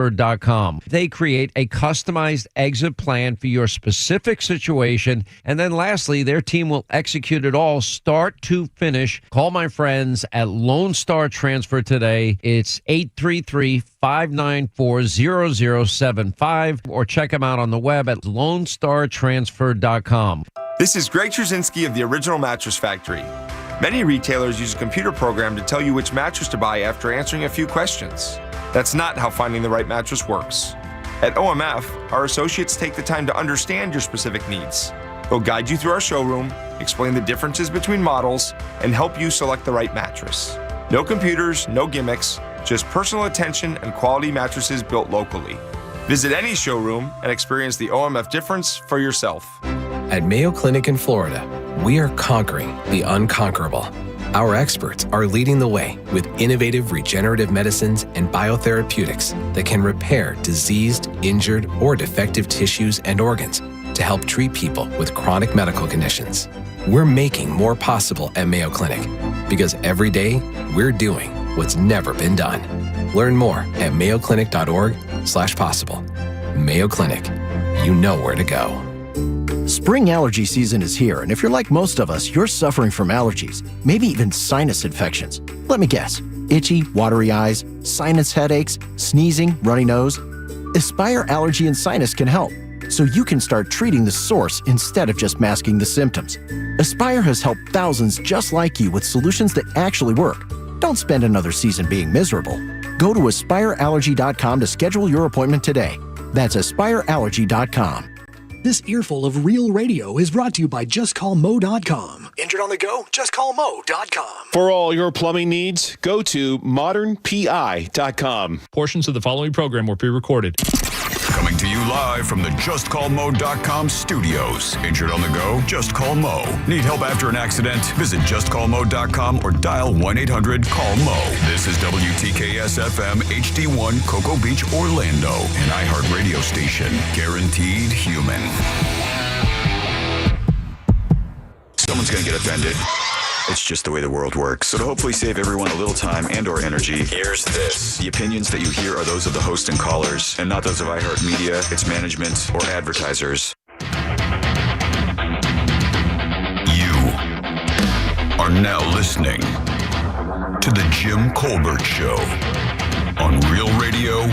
transfer.com. They create a customized exit plan for your specific situation. And then lastly, their team will execute it all start to finish. Call my friends at Lone Star Transfer today. It's 833-594-0075 or check them out on the web at lonestartransfer.com. This is Greg Trzynski of the Original Mattress Factory. Many retailers use a computer program to tell you which mattress to buy after answering a few questions. That's not how finding the right mattress works. At OMF, our associates take the time to understand your specific needs. They'll guide you through our showroom, explain the differences between models, and help you select the right mattress. No computers, no gimmicks, just personal attention and quality mattresses built locally. Visit any showroom and experience the OMF difference for yourself. At Mayo Clinic in Florida, we are conquering the unconquerable. Our experts are leading the way with innovative regenerative medicines and biotherapeutics that can repair diseased, injured, or defective tissues and organs to help treat people with chronic medical conditions. We're making more possible at Mayo Clinic because every day we're doing what's never been done. Learn more at mayoclinic.org/possible. Mayo Clinic, you know where to go. Spring allergy season is here, and if you're like most of us, you're suffering from allergies, maybe even sinus infections. Let me guess. Itchy, watery eyes, sinus headaches, sneezing, runny nose. Aspire Allergy and Sinus can help, so you can start treating the source instead of just masking the symptoms. Aspire has helped thousands just like you with solutions that actually work. Don't spend another season being miserable. Go to aspireallergy.com to schedule your appointment today. That's aspireallergy.com. This earful of real radio is brought to you by JustCallMo.com. Injured on the go? JustCallMo.com. For all your plumbing needs, go to modernpi.com. Portions of the following program were pre-recorded. Coming to you live from the JustCallMo.com studios. Injured on the go? Just call Mo. Need help after an accident? Visit JustCallMo.com or dial 1-800-CALL-MO. This is WTKS-FM HD1 Cocoa Beach, Orlando, an iHeart radio station. Guaranteed human. Someone's going to get offended. It's just the way the world works. So to hopefully save everyone a little time and or energy, here's this. The opinions that you hear are those of the host and callers, and not those of iHeartMedia, its management, or advertisers. You are now listening to The Jim Colbert Show on Real Radio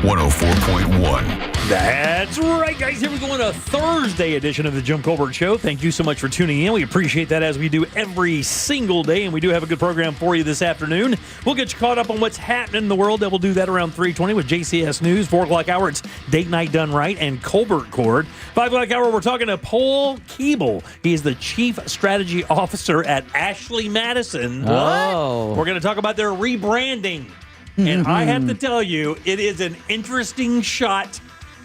104.1. That's right, guys. Here we go on a Thursday edition of the Jim Colbert Show. Thank you so much for tuning in. We appreciate that as we do every single day, and we do have a good program for you this afternoon. We'll get you caught up on what's happening in the world. That we'll do that around 3:20 with JCS News. 4 o'clock hour, it's Date Night Done Right and Colbert Court. 5 o'clock hour, we're talking to Paul Keeble. He is the Chief Strategy Officer at Ashley Madison. Oh. We're going to talk about their rebranding. And I have to tell you, it is an interesting shot.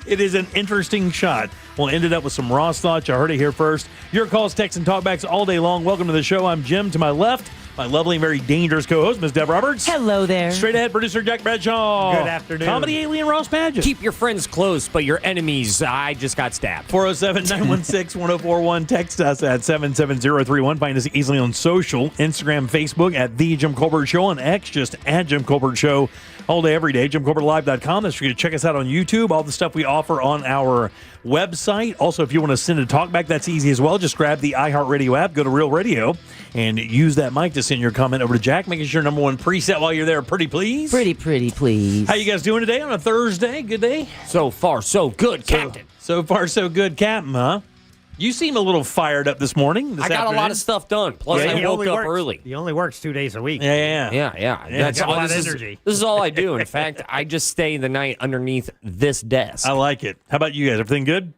It is an interesting shot. We'll end it up with some Ross thoughts. You heard it here first. Your calls, texts, and talkbacks all day long. Welcome to the show. I'm Jim. To my left, my lovely and very dangerous co-host, Ms. Deb Roberts. Hello there. Straight ahead, producer Jack Bradshaw. Good afternoon. Comedy alien Ross Padgett. Keep your friends close, but your enemies, I just got stabbed. 407-916-1041. Text us at 77031. Find us easily on social. Instagram, Facebook at The Jim Colbert Show. On X, just at Jim Colbert Show. All day, every day. JimColbertLive.com. That's where you can check us out on YouTube. All the stuff we offer on our website. Also, if you want to send a talkback, that's easy as well. Just grab the iHeartRadio app, go to Real Radio, and use that mic to send your comment over to Jack. Making sure number one preset while you're there. Pretty please. Pretty please. How you guys doing today on a Thursday? Good day? So far, so good, Captain. So far, so good, Captain, huh? You seem a little fired up this morning. I got a lot of stuff done. Plus, I woke up early. He only works 2 days a week. Yeah. That's all. This is all I do. In fact, I just stay the night underneath this desk. I like it. How about you guys? Everything good?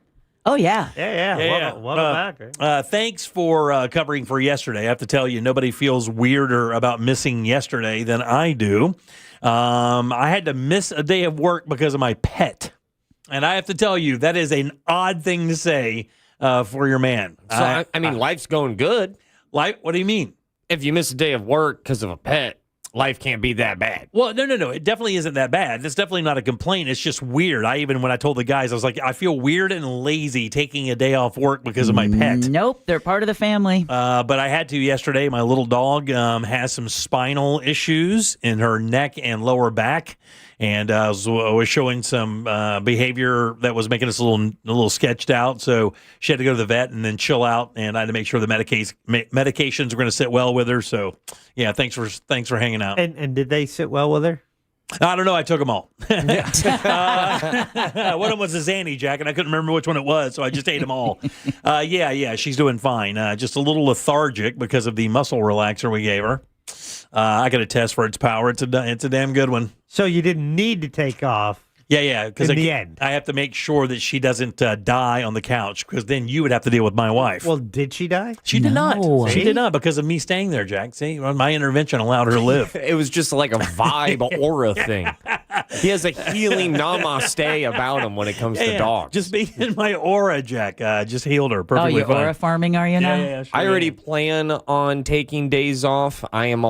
Oh, yeah. Yeah. Welcome back. Right? Thanks for covering for yesterday. I have to tell you, nobody feels weirder about missing yesterday than I do. I had to miss a day of work because of my pet. And I have to tell you, that is an odd thing to say for your man. So, I mean, life's going good. Life? What do you mean? If you miss a day of work because of a pet, life can't be that bad. Well, no. It definitely isn't that bad. It's definitely not a complaint. It's just weird. When I told the guys, I was like, I feel weird and lazy taking a day off work because of my pet. Nope, they're part of the family. But I had to yesterday. My little dog has some spinal issues in her neck and lower back. and was showing some behavior that was making us a little sketched out. So she had to go to the vet and then chill out, and I had to make sure the medications were going to sit well with her. So, yeah, thanks for hanging out. And did they sit well with her? I don't know. I took them all. One of them was a Zanny, Jack, and I couldn't remember which one it was, so I just ate them all. Yeah, she's doing fine. Just a little lethargic because of the muscle relaxer we gave her. I got a test for its power. It's a damn good one. So you didn't need to take off. Yeah, because in the end, I have to make sure that she doesn't die on the couch, because then you would have to deal with my wife. Well, did she die? She did not. She did not, because of me staying there, Jack. See, my intervention allowed her to live. It was just like a vibe aura thing. He has a healing namaste about him when it comes to dogs. Just being in my aura, Jack, just healed her perfectly you're fine. aura farming, are you now? Yeah, sure. I already plan on taking days off. I'm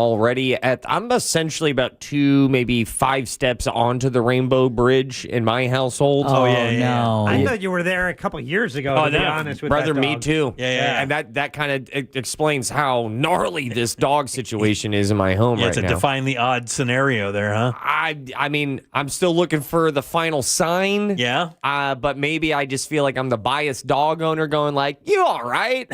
essentially about 2, maybe 5 steps onto the Rainbow Bridge in my household. Oh, no. I thought you were there a couple years ago, to be honest with brother, that dog. me too. Yeah. And that kind of explains how gnarly this dog situation is in my home right it's a now. define the odd scenario there, huh? I mean, I'm still looking for the final sign. Yeah. But maybe I just feel like I'm the biased dog owner going like, you all right?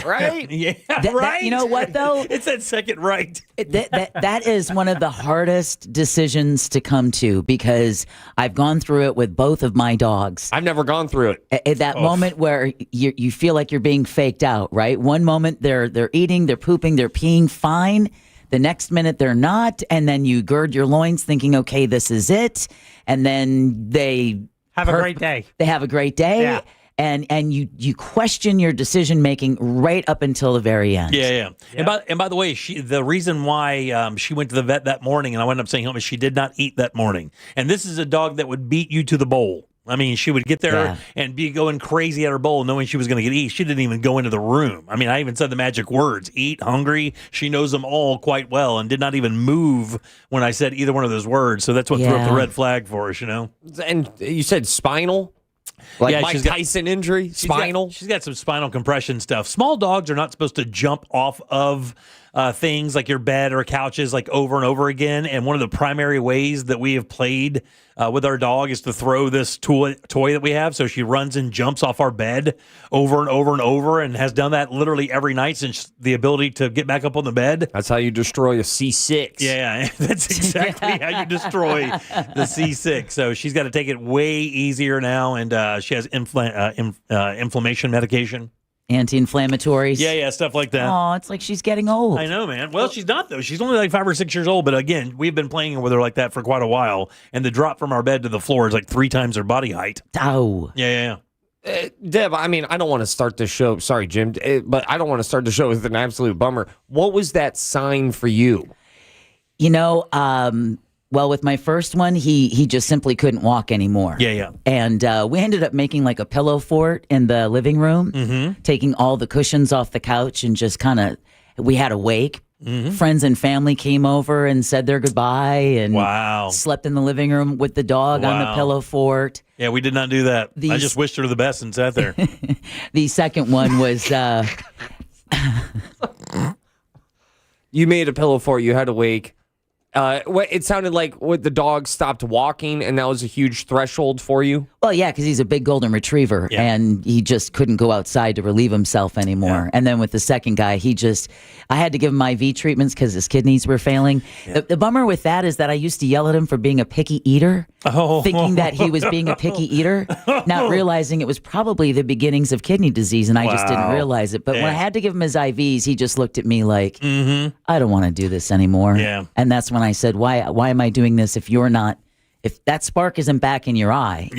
Yeah, That, you know what, though? It's that second right. That is one of the hardest decisions to come to, because I've gone through it with both of my dogs. I've never gone through it. At that moment where you feel like you're being faked out, right? One moment they're eating, they're pooping, they're peeing fine. The next minute they're not, and then you gird your loins thinking, okay, this is it. And then they have a great day. They have a great day. Yeah. And you question your decision making right up until the very end. Yeah. And by the way, the reason why she went to the vet that morning, and I wound up saying home, is she did not eat that morning. And this is a dog that would beat you to the bowl. I mean, she would get there and be going crazy at her bowl, knowing she was going to get eat. She didn't even go into the room. I mean, I even said the magic words: eat, hungry. She knows them all quite well, and did not even move when I said either one of those words. So that's what threw up the red flag for us, And you said spinal? Like Mike Tyson injury? Spinal? She's got some spinal compression stuff. Small dogs are not supposed to jump off of things like your bed or couches like over and over again. And one of the primary ways that we have played with our dog is to throw this toy that we have. So she runs and jumps off our bed over and over and over, and has done that literally every night since the ability to get back up on the bed. That's how you destroy a C6. Yeah, that's exactly how you destroy the C6. So she's got to take it way easier now, and she has inflammation medication. Anti-inflammatories. Yeah, stuff like that. Oh, it's like she's getting old. I know, man. Well, she's not, though. She's only like 5 or 6 years old. But again, we've been playing with her like that for quite a while. And the drop from our bed to the floor is like 3 times her body height. Oh. Yeah. Deb, I mean, I don't want to start the show. Sorry, Jim. But I don't want to start the show with an absolute bummer. What was that sign for you? Well, with my first one, he just simply couldn't walk anymore. Yeah. And we ended up making like a pillow fort in the living room, taking all the cushions off the couch, and just we had a wake. Friends and family came over and said their goodbye, and slept in the living room with the dog on the pillow fort. Yeah, we did not do that. I just wished her the best and sat there. The second one was... You made a pillow fort. You had a wake. It sounded like the dog stopped walking, and that was a huge threshold for you. Well, yeah, because he's a big golden retriever, and he just couldn't go outside to relieve himself anymore. Yeah. And then with the second guy, I had to give him IV treatments because his kidneys were failing. Yeah. The bummer with that is that I used to yell at him for being a picky eater, thinking that he was being a picky eater, not realizing it was probably the beginnings of kidney disease, and I just didn't realize it. But when I had to give him his IVs, he just looked at me like, I don't want to do this anymore. Yeah. And that's when I said, why am I doing this if that spark isn't back in your eye,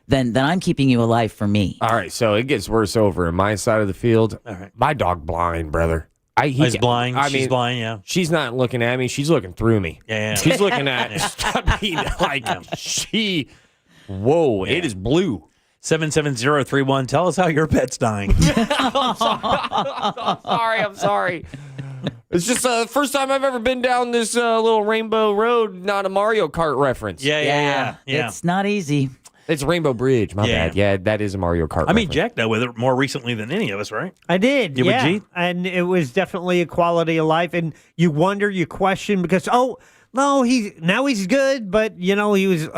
then I'm keeping you alive for me. All right, so it gets worse over in my side of the field. All right. My dog blind, brother. He's blind. She's blind, yeah. She's not looking at me. She's looking through me. Yeah. She's looking at whoa, it is blue. 77031. Tell us how your pet's dying. I'm sorry. It's just the first time I've ever been down this little Rainbow Road, not a Mario Kart reference. Yeah. It's not easy. It's Rainbow Bridge, my bad. Yeah, that is a Mario Kart I mean, Jack dealt with it more recently than any of us, right? I did, with Jeep? And it was definitely a quality of life. And you wonder, you question, because, No, he's good, but he was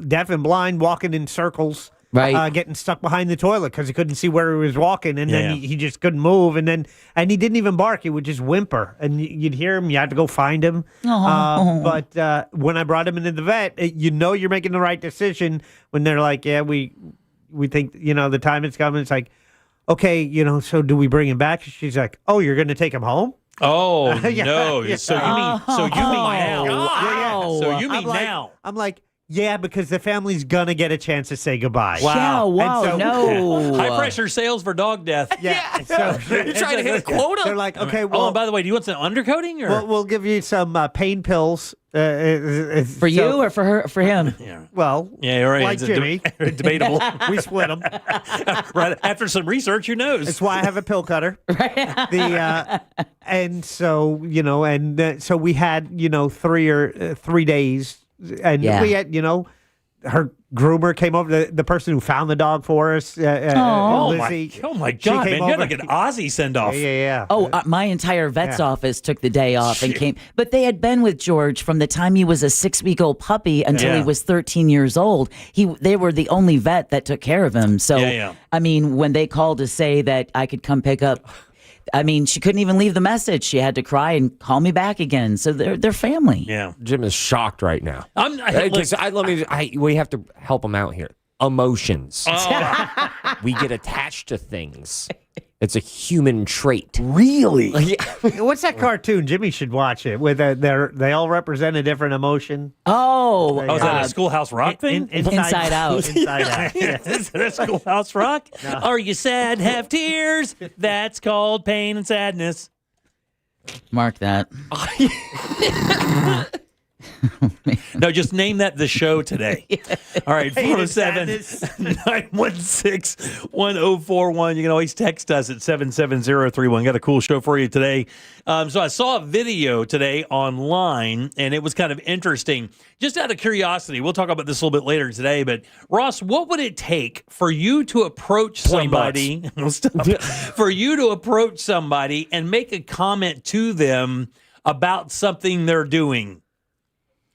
deaf and blind, walking in circles, right? Getting stuck behind the toilet because he couldn't see where he was walking, and then he just couldn't move, and he didn't even bark; he would just whimper, and you'd hear him. You had to go find him. But when I brought him into the vet, you're making the right decision when they're like, "Yeah, we think the time is coming." It's like, okay, so do we bring him back? She's like, "Oh, you're going to take him home?" Oh Yeah, no! yeah. So you mean now? Yeah. So you mean I'm like, now? I'm like, yeah, because the family's gonna get a chance to say goodbye. Wow! No. High pressure sales for dog death. Yeah. So You're trying to hit a quota. They're like, okay, well, and by the way, do you want some undercoating or? we'll give you some pain pills. For you or for her? For him? Yeah. Well, yeah, right. Like Jimmy, debatable. we split them. Right after some research, who knows? That's why I have a pill cutter. And so so we had 3 days, and we had her groomer came over, the person who found the dog for us. Lizzie. Oh my God, man! You had like an Ozzy send off. Yeah. Oh, my entire vet's office took the day off and came. But they had been with George from the time he was a 6-week-old puppy until he was 13 years old. They were the only vet that took care of him. So, I mean, when they called to say that I could come pick up, I mean, she couldn't even leave the message. She had to cry and call me back again. So they're family. Yeah. Jim is shocked right now. We have to help him out here. Emotions. We get attached to things. It's a human trait. Really? What's that cartoon? Jimmy should watch it. With they all represent a different emotion. Oh, is that a Schoolhouse Rock thing? Inside Out. Inside Out. Yeah. Is that a Schoolhouse Rock? No. Are you sad? Have tears? That's called pain and sadness. Mark that. No, just name that the show today. All right, 407-916-1041. You can always text us at 77031. Got a cool show for you today. So I saw a video today online, and it was kind of interesting. Just out of curiosity, we'll talk about this a little bit later today, but Ross, what would it take for you to approach somebody, for you to approach somebody and make a comment to them about something they're doing?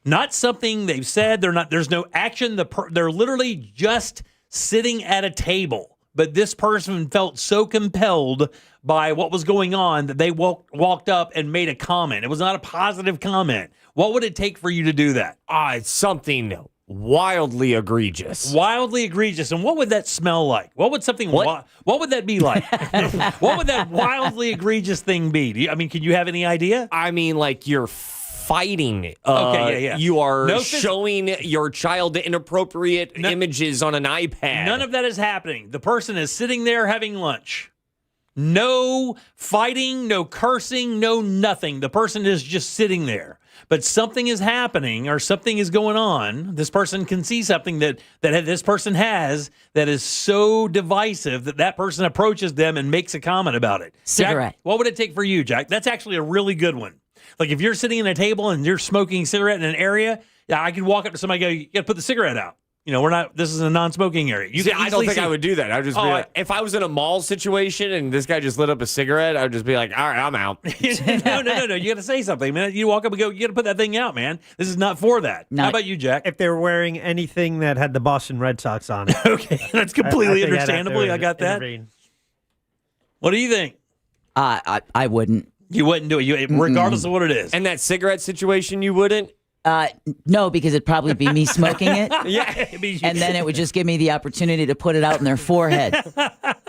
Not something they've said. There's no action. They're literally just sitting at a table. But this person felt so compelled by what was going on that they walked up and made a comment. It was not a positive comment. What would it take for you to do that? It's something wildly egregious. Wildly egregious. And what would that smell like? What would something? What would that be like? What would that wildly egregious thing be? Can you have any idea? I mean, like you're fighting. Okay. You are showing your child inappropriate images on an iPad. None of that is happening. The person is sitting there having lunch. No fighting, no cursing, no nothing. The person is just sitting there. But something is happening or something is going on. This person can see something that this person has that is so divisive that person approaches them and makes a comment about it. Cigarette. Jack, what would it take for you, Jack? That's actually a really good one. Like if you're sitting at a table and you're smoking a cigarette in an area, I could walk up to somebody and go, you got to put the cigarette out. This is a non-smoking area. I don't think I would do that. I would just be like, if I was in a mall situation and this guy just lit up a cigarette, I would just be like, all right, I'm out. No. You got to say something, man. You walk up and go, you got to put that thing out, man. This is not for that. How about you, Jack? If they're wearing anything that had the Boston Red Sox on it. Okay, that's completely understandable. I got that. What do you think? I wouldn't. You wouldn't do it, regardless of what it is. And that cigarette situation, you wouldn't? No, because it'd probably be me smoking it. Yeah. And then it would just give me the opportunity to put it out in their forehead.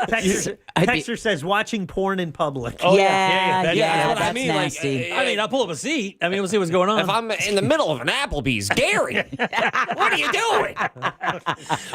Texter says watching porn in public. Oh, yeah, that's I mean, nasty. I'll pull up a seat. We'll see what's going on. If I'm in the middle of an Applebee's, Gary, what are you doing?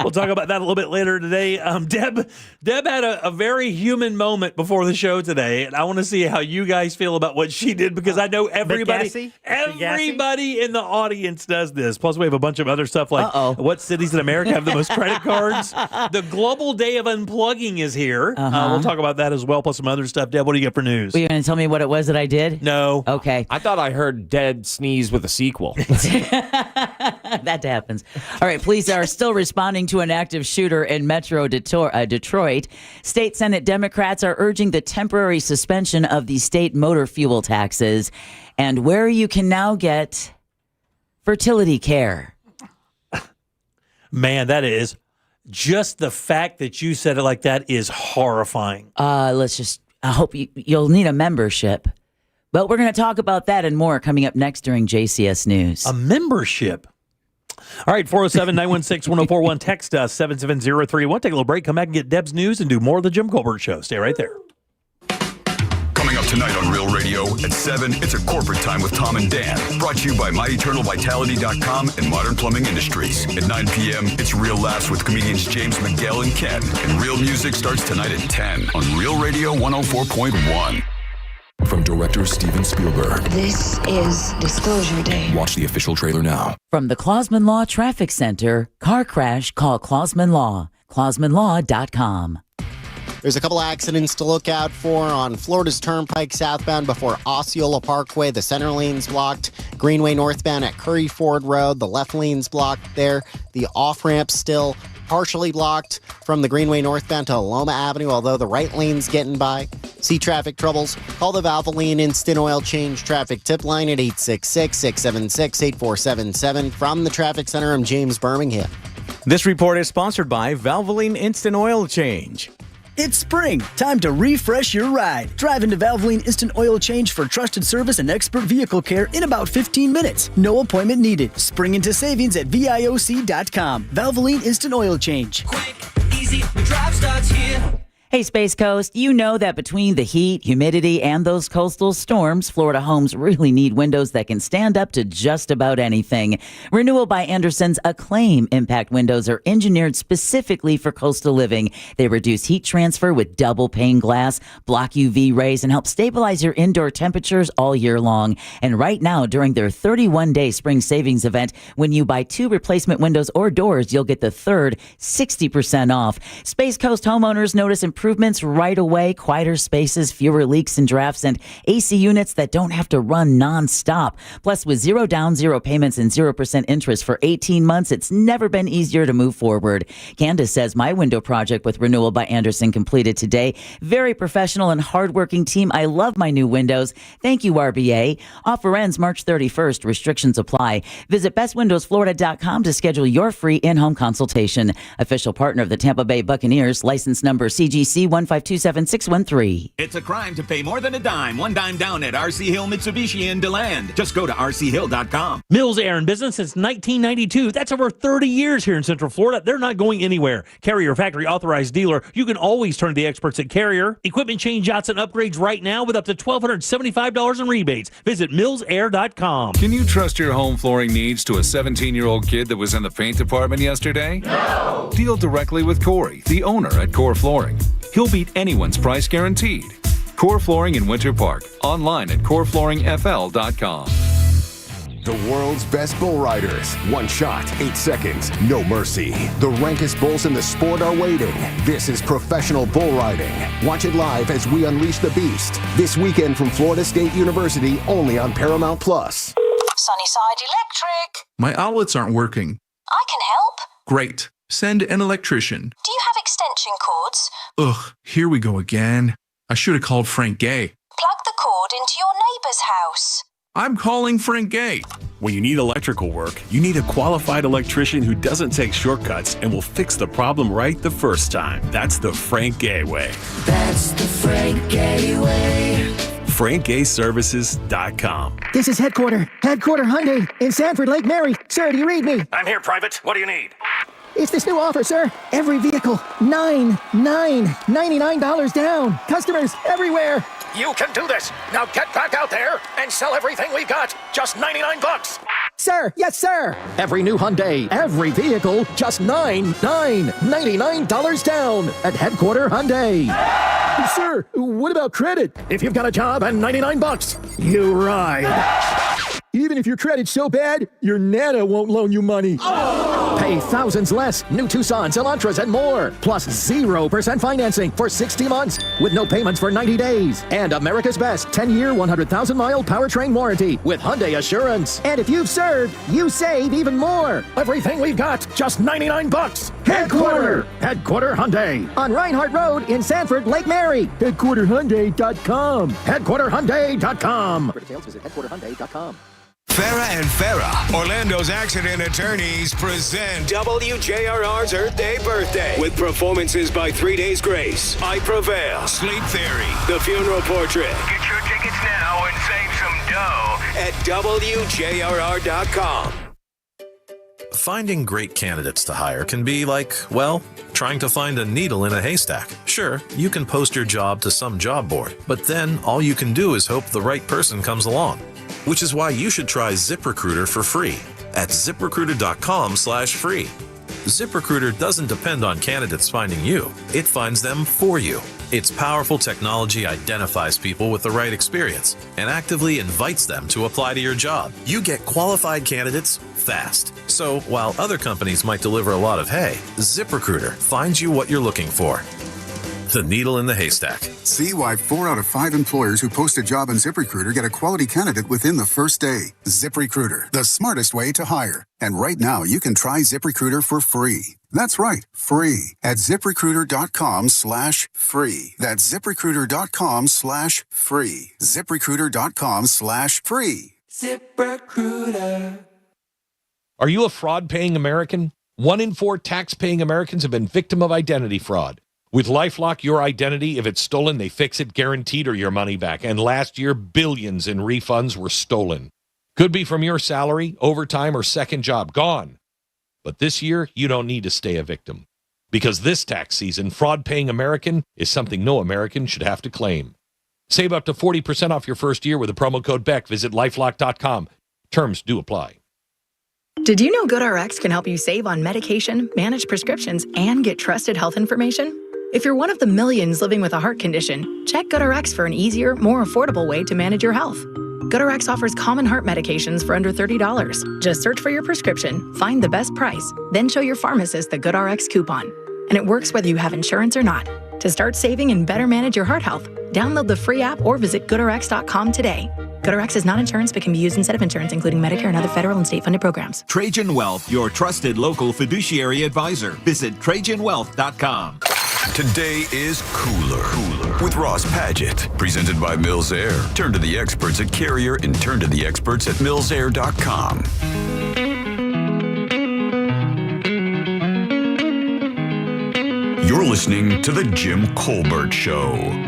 We'll talk about that a little bit later today. Deb had a very human moment before the show today, and I want to see how you guys feel about what she did because I know everybody in the audience does this. Plus, we have a bunch of other stuff like what cities in America have the most credit cards. The Global Day of Unplugging is here. We'll talk about that as well, plus some other stuff. Deb, what do you got for news? Were you going to tell me what it was that I did? No. Okay. I thought I heard Deb sneeze with a sequel. That happens. All right. Police are still responding to an active shooter in Metro Detroit. State Senate Democrats are urging the temporary suspension of the state motor fuel taxes, and where you can now get fertility care. Man, that is just the fact that you said it like that is horrifying. I hope you'll need a membership. But we're going to talk about that and more coming up next during JCS News. A membership. All right, 407-916-1041. Text us, 77031. Take a little break, come back and get Deb's news and do more of the Jim Colbert Show. Stay right there. Coming up tonight on Real Radio at 7, it's a corporate time with Tom and Dan. Brought to you by MyEternalVitality.com and Modern Plumbing Industries. At 9 p.m., it's Real Laughs with comedians James McGill and Ken. And Real Music starts tonight at 10 on Real Radio 104.1. From director Steven Spielberg. This is Disclosure Day. Watch the official trailer now. From the Clausman Law Traffic Center, car crash, call Clausman Law. ClausmanLaw.com. There's a couple accidents to look out for on Florida's Turnpike southbound before Osceola Parkway. The center lane's blocked. Greenway northbound at Curry Ford Road. The left lane's blocked there. The off-ramp still partially blocked from the Greenway northbound to Loma Avenue, although the right lane's getting by. See traffic troubles? Call the Valvoline Instant Oil Change traffic tip line at 866-676-8477. From the Traffic Center, I'm James Birmingham. This report is sponsored by Valvoline Instant Oil Change. It's spring. Time to refresh your ride. Drive into Valvoline Instant Oil Change for trusted service and expert vehicle care in about 15 minutes. No appointment needed. Spring into savings at VIOC.com. Valvoline Instant Oil Change. Quick, easy, the drive starts here. Hey, Space Coast, you know that between the heat, humidity, and those coastal storms, Florida homes really need windows that can stand up to just about anything. Renewal by Anderson's Acclaim Impact windows are engineered specifically for coastal living. They reduce heat transfer with double pane glass, block UV rays, and help stabilize your indoor temperatures all year long. And right now, during their 31-day spring savings event, when you buy 2 replacement windows or doors, you'll get the third 60% off. Space Coast homeowners notice improvements right away, quieter spaces, fewer leaks and drafts, and AC units that don't have to run nonstop. Plus, with 0 down, 0 payments, and 0% interest for 18 months, it's never been easier to move forward. Candace says, my window project with Renewal by Anderson completed today. Very professional and hardworking team. I love my new windows. Thank you, RBA. Offer ends March 31st. Restrictions apply. Visit bestwindowsflorida.com to schedule your free in-home consultation. Official partner of the Tampa Bay Buccaneers. License number CGC 1527613. It's a crime to pay more than a dime. One dime down at RC Hill Mitsubishi in DeLand. Just go to rchill.com. Mills Air in business since 1992. That's over 30 years here in Central Florida. They're not going anywhere. Carrier factory authorized dealer. You can always turn to the experts at Carrier. Equipment change-outs and upgrades right now with up to $1,275 in rebates. Visit millsair.com. Can you trust your home flooring needs to a 17-year-old kid that was in the paint department yesterday? No! Deal directly with Corey, the owner at Core Flooring. He'll beat anyone's price guaranteed. Core Flooring in Winter Park. Online at coreflooringfl.com. The world's best bull riders. 1 shot, 8 seconds, no mercy. The rankest bulls in the sport are waiting. This is professional bull riding. Watch it live as we unleash the beast. This weekend from Florida State University, only on Paramount Plus. Sunnyside Electric. My outlets aren't working. I can help. Great. Send an electrician. Do you have extension cords? Ugh, here we go again. I should have called Frank Gay. Plug the cord into your neighbor's house. I'm calling Frank Gay. When you need electrical work, you need a qualified electrician who doesn't take shortcuts and will fix the problem right the first time. That's the Frank Gay way. That's the Frank Gay way. FrankGayServices.com. This is Headquarter Hyundai in Sanford, Lake Mary. Sir, do you read me? I'm here, Private. What do you need? It's this new offer, sir. Every vehicle, $99 down. Customers everywhere. You can do this. Now get back out there and sell everything we've got. Just $99. Sir, yes, sir. Every new Hyundai, every vehicle, just $99 down at Headquarter Hyundai. Sir, what about credit? If you've got a job and $99, you ride. Even if your credit's so bad, your Nana won't loan you money. Oh! Pay thousands less. New Tucsons, Elantras, and more. Plus 0% financing for 60 months with no payments for 90 days. And America's best 10-year, 100,000-mile powertrain warranty with Hyundai Assurance. And if you've served, you save even more. Everything we've got, just $99. Headquarter Hyundai. On Reinhardt Road in Sanford, Lake Mary. HeadquarterHyundai.com. HeadquarterHyundai.com. For details, visit HeadquarterHyundai.com. Farah and Farah, Orlando's accident attorneys, present WJRR's Earth Day Birthday with performances by 3 Days Grace, I Prevail, Sleep Theory, The Funeral Portrait. Get your tickets now and save some dough at WJRR.com. Finding great candidates to hire can be like, well, trying to find a needle in a haystack. Sure, you can post your job to some job board, but then all you can do is hope the right person comes along. Which is why you should try ZipRecruiter for free at ZipRecruiter.com/free. ZipRecruiter doesn't depend on candidates finding you. It finds them for you. Its powerful technology identifies people with the right experience and actively invites them to apply to your job. You get qualified candidates fast. So while other companies might deliver a lot of hay, ZipRecruiter finds you what you're looking for. The needle in the haystack. See why 4 out of 5 employers who post a job on ZipRecruiter get a quality candidate within the first day. ZipRecruiter, the smartest way to hire. And right now, you can try ZipRecruiter for free. That's right, free at ZipRecruiter.com/free. That's ZipRecruiter.com/free. ZipRecruiter.com/free. ZipRecruiter. Are you a fraud-paying American? 1 in 4 tax-paying Americans have been victim of identity fraud. With LifeLock, your identity, if it's stolen, they fix it guaranteed or your money back. And last year, billions in refunds were stolen. Could be from your salary, overtime, or second job. Gone. But this year, you don't need to stay a victim. Because this tax season, fraud-paying American is something no American should have to claim. Save up to 40% off your first year with the promo code BECK. Visit LifeLock.com. Terms do apply. Did you know GoodRx can help you save on medication, manage prescriptions, and get trusted health information? If you're one of the millions living with a heart condition, check GoodRx for an easier, more affordable way to manage your health. GoodRx offers common heart medications for under $30. Just search for your prescription, find the best price, then show your pharmacist the GoodRx coupon. And it works whether you have insurance or not. To start saving and better manage your heart health, download the free app or visit GoodRx.com today. GoodRx is not insurance but can be used instead of insurance, including Medicare and other federal and state-funded programs. Trajan Wealth, your trusted local fiduciary advisor. Visit TrajanWealth.com. Today is Cooler with Ross Padgett, presented by Mills Air. Turn to the experts at Carrier and turn to the experts at millsair.com. You're listening to The Jim Colbert Show.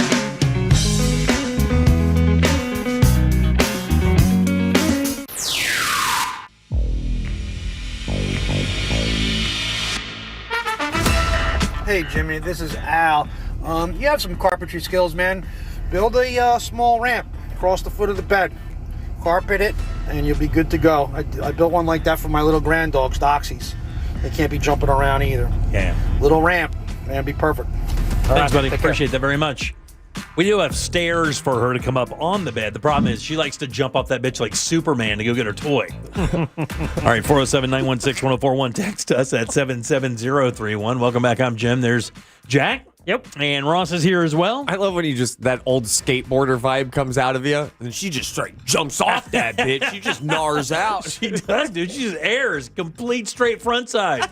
Hey Jimmy, this is Al. You have some carpentry skills, man. Build a small ramp across the foot of the bed. Carpet it, and you'll be good to go. I built one like that for my little grand dogs, Doxies. They can't be jumping around either. Yeah. Little ramp, and be perfect. Thanks, buddy. Appreciate that very much. We do have stairs for her to come up on the bed. The problem is she likes to jump off that bitch like Superman to go get her toy. All right, 407-916-1041. Text us at 77031. Welcome back. I'm Jim. There's Jack. Yep. And Ross is here as well. I love when you just, that old skateboarder vibe comes out of you, and she just straight jumps off that bitch. She just gnars out. She does, dude. She just airs. Complete straight front side.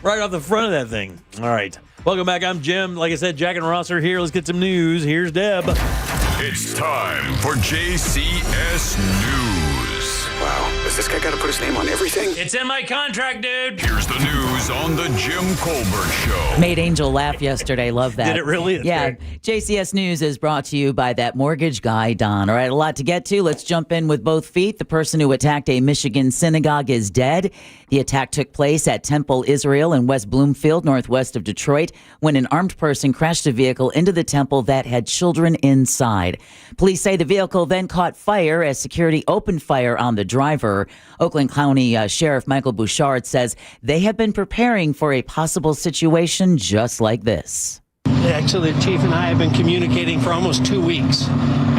Right off the front of that thing. All right. Welcome back. I'm Jim. Like I said, Jack and Ross are here. Let's get some news. Here's Deb. It's time for JCS News. Wow, does this guy got to put his name on everything? It's in my contract, dude. Here's the news on the Jim Colbert Show. Made Angel laugh yesterday. Love that. Did it really? That's yeah. great. JCS News is brought to you by that mortgage guy, Don. All right, a lot to get to. Let's jump in with both feet. The person who attacked a Michigan synagogue is dead. The attack took place at Temple Israel in West Bloomfield, northwest of Detroit, when an armed person crashed a vehicle into the temple that had children inside. Police say the vehicle then caught fire as security opened fire on the driver. Oakland County Sheriff Michael Bouchard says they have been preparing for a possible situation just like this. Actually, the chief and I have been communicating for almost 2 weeks.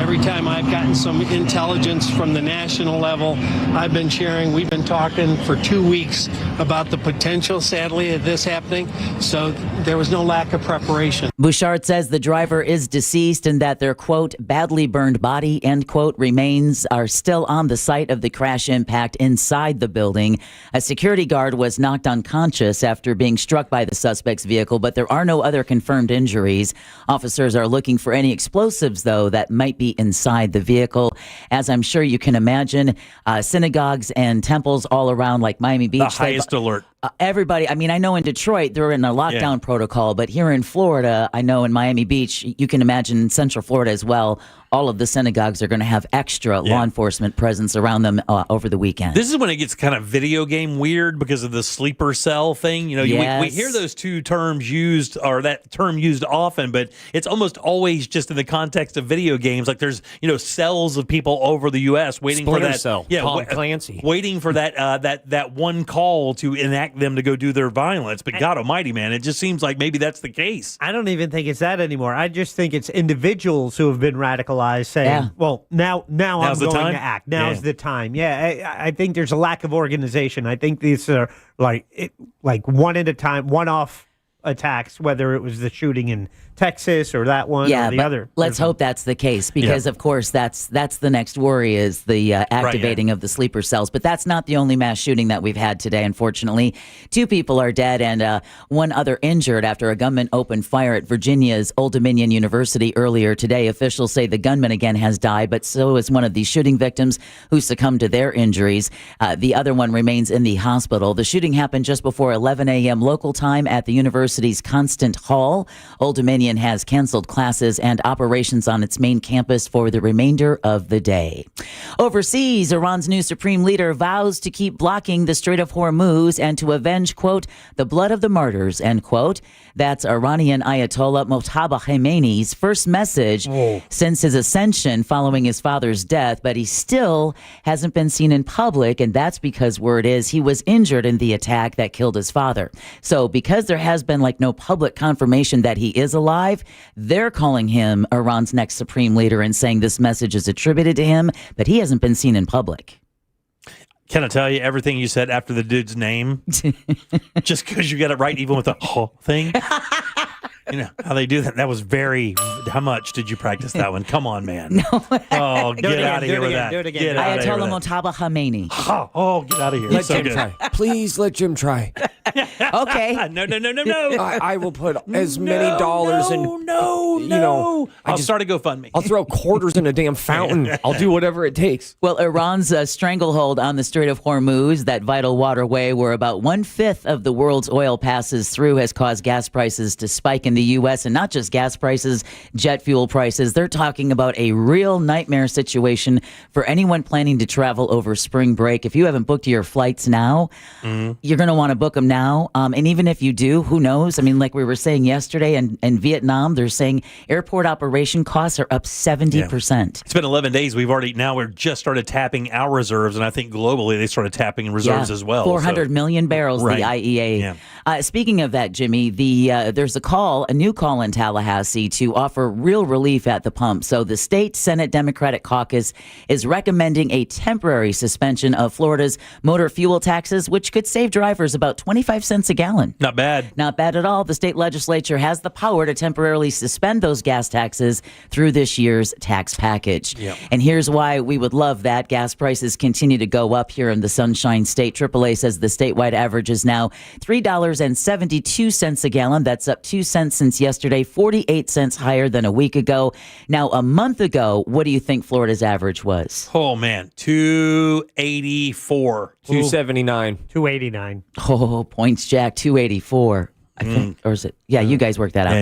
Every time I've gotten some intelligence from the national level, I've been sharing. We've been talking for 2 weeks about the potential, sadly, of this happening. So there was no lack of preparation. Bouchard says the driver is deceased and that their, quote, badly burned body, end quote, remains are still on the site of the crash impact inside the building. A security guard was knocked unconscious after being struck by the suspect's vehicle, but there are no other confirmed injuries. injuries. Officers are looking for any explosives, though, that might be inside the vehicle. As I'm sure you can imagine, synagogues and temples all around, like Miami Beach. The highest alert. Everybody, I mean, I know in Detroit, they're in a lockdown protocol, but here in Florida, I know in Miami Beach, you can imagine Central Florida as well, all of the synagogues are going to have extra law enforcement presence around them over the weekend. This is when it gets kind of video game weird because of the sleeper cell thing. You know, we hear those two terms used, or that term used often, but it's almost always just in the context of video games. Like there's, cells of people over the U.S. waiting Splinter for that. Cell. Yeah, Tom Clancy. Waiting for that one call to enact them to go do their violence. But God almighty, man, it just seems like maybe that's the case. I don't even think it's that anymore. I just think it's individuals who have been radicalized saying, well, now I'm going to act. Now's the time. Yeah, I think there's a lack of organization. I think these are like one at a time, one-off attacks, whether it was the shooting in Texas or that one or the other. Let's hope that's the case because, of course, that's the next worry is the activating of the sleeper cells. But that's not the only mass shooting that we've had today, unfortunately. 2 people are dead and 1 other injured after a gunman opened fire at Virginia's Old Dominion University earlier today. Officials say the gunman again has died, but so is one of the shooting victims who succumbed to their injuries. The other one remains in the hospital. The shooting happened just before 11 a.m. local time at the university's Constant Hall. Old Dominion has canceled classes and operations on its main campus for the remainder of the day. Overseas, Iran's new supreme leader vows to keep blocking the Strait of Hormuz and to avenge, quote, the blood of the martyrs, end quote. That's Iranian Ayatollah Mojtaba Khamenei's first message since his ascension following his father's death, but he still hasn't been seen in public, and that's because word is he was injured in the attack that killed his father. So because there has been no public confirmation that he is alive, they're calling him Iran's next supreme leader and saying this message is attributed to him, but he hasn't been seen in public. Can I tell you everything you said after the dude's name? Just because you got it right, even with the thing? You know how they do that? That was very... How much did you practice that one? Come on, man. No. Get out of here with that. Do it again. Ayatollah Mojtaba Khamenei. Get out of here. Let Jim try. Please let Jim try. Okay. No. I will put as many dollars in. No. I'll start a GoFundMe. I'll throw quarters in a damn fountain. I'll do whatever it takes. Well, Iran's stranglehold on the Strait of Hormuz, that vital waterway where about 1/5 of the world's oil passes through, has caused gas prices to spike in the U.S. And not just gas prices, jet fuel prices. They're talking about a real nightmare situation for anyone planning to travel over spring break. If you haven't booked your flights now, you're going to want to book them now. And even if you do, who knows? I mean, like we were saying yesterday in Vietnam, they're saying airport operation costs are up 70%. It's been 11 days. We're just started tapping our reserves, and I think globally they started tapping reserves as well. 400 million barrels, the IEA. Speaking of that, Jimmy, there's a new call in Tallahassee to offer real relief at the pump. So the state Senate Democratic caucus is recommending a temporary suspension of Florida's motor fuel taxes, which could save drivers about 25 cents a gallon. Not bad. Not bad at all. The state legislature has the power to temporarily suspend those gas taxes through this year's tax package. And here's why we would love that. Gas prices continue to go up here in the Sunshine State. AAA says the statewide average is now $3.72 a gallon. That's up 2 cents since yesterday, 48 cents higher than a week ago. Now, a month ago, what do you think Florida's average was? Oh, man, 284. 279. 289. Oh, points, Jack, 284. I think, or is it? Yeah, you guys work that out.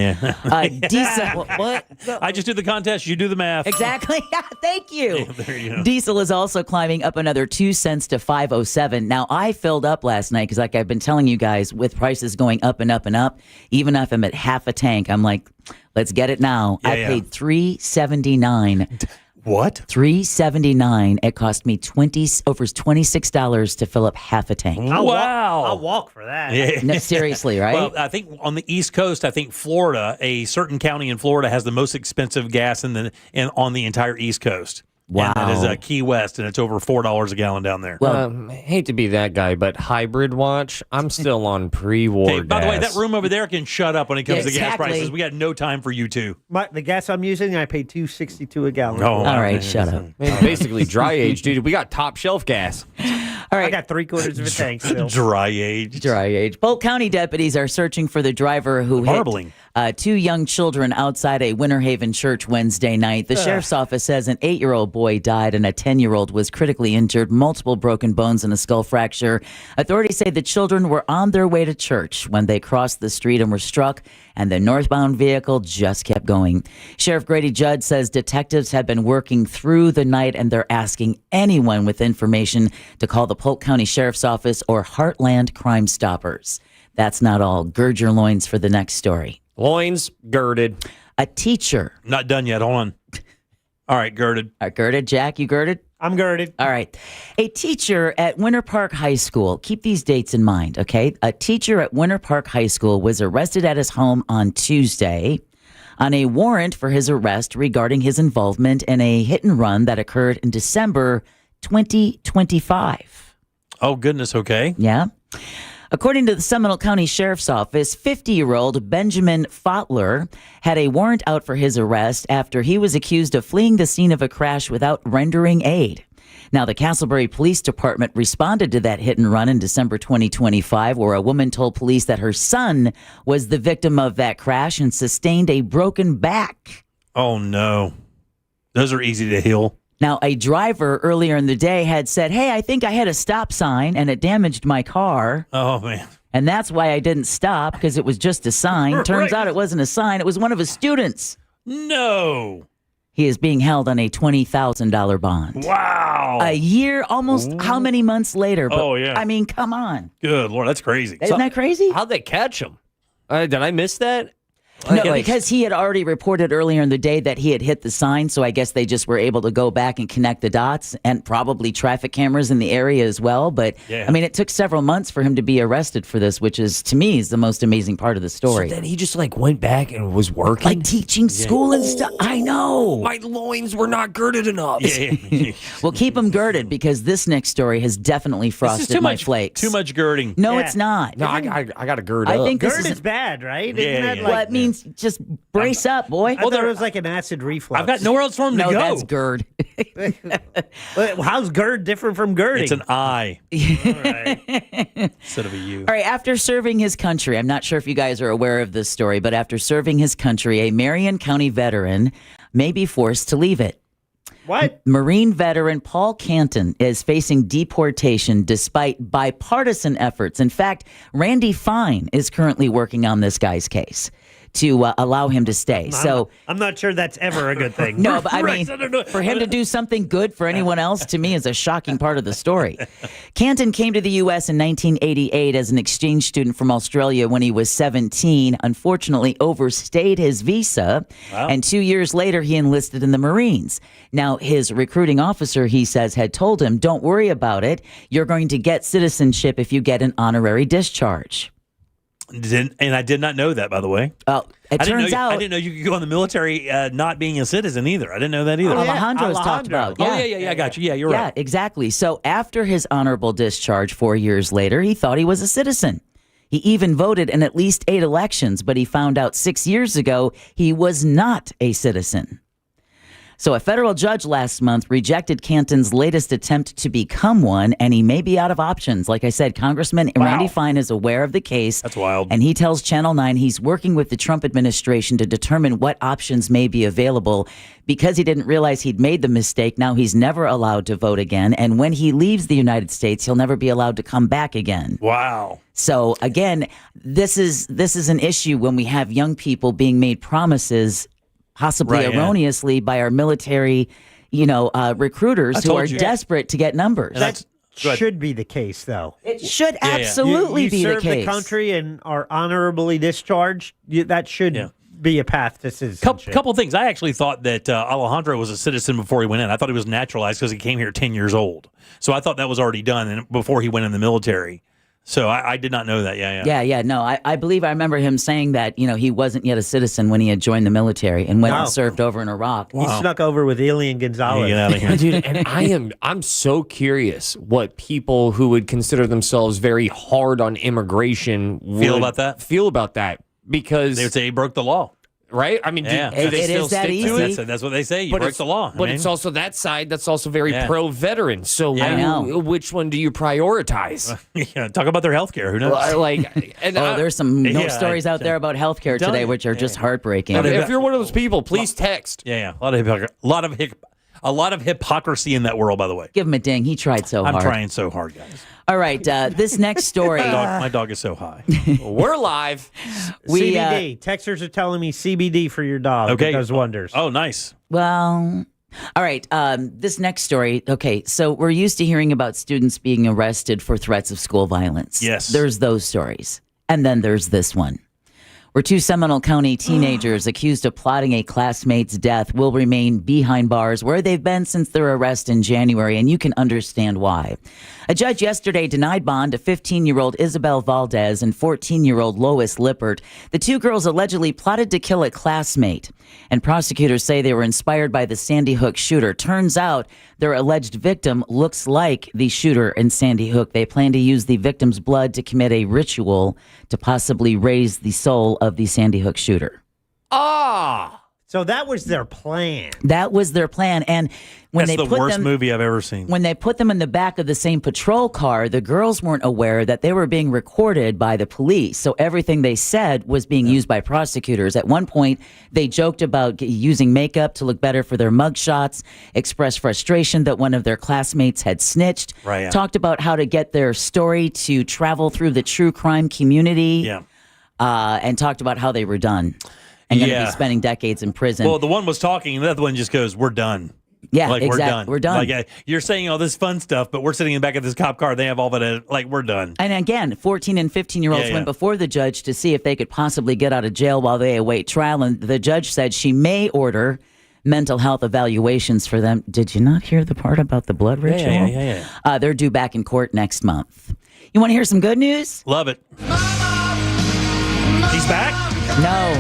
Diesel. What? I just do the contest. You do the math. Exactly. Thank you. There you go. Diesel is also climbing up another 2 cents to $5.07. Now, I filled up last night because, like I've been telling you guys, with prices going up and up and up, even if I'm at half a tank, I'm like, let's get it now. I paid $3.79. What? $3.79. It cost me over $26 to fill up half a tank. I'll walk for that. Yeah. No, seriously, right? Well, I think on the East Coast, Florida, a certain county in Florida has the most expensive gas on the entire East Coast. Wow. And that is Key West, and it's over $4 a gallon down there. Well, hate to be that guy, but hybrid watch, I'm still on pre-war gas. By the way, that room over there can shut up when it comes to gas prices. We got no time for you two. The gas I'm using, I pay $2.62 a gallon. All right, shut up. It's basically dry age, dude. We got top shelf gas. All right. I got 3/4 of a tank still. Dry age. Dry age. Polk County deputies are searching for the driver who Marbling. hit 2 young children outside a Winter Haven church Wednesday night. The sheriff's office says an 8-year-old boy died and a 10-year-old was critically injured, multiple broken bones and a skull fracture. Authorities say the children were on their way to church when they crossed the street and were struck, and the northbound vehicle just kept going. Sheriff Grady Judd says detectives have been working through the night and they're asking anyone with information to call the Polk County Sheriff's Office or Heartland Crime Stoppers. That's not all. Gird your loins for the next story. Loins girded. A teacher. Not done yet. Hold on. All right, girded. Girded. Jack, you girded? I'm girded. All right. A teacher at Winter Park High School, keep these dates in mind, okay? A teacher at Winter Park High School was arrested at his home on Tuesday on a warrant for his arrest regarding his involvement in a hit and run that occurred in December 2025. Oh, goodness. Okay. Yeah. According to the Seminole County Sheriff's Office, 50-year-old Benjamin Fotler had a warrant out for his arrest after he was accused of fleeing the scene of a crash without rendering aid. Now, the Castleberry Police Department responded to that hit and run in December 2025, where a woman told police that her son was the victim of that crash and sustained a broken back. Oh, no. Those are easy to heal. Now, a driver earlier in the day had said, hey, I think I hit a stop sign and it damaged my car. Oh, man. And that's why I didn't stop, because it was just a sign. Turns out it wasn't a sign. It was one of his students. No. He is being held on a $20,000 bond. Wow. A year, almost how many months later? But, Oh, yeah. I mean, come on. Good Lord, that's crazy. Isn't that crazy? How'd they catch him? Did I miss that? No, because he had already reported earlier in the day that he had hit the sign, so I guess they just were able to go back and connect the dots, and probably traffic cameras in the area as well. But, Yeah. I mean, it took several months for him to be arrested for this, which is, to me, is the most amazing part of the story. So then he just went back and was working? Like teaching school and stuff. I know. My loins were not girded enough. Well, keep them girded, because this next story has definitely frosted my flakes. Too much girding. No, it's not. No, I got to gird up. I think this Gird is is bad, right? Yeah, Isn't that yeah, like, well, it means just brace up, boy. I thought it was like an acid reflux. I've got nowhere else for him to No, go. that's GERD. How's GERD different from girding? It's an I. Instead of a U. All right, after serving his country, I'm not sure if you guys are aware of this story, but after serving his country, a Marion County veteran may be forced to leave it. What? Marine veteran Paul Canton is facing deportation despite bipartisan efforts. In fact, Randy Fine is currently working on this guy's case to allow him to stay. I'm not sure that's ever a good thing. No, but I mean, for him to do something good for anyone else, to me, is a shocking part of the story. Canton came to the U.S. in 1988 as an exchange student from Australia when he was 17, unfortunately overstayed his visa, and 2 years later, he enlisted in the Marines. Now, his recruiting officer, he says, had told him, don't worry about it. You're going to get citizenship if you get an honorary discharge. And I did not know that, by the way. It turns out I didn't know you could go in the military not being a citizen either. I didn't know that either. Alejandro's talked about. Oh, yeah, I got you. Yeah, you're right. Yeah, exactly. So after his honorable discharge 4 years later, he thought he was a citizen. He even voted in at least 8 elections, but he found out 6 years ago he was not a citizen. So a federal judge last month rejected Canton's latest attempt to become one, and he may be out of options. Like I said, Congressman Randy Fine is aware of the case. That's wild. And he tells Channel 9 he's working with the Trump administration to determine what options may be available. Because he didn't realize he'd made the mistake, now he's never allowed to vote again. And when he leaves the United States, he'll never be allowed to come back again. Wow. So again, this is an issue when we have young people being made promises possibly erroneously by our military, recruiters who are desperate to get numbers. That should be the case, though. It should absolutely be the case. You serve the country and are honorably discharged. That should be a path to citizenship. Couple things. I actually thought that Alejandro was a citizen before he went in. I thought he was naturalized because he came here 10 years old. So I thought that was already done before he went in the military. So I did not know that. Yeah. No, I believe I remember him saying that, he wasn't yet a citizen when he had joined the military and went and served over in Iraq. He snuck over with Elian Gonzalez. Get out of here. Dude, and I'm so curious what people who would consider themselves very hard on immigration feel about that. Because they would say he broke the law. Right? I mean, do they still stick to it? That's what they say. You break the law. But it's also that side that's also very pro-veteran. So I know. Which one do you prioritize? Talk about their health care. Who knows? There's some stories out there about healthcare today, which are just heartbreaking. If you're one of those people, please text. Yeah. A lot of hypocrisy in that world, by the way. Give him a ding. He tried so hard. I'm trying so hard, guys. All right, this next story. My dog is so high. We're live. CBD. Texters are telling me CBD for your dog. Okay. It does wonders. Oh, nice. Well, all right. This next story. Okay, so we're used to hearing about students being arrested for threats of school violence. Yes. There's those stories. And then there's this one, where 2 Seminole County teenagers accused of plotting a classmate's death will remain behind bars where they've been since their arrest in January, and you can understand why. A judge yesterday denied bond to 15-year-old Isabel Valdez and 14-year-old Lois Lippert. The 2 girls allegedly plotted to kill a classmate, and prosecutors say they were inspired by the Sandy Hook shooter. Turns out their alleged victim looks like the shooter in Sandy Hook. They plan to use the victim's blood to commit a ritual to possibly raise the soul of the Sandy Hook shooter. So that was their plan. That was their plan. And when That's they the put worst them, movie I've ever seen. When they put them in the back of the same patrol car, the girls weren't aware that they were being recorded by the police. So everything they said was being used by prosecutors. At one point, they joked about using makeup to look better for their mugshots, expressed frustration that one of their classmates had snitched, talked about how to get their story to travel through the true crime community, and talked about how they were done and going to be spending decades in prison. Well, the one was talking, and the other one just goes, "We're done." Yeah, like exactly. We're done. Like you're saying all this fun stuff, but we're sitting in the back of this cop car. They have all that. Like we're done. And again, 14 and 15-year-olds went before the judge to see if they could possibly get out of jail while they await trial. And the judge said she may order mental health evaluations for them. Did you not hear the part about the blood ritual? Yeah. They're due back in court next month. You want to hear some good news? Love it. He's back? No.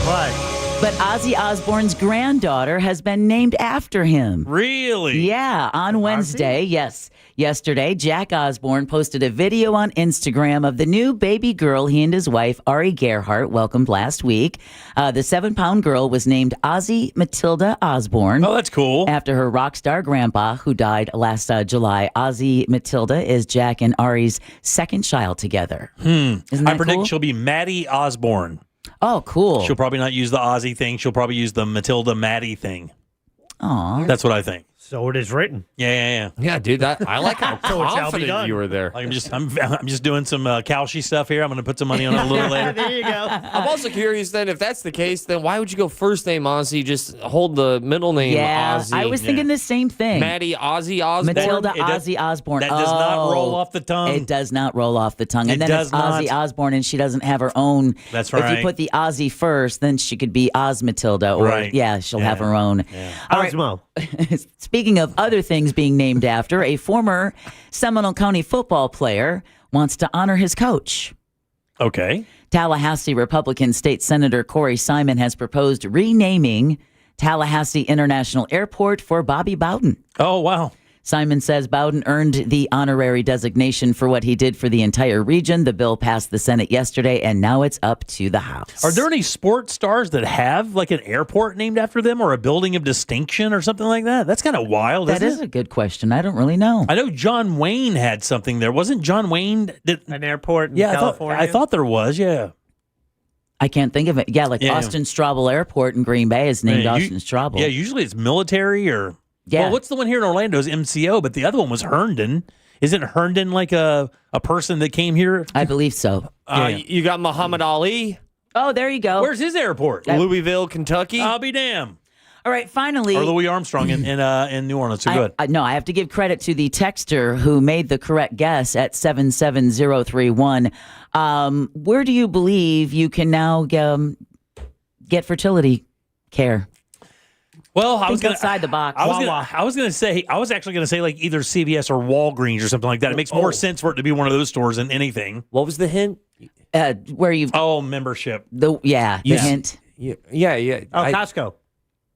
What? But Ozzy Osborne's granddaughter has been named after him. Really? Yeah. On Wednesday, yesterday, Jack Osborne posted a video on Instagram of the new baby girl he and his wife, Ari Gerhardt, welcomed last week. The 7-pound girl was named Ozzy Matilda Osborne. Oh, that's cool. After her rock star grandpa, who died last July. Ozzy Matilda is Jack and Ari's second child together. Isn't that I predict cool? she'll be Maddie Osborne. Oh, cool. She'll probably not use the Ozzy thing. She'll probably use the Matilda Maddie thing. Aw. That's what I think. So it is written. Yeah. Yeah, dude. I like how So it shall be confident done. you were there. Like I'm just doing some Kalshi stuff here. I'm going to put some money on it a little later. There you go. I'm also curious then, if that's the case, then why would you go first name Ozzy? Just hold the middle name Ozzy. I was thinking the same thing. Maddie Ozzy Osborne. Matilda Ozzy Osborne. That does not roll off the tongue. It does not roll off the tongue. And It then it's does not. Ozzy Osborne, and she doesn't have her own. That's If right. you put the Ozzy first, then she could be Oz Matilda, or Right. she'll have her own. All right. Osmo. Speaking of other things being named after, a former Seminole County football player wants to honor his coach. Okay. Tallahassee Republican State Senator Corey Simon has proposed renaming Tallahassee International Airport for Bobby Bowden. Oh, wow. Simon says Bowden earned the honorary designation for what he did for the entire region. The bill passed the Senate yesterday, and now it's up to the House. Are there any sports stars that have like an airport named after them or a building of distinction or something like that? That's kind of wild, That isn't is it? a good question. I don't really know. I know John Wayne had something there. Wasn't John Wayne An airport in California? I thought there was, yeah. I can't think of it. Yeah, like Austin Straubel Airport in Green Bay is named Austin Straubel. Yeah, usually it's military or... Yeah. Well, what's the one here in Orlando is MCO, but the other one was Herndon. Isn't Herndon like a person that came here? I believe so. You got Muhammad Ali. Oh, there you go. Where's his airport? Louisville, Kentucky. I'll be damned. All right, finally. Or Louis Armstrong in New Orleans. So good. No, I have to give credit to the texter who made the correct guess at 77031. Where do you believe you can now get fertility care? Well, I was going outside the box. I was actually going to say like either CVS or Walgreens or something like that. It makes more sense for it to be one of those stores than anything. What was the hint? Where you've membership. The hint. Yeah. Oh, Costco.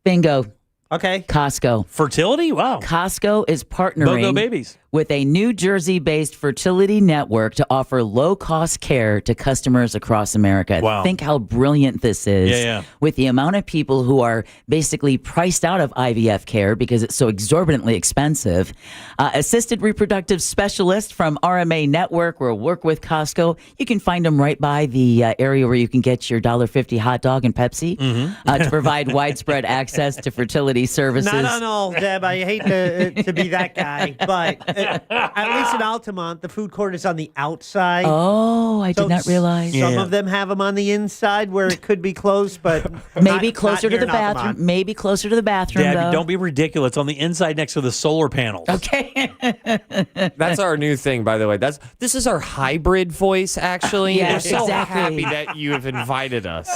Bingo. Okay. Costco. Fertility? Wow. Costco is partnering BOGO babies. with a New Jersey-based fertility network to offer low-cost care to customers across America. Wow. Think how brilliant this is. Yeah. With the amount of people who are basically priced out of IVF care because it's so exorbitantly expensive. Assisted reproductive specialist from RMA Network will work with Costco. You can find them right by the area where you can get your $1.50 hot dog and Pepsi to provide widespread access to fertility services. Not on all, Deb. I hate to be that guy, but at least in Altamont, the food court is on the outside. Oh, I did not realize. Some of them have them on the inside where it could be closed, but maybe closer to the bathroom. Maybe closer to the bathroom, Dad, though. don't be ridiculous. On the inside next to the solar panels. Okay. That's our new thing, by the way. This is our hybrid voice, actually. Yes, We're so exactly. happy that you have invited us.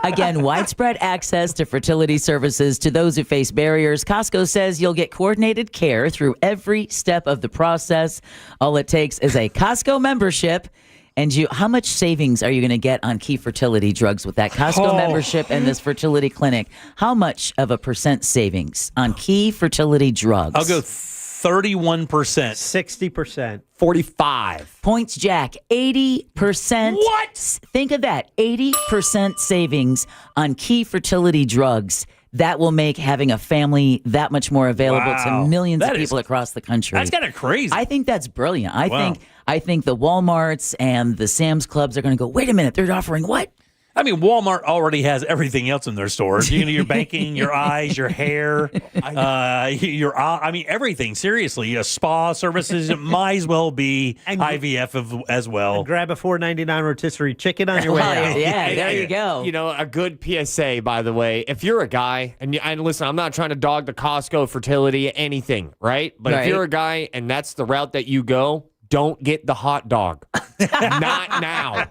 Again, widespread access to fertility services to those who face barriers. Costco says you'll get coordinated care through every step of the process. All it takes is a Costco membership. And how much savings are you going to get on key fertility drugs with that Costco membership and this fertility clinic? How much of a percent savings on key fertility drugs? I'll go 31%. 60%. 45. Points, Jack. 80%. What? Think of that. 80% savings on key fertility drugs. That will make having a family that much more available to millions of people across the country. That's kind of crazy. I think that's brilliant. I think the Walmarts and the Sam's Clubs are going to go, wait a minute, they're offering what? I mean, Walmart already has everything else in their stores. Your banking, your eyes, your hair, everything. Seriously, spa services. It might as well be IVF as well. And grab a $4.99 rotisserie chicken on your way out. Yeah, there you go. You know, a good PSA, by the way. If you're a guy, and listen, I'm not trying to dog the Costco fertility, anything, right? But if you're a guy and that's the route that you go, don't get the hot dog. Not now.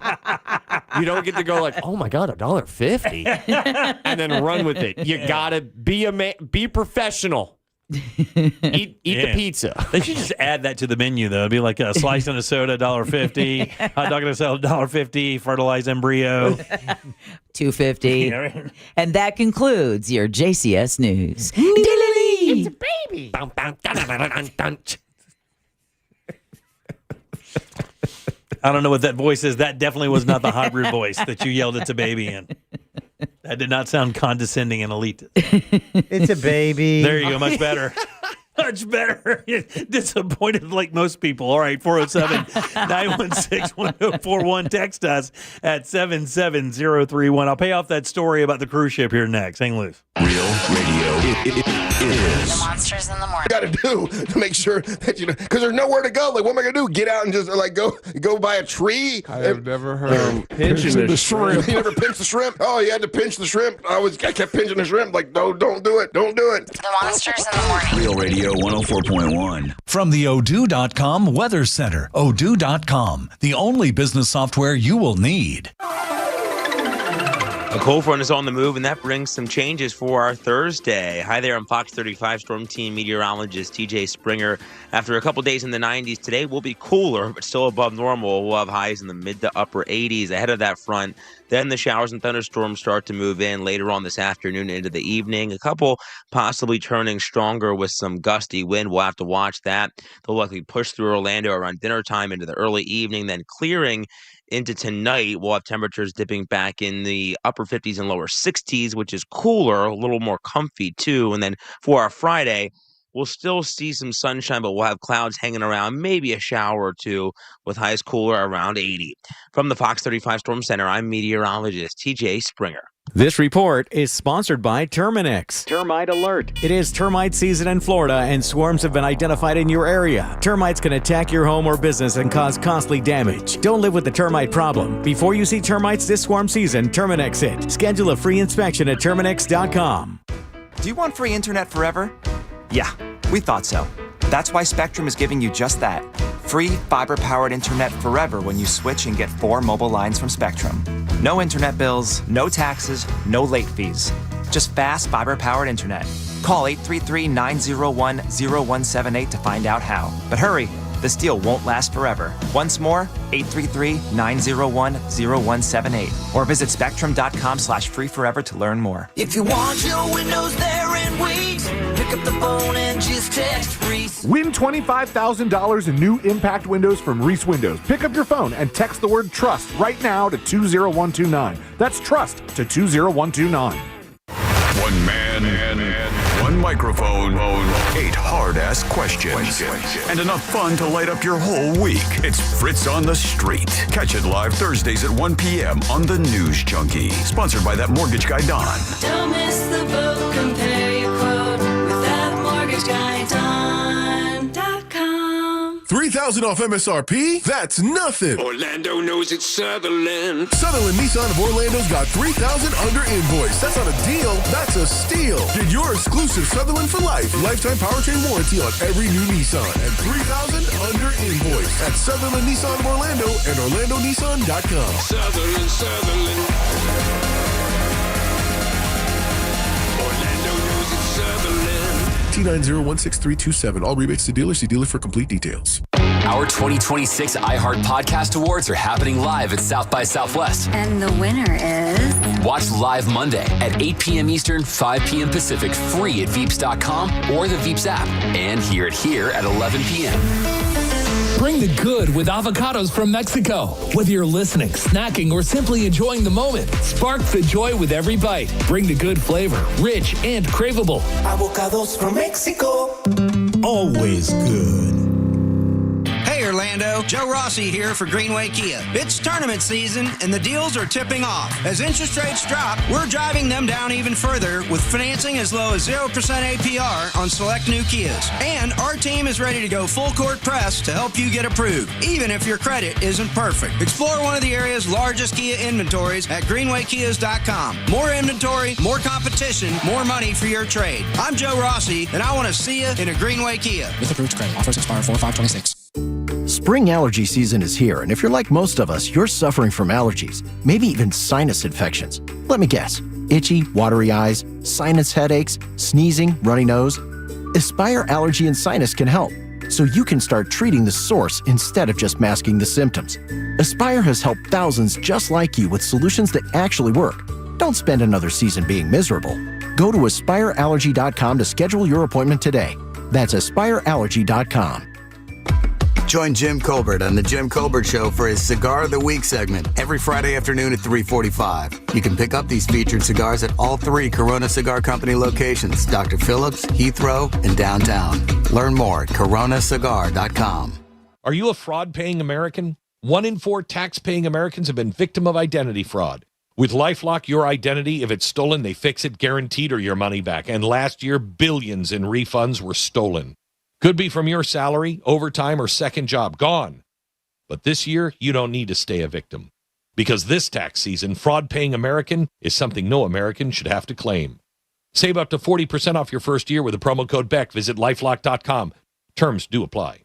You don't get to go like, oh my God, $1.50, and then run with it. You gotta be a man, be professional. Eat the pizza. They should just add that to the menu, though. It'd be like a slice and a soda, $1.50. Hot dog and a salad, $1.50. Fertilized embryo, $2.50. And that concludes your JCS news. It's a baby. I don't know what that voice is. That definitely was not the hybrid voice that you yelled "It's a baby" in. That did not sound condescending and elite. It's a baby. There you go. Much better. Much better. Disappointed like most people. All right, 407-916-1041. Text us at 77031. I'll pay off that story about the cruise ship here next. Hang loose. Real radio. It is. The Monsters in the Morning. Got to do to make sure that because there's nowhere to go. Like, what am I gonna do? Get out and just like go by a tree? I have never heard of pinching the shrimp. You never pinched the shrimp? Oh, you had to pinch the shrimp. I kept pinching the shrimp. Like, no, don't do it. Don't do it. The Monsters in the Morning. Real Radio 104.1. From the Odoo.com Weather Center. Odoo.com, the only business software you will need. A cold front is on the move, and that brings some changes for our Thursday. Hi there, I'm Fox 35 Storm Team meteorologist TJ Springer. After a couple days in the 90s, today will be cooler, but still above normal. We'll have highs in the mid to upper 80s ahead of that front. Then the showers and thunderstorms start to move in later on this afternoon into the evening. A couple possibly turning stronger with some gusty wind. We'll have to watch that. They'll likely push through Orlando around dinner time into the early evening, then clearing into tonight. We'll have temperatures dipping back in the upper 50s and lower 60s, which is cooler, a little more comfy too. And then for our Friday, we'll still see some sunshine, but we'll have clouds hanging around, maybe a shower or two, with highs cooler around 80. From the Fox 35 Storm Center, I'm meteorologist TJ Springer. This report is sponsored by Terminix. Termite alert. It is termite season in Florida, and swarms have been identified in your area. Termites can attack your home or business and cause costly damage. Don't live with the termite problem. Before you see termites this swarm season, Terminix it. Schedule a free inspection at Terminix.com. Do you want free internet forever? Yeah, we thought so. That's why Spectrum is giving you just that. Free fiber-powered internet forever when you switch and get 4 mobile lines from Spectrum. No internet bills, no taxes, no late fees. Just fast fiber-powered internet. Call 833-901-0178 to find out how. But hurry, this deal won't last forever. Once more, 833-901-0178. Or visit spectrum.com/free forever to learn more. If you want your windows there in weeks, pick Pick up the phone and just text Reese. Win $25,000 in new impact windows from Reese Windows. Pick up your phone and text the word TRUST right now to 20129. That's TRUST to 20129. One man, one microphone, 8 hard-ass questions, and enough fun to light up your whole week. It's Fritz on the Street. Catch it live Thursdays at 1 p.m. on The News Junkie. Sponsored by that mortgage guy, Don. Don't miss the boat. Compare your quote with that mortgage guy, Don.com. 3,000 off MSRP? That's nothing. Orlando knows it's Sutherland. Sutherland Nissan of Orlando's got 3,000 under invoice. That's not a deal, that's a steal. Get your exclusive Sutherland for life. Lifetime powertrain warranty on every new Nissan. And 3,000 under invoice at Sutherland Nissan of Orlando and OrlandoNissan.com. Sutherland. Orlando knows it's Sutherland. T90163327. All rebates to dealer. See dealer for complete details. Our 2026 iHeart Podcast Awards are happening live at South by Southwest. And the winner is... Watch live Monday at 8 p.m. Eastern, 5 p.m. Pacific, free at Veeps.com or the Veeps app. And hear it here at 11 p.m. Bring the good with avocados from Mexico. Whether you're listening, snacking, or simply enjoying the moment, spark the joy with every bite. Bring the good flavor, rich and craveable. Avocados from Mexico. Always good. Hey Orlando, Joe Rossi here for Greenway Kia. It's tournament season and the deals are tipping off. As interest rates drop, we're driving them down even further with financing as low as 0% APR on select new Kias. And our team is ready to go full court press to help you get approved, even if your credit isn't perfect. Explore one of the area's largest Kia inventories at greenwaykias.com. More inventory, more competition, more money for your trade. I'm Joe Rossi and I want to see you in a Greenway Kia. With approved credit. Offers expire 4/5/26. Spring allergy season is here, and if you're like most of us, you're suffering from allergies, maybe even sinus infections. Let me guess. Itchy, watery eyes, sinus headaches, sneezing, runny nose. Aspire Allergy and Sinus can help, so you can start treating the source instead of just masking the symptoms. Aspire has helped thousands just like you with solutions that actually work. Don't spend another season being miserable. Go to aspireallergy.com to schedule your appointment today. That's aspireallergy.com. Join Jim Colbert on The Jim Colbert Show for his Cigar of the Week segment every Friday afternoon at 3:45. You can pick up these featured cigars at all 3 Corona Cigar Company locations, Dr. Phillips, Heathrow, and downtown. Learn more at coronacigar.com. Are you a fraud-paying American? 1 in 4 tax-paying Americans have been victim of identity fraud. With LifeLock, your identity, if it's stolen, they fix it guaranteed or your money back. And last year, billions in refunds were stolen. Could be from your salary, overtime, or second job. Gone. But this year, you don't need to stay a victim. Because this tax season, fraud-paying American is something no American should have to claim. Save up to 40% off your first year with the promo code BECK. Visit lifelock.com. Terms do apply.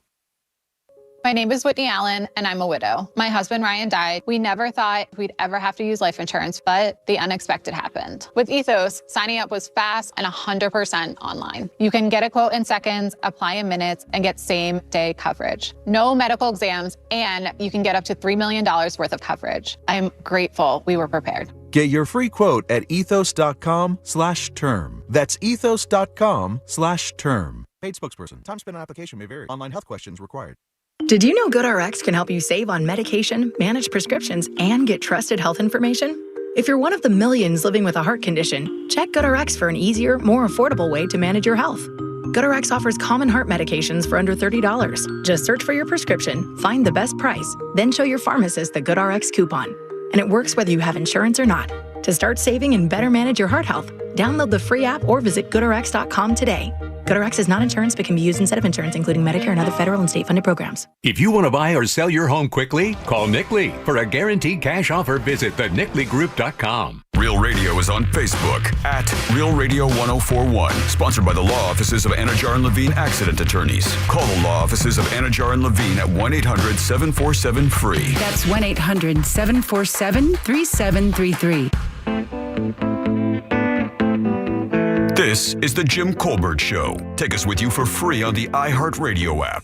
My name is Whitney Allen, and I'm a widow. My husband, Ryan, died. We never thought we'd ever have to use life insurance, but the unexpected happened. With Ethos, signing up was fast and 100% online. You can get a quote in seconds, apply in minutes, and get same-day coverage. No medical exams, and you can get up to $3 million worth of coverage. I'm grateful we were prepared. Get your free quote at ethos.com/term. That's ethos.com/term. Paid spokesperson. Time spent on application may vary. Online health questions required. Did you know GoodRx can help you save on medication, manage prescriptions, and get trusted health information? If you're one of the millions living with a heart condition, check GoodRx for an easier, more affordable way to manage your health. GoodRx offers common heart medications for under $30. Just search for your prescription, find the best price, then show your pharmacist the GoodRx coupon. And it works whether you have insurance or not. To start saving and better manage your heart health, download the free app or visit GoodRx.com today. GoodRx is not insurance but can be used instead of insurance, including Medicare and other federal and state-funded programs. If you want to buy or sell your home quickly, call Nick Lee. For a guaranteed cash offer, visit thenickleegroup.com. Real Radio is on Facebook at Real Radio 1041. Sponsored by the law offices of Anajar and Levine Accident Attorneys. Call the law offices of Anajar and Levine at 1-800-747-FREE. That's 1-800-747-3733. This is the Jim Colbert Show. Take us with you for free on the iHeartRadio app.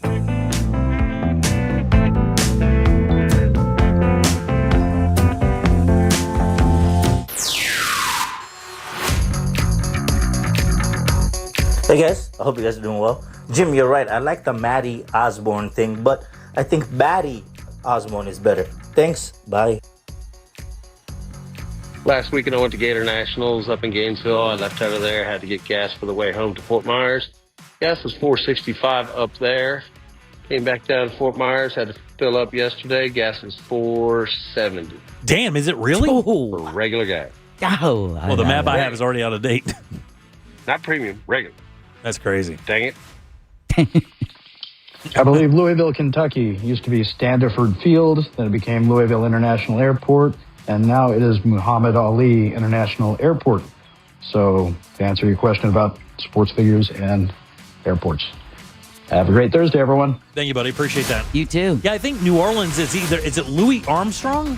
Hey guys, I hope you guys are doing well. Jim, you're right. I like the Maddie Osborne thing, but I think Batty Osborne is better. Thanks. Bye. Last weekend I went to Gator Nationals up in Gainesville. I left out of there, had to get gas for the way home to Fort Myers. Gas was $4.65 up there. Came back down to Fort Myers, had to fill up yesterday. Gas is $4.70. Damn, is it really? For regular gas. Oh, well, the map I have is already out of date. Not premium, regular. That's crazy. Dang it. I believe Louisville, Kentucky used to be Standiford Field, then it became Louisville International Airport, and now it is Muhammad Ali International Airport. So, to answer your question about sports figures and airports. Have a great Thursday, everyone. Thank you, buddy. Appreciate that. You too. Yeah, I think New Orleans is is it Louis Armstrong?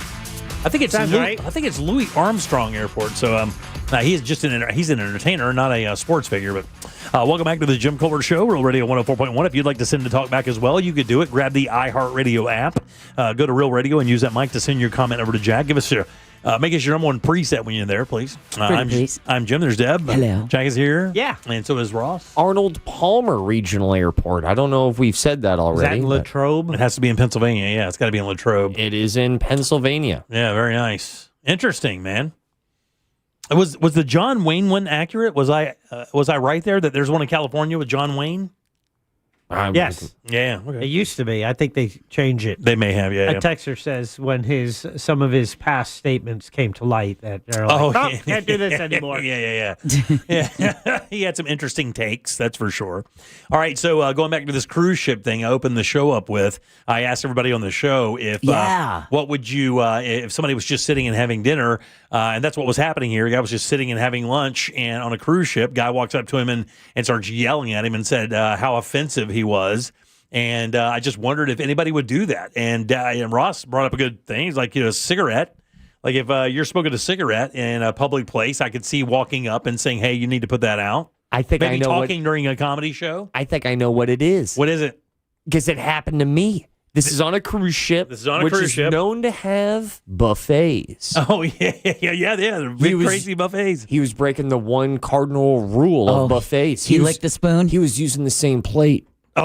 I think it's right. I think it's Louis Armstrong Airport. So he's just he's an entertainer, not a sports figure. But welcome back to the Jim Colbert Show, Real Radio 104.1. If you'd like to send the talk back as well, you could do it. Grab the iHeartRadio app, go to Real Radio, and use that mic to send your comment over to Jack. Give us your make us your number one preset when you're there, please. I'm Jim. There's Deb. Hello. Jack is here. Yeah. And so is Ross. Arnold Palmer Regional Airport. I don't know if we've said that already. Is that in Latrobe? It has to be in Pennsylvania. Yeah, it's got to be in Latrobe. It is in Pennsylvania. Yeah, very nice. Interesting, man. Was the John Wayne one accurate? Was I right there that there's one in California with John Wayne? Yes. Yeah. Okay. It used to be. I think they changed it. They may have, yeah. A texter says when some of his past statements came to light that they're like, can't do this anymore. Yeah. He had some interesting takes, that's for sure. All right, so going back to this cruise ship thing, I opened the show up with, I asked everybody on the show if what would you, if somebody was just sitting and having dinner, and that's what was happening here. A guy was just sitting and having lunch and on a cruise ship. Guy walks up to him and starts yelling at him and said how offensive he was. And I just wondered if anybody would do that. And Ross brought up a good thing. He's like, a cigarette. Like if you're smoking a cigarette in a public place, I could see walking up and saying, hey, you need to put that out. I think Maybe I know talking during a comedy show. I think I know what it is. What is it? Because it happened to me. This is on a cruise ship. This is on a which cruise is ship. known to have buffets. Oh, yeah. The big crazy buffets. He was breaking the one cardinal rule of buffets. He licked the spoon? He was using the same plate. Oh.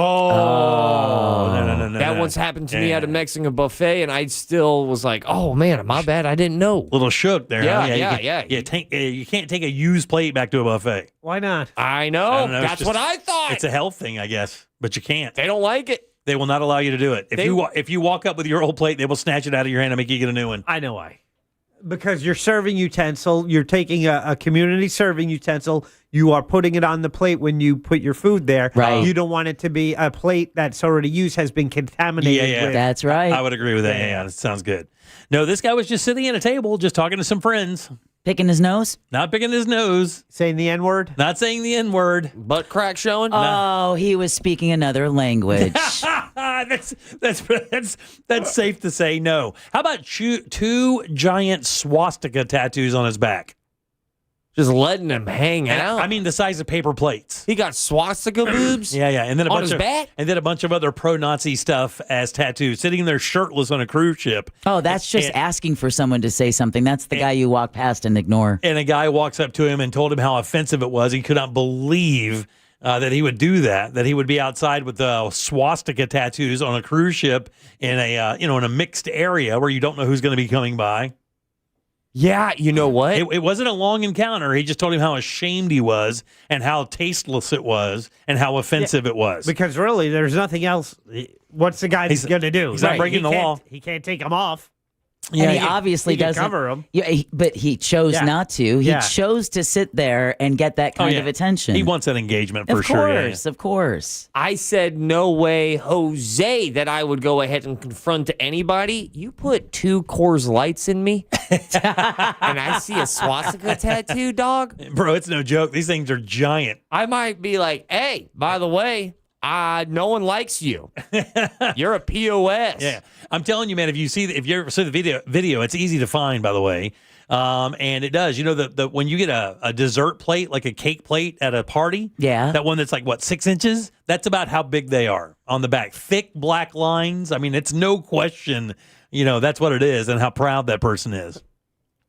No. That once happened to me at a Mexican buffet, and I still was like, oh, man, my bad. I didn't know. Little shook there. Yeah, huh? You can't take a used plate back to a buffet. Why not? I know. That's what I thought. It's a health thing, I guess, but you can't. They don't like it. They will not allow you to do it. If you walk up with your old plate, they will snatch it out of your hand and make you get a new one. I know why. Because you're serving utensil, you're taking a community serving utensil, you are putting it on the plate when you put your food there. Right. You don't want it to be a plate that's already used, has been contaminated. Yeah. That's right. I would agree with that. Yeah, that sounds good. No, this guy was just sitting at a table, just talking to some friends. Picking his nose? Not picking his nose. Saying the N-word? Not saying the N-word. Butt crack showing? Oh, he was speaking another language. That's safe to say no. How about two giant swastika tattoos on his back? Just letting him hang out. I mean, the size of paper plates. He got swastika boobs. Yeah, and then on his back, and then a bunch of other pro-Nazi stuff as tattoos. Sitting there shirtless on a cruise ship. Oh, that's just asking for someone to say something. That's the guy you walk past and ignore. And a guy walks up to him and told him how offensive it was. He could not believe that he would do that. That he would be outside with swastika tattoos on a cruise ship in a in a mixed area where you don't know who's going to be coming by. Yeah, you know what? It wasn't a long encounter. He just told him how ashamed he was and how tasteless it was and how offensive it was. Because really, there's nothing else. What's the guy going to do? He's not breaking the law. He can't take them off. Yeah, and he obviously doesn't cover him. Yeah, but he chose not to. He Yeah. chose to sit there and get that kind of attention. He wants that engagement for of sure. Course, of course. I said, no way, Jose, that I would go ahead and confront anybody. You put 2 Coors Lights in me, and I see a swastika tattoo, dog. Bro, it's no joke. These things are giant. I might be like, hey, by the way, no one likes you. You're a POS. Yeah, I'm telling you, man. If you ever see the video, it's easy to find, by the way. And it does. You know, the when you get a dessert plate, like a cake plate at a party, that one that's like 6 inches. That's about how big they are on the back. Thick black lines. I mean, it's no question. You know, that's what it is, and how proud that person is.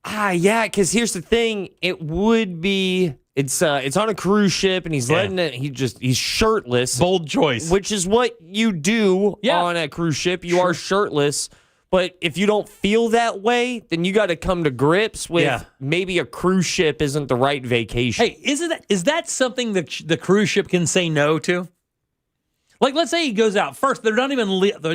Yeah, because here's the thing. It would be... It's on a cruise ship, and he's letting it. He's shirtless. Bold choice. Which is what you do on a cruise ship. You are shirtless. But if you don't feel that way, then you got to come to grips with maybe a cruise ship isn't the right vacation. Hey, is that something that the cruise ship can say no to? Like, let's say he goes out first. They're not even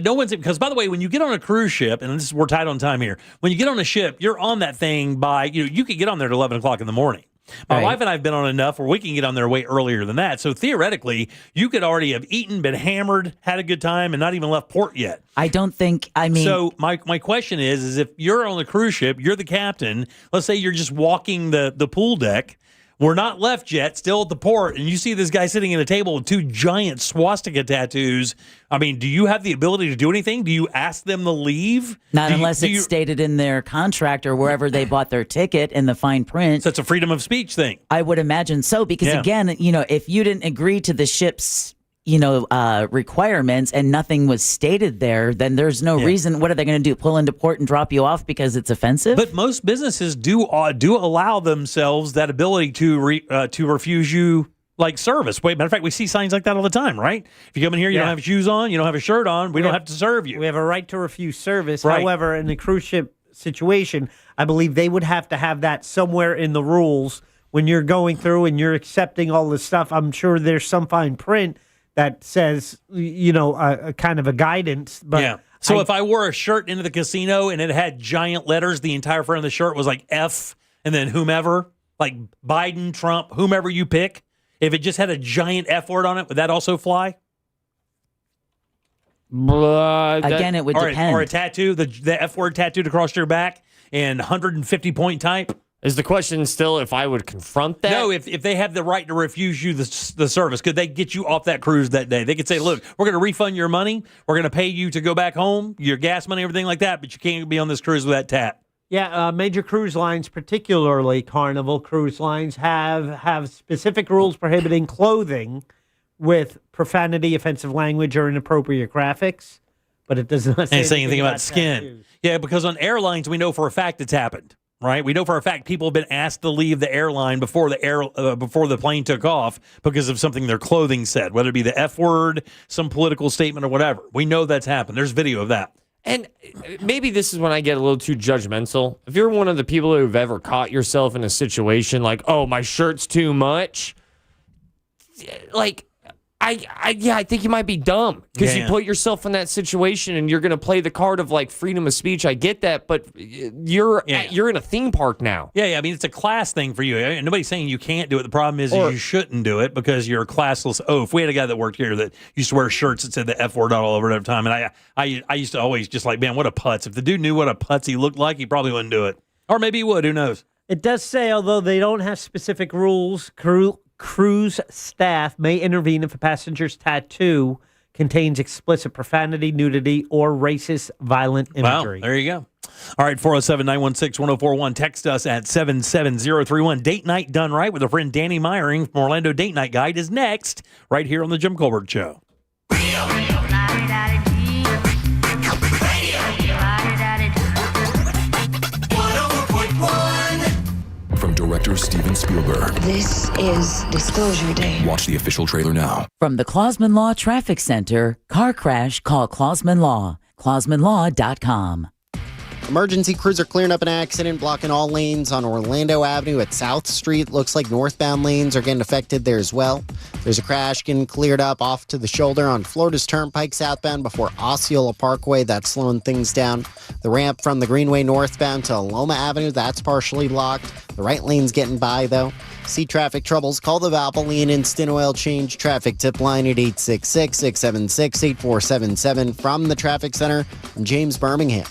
no one's because, by the way, when you get on a cruise ship, and we're tight on time here. When you get on a ship, you're on that thing by you could get on there at 11 o'clock in the morning. My wife and I have been on enough where we can get on there way earlier than that. So theoretically, you could already have eaten, been hammered, had a good time, and not even left port yet. I don't think, So my question is if you're on the cruise ship, you're the captain, let's say you're just walking the pool deck, we're not left yet, still at the port, and you see this guy sitting at a table with 2 giant swastika tattoos. I mean, do you have the ability to do anything? Do you ask them to leave? Not unless it's stated in their contract or wherever they bought their ticket in the fine print. So it's a freedom of speech thing. I would imagine so, because again, if you didn't agree to the ship's requirements and nothing was stated there, then there's no reason. What are they going to do? Pull into port and drop you off because it's offensive? But most businesses do allow themselves that ability to refuse you like service. Matter of fact, we see signs like that all the time, right? If you come in here, you don't have shoes on, you don't have a shirt on, we don't have to serve you. We have a right to refuse service. Right. However, in the cruise ship situation, I believe they would have to have that somewhere in the rules when you're going through and you're accepting all this stuff. I'm sure there's some fine print that says, a kind of a guidance. But So if I wore a shirt into the casino and it had giant letters, the entire front of the shirt was like F and then whomever, like Biden, Trump, whomever you pick, if it just had a giant F word on it, would that also fly? Again, it would depend. Or a tattoo, the F word tattooed across your back and 150 point type. Is the question still if I would confront that? No, if they have the right to refuse you the service, could they get you off that cruise that day? They could say, look, we're going to refund your money. We're going to pay you to go back home, your gas money, everything like that, but you can't be on this cruise with that tat. Yeah, major cruise lines, particularly Carnival cruise lines, have specific rules prohibiting clothing with profanity, offensive language, or inappropriate graphics, but it does not say anything about skin. Tattoos. Yeah, because on airlines, we know for a fact it's happened. Right, we know for a fact people have been asked to leave the airline before the plane took off because of something their clothing said, whether it be the F word, some political statement, or whatever. We know that's happened. There's video of that. And maybe this is when I get a little too judgmental. If you're one of the people who've ever caught yourself in a situation like, oh, my shirt's too much, like, I think you might be dumb because you put yourself in that situation and you're going to play the card of like freedom of speech. I get that, but you're in a theme park now. Yeah. I mean, it's a class thing for you. Nobody's saying you can't do it. The problem is you shouldn't do it because you're a classless oaf. We had a guy that worked here that used to wear shirts that said the F word all over it every time, and I used to always just like, man, what a putz. If the dude knew what a putz he looked like, he probably wouldn't do it, or maybe he would. Who knows? It does say, although they don't have specific rules, cruise staff may intervene if a passenger's tattoo contains explicit profanity, nudity, or racist violent imagery. Wow, there you go. All right, 407-916-1041. Text us at 77031. Date Night Done Right with our friend Danny Meyering from Orlando Date Night Guide is next, right here on the Jim Colbert Show. From director Steven Spielberg. This is Disclosure Day. Watch the official trailer now. From the Clausman Law Traffic Center, car crash, call Clausman Law. ClausmanLaw.com. Emergency crews are clearing up an accident, blocking all lanes on Orlando Avenue at South Street. Looks like northbound lanes are getting affected there as well. There's a crash getting cleared up off to the shoulder on Florida's Turnpike southbound before Osceola Parkway. That's slowing things down. The ramp from the Greenway northbound to Loma Avenue, that's partially blocked. The right lane's getting by, though. See traffic troubles? Call the Valvoline Instant Oil Change traffic tip line at 866-676-8477. From the Traffic Center, I'm James Birmingham.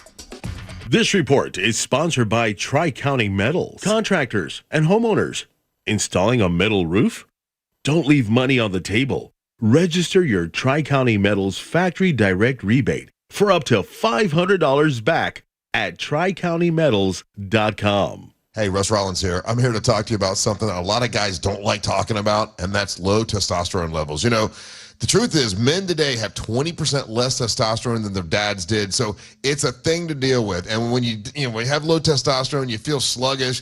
This report is sponsored by Tri-County Metals, contractors and homeowners. Installing a metal roof? Don't leave money on the table. Register your Tri-County Metals factory direct rebate for up to $500 back at TriCountyMetals.com. Hey, Russ Rollins here. I'm here to talk to you about something that a lot of guys don't like talking about, and that's low testosterone levels. You know, The truth is, men today have 20% less testosterone than their dads did, so it's a thing to deal with. And when you have low testosterone, you feel sluggish,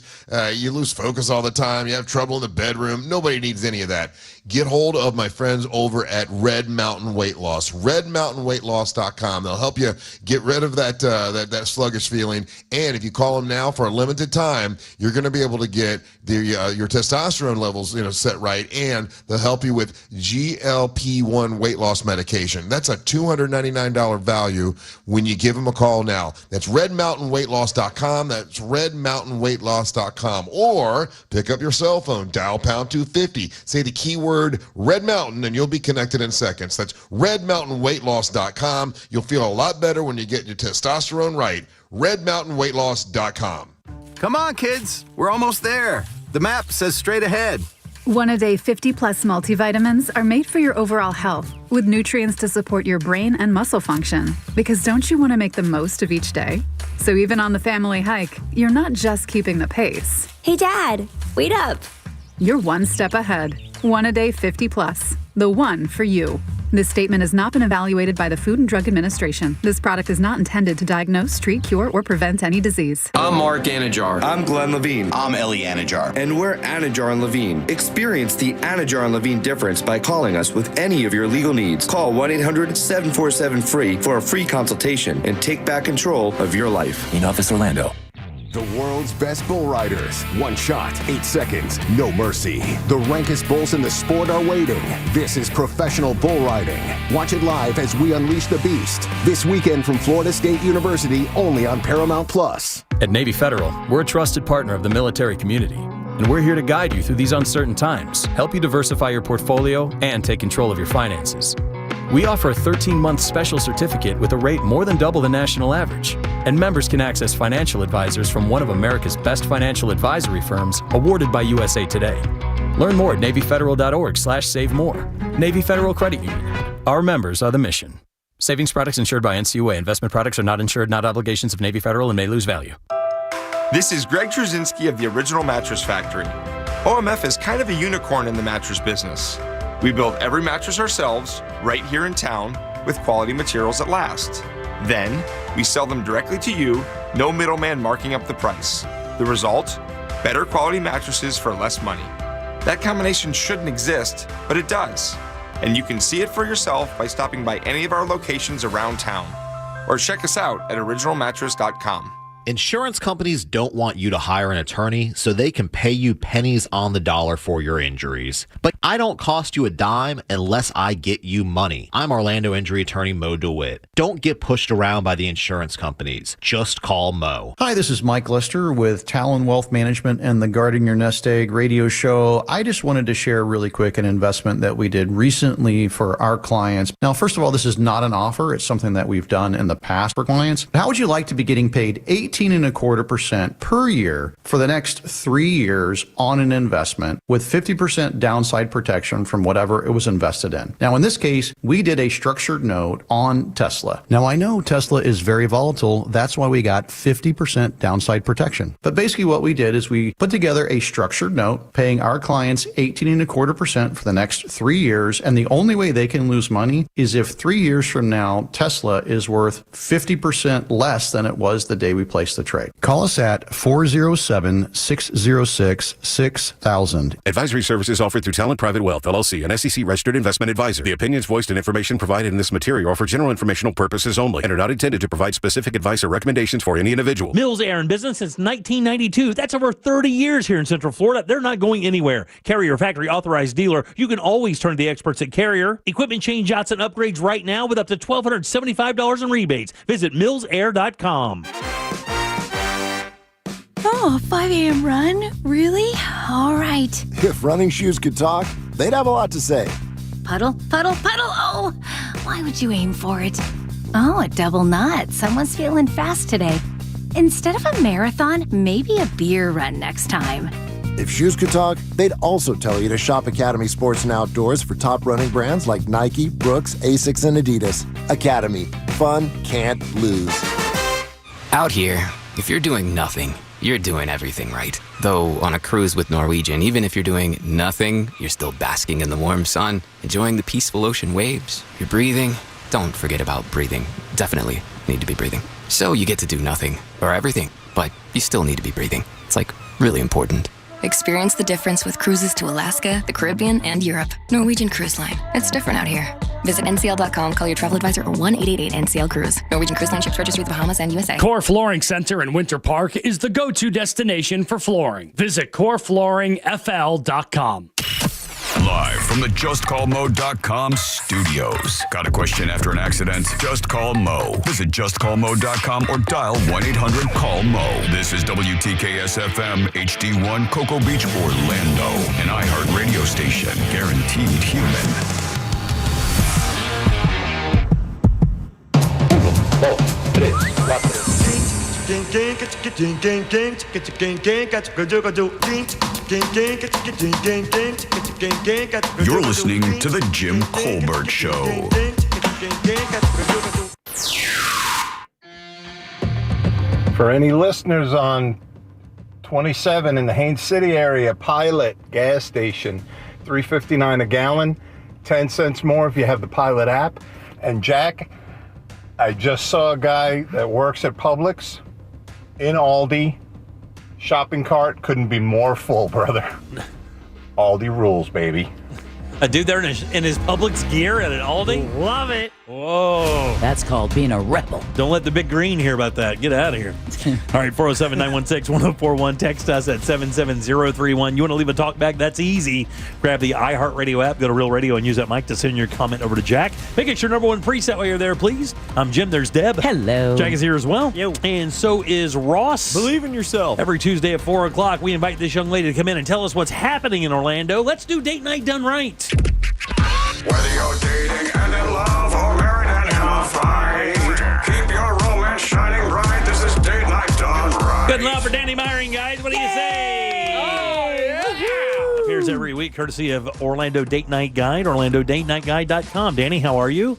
you lose focus all the time, you have trouble in the bedroom. Nobody needs any of that. Get hold of my friends over at Red Mountain Weight Loss. RedMountainWeightLoss.com. They'll help you get rid of that sluggish feeling. And if you call them now for a limited time, you're going to be able to get your testosterone levels set right, and they'll help you with GLP-1 weight loss medication. That's a $299 value when you give them a call now. That's RedMountainWeightLoss.com. That's RedMountainWeightLoss.com. Or pick up your cell phone, dial pound 250, say the keyword Red Mountain, and you'll be connected in seconds. That's RedMountainWeightLoss.com. You'll feel a lot better when you get your testosterone right. RedMountainWeightLoss.com. Come on, kids. We're almost there. The map says straight ahead. One-a-day 50-plus multivitamins are made for your overall health, with nutrients to support your brain and muscle function. Because don't you want to make the most of each day? So even on the family hike, you're not just keeping the pace. Hey, Dad, wait up. You're one step ahead. One-a-day 50-plus. The one for you. This statement has not been evaluated by the Food and Drug Administration. This product is not intended to diagnose, treat, cure, or prevent any disease. I'm Mark Anajar. I'm Glenn Levine. I'm Ellie Anajar. And we're Anajar and Levine. Experience the Anajar and Levine difference by calling us with any of your legal needs. Call 1-800-747-FREE for a free consultation and take back control of your life. In Office Orlando. The world's best bull riders. 1 shot, 8 seconds, no mercy. The rankest bulls in the sport are waiting. This is professional bull riding. Watch it live as we unleash the beast. This weekend from Florida State University, only on Paramount Plus. At Navy Federal, we're a trusted partner of the military community. And we're here to guide you through these uncertain times, help you diversify your portfolio, and take control of your finances. We offer a 13-month special certificate with a rate more than double the national average. And members can access financial advisors from one of America's best financial advisory firms awarded by USA Today. Learn more at NavyFederal.org/save more. Navy Federal Credit Union. Our members are the mission. Savings products insured by NCUA. Investment products are not insured, not obligations of Navy Federal, and may lose value. This is Greg Trzynski of the Original Mattress Factory. OMF is kind of a unicorn in the mattress business. We build every mattress ourselves, right here in town, with quality materials that last. Then, we sell them directly to you, no middleman marking up the price. The result? Better quality mattresses for less money. That combination shouldn't exist, but it does. And you can see it for yourself by stopping by any of our locations around town. Or check us out at originalmattress.com. Insurance companies don't want you to hire an attorney so they can pay you pennies on the dollar for your injuries. But I don't cost you a dime unless I get you money. I'm Orlando injury attorney Mo DeWitt. Don't get pushed around by the insurance companies. Just call Mo. Hi, this is Mike Lister with Talon Wealth Management and the Guarding Your Nest Egg radio show. I just wanted to share really quick an investment that we did recently for our clients. Now, first of all, this is not an offer. It's something that we've done in the past for clients. How would you like to be getting paid 18.25% per year for the next 3 years on an investment with 50% downside protection from whatever it was invested in? Now, in this case, we did a structured note on Tesla. Now, I know Tesla is very volatile. That's why we got 50% downside protection. But basically what we did is we put together a structured note paying our clients 18.25% for the next 3 years. And the only way they can lose money is if 3 years from now, Tesla is worth 50% less than it was the day we placed the trade. Call us at 407-606-6000. Advisory services offered through Talent Private Wealth, LLC, an SEC registered investment advisor. The opinions voiced and information provided in this material are for general informational purposes only and are not intended to provide specific advice or recommendations for any individual. Mills Air in business since 1992. That's over 30 years here in Central Florida. They're not going anywhere. Carrier factory authorized dealer. You can always turn to the experts at Carrier. Equipment change outs and upgrades right now with up to $1,275 in rebates. Visit millsair.com. Oh, 5 a.m. run? Really? All right. If running shoes could talk, they'd have a lot to say. Puddle, puddle, puddle. Oh, why would you aim for it? Oh, a double knot. Someone's feeling fast today. Instead of a marathon, maybe a beer run next time. If shoes could talk, they'd also tell you to shop Academy Sports and Outdoors for top running brands like Nike, Brooks, Asics, and Adidas. Academy. Fun can't lose. Out here, if you're doing nothing, you're doing everything right. Though on a cruise with Norwegian, even if you're doing nothing, you're still basking in the warm sun, enjoying the peaceful ocean waves. You're breathing. Don't forget about breathing. Definitely need to be breathing. So you get to do nothing or everything, but you still need to be breathing. It's like really important. Experience the difference with cruises to Alaska, the Caribbean, and Europe. Norwegian Cruise Line. It's different out here. Visit ncl.com, call your travel advisor, or 1-888-NCL-CRUISE. Norwegian Cruise Line ships registry the Bahamas and USA. Core Flooring Center in Winter Park is the go-to destination for flooring. Visit coreflooringfl.com. Live from the JustCallMo.com studios. Got a question after an accident? Just call Mo. Visit JustCallMo.com or dial 1-800-CALL-MO. This is WTKS-FM HD1 Cocoa Beach, Orlando. An iHeart radio station. Guaranteed human. You're listening to The Jim Colbert Show. For any listeners on 27 in the Haines City area, Pilot gas station, $3.59 a gallon, 10 cents more if you have the Pilot app. And Jack, I just saw a guy that works at Publix in Aldi. Shopping cart couldn't be more full, brother. Aldi rules, baby. A dude there in his Publix gear at an Aldi? Love it. Whoa. That's called being a rebel. Don't let the big green hear about that. Get out of here. All right, 407-916-1041. Text us at 77031. You want to leave a talk back? That's easy. Grab the iHeartRadio app, go to Real Radio, and use that mic to send your comment over to Jack. Make it your number one preset while you're there, please. I'm Jim. There's Deb. Hello. Jack is here as well. Yo. And so is Ross. Believe in yourself. Every Tuesday at 4 o'clock, we invite this young lady to come in and tell us what's happening in Orlando. Let's do date night done right. Whether you're dating and in love or married and in a fight, keep your romance shining bright. This is date night done right. Good enough for Danny Myron, guys. What do you say? Oh, yeah. Appears every week courtesy of Orlando Date Night Guide, orlandodatenightguide.com. Danny, how are you?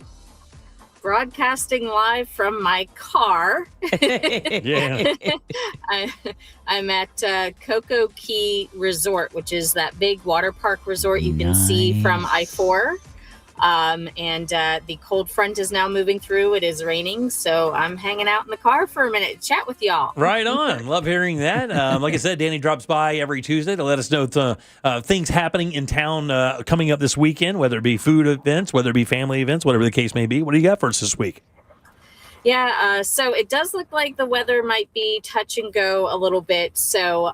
Broadcasting live from my car. Yeah. I'm at Cocoa Key Resort, which is that big water park resort you can see from I-4. And the cold front is now moving through. It is raining, so I'm hanging out in the car for a minute to chat with y'all. Right on. Love hearing that. Like I said, Danny drops by every Tuesday to let us know things happening in town coming up this weekend, whether it be food events, whether it be family events, whatever the case may be. What do you got for us this week? Yeah, so it does look like the weather might be touch and go a little bit. So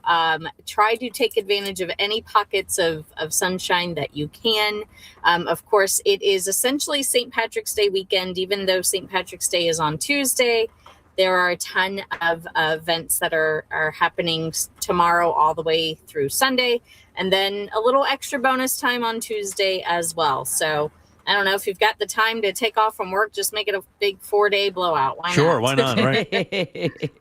try to take advantage of any pockets of sunshine that you can. Of course, it is essentially St. Patrick's Day weekend, even though St. Patrick's Day is on Tuesday. There are a ton of events that are happening tomorrow all the way through Sunday. And then a little extra bonus time on Tuesday as well. So I don't know if you've got the time to take off from work, just make it a big 4-day blowout. Why not? Sure, why not, right?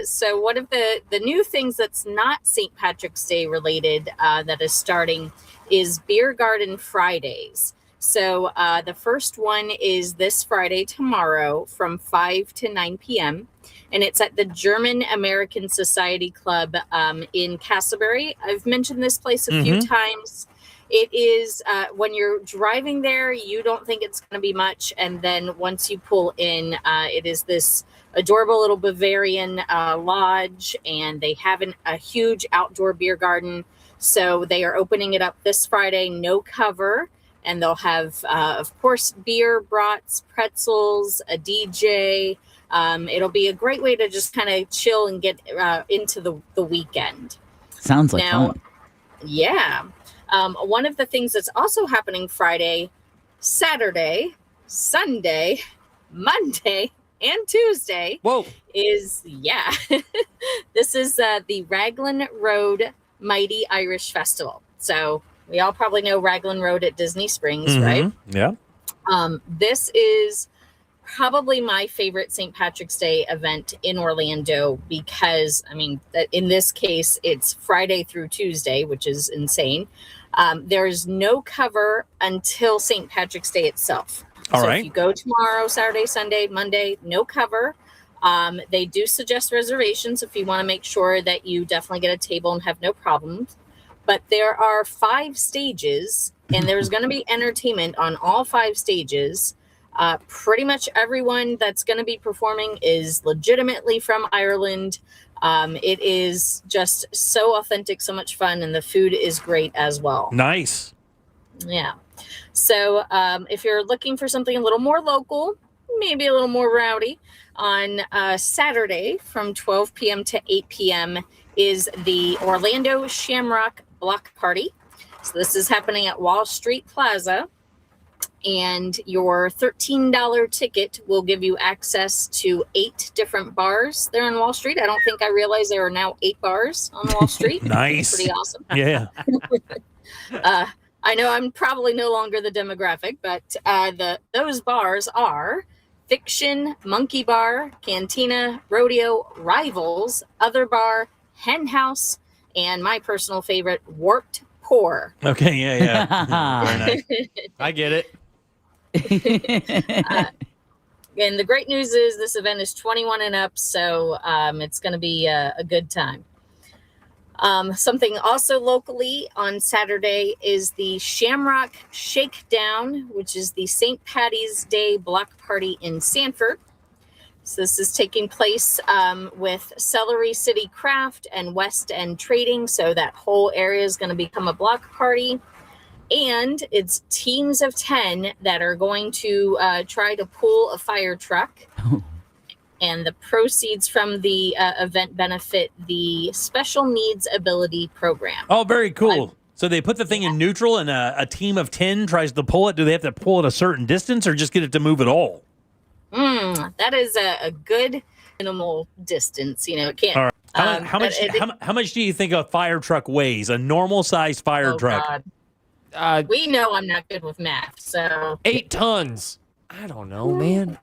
So one of the new things that's not St. Patrick's Day related that is starting is Beer Garden Fridays. So the first one is this Friday, tomorrow, from 5 to 9 p.m. And it's at the German American Society Club in Castleberry. I've mentioned this place a few times. It is, when you're driving there, you don't think it's going to be much. And then once you pull in, it is this adorable little Bavarian lodge, and they have a huge outdoor beer garden. So they are opening it up this Friday, no cover. And they'll have, of course, beer, brats, pretzels, a DJ. It'll be a great way to just kind of chill and get into the weekend. Sounds like fun. Yeah. One of the things that's also happening Friday, Saturday, Sunday, Monday, and Tuesday is, this is the Raglan Road Mighty Irish Festival. So we all probably know Raglan Road at Disney Springs, right? Yeah. This is probably my favorite St. Patrick's Day event in Orlando because, I mean, in this case, it's Friday through Tuesday, which is insane. There's no cover until St. Patrick's Day itself. All so right. if you go tomorrow, Saturday, Sunday, Monday, no cover. They do suggest reservations if you want to make sure that you definitely get a table and have no problems. But there are 5 stages, and there's going to be entertainment on all 5 stages. Pretty much everyone that's going to be performing is legitimately from Ireland. It is just so authentic, so much fun, and the food is great as well. Nice. Yeah. So if you're looking for something a little more local, maybe a little more rowdy, on Saturday from 12 p.m. to 8 p.m. is the Orlando Shamrock Block Party. So this is happening at Wall Street Plaza. And your $13 ticket will give you access to 8 different bars there on Wall Street. I don't think I realized there are now 8 bars on Wall Street. Nice. Pretty awesome. Yeah. I know I'm probably no longer the demographic, but those bars are Fiction, Monkey Bar, Cantina, Rodeo, Rivals, Other Bar, Hen House, and my personal favorite, Warped Pour. Okay, yeah. Very nice. I get it. And the great news is this event is 21 and up, so it's going to be a good time. Something also locally on Saturday is the Shamrock Shakedown, which is the St. Patty's Day block party in Sanford. So this is taking place with Celery City Craft and West End Trading. So that whole area is going to become a block party. And it's teams of 10 that are going to try to pull a fire truck. And the proceeds from the event benefit the Special Needs Ability Program. Oh, very cool. So they put the thing in neutral and a team of 10 tries to pull it. Do they have to pull it a certain distance or just get it to move at all? That is a good minimal distance. You know, it can't. All right. How much do you think a fire truck weighs? A normal sized fire truck? God. We know I'm not good with math, so 8 tons. I don't know, man.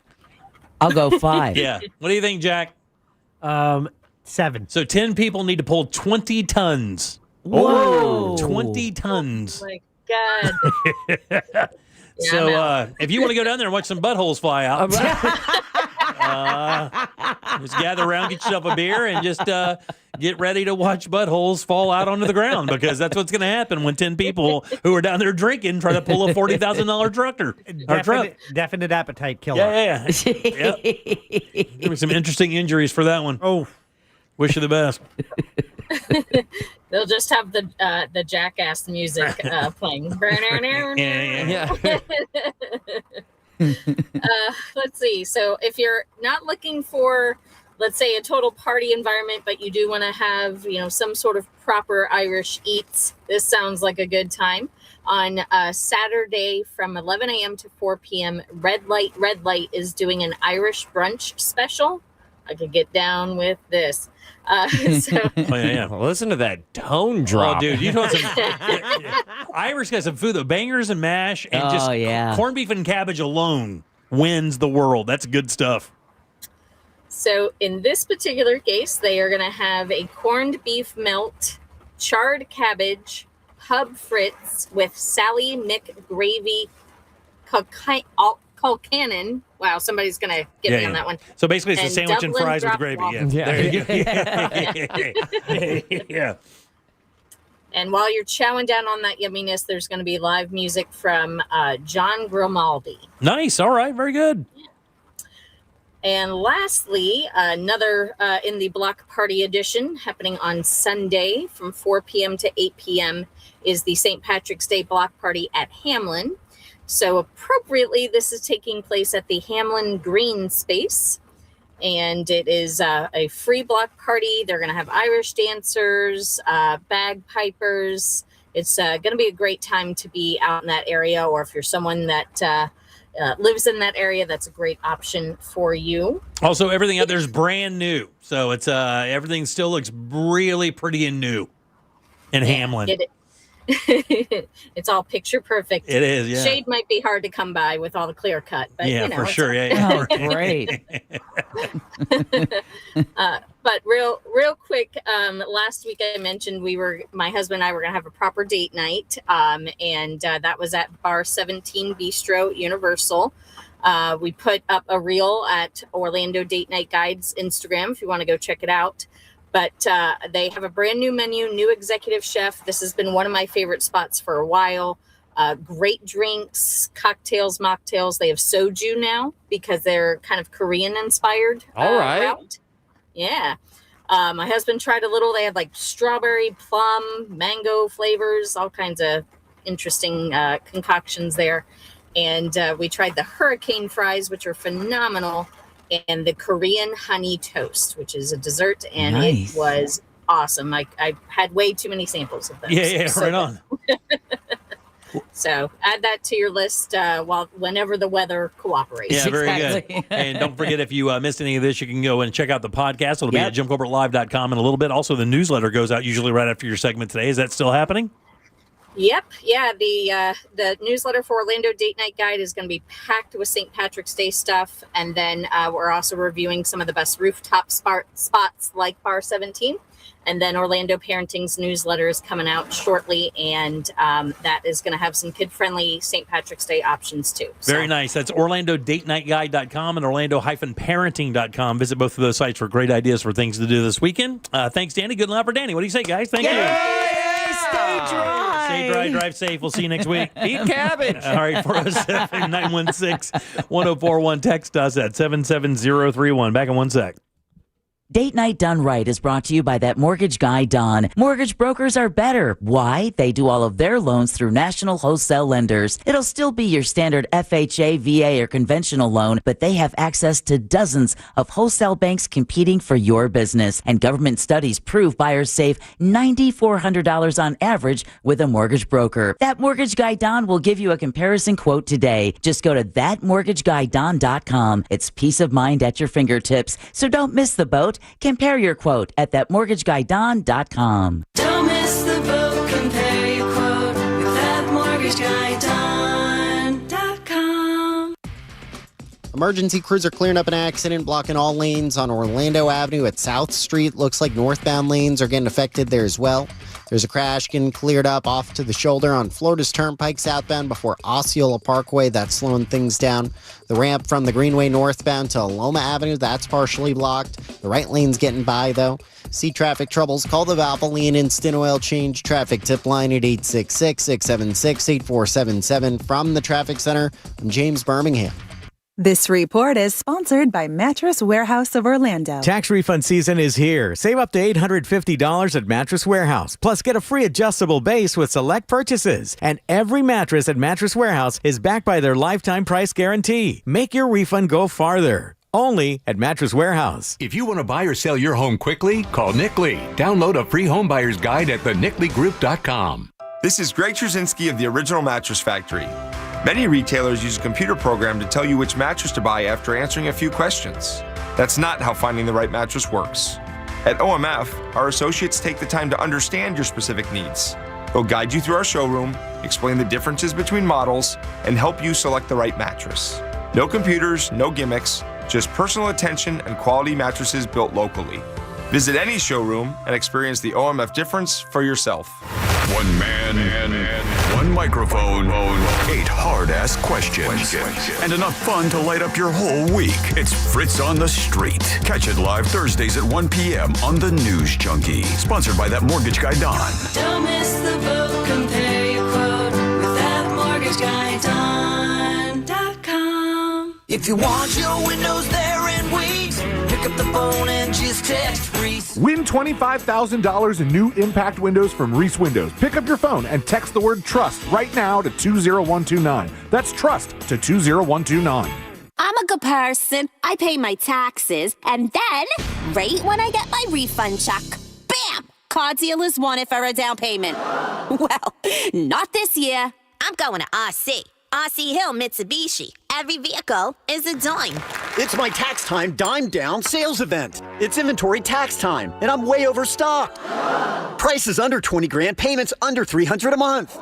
I'll go 5. Yeah. What do you think, Jack? 7. So 10 people need to pull 20 tons. Whoa. 20 tons. Oh my God. So if you want to go down there and watch some buttholes fly out, just gather around, get yourself a beer, and just get ready to watch buttholes fall out onto the ground, because that's what's going to happen when 10 people who are down there drinking try to pull a $40,000 truck. Definite appetite killer. Yeah. Yep. Give me some interesting injuries for that one. Oh, wish you the best. They'll just have the jackass music playing. Yeah. Let's see. So if you're not looking for, let's say, a total party environment, but you do want to have, some sort of proper Irish eats, this sounds like a good time. On Saturday from 11 a.m. to 4 p.m., Red Light is doing an Irish brunch special. I could get down with this. Well, listen to that tone drop. Oh, dude, you know some Irish got some food, the bangers and mash, and corned beef and cabbage alone wins the world. That's good stuff. So in this particular case, they are going to have a corned beef melt, charred cabbage, pub fritz with Sally McGravy Colcannon. Wow, somebody's going to get me on that one. So basically it's a sandwich and fries with Dublin gravy. There you go. Yeah. And while you're chowing down on that yumminess, there's going to be live music from John Grimaldi. Nice. All right. Very good. And lastly, another in the block party edition happening on Sunday from 4 p.m. to 8 p.m. is the St. Patrick's Day block party at Hamlin. So appropriately, this is taking place at the Hamlin Green Space, and it is a free block party. They're going to have Irish dancers, bagpipers. It's going to be a great time to be out in that area, or if you're someone that lives in that area, that's a great option for you. Also, everything out there is brand new, so it's everything still looks really pretty and new in Hamlin. It's all picture perfect. It is, yeah. Shade might be hard to come by with all the clear cut, but for sure. Oh, great. But real quick, last week I mentioned my husband and I were going to have a proper date night, and that was at Bar 17 Bistro Universal. We put up a reel at Orlando Date Night Guides Instagram if you want to go check it out. But they have a brand new menu, new executive chef. This has been one of my favorite spots for a while. Great drinks, cocktails, mocktails. They have soju now because they're kind of Korean inspired. All right. Route. Yeah. My husband tried a little. They had like strawberry, plum, mango flavors, all kinds of interesting concoctions there. And we tried the hurricane fries, which are phenomenal, and the Korean honey toast, which is a dessert, and Nice. it was awesome. I had way too many samples of those. Yeah, So right on. So add that to your list whenever the weather cooperates. Yeah, very good. And don't forget, if you missed any of this, you can go and check out the podcast. It'll be at JimColbertLive.com in a little bit. Also, the newsletter goes out usually right after your segment today. Is that still happening? Yep. Yeah. The newsletter for Orlando Date Night Guide is going to be packed with St. Patrick's Day stuff. And then we're also reviewing some of the best rooftop spots like Bar 17. And then Orlando Parenting's newsletter is coming out shortly. And that is going to have some kid-friendly St. Patrick's Day options too. Very nice. That's OrlandoDateNightGuide.com and Orlando-Parenting.com. Visit both of those sites for great ideas for things to do this weekend. Thanks, Danny. Good luck for Danny. What do you say, guys? Thank you. Stay dry. Stay dry, drive safe. We'll see you next week. Eat cabbage. All right, 407-916-1041. Text us at 77031. Back in 1 sec. Date Night Done Right is brought to you by that mortgage guy, Don. Mortgage brokers are better. Why? They do all of their loans through national wholesale lenders. It'll still be your standard FHA, VA, or conventional loan, but they have access to dozens of wholesale banks competing for your business. And government studies prove buyers save $9,400 on average with a mortgage broker. That mortgage guy, Don, will give you a comparison quote today. Just go to thatmortgageguydon.com. It's peace of mind at your fingertips. So don't miss the boat. Compare your quote at thatmortgageguydon.com. Don't miss the boat. Compare your quote with thatmortgageguydon.com. Emergency crews are clearing up an accident blocking all lanes on Orlando Avenue at South Street. Looks like northbound lanes are getting affected there as well. There's a crash getting cleared up off to the shoulder on Florida's Turnpike southbound before Osceola Parkway. That's slowing things down. The ramp from the Greenway northbound to Loma Avenue, that's partially blocked. The right lane's getting by, though. See traffic troubles? Call the Valvoline Instant Oil Change traffic tip line at 866-676-8477. From the Traffic Center, I'm James Birmingham. This report is sponsored by Mattress Warehouse of Orlando. Tax refund season is here. Save up to $850 at Mattress Warehouse. Plus, get a free adjustable base with select purchases. And every mattress at Mattress Warehouse is backed by their lifetime price guarantee. Make your refund go farther. Only at Mattress Warehouse. If you want to buy or sell your home quickly, call Nick Lee. Download a free home buyer's guide at theNickLeeGroup.com. This is Greg Trzynski of the Original Mattress Factory. Many retailers use a computer program to tell you which mattress to buy after answering a few questions. That's not how finding the right mattress works. At OMF, our associates take the time to understand your specific needs. They'll guide you through our showroom, explain the differences between models, and help you select the right mattress. No computers, no gimmicks, just personal attention and quality mattresses built locally. Visit any showroom and experience the OMF difference for yourself. One man, one microphone, 8 hard-ass questions, and enough fun to light up your whole week. It's Fritz on the Street. Catch it live Thursdays at 1 p.m. on The News Junkie. Sponsored by That Mortgage Guy, Don. Don't miss the boat. Compare your quote with thatmortgageguydon.com. If you want your windows there in weeks, pick up the phone and just text Reese. Win $25,000 in new impact windows from Reese Windows. Pick up your phone and text the word TRUST right now to 20129. That's TRUST to 20129. I'm a good person. I pay my taxes, and then, right when I get my refund check, bam! Car dealers want it for a down payment. Well, not this year. I'm going to RC Hill Mitsubishi. Every vehicle is a dime. It's my tax time dime down sales event. It's inventory tax time, and I'm way overstocked. Prices under 20 grand, payments under $300 a month.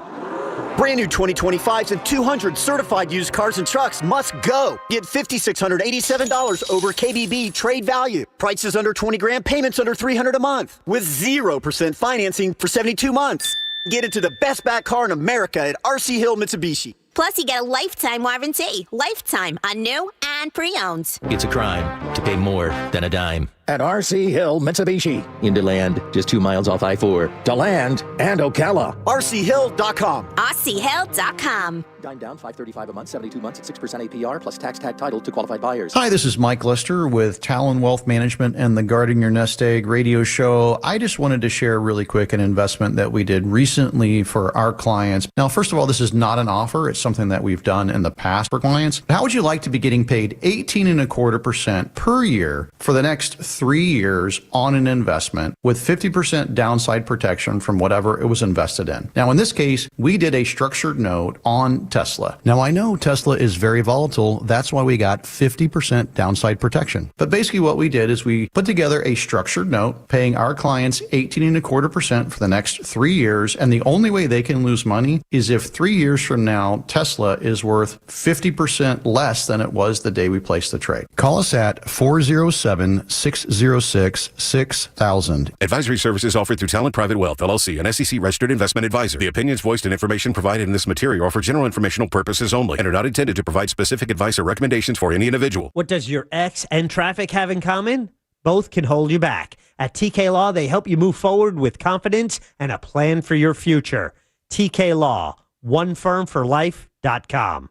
Brand new 2025s and 200 certified used cars and trucks must go. Get $5,687 over KBB trade value. Prices under 20 grand, payments under $300 a month. With 0% financing for 72 months. Get into the best back car in America at RC Hill Mitsubishi. Plus, you get a lifetime warranty. Lifetime on new and pre-owned. It's a crime to pay more than a dime. At RC Hill Mitsubishi. In DeLand, just 2 miles off I-4. DeLand and Ocala. RCHill.com. RCHill.com. Dime down, $535 a month, 72 months at 6% APR, plus tax tag title to qualified buyers. Hi, this is Mike Lister with Talon Wealth Management and the Guarding Your Nest Egg radio show. I just wanted to share really quick an investment that we did recently for our clients. Now, first of all, this is not an offer. It's something that we've done in the past for clients. How would you like to be getting paid 18.25% per year for the next 3 years on an investment with 50% downside protection from whatever it was invested in? Now, in this case, we did a structured note on Tesla. Now, I know Tesla is very volatile. That's why we got 50% downside protection. But basically what we did is we put together a structured note paying our clients 18.25% for the next 3 years. And the only way they can lose money is if 3 years from now, Tesla is worth 50% less than it was the day we placed the trade. Call us at 407-606-6000. Advisory services offered through Talent Private Wealth, LLC, an SEC-registered investment advisor. The opinions voiced and information provided in this material are for general informational purposes only and are not intended to provide specific advice or recommendations for any individual. What does your ex and traffic have in common? Both can hold you back. At TK Law, they help you move forward with confidence and a plan for your future. TK Law, onefirmforlife.com.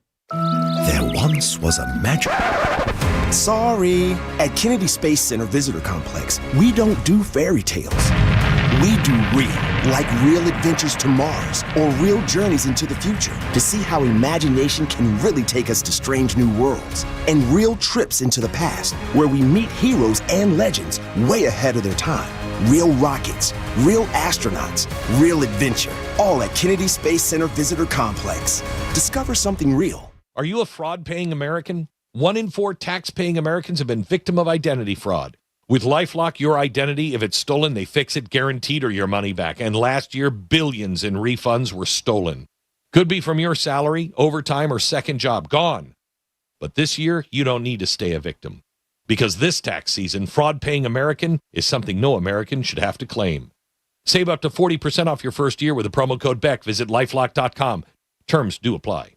There once was a magic... Sorry. At Kennedy Space Center Visitor Complex, we don't do fairy tales. We do real, like real adventures to Mars or real journeys into the future to see how imagination can really take us to strange new worlds, and real trips into the past where we meet heroes and legends way ahead of their time. Real rockets, real astronauts, real adventure, all at Kennedy Space Center Visitor Complex. Discover something real. Are you a fraud-paying American? 1 in 4 tax-paying Americans have been victim of identity fraud. With LifeLock, your identity, if it's stolen, they fix it guaranteed or your money back. And last year, billions in refunds were stolen. Could be from your salary, overtime, or second job. Gone. But this year, you don't need to stay a victim. Because this tax season, fraud-paying American is something no American should have to claim. Save up to 40% off your first year with the promo code BECK. Visit LifeLock.com. Terms do apply.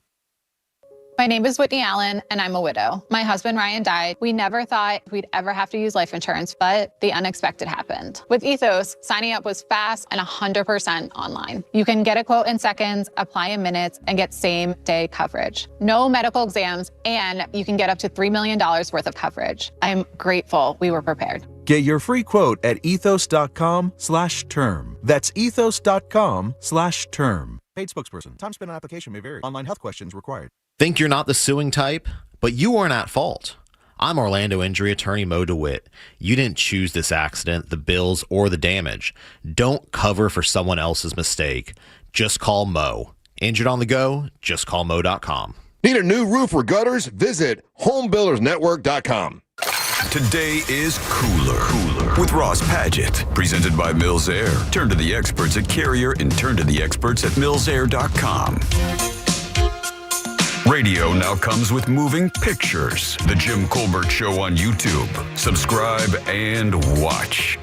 My name is Whitney Allen, and I'm a widow. My husband, Ryan, died. We never thought we'd ever have to use life insurance, but the unexpected happened. With Ethos, signing up was fast and 100% online. You can get a quote in seconds, apply in minutes, and get same-day coverage. No medical exams, and you can get up to $3 million worth of coverage. I'm grateful we were prepared. Get your free quote at ethos.com/term. That's ethos.com/term. Paid spokesperson. Time spent on application may vary. Online health questions required. Think you're not the suing type? But you aren't at fault. I'm Orlando injury attorney Mo DeWitt. You didn't choose this accident, the bills, or the damage. Don't cover for someone else's mistake. Just call Mo. Injured on the go? Just call Mo.com. Need a new roof or gutters? Visit homebuildersnetwork.com. Today is Cooler with Ross Padgett, presented by Mills Air. Turn to the experts at Carrier and turn to the experts at millsair.com. Radio now comes with moving pictures. The Jim Colbert Show on YouTube. Subscribe and watch.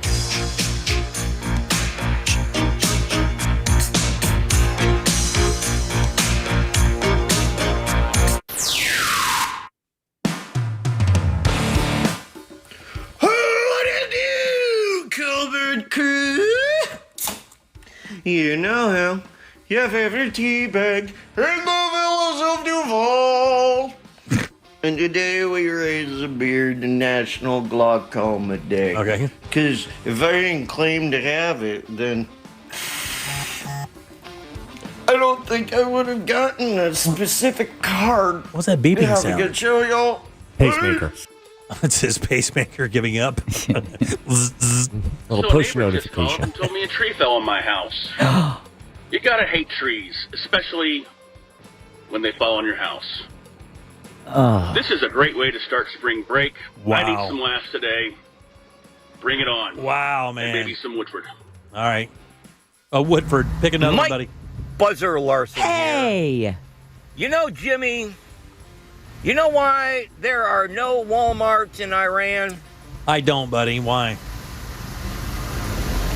Colbert Court. You know him. Your favorite teabag in the villas of Duval. And today we raise the beard the National Glaucoma Day. Okay. Because if I didn't claim to have it, then I don't think I would have gotten a specific card. What's that beeping Have sound? a good show, y'all. Pacemaker. It's his pacemaker giving up. Little push notification. Told me a tree fell on my house. You gotta hate trees, especially when they fall on your house. This is a great way to start spring break. Wow. I need some laughs today. Bring it on. Wow, man. And maybe some Woodford. All right. Woodford, pick another one, buddy. Buzzer Larson Hey! here. You know, Jimmy, you know why there are no Walmarts in Iran? I don't, buddy. Why?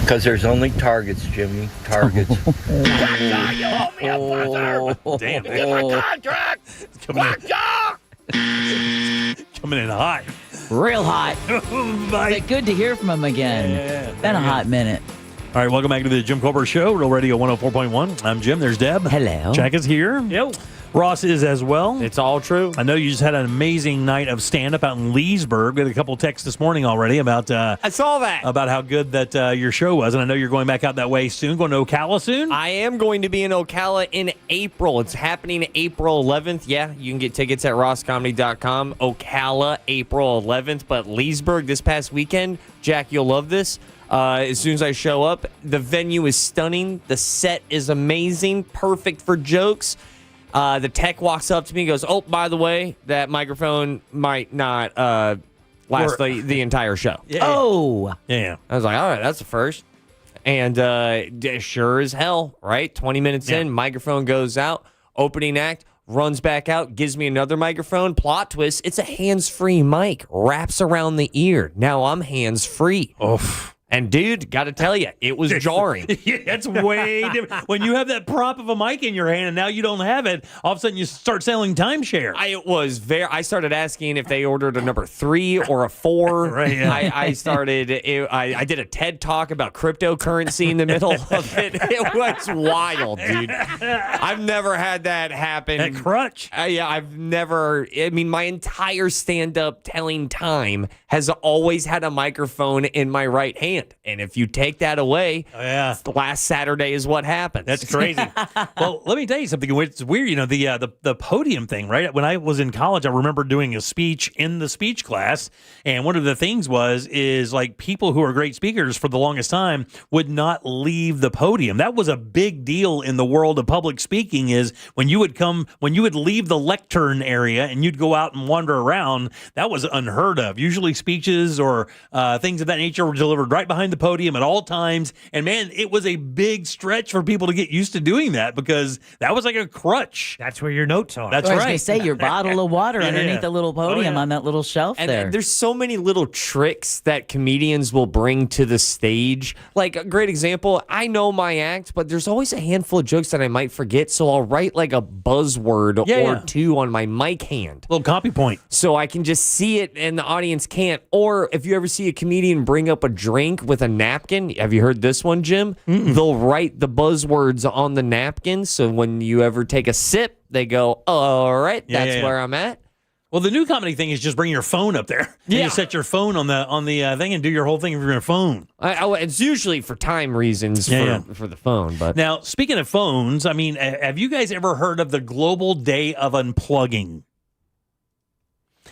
Because there's only targets, Jimmy. Targets. Damn. Get my contract! Coming in hot. Real hot. Mike. Good to hear from him again. Yeah. Been a hot minute. All right, welcome back to the Jim Colbert Show, Real Radio 104.1. I'm Jim. There's Deb. Hello. Jack is here. Yo. Ross is as well. It's all true. I know you just had an amazing night of stand-up out in Leesburg. We had a couple texts this morning already about I saw that. About how good that your show was, and I know you're going back out that way soon. Going to Ocala soon? I am going to be in Ocala in April. It's happening April 11th. Yeah, you can get tickets at rosscomedy.com. Ocala, April 11th. But Leesburg this past weekend, Jack, you'll love this. As soon as I show up, the venue is stunning. The set is amazing, perfect for jokes. The tech walks up to me and goes, "Oh, by the way, that microphone might not last the entire show." Yeah. Oh. Yeah. I was like, all right, that's a first. And sure as hell, right? 20 minutes in, microphone goes out, opening act, runs back out, gives me another microphone. Plot twist, it's a hands-free mic, wraps around the ear. Now I'm hands-free. Oof. And dude, got to tell you, it was jarring. Yeah, that's way different. When you have that prop of a mic in your hand and now you don't have it, all of a sudden you start selling timeshare. I started asking if they ordered a number 3 or a 4. Right, yeah. I did a TED talk about cryptocurrency in the middle of it. It was wild, dude. I've never had that happen. That crutch. I've never, my entire stand-up telling time has always had a microphone in my right hand. And if you take that away, last Saturday is what happened. That's crazy. Well, let me tell you something. It's weird, the podium thing, right? When I was in college, I remember doing a speech in the speech class, and one of the things is like people who are great speakers for the longest time would not leave the podium. That was a big deal in the world of public speaking. Is when you would leave the lectern area and you'd go out and wander around. That was unheard of. Usually, speeches or things of that nature were delivered right behind the podium at all times. And man, it was a big stretch for people to get used to doing that because that was like a crutch. That's where your notes are. That's I was right. going to say your bottle of water underneath the little podium on that little shelf and there. There's so many little tricks that comedians will bring to the stage. Like a great example, I know my act, but there's always a handful of jokes that I might forget. So I'll write like a buzzword or two on my mic hand. Little copy point. So I can just see it and the audience can't. Or if you ever see a comedian bring up a drink with a napkin, have you heard this one, Jim? They'll write the buzzwords on the napkin. So when you ever take a sip, they go, all right, that's where I'm at. Well, the new comedy thing is just bring your phone up there. Yeah. You set your phone on the thing and do your whole thing from your phone. It's usually for time reasons for the phone. But now, speaking of phones, have you guys ever heard of the Global Day of Unplugging?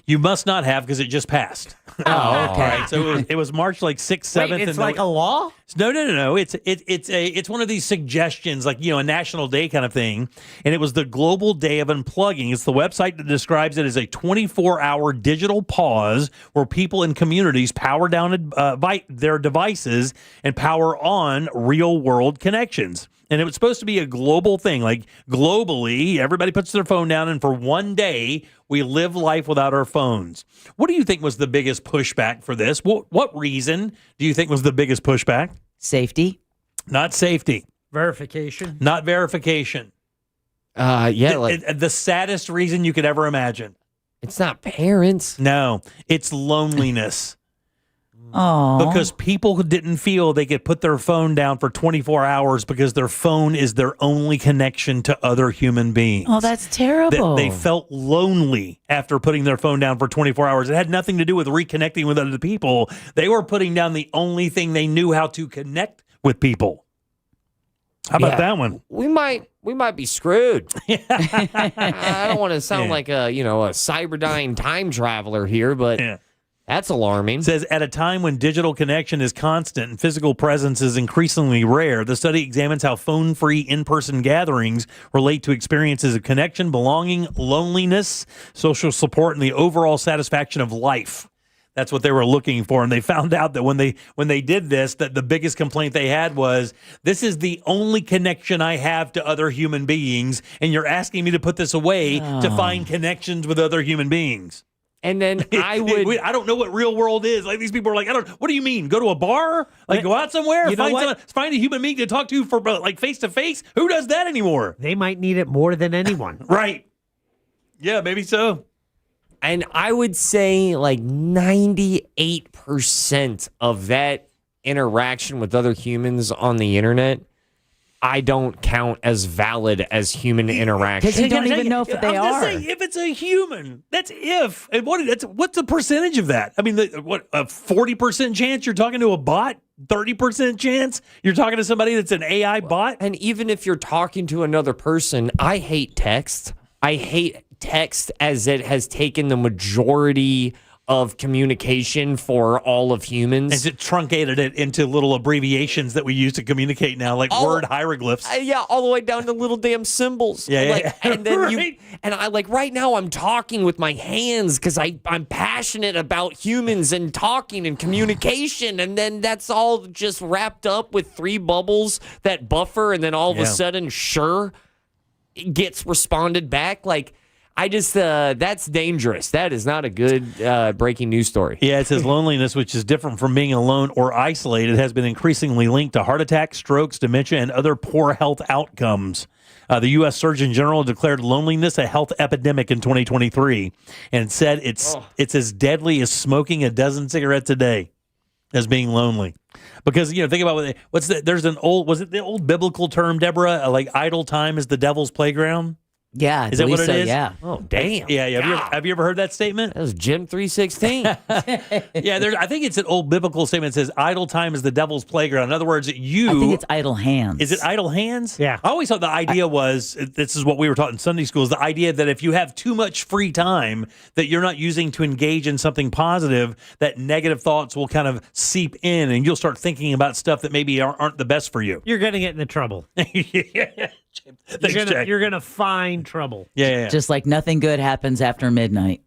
You must not have because it just passed. Oh, okay. All right, so it was March 6th, 7th. Wait, it's like a law? No. It's one of these suggestions, like a national day kind of thing, and it was the Global Day of Unplugging. It's the website that describes it as a 24-hour digital pause where people in communities power down their devices and power on real-world connections. And it was supposed to be a global thing, like globally, everybody puts their phone down, and for one day, we live life without our phones. What do you think was the biggest pushback for this? What reason do you think was the biggest pushback? Safety. Not safety. Verification. Not verification. The saddest reason you could ever imagine. It's not parents. No, it's loneliness. Oh. Because people who didn't feel they could put their phone down for 24 hours because their phone is their only connection to other human beings. Oh, that's terrible. They felt lonely after putting their phone down for 24 hours. It had nothing to do with reconnecting with other people. They were putting down the only thing they knew how to connect with people. How about that one? We might be screwed. I don't want to sound like a cyberdyne time traveler here, but that's alarming. It says, at a time when digital connection is constant and physical presence is increasingly rare, the study examines how phone-free in-person gatherings relate to experiences of connection, belonging, loneliness, social support, and the overall satisfaction of life. That's what they were looking for, and they found out that when they did this, that the biggest complaint they had was, this is the only connection I have to other human beings, and you're asking me to put this away to find connections with other human beings. And then I would. I don't know what real world is. Like these people are like, what do you mean? Go to a bar? Like go out somewhere? Find a human being to talk to for like face to face? Who does that anymore? They might need it more than anyone. Right. Yeah, maybe so. And I would say like 98% of that interaction with other humans on the internet, I don't count as valid as human interaction. Because you don't even know if they are. Saying, if it's a human, that's if. And what's the percentage of that? I mean, a 40% chance you're talking to a bot? 30% chance you're talking to somebody that's an AI bot? And even if you're talking to another person, I hate text. I hate text as it has taken the majority of communication for all of humans. As it truncated it into little abbreviations that we use to communicate now, like word hieroglyphs. Yeah, all the way down to little damn symbols. Yeah. And then right. right now I'm talking with my hands because I'm passionate about humans and talking and communication, and then that's all just wrapped up with 3 bubbles that buffer, and then all of a sudden, it gets responded back. Like, I just, that's dangerous. That is not a good breaking news story. Yeah, it says loneliness, which is different from being alone or isolated, has been increasingly linked to heart attacks, strokes, dementia, and other poor health outcomes. The U.S. Surgeon General declared loneliness a health epidemic in 2023 and said it's as deadly as smoking a dozen cigarettes a day as being lonely. Because, think about there's an old, was it the old biblical term, Deborah? Like idle time is the devil's playground? Yeah, is that what it is? Yeah. Oh, damn. Yeah. Have you ever heard that statement? That was Jim 3:16. I think it's an old biblical statement that says idle time is the devil's playground. In other words, I think it's idle hands. Is it idle hands? Yeah. I always thought the idea was, this is what we were taught in Sunday school, is the idea that if you have too much free time that you're not using to engage in something positive, that negative thoughts will kind of seep in and you'll start thinking about stuff that maybe aren't the best for you. You're going to get into trouble. Thanks, you're gonna find trouble. Yeah. Just like nothing good happens after midnight.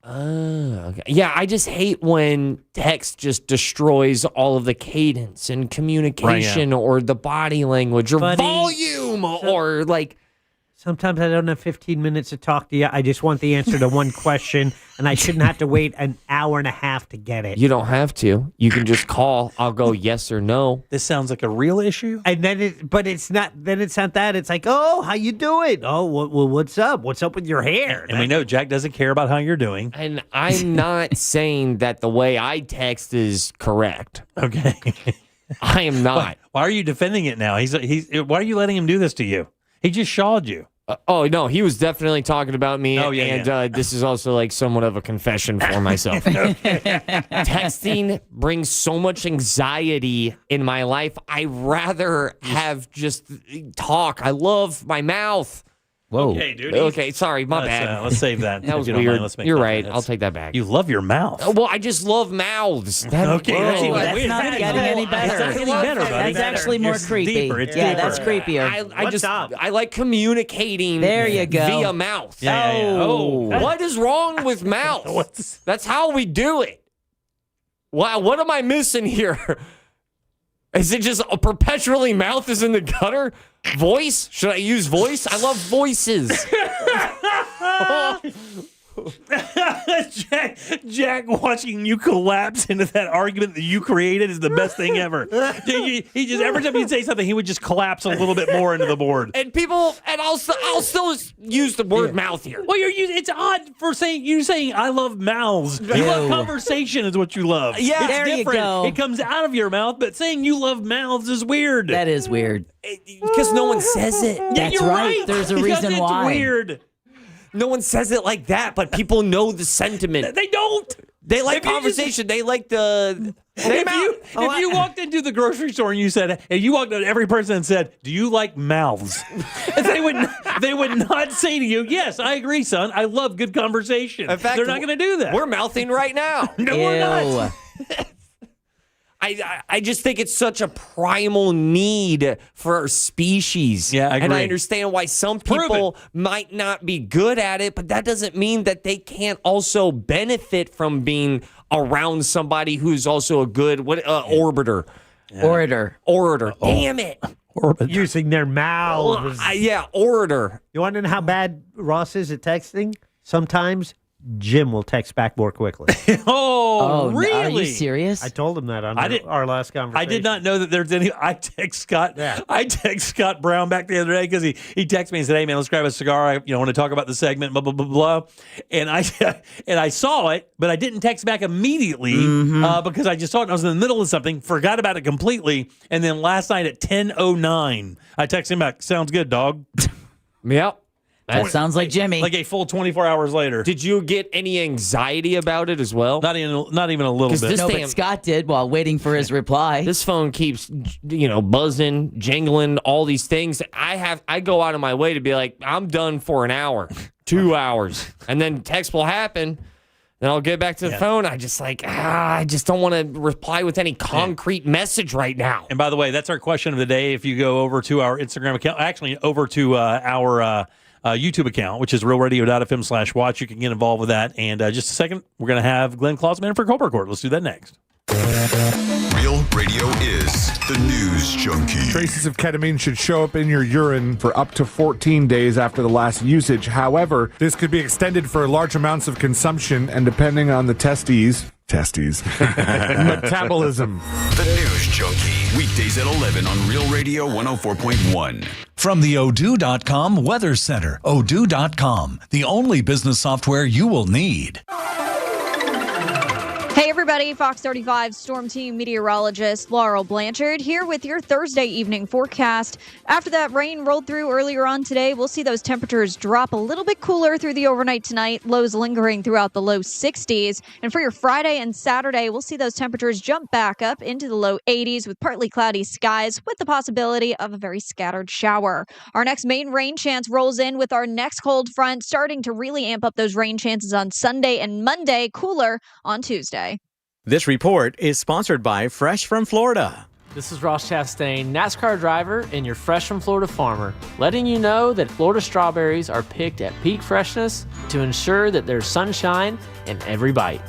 Okay. Yeah, I just hate when text just destroys all of the cadence and communication or the body language or volume or like. Sometimes I don't have 15 minutes to talk to you. I just want the answer to one question, and I shouldn't have to wait an hour and a half to get it. You don't have to. You can just call. I'll go yes or no. This sounds like a real issue. And then it's not. Then it's not that. It's like, oh, how you doing? Oh, well, what's up? What's up with your hair? And we know Jack doesn't care about how you're doing. And I'm not saying that the way I text is correct. Okay. I am not. Why are you defending it now? He's. Why are you letting him do this to you? He just shawed you. No, he was definitely talking about me. Oh, yeah. This is also like somewhat of a confession for myself. Texting brings so much anxiety in my life. I rather have just talk. I love my mouth. Whoa. Okay, dude. Okay, sorry, my bad. Let's save that. That was If you weird. don't mind, let's make You're that right. one. I'll take that back. You love your mouth. Well, I just love mouths. Okay, that's not getting any better. It's not getting better, buddy. That's actually more It's creepy. deeper. It's Yeah, deeper. that's creepier. I like communicating. There you go. Via mouth. Yeah. Oh, what is wrong with mouth? That's how we do it. Wow, what am I missing here? Is it just a perpetually mouth is in the gutter? Voice? Should I use voice? I love voices. Jack watching you collapse into that argument that you created is the best thing ever. He just every time you'd say something, he would just collapse a little bit more into the board. And I'll still use the word mouth here. Well, it's odd for saying I love mouths. You love conversation is what you love. Yeah, it's there different. you go. It comes out of your mouth, but saying you love mouths is weird. That is weird. Because no one says it. Yeah, you're right. There's a reason it's why. Weird. No one says it like that, but people know the sentiment. They don't. They like conversation. They like the. If you walked into the grocery store and you walked up to every person and said, "Do you like mouths?" they would not say to you, "Yes, I agree, son. I love good conversation." In fact, they're not going to do that. We're mouthing right now. No, we're not. I just think it's such a primal need for our species. Yeah, I agree. And I understand why some people might not be good at it, but that doesn't mean that they can't also benefit from being around somebody who's also a good orbiter. Orator. Damn it. Using their mouths. Orator. You want to know how bad Ross is at texting? Sometimes Jim will text back more quickly. Oh, really? Are you serious? I told him that on our last conversation. I did not know that there's any. I text Scott Brown back the other day because he texted me and said, "Hey man, let's grab a cigar. I want to talk about the segment." Blah blah blah blah. And I saw it, but I didn't text back immediately because I just saw it and I was in the middle of something, forgot about it completely, and then last night at 10:09, I texted him back. Sounds good, dog. Yep. That sounds like Jimmy. Like a full 24 hours later. Did you get any anxiety about it as well? Not even a little bit. No, but Scott did while waiting for his reply. This phone keeps, buzzing, jingling, all these things. I go out of my way to be like, I'm done for an hour, 2 hours, and then text will happen. Then I'll get back to the phone. I just don't want to reply with any concrete message right now. And by the way, that's our question of the day. If you go over to our Instagram account, actually over to our YouTube account, which is realradio.fm/watch. You can get involved with that. And just a second, we're going to have Glenn Clausman for Colbert Court. Let's do that next. Real Radio is the news junkie. Traces of ketamine should show up in your urine for up to 14 days after the last usage. However, this could be extended for large amounts of consumption and depending on the testes, metabolism. The news junkie. Weekdays at 11 on Real Radio 104.1. From the Odoo.com Weather Center. Odoo.com, the only business software you will need. Hey everybody, Fox 35 Storm Team meteorologist Laurel Blanchard here with your Thursday evening forecast. After that rain rolled through earlier on today, we'll see those temperatures drop a little bit cooler through the overnight tonight, lows lingering throughout the low 60s. And for your Friday and Saturday, we'll see those temperatures jump back up into the low 80s with partly cloudy skies with the possibility of a very scattered shower. Our next main rain chance rolls in with our next cold front, starting to really amp up those rain chances on Sunday and Monday, cooler on Tuesday. This report is sponsored by Fresh from Florida. This is Ross Chastain, NASCAR driver and your Fresh from Florida farmer, letting you know that Florida strawberries are picked at peak freshness to ensure that there's sunshine in every bite.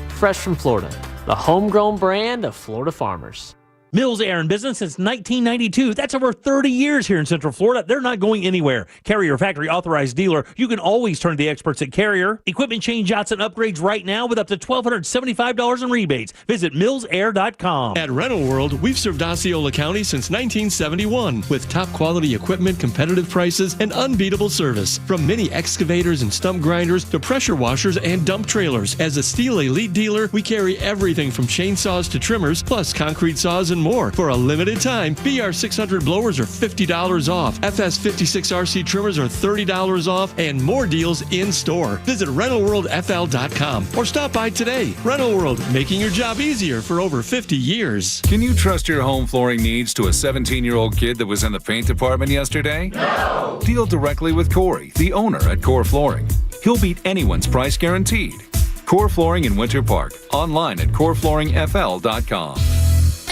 Fresh from Florida, the homegrown brand of Florida farmers. Mills Air in business since 1992. That's over 30 years here in Central Florida. They're not going anywhere. Carrier factory authorized dealer. You can always turn to the experts at Carrier. Equipment changeouts and upgrades right now with up to $1,275 in rebates. Visit millsair.com. At Rental World, we've served Osceola County since 1971 with top quality equipment, competitive prices, and unbeatable service. From mini excavators and stump grinders to pressure washers and dump trailers. As a Steel Elite dealer, we carry everything from chainsaws to trimmers, plus concrete saws and more. For a limited time, BR 600 blowers are $50 off. FS 56 RC trimmers are $30 off, and more deals in store. Visit RentalWorldFL.com or stop by today. Rental World, making your job easier for over 50 years. Can you trust your home flooring needs to a 17-year-old kid that was in the paint department yesterday? No! Deal directly with Corey, the owner at Core Flooring. He'll beat anyone's price guaranteed. Core Flooring in Winter Park. Online at CoreFlooringFL.com.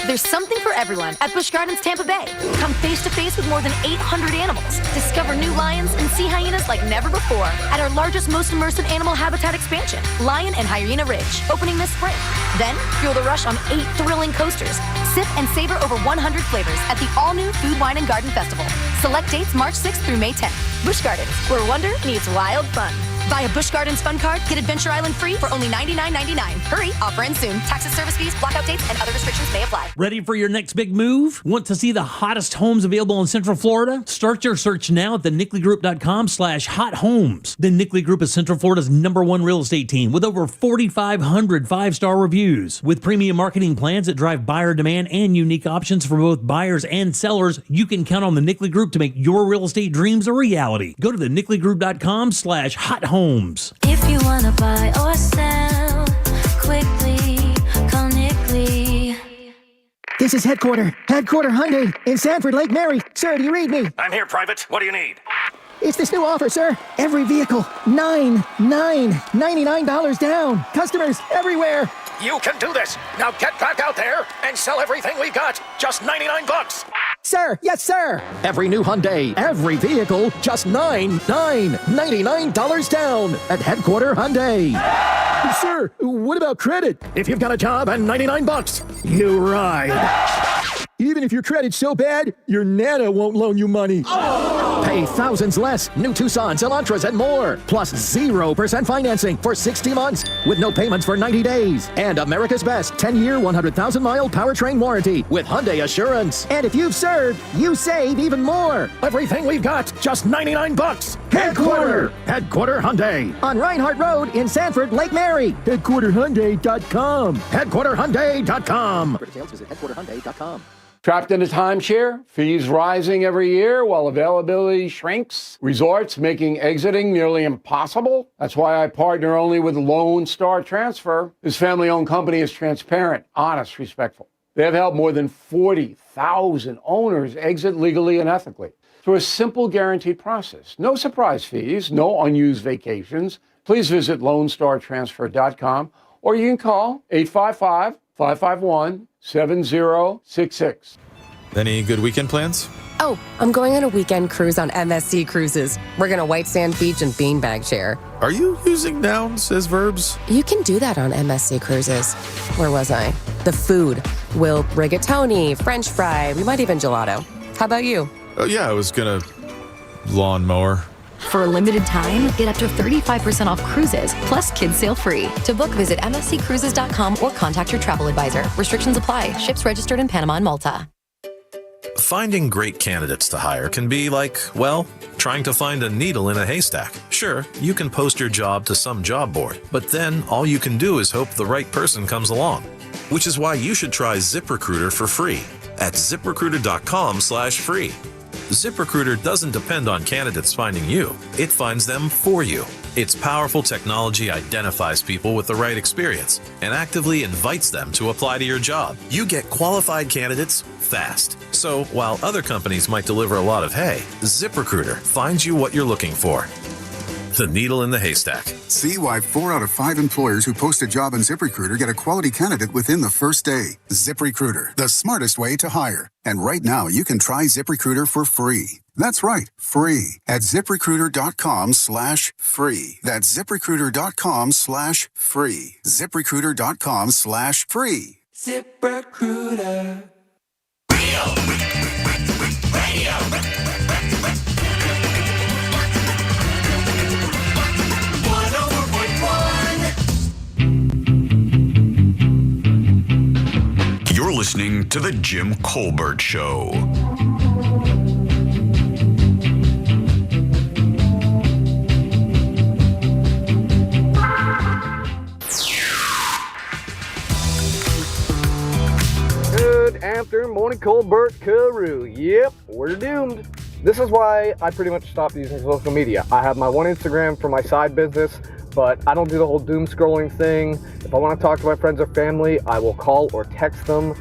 There's something for everyone at Busch Gardens Tampa Bay. Come face to face with more than 800 animals. Discover new lions and sea hyenas like never before at our largest, most immersive animal habitat expansion, Lion and Hyena Ridge, opening this spring. Then, fuel the rush on 8 thrilling coasters. Sip and savor over 100 flavors at the all-new Food, Wine, and Garden Festival. Select dates March 6th through May 10th. Busch Gardens, where wonder meets wild fun. Buy a Busch Gardens Fun Card, get Adventure Island free for only $99.99. Hurry, offer ends soon. Taxes, service fees, blackout dates, and other restrictions may apply. Ready for your next big move? Want to see the hottest homes available in Central Florida? Start your search now at thenicklygroup.com/hothomes. The Nickley Group is Central Florida's #1 real estate team with over 4,500 5-star reviews. With premium marketing plans that drive buyer demand and unique options for both buyers and sellers, you can count on the Nickley Group to make your real estate dreams a reality. Go to thenicklygroup.com/hothomes. If you want to buy or sell quickly, call Nickley. This is Headquarter Hyundai in Sanford, Lake Mary. Sir, do you read me? I'm here, Private. What do you need? It's this new offer, sir. Every vehicle, $99 down. Customers everywhere. You can do this. Now get back out there and sell everything we've got. Just $99. Sir, yes, sir. Every new Hyundai, every vehicle, just $99 down at Headquarter Hyundai. Sir, what about credit? If you've got a job and $99, you ride. Even if your credit's so bad, your Nana won't loan you money. Oh! Pay thousands less. New Tucsons, Elantras, and more. Plus 0% financing for 60 months with no payments for 90 days. And America's best 10-year, 100,000-mile powertrain warranty with Hyundai Assurance. And if you've served, you save even more. Everything we've got, just $99. Headquarter Hyundai. On Reinhardt Road in Sanford, Lake Mary. HeadquarterHyundai.com. HeadquarterHyundai.com. For details, visit HeadquarterHyundai.com. Trapped in a timeshare, fees rising every year while availability shrinks, resorts making exiting nearly impossible. That's why I partner only with Lone Star Transfer. This family-owned company is transparent, honest, respectful. They have helped more than 40,000 owners exit legally and ethically through a simple guaranteed process. No surprise fees, no unused vacations. Please visit LoneStarTransfer.com or you can call 855-551-7066. Any good weekend plans? Oh, I'm going on a weekend cruise on MSC Cruises. We're going to White Sand Beach and beanbag share. Are you using nouns as verbs? You can do that on MSC Cruises. Where was I? The food. We'll rigatoni, French fry, we might even gelato. How about you? Oh, yeah, I was gonna lawnmower. For a limited time, get up to 35% off cruises, plus kids sail free. To book, visit msccruises.com or contact your travel advisor. Restrictions apply. Ships registered in Panama and Malta. Finding great candidates to hire can be like, well, trying to find a needle in a haystack. Sure, you can post your job to some job board, but then all you can do is hope the right person comes along. Which is why you should try ZipRecruiter for free at ziprecruiter.com/free. ZipRecruiter doesn't depend on candidates finding you. It finds them for you. Its powerful technology identifies people with the right experience and actively invites them to apply to your job. You get qualified candidates fast. So while other companies might deliver a lot of hay, ZipRecruiter finds you what you're looking for. The needle in the haystack. See why 4 out of 5 employers who post a job on ZipRecruiter get a quality candidate within the first day. ZipRecruiter, the smartest way to hire. And right now, you can try ZipRecruiter for free. That's right, free at ZipRecruiter.com/free. That's ZipRecruiter.com/free. ZipRecruiter.com/free. ZipRecruiter. Radio. You're listening to The Jim Colbert Show. Good afternoon, morning, Colbert Crew. Yep, we're doomed. This is why I pretty much stopped using social media. I have my one Instagram for my side business, but I don't do the whole doom scrolling thing. If I want to talk to my friends or family, I will call or text them.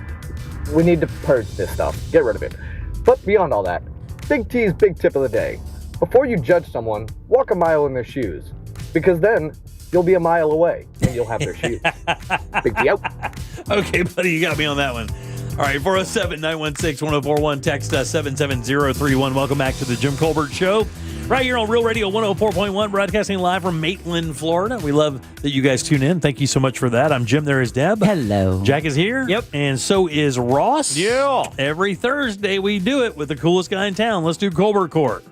We need to purge this stuff. Get rid of it. But beyond all that, Big T's big tip of the day. Before you judge someone, walk a mile in their shoes. Because then you'll be a mile away and you'll have their shoes. Big T out. Okay, buddy, you got me on that one. All right, 407-916-1041. Text us 77031. Welcome back to the Jim Colbert Show. Right here on Real Radio 104.1, broadcasting live from Maitland, Florida. We love that you guys tune in. Thank you so much for that. I'm Jim. There is Deb. Hello. Jack is here. Yep. And so is Ross. Yeah. Every Thursday we do it with the coolest guy in town. Let's do Colbert Court.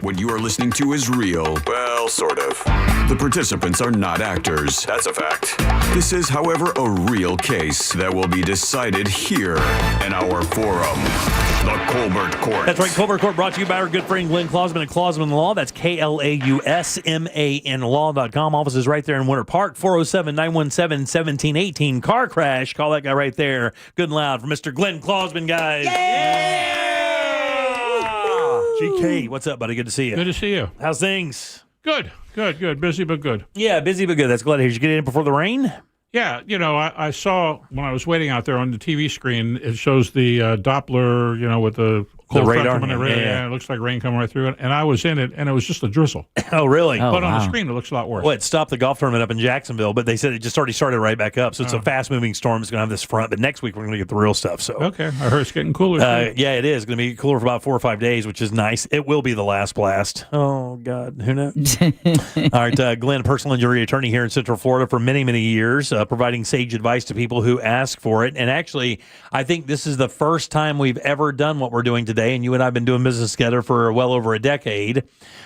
What you are listening to is real. Well, sort of. The participants are not actors. That's a fact. This is, however, a real case that will be decided here in our forum, the Colbert Court. That's right, Colbert Court brought to you by our good friend Glenn Clausman at Clausman Law. That's KLAUSMAN Law.com. Office is right there in Winter Park, 407-917-1718. Car crash. Call that guy right there. Good and loud for Mr. Glenn Clausman, guys. Yeah! GK, what's up, buddy? Good to see you. Good to see you. How's things? Good. Busy, but good. Yeah, busy, but good. That's glad. Did you get in before the rain? Yeah, I saw when I was waiting out there on the TV screen, it shows the Doppler, with the cold front radar. coming in. Yeah. It looks like rain coming right through it. And I was in it, and it was just a drizzle. Oh, really? But on the screen, it looks a lot worse. Well, it stopped the golf tournament up in Jacksonville, but they said it just already started right back up. So it's a fast-moving storm. It's going to have this front, but next week we're going to get the real stuff. So okay, I heard it's getting cooler. Yeah, it is going to be cooler for about 4 or 5 days, which is nice. It will be the last blast. Oh, God, who knows? All right, Glenn, personal injury attorney here in Central Florida for many, many years, providing sage advice to people who ask for it. And actually, I think this is the first time we've ever done what we're doing today. today, and you and I have been doing business together for well over a decade.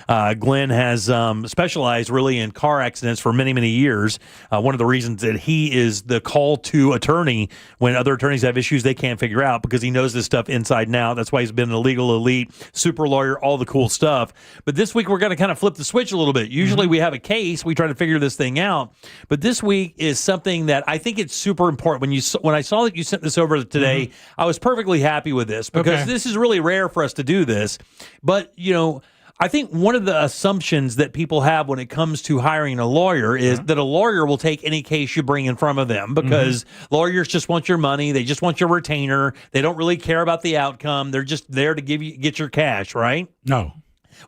Glenn has specialized really in car accidents for many, many years. One of the reasons that he is the call-to attorney when other attorneys have issues they can't figure out, because he knows this stuff inside and out. That's why he's been a legal elite, super lawyer, all the cool stuff. But this week, we're going to kind of flip the switch a little bit. Usually we have a case, we try to figure this thing out. But this week is something that I think it's super important. When I saw that you sent this over today, I was perfectly happy with this, because this is really rare for us to do this. But, I think one of the assumptions that people have when it comes to hiring a lawyer is that a lawyer will take any case you bring in front of them, because lawyers just want your money. They just want your retainer. They don't really care about the outcome. They're just there to get your cash, right? No.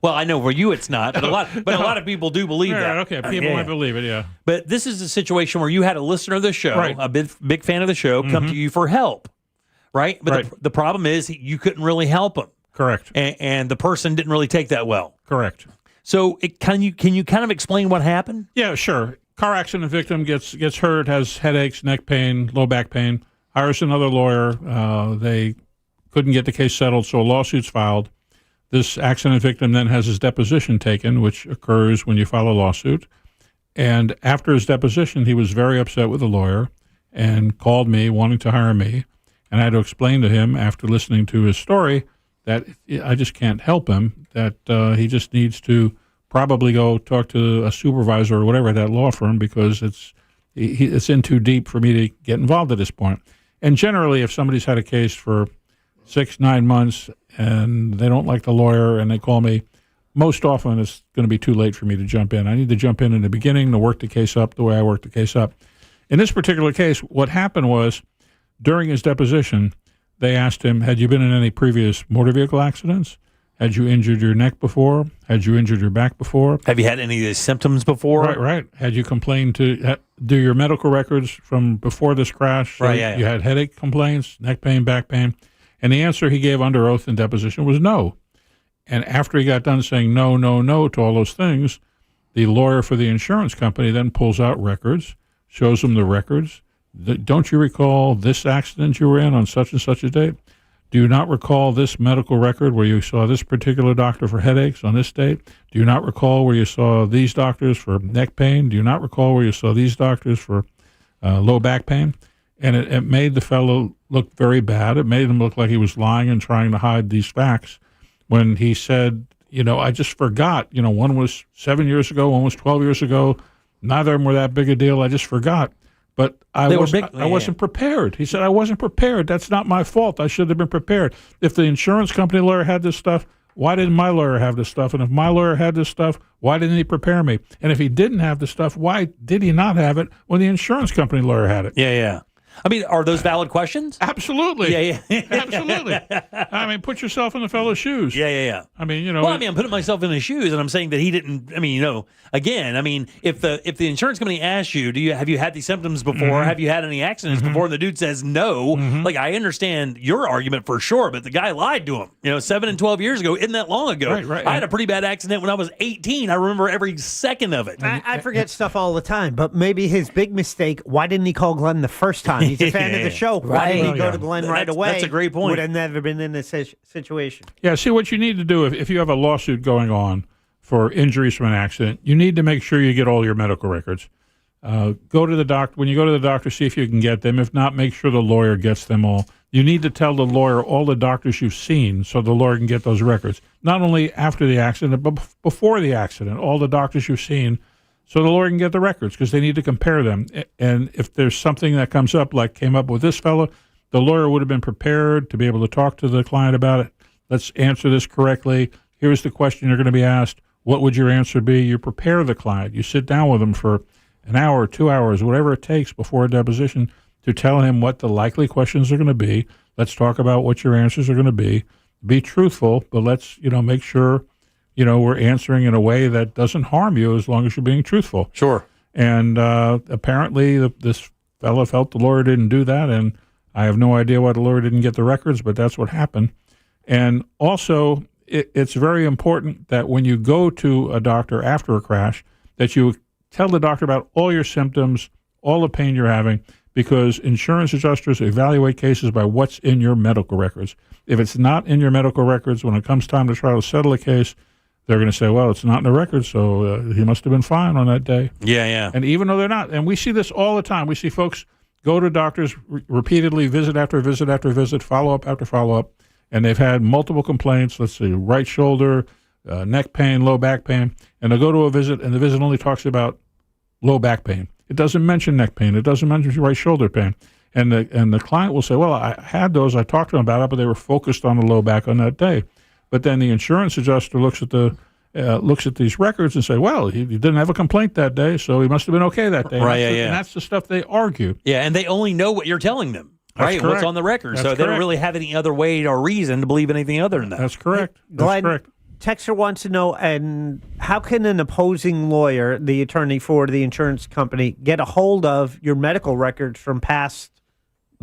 Well, I know for you it's not, but a lot of people do believe that. Okay, people might believe it, yeah. But this is a situation where you had a listener of the show, a big fan of the show, come to you for help, right? But the problem is you couldn't really help him. Correct. And the person didn't really take that well. Correct. So can you kind of explain what happened? Yeah, sure. Car accident victim gets hurt, has headaches, neck pain, low back pain, hires another lawyer. They couldn't get the case settled, so a lawsuit's filed. This accident victim then has his deposition taken, which occurs when you file a lawsuit. And after his deposition, he was very upset with the lawyer and called me wanting to hire me. And I had to explain to him, after listening to his story, that I just can't help him, that he just needs to probably go talk to a supervisor or whatever at that law firm, because it's in too deep for me to get involved at this point. And generally, if somebody's had a case for 6-9 months and they don't like the lawyer and they call me, most often it's going to be too late for me to jump in. I need to jump in the beginning to work the case up the way I work the case up. In this particular case, what happened was, during his deposition, they asked him, had you been in any previous motor vehicle accidents? Had you injured your neck before? Had you injured your back before? Have you had any of these symptoms before? Right. Had you complained do your medical records from before this crash? Right, yeah. You had headache complaints, neck pain, back pain? And the answer he gave under oath in deposition was no. And after he got done saying no to all those things, the lawyer for the insurance company then pulls out records, shows him the records. Don't you recall this accident you were in on such and such a date? Do you not recall this medical record where you saw this particular doctor for headaches on this date? Do you not recall where you saw these doctors for neck pain? Do you not recall where you saw these doctors for low back pain? And it made the fellow look very bad. It made him look like he was lying and trying to hide these facts, when he said, I just forgot. One was 7 years ago, one was 12 years ago. Neither of them were that big a deal. I just forgot. But I wasn't prepared. He said, I wasn't prepared. That's not my fault. I should have been prepared. If the insurance company lawyer had this stuff, why didn't my lawyer have this stuff? And if my lawyer had this stuff, why didn't he prepare me? And if he didn't have the stuff, why did he not have it when the insurance company lawyer had it? Yeah. I mean, are those valid questions? Absolutely. Yeah. Absolutely. I mean, put yourself in the fellow's shoes. Yeah. I mean, Well, I'm putting myself in his shoes, and I'm saying that he didn't. I mean, again, if the insurance company asks you, have you had these symptoms before? Have you had any accidents before? And the dude says no. Like, I understand your argument for sure, but the guy lied to him. 7 and 12 years ago isn't that long ago. Right. I had a pretty bad accident when I was 18. I remember every second of it. I forget stuff all the time, but maybe his big mistake. Why didn't he call Glenn the first time? He's a fan of the show. Why didn't he go to Glenn right away? That's a great point. Would have never been in this situation. Yeah, see, what you need to do, if you have a lawsuit going on for injuries from an accident, you need to make sure you get all your medical records. Go to the doctor. When you go to the doctor, see if you can get them. If not, make sure the lawyer gets them all. You need to tell the lawyer all the doctors you've seen so the lawyer can get those records. Not only after the accident, but before the accident, all the doctors you've seen, so the lawyer can get the records, because they need to compare them. And if there's something that comes up, like came up with this fellow, the lawyer would have been prepared to be able to talk to the client about it. Let's answer this correctly. Here's the question you're going to be asked. What would your answer be? You prepare the client. You sit down with them for an hour, 2 hours, whatever it takes before a deposition to tell him what the likely questions are going to be. Let's talk about what your answers are going to be. Be truthful, but let's, make sure we're answering in a way that doesn't harm you, as long as you're being truthful. Sure. And apparently this fellow felt the lawyer didn't do that, and I have no idea why the lawyer didn't get the records, but that's what happened. And also, it's very important that when you go to a doctor after a crash, that you tell the doctor about all your symptoms, all the pain you're having. because insurance adjusters evaluate cases by what's in your medical records. If it's not in your medical records, when it comes time to try to settle a case, they're going to say, well, it's not in the record, so he must have been fine on that day. Yeah. And even though they're not, and we see this all the time, we see folks go to doctors repeatedly, visit after visit after visit, follow-up after follow-up, and they've had multiple complaints, let's see, right shoulder, neck pain, low back pain, and they'll go to a visit, and the visit only talks about low back pain. It doesn't mention neck pain. It doesn't mention right shoulder pain. And the client will say, well, I had those. I talked to them about it, but they were focused on the low back on that day. But then the insurance adjuster looks at these records and say, well, he didn't have a complaint that day, so he must have been okay that day. Right, And that's the stuff they argue. Yeah, and they only know what you're telling them, right? That's correct. What's on the record. That's so they don't correct. really have any other way or reason to believe anything other than that. That's correct. Glenn, That's correct. Texter wants to know, and how can an opposing lawyer, the attorney for the insurance company, get a hold of your medical records from past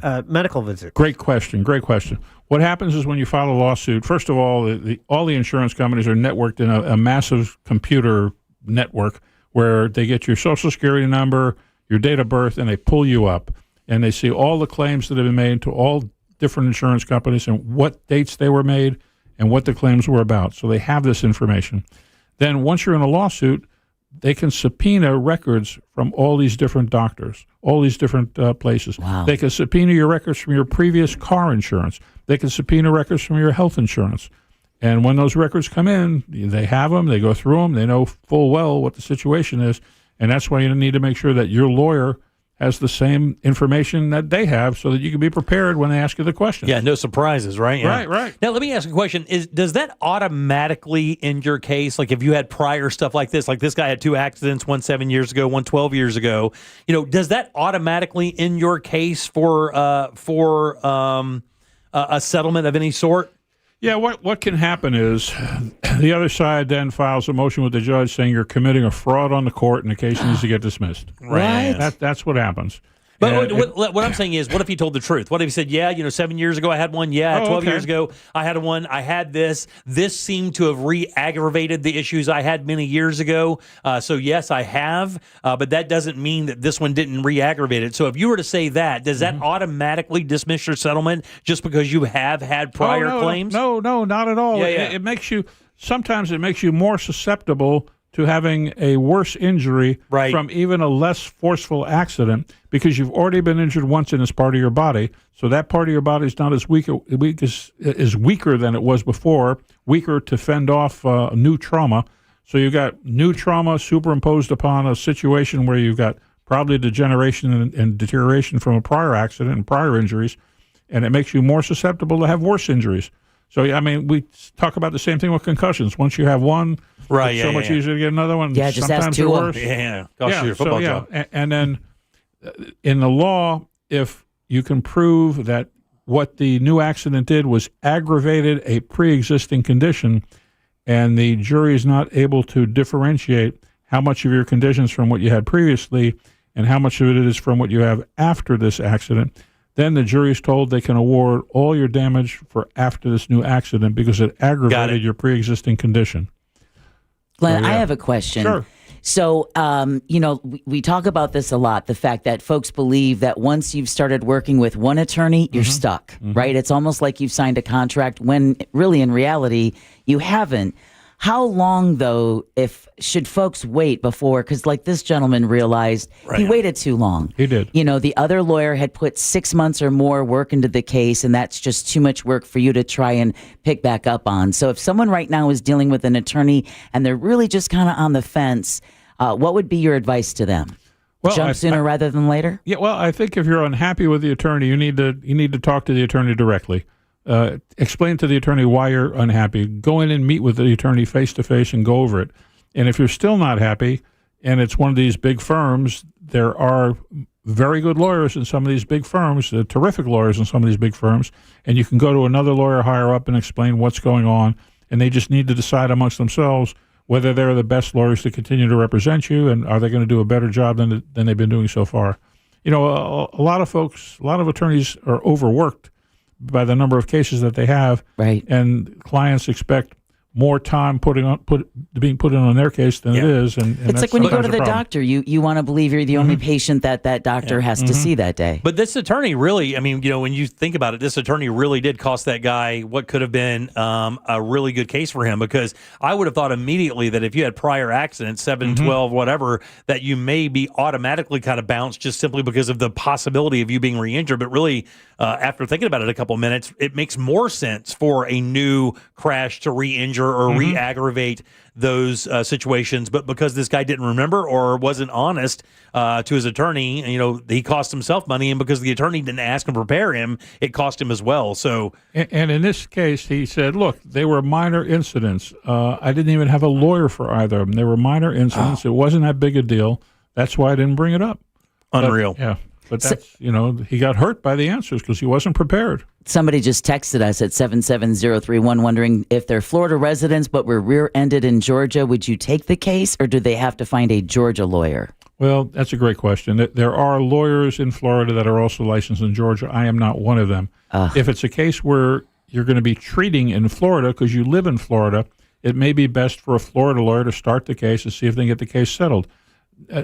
medical visits? Great question. What happens is when you file a lawsuit, first of all, all the insurance companies are networked in a massive computer network where they get your Social Security number, your date of birth, and they pull you up. And they see all the claims that have been made to all different insurance companies and what dates they were made and what the claims were about. So they have this information. Then once you're in a lawsuit, they can subpoena records from all these different doctors, all these different places. Wow. They can subpoena your records from your previous car insurance. They can subpoena records from your health insurance. And when those records come in, they have them, they go through them, they know full well what the situation is. And that's why you need to make sure that your lawyer has the same information that they have so that you can be prepared when they ask you the question. Yeah, no surprises, right? Yeah. Right. Now, let me ask you a question. Does that automatically, in your case, like if you had prior stuff like this guy had 2 accidents, one 7 years ago, one 12 years ago, does that automatically, in your case, for a settlement of any sort? Yeah, what can happen is the other side then files a motion with the judge saying you're committing a fraud on the court and the case needs to get dismissed. Right. That's what happens. But what I'm saying is, what if he told the truth? What if he said, 7 years ago I had one, 12 years ago I had one, I had this. This seemed to have re-aggravated the issues I had many years ago. So yes, I have, but that doesn't mean that this one didn't re-aggravate it. So if you were to say that, does that automatically dismiss your settlement just because you have had prior claims? No, not at all. Yeah. Sometimes it makes you more susceptible to having a worse injury from even a less forceful accident because you've already been injured once in this part of your body. So that part of your body is not as is weaker than it was before, weaker to fend off new trauma. So you've got new trauma superimposed upon a situation where you've got probably degeneration and deterioration from a prior accident and prior injuries, and it makes you more susceptible to have worse injuries. So, we talk about the same thing with concussions. Once you have one, it's so much easier to get another one. Yeah, just Sometimes ask 2 worse. Cost you a football job. And then in the law, if you can prove that what the new accident did was aggravated a pre-existing condition, and the jury is not able to differentiate how much of your conditions from what you had previously and how much of it is from what you have after this accident, then the jury is told they can award all your damage for after this new accident because it aggravated your pre-existing condition. Glenn, I have a question. Sure. So, we talk about this a lot, the fact that folks believe that once you've started working with one attorney, you're stuck, right? It's almost like you've signed a contract when really in reality, you haven't. How long, though, should folks wait before? Because like this gentleman realized he waited too long. He did. The other lawyer had put 6 months or more work into the case, and that's just too much work for you to try and pick back up on. So if someone right now is dealing with an attorney and they're really just kind of on the fence, what would be your advice to them? Well, Jump sooner rather than later? Yeah, well, I think if you're unhappy with the attorney, you need to talk to the attorney directly. Explain to the attorney why you're unhappy. Go in and meet with the attorney face-to-face and go over it. And if you're still not happy, and it's one of these big firms, there are very good lawyers in some of these big firms, terrific lawyers in some of these big firms, and you can go to another lawyer higher up and explain what's going on, and they just need to decide amongst themselves whether they're the best lawyers to continue to represent you, and are they going to do a better job than they've been doing so far. A lot of attorneys are overworked by the number of cases that they have, right? And clients expect more time being put in on their case than it is. And it's like when you go to the doctor, you want to believe you're the only patient that doctor has to see that day. But this attorney really, I mean, when you think about it, this attorney really did cost that guy what could have been a really good case for him, because I would have thought immediately that if you had prior accidents, 7, 12, whatever, that you may be automatically kind of bounced just simply because of the possibility of you being re-injured. But really, after thinking about it a couple minutes, it makes more sense for a new crash to re-injure or re-aggravate those situations. But because this guy didn't remember or wasn't honest to his attorney, he cost himself money, and because the attorney didn't ask and prepare him, it cost him as well. So, and in this case, he said, "Look, they were minor incidents. I didn't even have a lawyer for either of them. They were minor incidents. It wasn't that big a deal. That's why I didn't bring it up." Unreal. But that's, he got hurt by the answers because he wasn't prepared. Somebody just texted us at 77031 wondering if they're Florida residents but were rear-ended in Georgia, would you take the case, or do they have to find a Georgia lawyer? Well, that's a great question. There are lawyers in Florida that are also licensed in Georgia. I am not one of them. If it's a case where you're going to be treating in Florida because you live in Florida, it may be best for a Florida lawyer to start the case and see if they can get the case settled.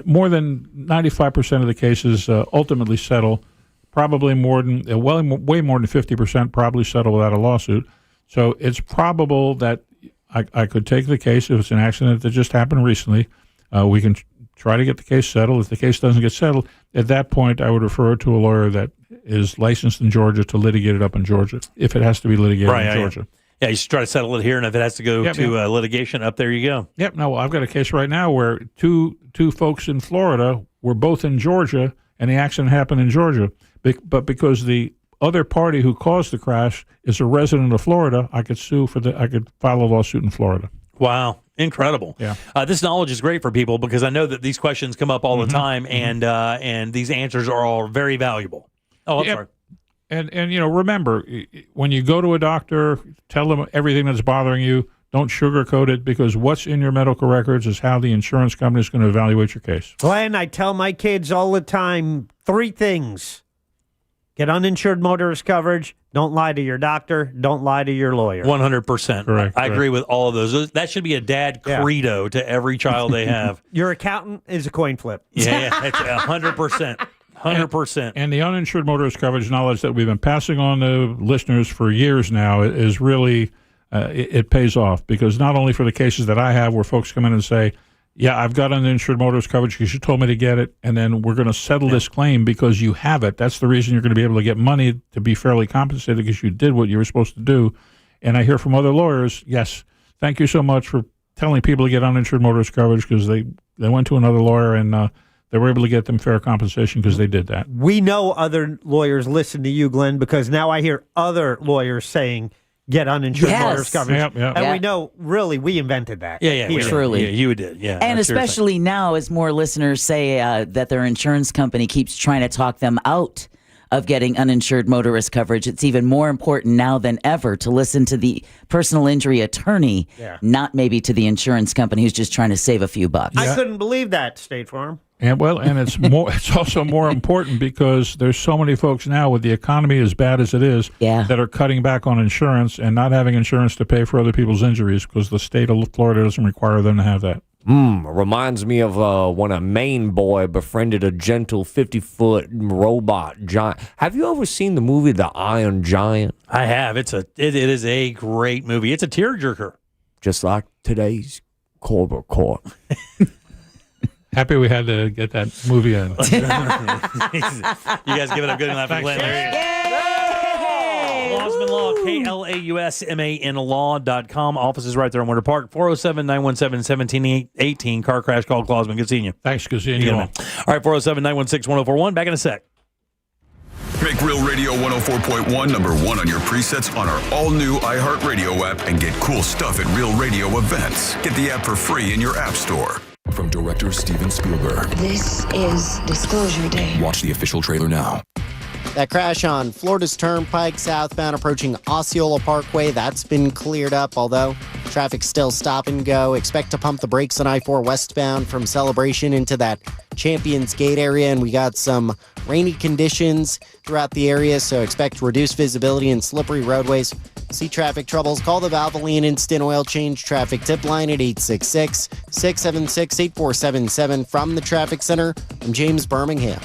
More than 95% of the cases ultimately settle. Probably way more than 50% probably settle without a lawsuit. So it's probable that I could take the case if it's an accident that just happened recently. We can try to get the case settled. If the case doesn't get settled, at that point I would refer it to a lawyer that is licensed in Georgia to litigate it up in Georgia, if it has to be litigated in Georgia. Yeah, you should try to settle it here, and if it has to go to litigation, up there you go. Yep. No, I've got a case right now where two folks in Florida were both in Georgia, and the accident happened in Georgia. But because the other party who caused the crash is a resident of Florida, I could file a lawsuit in Florida. Wow. Incredible. Yeah. This knowledge is great for people because I know that these questions come up all the time, and these answers are all very valuable. Oh, I'm sorry. And remember, when you go to a doctor, tell them everything that's bothering you. Don't sugarcoat it, because what's in your medical records is how the insurance company is going to evaluate your case. Glenn, I tell my kids all the time 3 things. Get uninsured motorist coverage. Don't lie to your doctor. Don't lie to your lawyer. 100%. Correct. I agree with all of those. That should be a dad credo to every child they have. Your accountant is a coin flip. Yeah, it's 100%. 100%. And the uninsured motorist coverage knowledge that we've been passing on to listeners for years now is really, it pays off, because not only for the cases that I have where folks come in and say, yeah, I've got uninsured motorist coverage because you told me to get it, and then we're going to settle this claim because you have it. That's the reason you're going to be able to get money to be fairly compensated, because you did what you were supposed to do. And I hear from other lawyers, yes, thank you so much for telling people to get uninsured motorist coverage, because they went to another lawyer and they were able to get them fair compensation because they did that. We know other lawyers listen to you, Glenn, because now I hear other lawyers saying, get uninsured motorist coverage. And we know, really, we invented that. Yeah, truly. Yeah, you did. Yeah, and especially now, as more listeners say that their insurance company keeps trying to talk them out of getting uninsured motorist coverage, it's even more important now than ever to listen to the personal injury attorney, not maybe to the insurance company who's just trying to save a few bucks. I couldn't believe that, State Farm. And it's more. It's also more important because there's so many folks now, with the economy as bad as it is, that are cutting back on insurance and not having insurance to pay for other people's injuries because the state of Florida doesn't require them to have that. Reminds me of when a Maine boy befriended a gentle 50-foot robot giant. Have you ever seen the movie The Iron Giant? I have. It is a great movie. It's a tearjerker. Just like today's Colbert Court. Happy we had to get that movie in. You guys give it up good enough. Clausman Law, KLAUSMAN law.com. Office is right there on Winter Park. 407-917-1718. Car crash call Clausman. Good seeing you. Thanks. Good seeing you. All right, 407-916-1041. Back in a sec. Make Real Radio 104.1 number 1 on your presets on our all-new iHeartRadio app and get cool stuff at Real Radio events. Get the app for free in your app store. From director Steven Spielberg. This is Disclosure Day. Watch the official trailer now. That crash on Florida's Turnpike southbound approaching Osceola Parkway, that's been cleared up, although traffic's still stop and go. Expect to pump the brakes on I-4 westbound from Celebration into that Champions Gate area, and we got some rainy conditions throughout the area, so expect reduced visibility and slippery roadways. See traffic troubles? Call the Valvoline Instant Oil Change Traffic Tip Line at 866-676-8477. From the Traffic Center, I'm James Birmingham.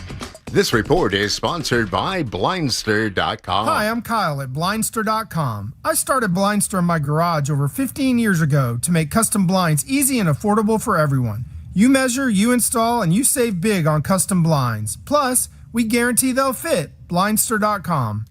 This report is sponsored by Blindster.com. Hi, I'm Kyle at Blindster.com. I started Blindster in my garage over 15 years ago to make custom blinds easy and affordable for everyone. You measure, you install, and you save big on custom blinds. Plus, we guarantee they'll fit. Blindster.com.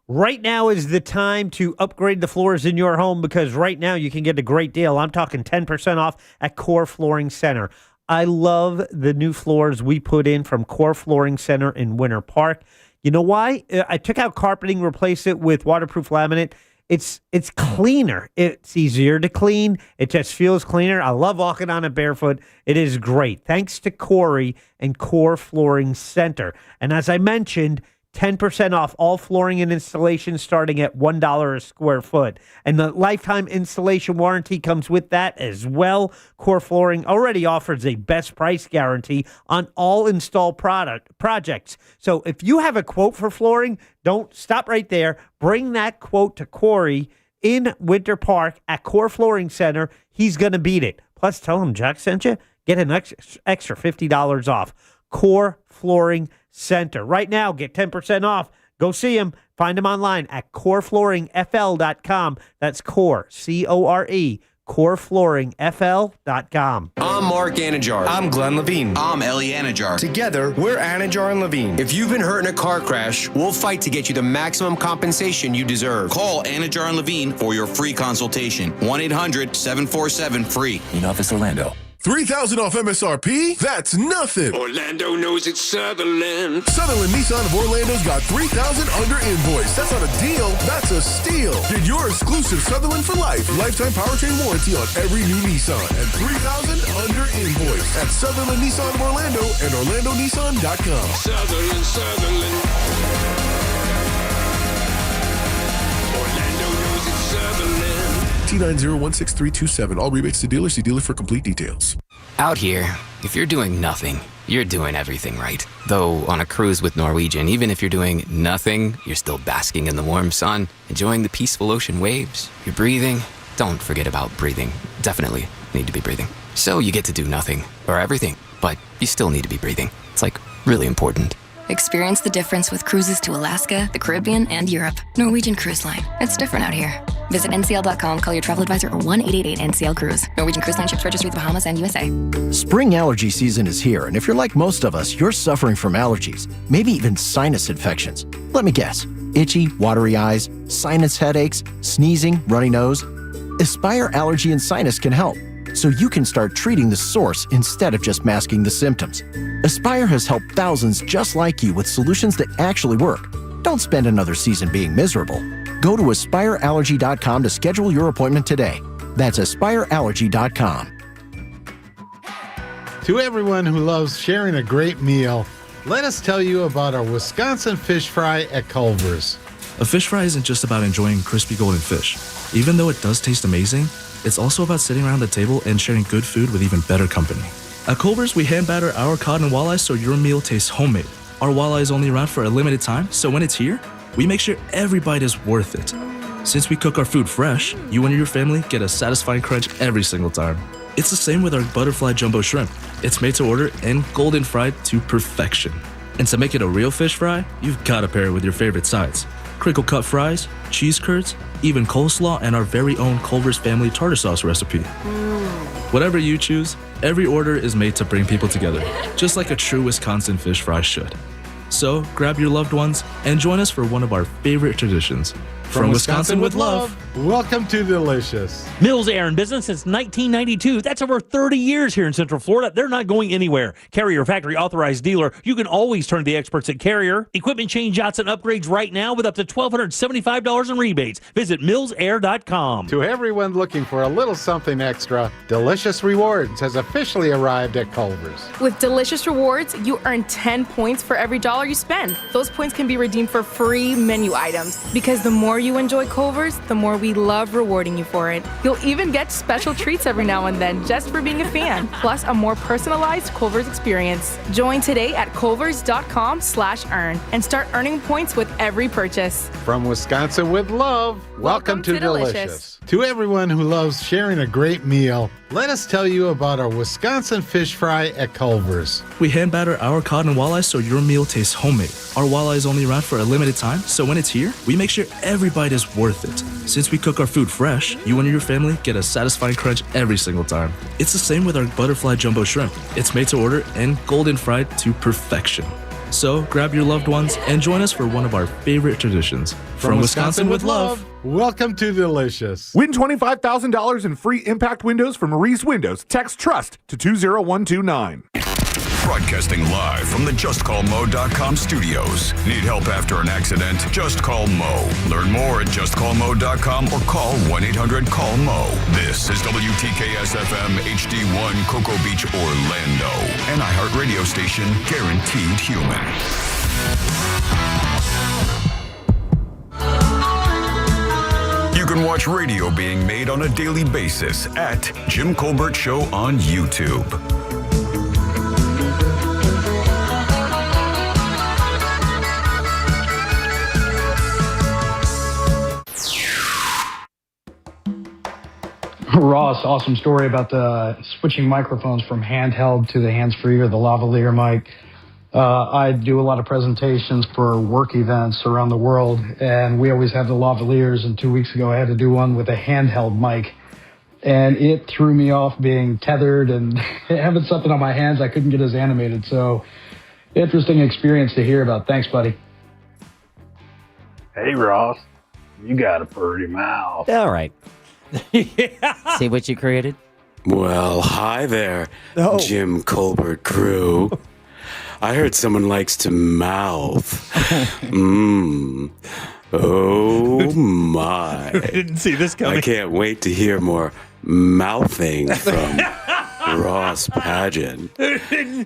Right now is the time to upgrade the floors in your home because right now you can get a great deal. I'm talking 10% off at Core Flooring Center. I love the new floors we put in from Core Flooring Center in Winter Park. You know why? I took out carpeting, replaced it with waterproof laminate. It's cleaner. It's easier to clean. It just feels cleaner. I love walking on it barefoot. It is great. Thanks to Corey and Core Flooring Center. And as I mentioned, 10% off all flooring and installation starting at $1 a square foot. And the lifetime installation warranty comes with that as well. Core Flooring already offers a best price guarantee on all install projects. So if you have a quote for flooring, don't stop right there. Bring that quote to Corey in Winter Park at Core Flooring Center. He's going to beat it. Plus, tell him Jack sent you. Get an extra $50 off. Core Flooring Center. Right now, get 10% off. Go see him. Find him online at coreflooringfl.com. That's Core, C-O-R-E, coreflooringfl.com. I'm Mark Anajar. I'm Glenn Levine. I'm Ellie Anajar. Together, we're Anajar and Levine. If you've been hurt in a car crash, we'll fight to get you the maximum compensation you deserve. Call Anajar and Levine for your free consultation. 1-800-747-FREE. In Office Orlando. $3,000 off MSRP? That's nothing. Orlando knows it's Sutherland. Sutherland Nissan of Orlando's got $3,000 under invoice. That's not a deal, that's a steal. Get your exclusive Sutherland for life. Lifetime powertrain warranty on every new Nissan. And $3,000 under invoice at Sutherland Nissan of Orlando and OrlandoNissan.com. Sutherland. Orlando knows it's Sutherland. T90163227. All rebates to dealer. See dealer for complete details. Out here, if you're doing nothing, you're doing everything right. Though on a cruise with Norwegian, even if you're doing nothing, you're still basking in the warm sun, enjoying the peaceful ocean waves. You're breathing. Don't forget about breathing. Definitely need to be breathing. So you get to do nothing or everything, but you still need to be breathing. It's like really important. Experience the difference with cruises to Alaska, the Caribbean, and Europe. Norwegian Cruise Line. It's different out here. Visit ncl.com, call your travel advisor, or 1-888-NCL-CRUISE. Norwegian Cruise Line ships registry to the Bahamas and USA. Spring allergy season is here, and if you're like most of us, you're suffering from allergies, maybe even sinus infections. Let me guess. Itchy, watery eyes, sinus headaches, sneezing, runny nose. Aspire Allergy and Sinus can help, so you can start treating the source instead of just masking the symptoms. Aspire has helped thousands just like you with solutions that actually work. Don't spend another season being miserable. Go to AspireAllergy.com to schedule your appointment today. That's AspireAllergy.com. To everyone who loves sharing a great meal, let us tell you about our Wisconsin fish fry at Culver's. A fish fry isn't just about enjoying crispy golden fish. Even though it does taste amazing, it's also about sitting around the table and sharing good food with even better company. At Culver's, we hand batter our cod and walleye so your meal tastes homemade. Our walleye is only around for a limited time, so when it's here, we make sure every bite is worth it. Since we cook our food fresh, you and your family get a satisfying crunch every single time. It's the same with our butterfly jumbo shrimp. It's made to order and golden fried to perfection. And to make it a real fish fry, you've got to pair it with your favorite sides. Crinkle cut fries, cheese curds, even coleslaw, and our very own Culver's family tartar sauce recipe. Whatever you choose, every order is made to bring people together, just like a true Wisconsin fish fry should. So grab your loved ones and join us for one of our favorite traditions. From Wisconsin with love. Welcome to Delicious. Mills Air in business since 1992. That's over 30 years here in Central Florida. They're not going anywhere. Carrier factory authorized dealer. You can always turn to the experts at Carrier. Equipment change outs and upgrades right now with up to $1,275 in rebates. Visit millsair.com. To everyone looking for a little something extra, Delicious Rewards has officially arrived at Culver's. With Delicious Rewards, you earn 10 points for every dollar you spend. Those points can be redeemed for free menu items because the more more you enjoy Culver's, the more we love rewarding you for it. You'll even get special treats every now and then just for being a fan, plus a more personalized Culver's experience. Join today at culvers.com/earn and start earning points with every purchase. From Wisconsin with love, welcome to Delicious. To everyone who loves sharing a great meal, let us tell you about our Wisconsin fish fry at Culver's. We hand batter our cod and walleye so your meal tastes homemade. Our walleye is only around for a limited time, so when it's here, we make sure every bite is worth it. Since we cook our food fresh, you and your family get a satisfying crunch every single time. It's the same with our butterfly jumbo shrimp. It's made to order and golden fried to perfection. So grab your loved ones and join us for one of our favorite traditions. From Wisconsin with love, welcome to Delicious. Win $25,000 in free impact windows from Maurice Windows. Text TRUST to 20129. Broadcasting live from the JustCallMo.com studios. Need help after an accident? Just call Mo. Learn more at JustCallMo.com or call 1-800-CALL-MO. This is WTKS-FM HD1 Cocoa Beach, Orlando. An iHeartRadio station guaranteed human. You can watch radio being made on a daily basis at Jim Colbert Show on YouTube. Ross, awesome story about the switching microphones from handheld to the hands-free or the lavalier mic. I do a lot of presentations for work events around the world, and we always have the lavaliers, and 2 weeks ago I had to do one with a handheld mic. And it threw me off being tethered and having something on my hands I couldn't get as animated. So, interesting experience to hear about. Thanks, buddy. Hey, Ross, you got a pretty mouth. All right. See what you created? Well, hi there, Jim Colbert crew. I heard someone likes to mouth. Oh, my. I didn't see this coming. I can't wait to hear more mouthing from Ross Pageant.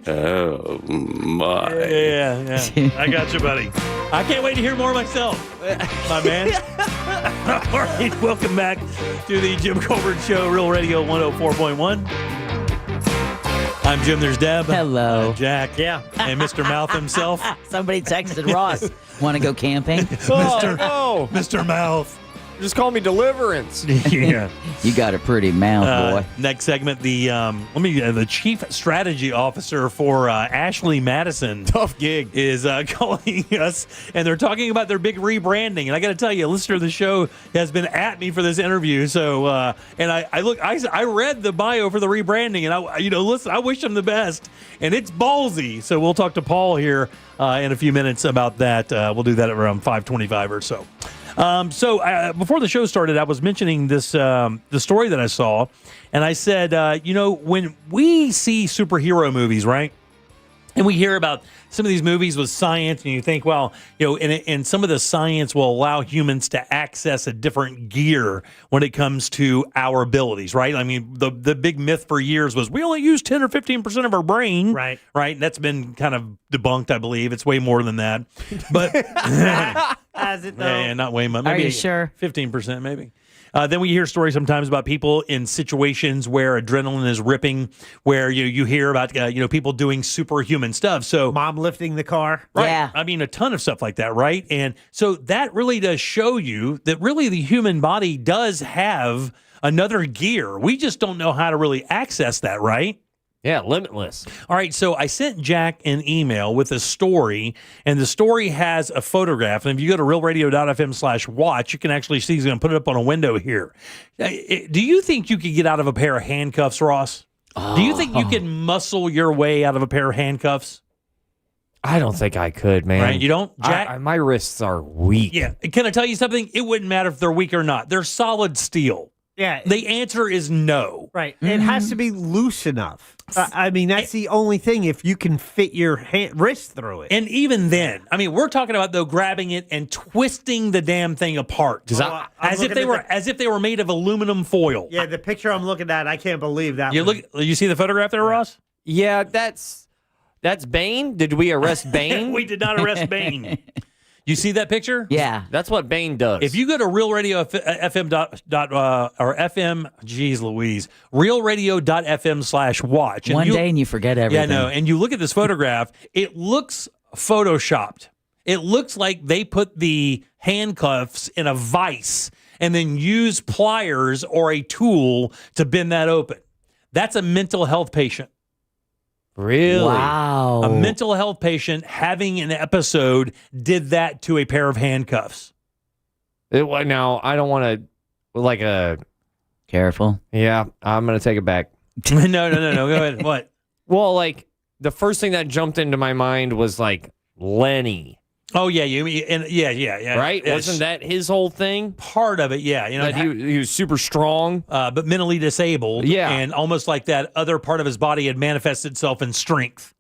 Oh, my. Yeah. I got you, buddy. I can't wait to hear more myself, my man. All right, welcome back to the Jim Colbert Show, Real Radio 104.1. I'm Jim, there's Deb. Hello. Jack. Yeah. And Mr. Mouth himself. Somebody texted Ross. Want to go camping? Mr. Mouth. Just call me Deliverance. Yeah. You got a pretty mouth, boy. Next segment, the chief strategy officer for Ashley Madison. Tough gig. Is calling us, and they're talking about their big rebranding. And I got to tell you, a listener of the show has been at me for this interview. So, and I read the bio for the rebranding, and listen, I wish them the best. And it's ballsy. So we'll talk to Paul here in a few minutes about that. We'll do that at around 5:25 or so. Before the show started, I was mentioning this the story that I saw, and I said, when we see superhero movies, right, and we hear about some of these movies with science, and you think, well, and some of the science will allow humans to access a different gear when it comes to our abilities, right? I mean, the big myth for years was we only use 10 or 15% of our brain, right? And that's been kind of debunked, I believe. It's way more than that, but has it though? Yeah, not way much. Are you sure? 15%, maybe. Then we hear stories sometimes about people in situations where adrenaline is ripping, where you hear about people doing superhuman stuff. So mom lifting the car, right? Yeah. I mean, a ton of stuff like that, right? And so that really does show you that really the human body does have another gear. We just don't know how to really access that, right? Yeah, limitless. All right, so I sent Jack an email with a story, and the story has a photograph. And if you go to realradio.fm/watch, you can actually see he's going to put it up on a window here. Do you think you could get out of a pair of handcuffs, Ross? Do you think you can muscle your way out of a pair of handcuffs? I don't think I could, man. Right, you don't, Jack? My wrists are weak. Yeah. Can I tell you something? It wouldn't matter if they're weak or not. They're solid steel. Yeah. The answer is no. Right. It has to be loose enough. I mean, that's the only thing, if you can fit your wrist through it. And even then, I mean, we're talking about, though, grabbing it and twisting the damn thing apart. As if they were made of aluminum foil. Yeah, the picture I'm looking at, I can't believe that. You see the photograph there, Ross? Yeah, that's Bane. Did we arrest Bane? We did not arrest Bane. You see that picture? Yeah. That's what Bane does. If you go to Real Radio FM or FM, geez Louise, realradio.fm/watch. One day and you forget everything. Yeah, no. And you look at this photograph, it looks photoshopped. It looks like they put the handcuffs in a vise and then use pliers or a tool to bend that open. That's a mental health patient. Really? Wow. A mental health patient having an episode did that to a pair of handcuffs. Now, I don't want to, like a... Careful. Yeah, I'm going to take it back. No. Go ahead. What? Well, like, the first thing that jumped into my mind was, like, Lenny. Oh, yeah. Yeah. Right? Yes. Wasn't that his whole thing? Part of it, yeah. You know, that he was super strong. But mentally disabled. Yeah. And almost like that other part of his body had manifested itself in strength.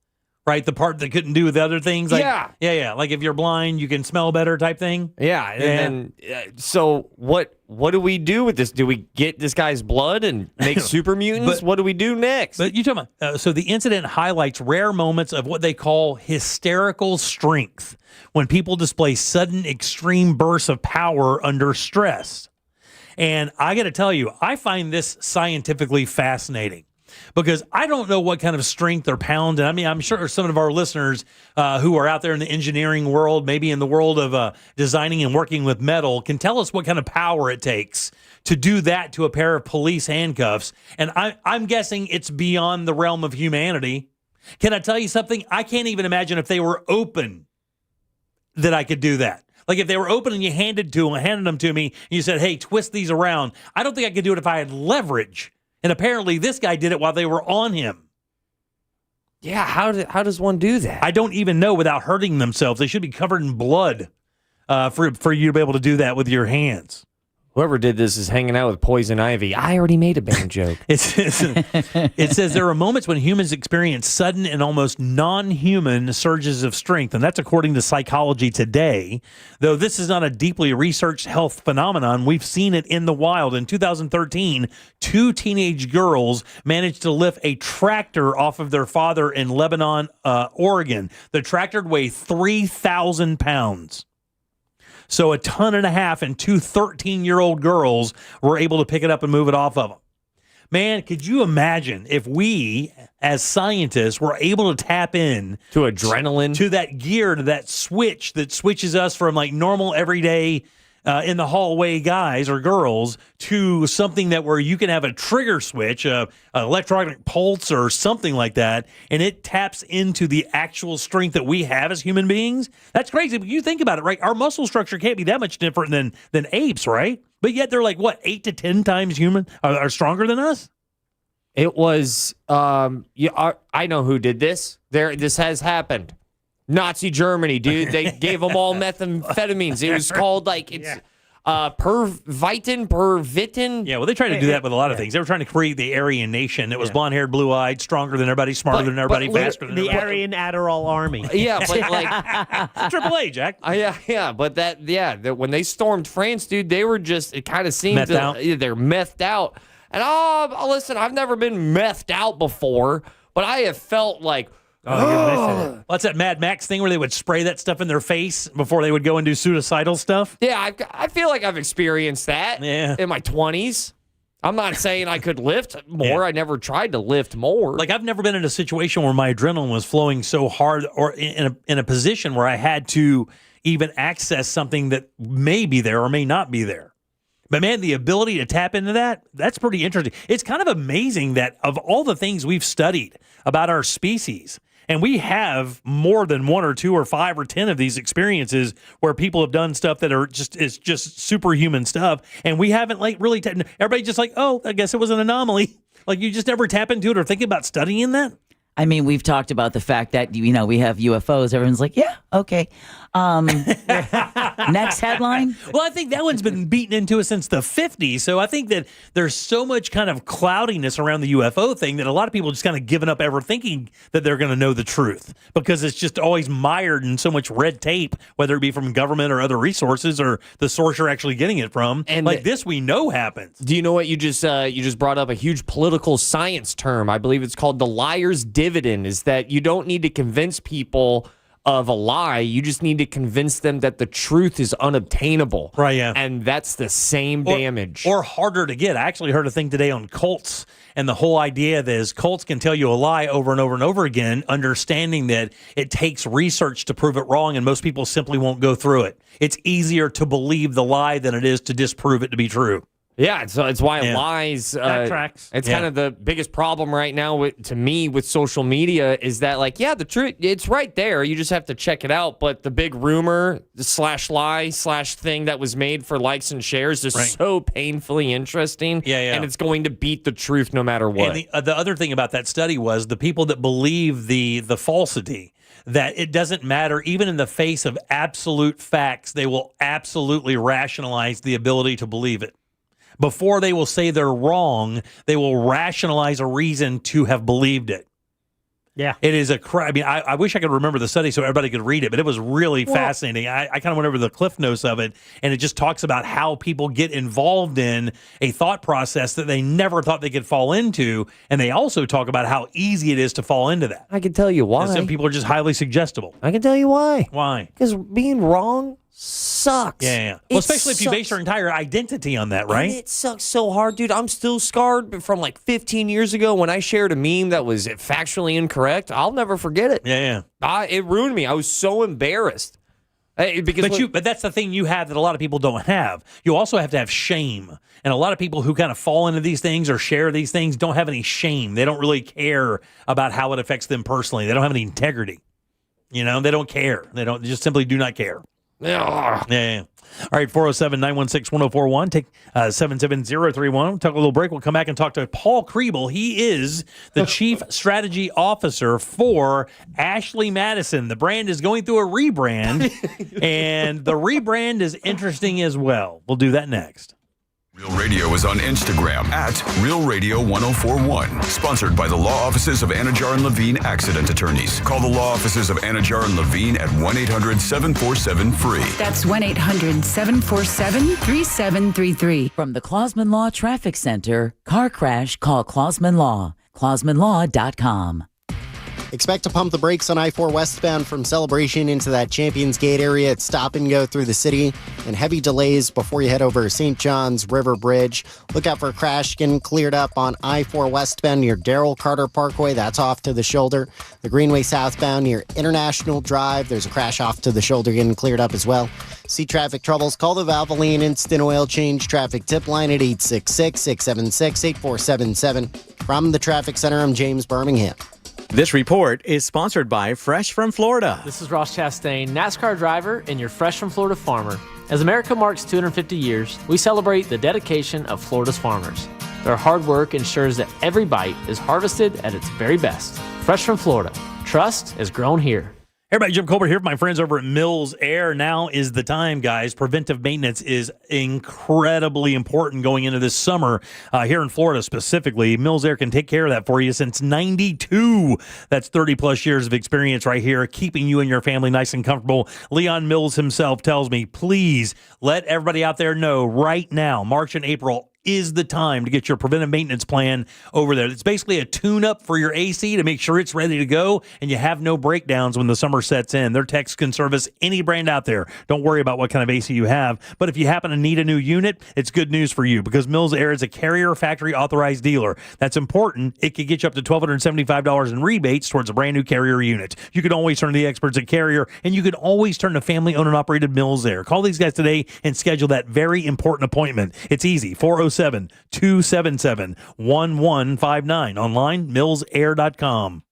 Right? The part that couldn't do the other things. Like, Yeah. Like if you're blind, you can smell better type thing. Yeah. And then, so what do we do with this? Do we get this guy's blood and make super mutants? What do we do next? But you talking about, so the incident highlights rare moments of what they call hysterical strength when people display sudden extreme bursts of power under stress. And I got to tell you, I find this scientifically fascinating. Because I don't know what kind of strength or pound. And I mean, I'm sure some of our listeners who are out there in the engineering world, maybe in the world of designing and working with metal, can tell us what kind of power it takes to do that to a pair of police handcuffs. And I'm guessing it's beyond the realm of humanity. Can I tell you something? I can't even imagine if they were open that I could do that. Like if they were open and you handed them to me, and you said, hey, twist these around. I don't think I could do it if I had leverage. And apparently this guy did it while they were on him. Yeah, how does one do that? I don't even know without hurting themselves. They should be covered in blood for you to be able to do that with your hands. Whoever did this is hanging out with Poison Ivy. I already made a Bane joke. It says there are moments when humans experience sudden and almost non-human surges of strength, and that's according to Psychology Today. Though this is not a deeply researched health phenomenon, we've seen it in the wild. In 2013, 2 teenage girls managed to lift a tractor off of their father in Lebanon, Oregon. The tractor weighed 3,000 pounds. So 1.5 tons, and 2 13-year-old girls were able to pick it up and move it off of them. Man, could you imagine if we, as scientists, were able to tap in to adrenaline, to that gear, to that switch that switches us from like normal, everyday, in the hallway guys or girls to something that where you can have a trigger switch, an electronic pulse or something like that, and it taps into the actual strength that we have as human beings. That's crazy. But you think about it, right? Our muscle structure can't be that much different than apes, right? But yet they're like, what, 8 to 10 times human are stronger than us? It was, I know who did this. This has happened. Nazi Germany, dude. They gave them all methamphetamines. It was called Pervitin. Yeah, well, they tried to do that with a lot of things. They were trying to create the Aryan nation. It was blonde-haired, blue-eyed, stronger than everybody, smarter than everybody, faster than everybody. The Aryan Adderall Army. Yeah, but like Triple A, Jack. Yeah, but when they stormed France, dude, they were just, it kind of seemed they're methed out. And listen, I've never been methed out before, but I have felt like, you're missing it. What's that Mad Max thing where they would spray that stuff in their face before they would go and do suicidal stuff? Yeah, I feel like I've experienced that in my 20s. I'm not saying I could lift more. I never tried to lift more. Like, I've never been in a situation where my adrenaline was flowing so hard or in a position where I had to even access something that may be there or may not be there. But, man, the ability to tap into that's pretty interesting. It's kind of amazing that of all the things we've studied about our species, and we have more than 1 or 2 or 5 or 10 of these experiences where people have done stuff that are just superhuman stuff, and we haven't really everybody just like, oh, I guess it was an anomaly. Like, you just never tap into it or think about studying that? I mean, we've talked about the fact that, we have UFOs. Everyone's like, yeah, okay. Next headline. Well, I think that one's been beaten into us since the 50s. So I think that there's so much kind of cloudiness around the UFO thing that a lot of people just kind of given up ever thinking that they're going to know the truth because it's just always mired in so much red tape, whether it be from government or other resources or the source you're actually getting it from. And like this, we know happens. Do you know what you just brought up? A huge political science term. I believe it's called the liar's dividend, is that you don't need to convince people of a lie. You just need to convince them that the truth is unobtainable. Right, yeah. And that's the same damage. Or harder to get. I actually heard a thing today on cults, and the whole idea that is cults can tell you a lie over and over and over again, understanding that it takes research to prove it wrong, and most people simply won't go through it. It's easier to believe the lie than it is to disprove it to be true. Yeah, so it's why lies. That tracks. It's kind of the biggest problem right now with social media is that, like, yeah, the truth, it's right there. You just have to check it out. But the big rumor / lie / thing that was made for likes and shares is so painfully interesting. Yeah. And it's going to beat the truth no matter what. And the other thing about that study was the people that believe the falsity, that it doesn't matter, even in the face of absolute facts, they will absolutely rationalize the ability to believe it. Before they will say they're wrong, they will rationalize a reason to have believed it. Yeah. It is I mean, I wish I could remember the study so everybody could read it, but it was really fascinating. I kind of went over the cliff notes of it, and it just talks about how people get involved in a thought process that they never thought they could fall into, and they also talk about how easy it is to fall into that. I can tell you why. And some people are just highly suggestible. I can tell you why. Why? Because being wrong sucks. Yeah. Well, especially if you base your entire identity on that, right? And it sucks so hard, dude. I'm still scarred from like 15 years ago when I shared a meme that was factually incorrect. I'll never forget it. Yeah. It ruined me. I was so embarrassed. But that's the thing you have that a lot of people don't have. You also have to have shame. And a lot of people who kind of fall into these things or share these things don't have any shame. They don't really care about how it affects them personally. They don't have any integrity. You know, they don't care. They just simply do not care. Yeah. All right, 407-916-1041. Take 77031. Take a little break. We'll come back and talk to Paul Keeble. He is the Chief Strategy Officer for Ashley Madison. The brand is going through a rebrand, and the rebrand is interesting as well. We'll do that next. Real Radio is on Instagram at Real Radio 1041. Sponsored by the law offices of Anajar and Levine Accident Attorneys. Call the law offices of Anajar and Levine at 1-800-747-FREE. That's 1-800-747-3733. From the Clausman Law Traffic Center, car crash, call Clausman Law. ClausmanLaw.com. Expect to pump the brakes on I-4 westbound from Celebration into that Champions Gate area at Stop and Go through the city, and heavy delays before you head over St. John's River Bridge. Look out for a crash getting cleared up on I-4 westbound near Darrell Carter Parkway. That's off to the shoulder. The Greenway southbound near International Drive. There's a crash off to the shoulder getting cleared up as well. See traffic troubles? Call the Valvoline Instant Oil Change Traffic Tip Line at 866-676-8477. From the Traffic Center, I'm James Birmingham. This report is sponsored by Fresh from Florida. This is Ross Chastain, NASCAR driver and your Fresh from Florida farmer. As America marks 250 years, we celebrate the dedication of Florida's farmers. Their hard work ensures that every bite is harvested at its very best. Fresh from Florida. Trust is grown here. Everybody, Jim Colbert here with my friends over at Mills Air. Now is the time, guys. Preventive maintenance is incredibly important going into this summer here in Florida specifically. Mills Air can take care of that for you since 92. That's 30-plus years of experience right here, keeping you and your family nice and comfortable. Leon Mills himself tells me, please let everybody out there know right now, March and April, is the time to get your preventive maintenance plan over there. It's basically a tune-up for your AC to make sure it's ready to go and you have no breakdowns when the summer sets in. Their techs can service any brand out there. Don't worry about what kind of AC you have. But if you happen to need a new unit, it's good news for you because Mills Air is a Carrier Factory Authorized dealer. That's important. It could get you up to $1,275 in rebates towards a brand new Carrier unit. You can always turn to the experts at Carrier, and you can always turn to family-owned and operated Mills Air. Call these guys today and schedule that very important appointment. It's easy. 407-277-1159. Online, millsair.com.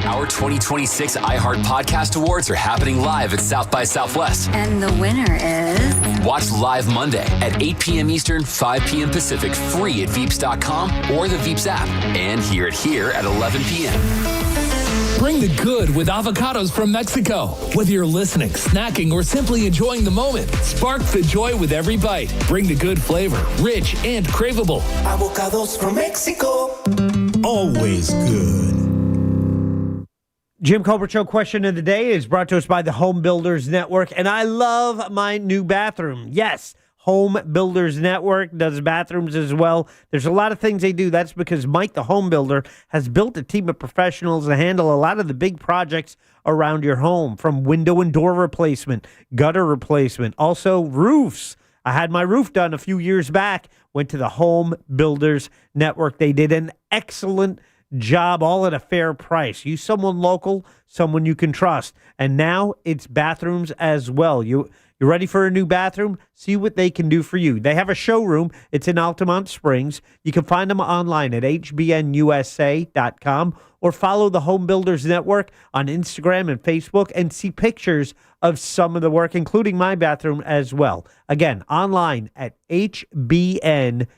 Our 2026 iHeart Podcast Awards are happening live at South by Southwest. And the winner is... Watch live Monday at 8 p.m. Eastern, 5 p.m. Pacific, free at Veeps.com or the Veeps app. And hear it here at 11 p.m. Bring the good with avocados from Mexico. Whether you're listening, snacking, or simply enjoying the moment, spark the joy with every bite. Bring the good flavor, rich and craveable. Avocados from Mexico. Always good. Jim Colbert Show question of the day is brought to us by the Home Builders Network, and I love my new bathroom. Yes, Home Builders Network does bathrooms as well. There's a lot of things they do. That's because Mike, the home builder, has built a team of professionals to handle a lot of the big projects around your home, from window and door replacement, gutter replacement, also roofs. I had my roof done a few years back, went to the Home Builders Network. They did an excellent job, all at a fair price. Use someone local, someone you can trust. And now it's bathrooms as well. You ready for a new bathroom? See what they can do for you. They have a showroom. It's in Altamont Springs. You can find them online at hbnusa.com or follow the Home Builders Network on Instagram and Facebook and see pictures of some of the work, including my bathroom as well. Again, online at hbnusa.com.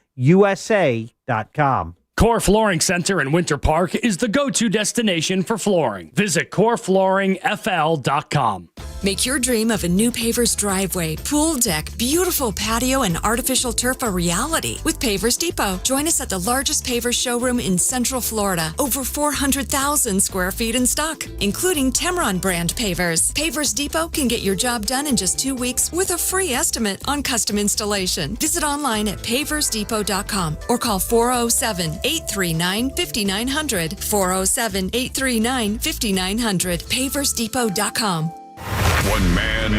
Core Flooring Center in Winter Park is the go-to destination for flooring. Visit coreflooringfl.com. Make your dream of a new paver's driveway, pool deck, beautiful patio, and artificial turf a reality with Pavers Depot. Join us at the largest pavers showroom in Central Florida. Over 400,000 square feet in stock, including Temron brand pavers. Pavers Depot can get your job done in just 2 weeks with a free estimate on custom installation. Visit online at paversdepot.com or call 407-839-5900. 407-839-5900. paversdepot.com. One man,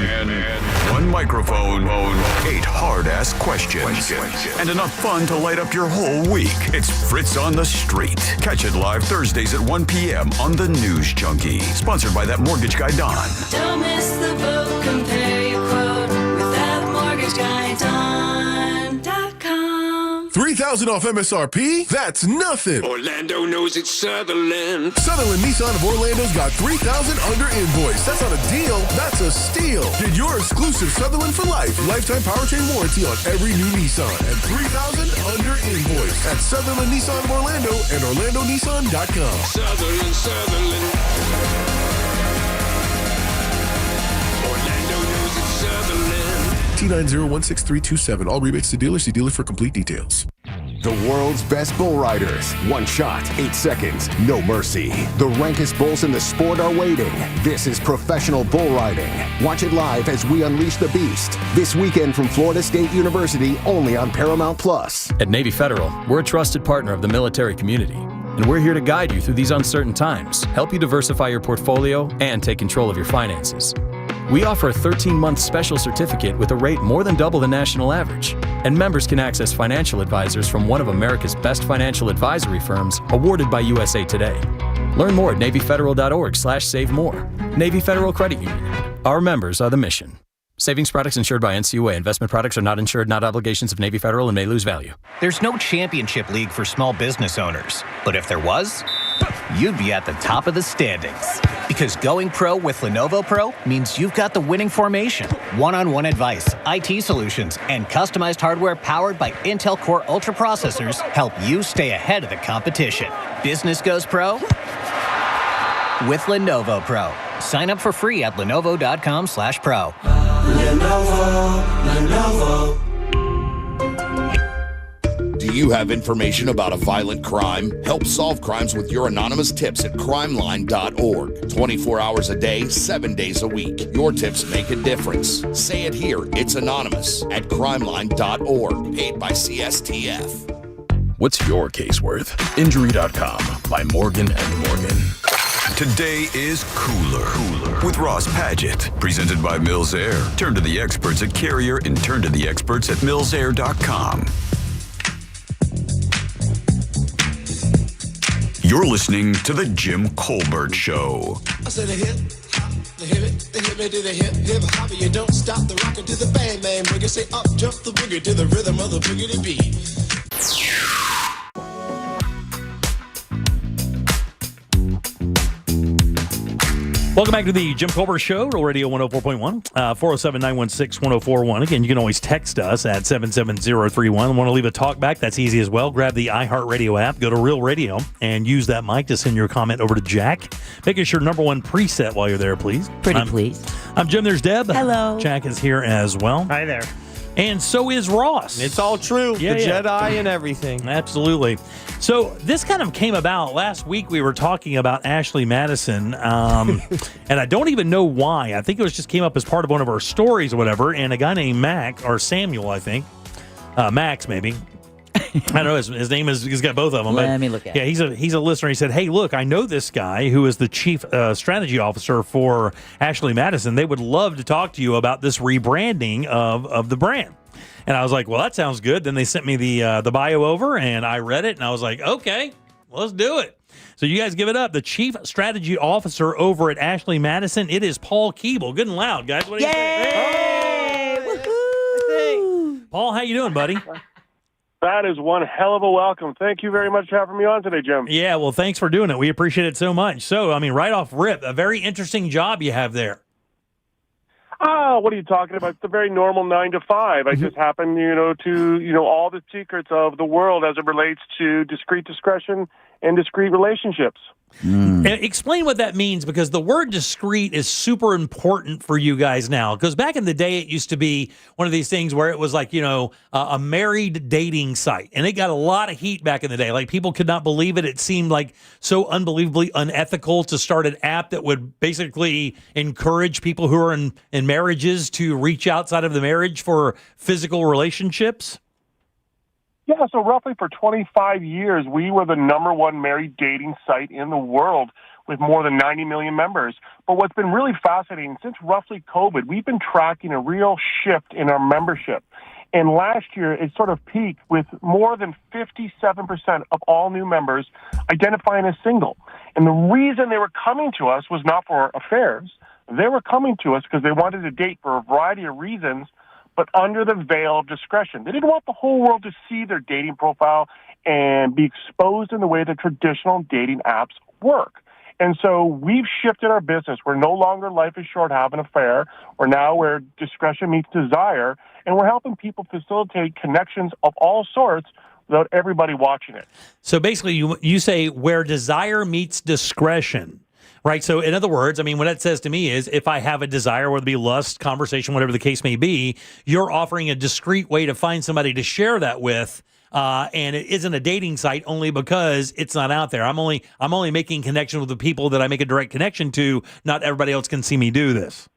one microphone, 8 hard-ass questions, and enough fun to light up your whole week. It's Fritz on the Street. Catch it live Thursdays at 1 p.m. on The News Junkie. Sponsored by that mortgage guy, Don. Don't miss the boat. Compare your quote with that mortgage guy, Don.com. 3,000 off MSRP? That's nothing. Orlando knows it's Sutherland. Sutherland Nissan of Orlando's got 3,000 under invoice. That's not a deal, that's a steal. Get your exclusive Sutherland for life. Lifetime powertrain warranty on every new Nissan. And 3,000 under invoice at Sutherland Nissan of Orlando and OrlandoNissan.com. Sutherland. Orlando knows it's Sutherland. T90163227. All rebates to dealer. See dealer for complete details. The world's best bull riders. 1 shot, 8 seconds, no mercy. The rankest bulls in the sport are waiting. This is professional bull riding. Watch it live as we unleash the beast. This weekend from Florida State University, only on Paramount Plus. At Navy Federal, we're a trusted partner of the military community. And we're here to guide you through these uncertain times, help you diversify your portfolio, and take control of your finances. We offer a 13-month special certificate with a rate more than double the national average. And members can access financial advisors from one of America's best financial advisory firms awarded by USA Today. Learn more at NavyFederal.org/save more. Navy Federal Credit Union. Our members are the mission. Savings products insured by NCUA. Investment products are not insured, not obligations of Navy Federal, and may lose value. There's no championship league for small business owners. But if there was, you'd be at the top of the standings. Because going pro with Lenovo Pro means you've got the winning formation. One-on-one advice, IT solutions, and customized hardware powered by Intel Core Ultra processors help you stay ahead of the competition. Business goes pro with Lenovo Pro. Sign up for free at lenovo.com/pro. Lenovo. Do you have information about a violent crime? Help solve crimes with your anonymous tips at crimeline.org. 24 hours a day, 7 days a week. Your tips make a difference. Say it here. It's anonymous at crimeline.org. Paid by CSTF. What's your case worth? Injury.com by Morgan & Morgan. Today is Cooler with Ross Padgett. Presented by Mills Air. Turn to the experts at Carrier and turn to the experts at millsair.com. You're listening to The Jim Colbert Show. I said the hip, hop, the hip to the hip hop. You don't stop the rocker to the bang bang boogie. Say up, jump the boogie to the rhythm of the boogie beat. Welcome back to the Jim Colbert Show, Real Radio 104.1, 407-916-1041. Again, you can always text us at 77031. Want to leave a talk back? That's easy as well. Grab the iHeartRadio app, go to Real Radio, and use that mic to send your comment over to Jack. Make it your number one preset while you're there, please. Please. I'm Jim. There's Deb. Hello. Jack is here as well. Hi there. And so is Ross. It's all true. Yeah, the yeah. Jedi and everything. Absolutely. So this kind of came about last week. We were talking about Ashley Madison, and I don't even know why. I think it was just came up as part of one of our stories or whatever. And a guy named Mac, or Samuel, I think, Max maybe. I don't know. His name is. He's got both of them. Let me look at it. Yeah, he's a listener. He said, "Hey, look, I know this guy who is the chief strategy officer for Ashley Madison. They would love to talk to you about this rebranding of the brand." And I was like, "Well, that sounds good." Then they sent me the bio over, and I read it, and I was like, "Okay, let's do it." So you guys give it up. The chief strategy officer over at Ashley Madison. It is Paul Keeble. Good and loud, guys. What do you think? Yay! Woohoo! Paul, how you doing, buddy? That is one hell of a welcome. Thank you very much for having me on today, Jim. Yeah, well, thanks for doing it. We appreciate it so much. So, I mean, right off rip, a very interesting job you have there. What are you talking about? It's a very normal 9 to 5. I just happen, to all the secrets of the world as it relates to discreet discretion and discreet relationships. Explain what that means, because the word discreet is super important for you guys now. Because back in the day, it used to be one of these things where it was like, a married dating site. And it got a lot of heat back in the day. Like, people could not believe it. It seemed like so unbelievably unethical to start an app that would basically encourage people who are in marriages to reach outside of the marriage for physical relationships. Yeah, so roughly for 25 years, we were the number one married dating site in the world with more than 90 million members. But what's been really fascinating, since roughly COVID, we've been tracking a real shift in our membership. And last year, it sort of peaked with more than 57% of all new members identifying as single. And the reason they were coming to us was not for affairs. They were coming to us because they wanted to date for a variety of reasons, but under the veil of discretion. They didn't want the whole world to see their dating profile and be exposed in the way that traditional dating apps work. And so we've shifted our business. We're no longer life is short, have an affair. We're now where discretion meets desire, and we're helping people facilitate connections of all sorts without everybody watching it. So basically, you say where desire meets discretion. Right. So in other words, I mean, what that says to me is if I have a desire, whether it be lust, conversation, whatever the case may be, you're offering a discreet way to find somebody to share that with. And it isn't a dating site only because it's not out there. I'm only making connection with the people that I make a direct connection to. Not everybody else can see me do this.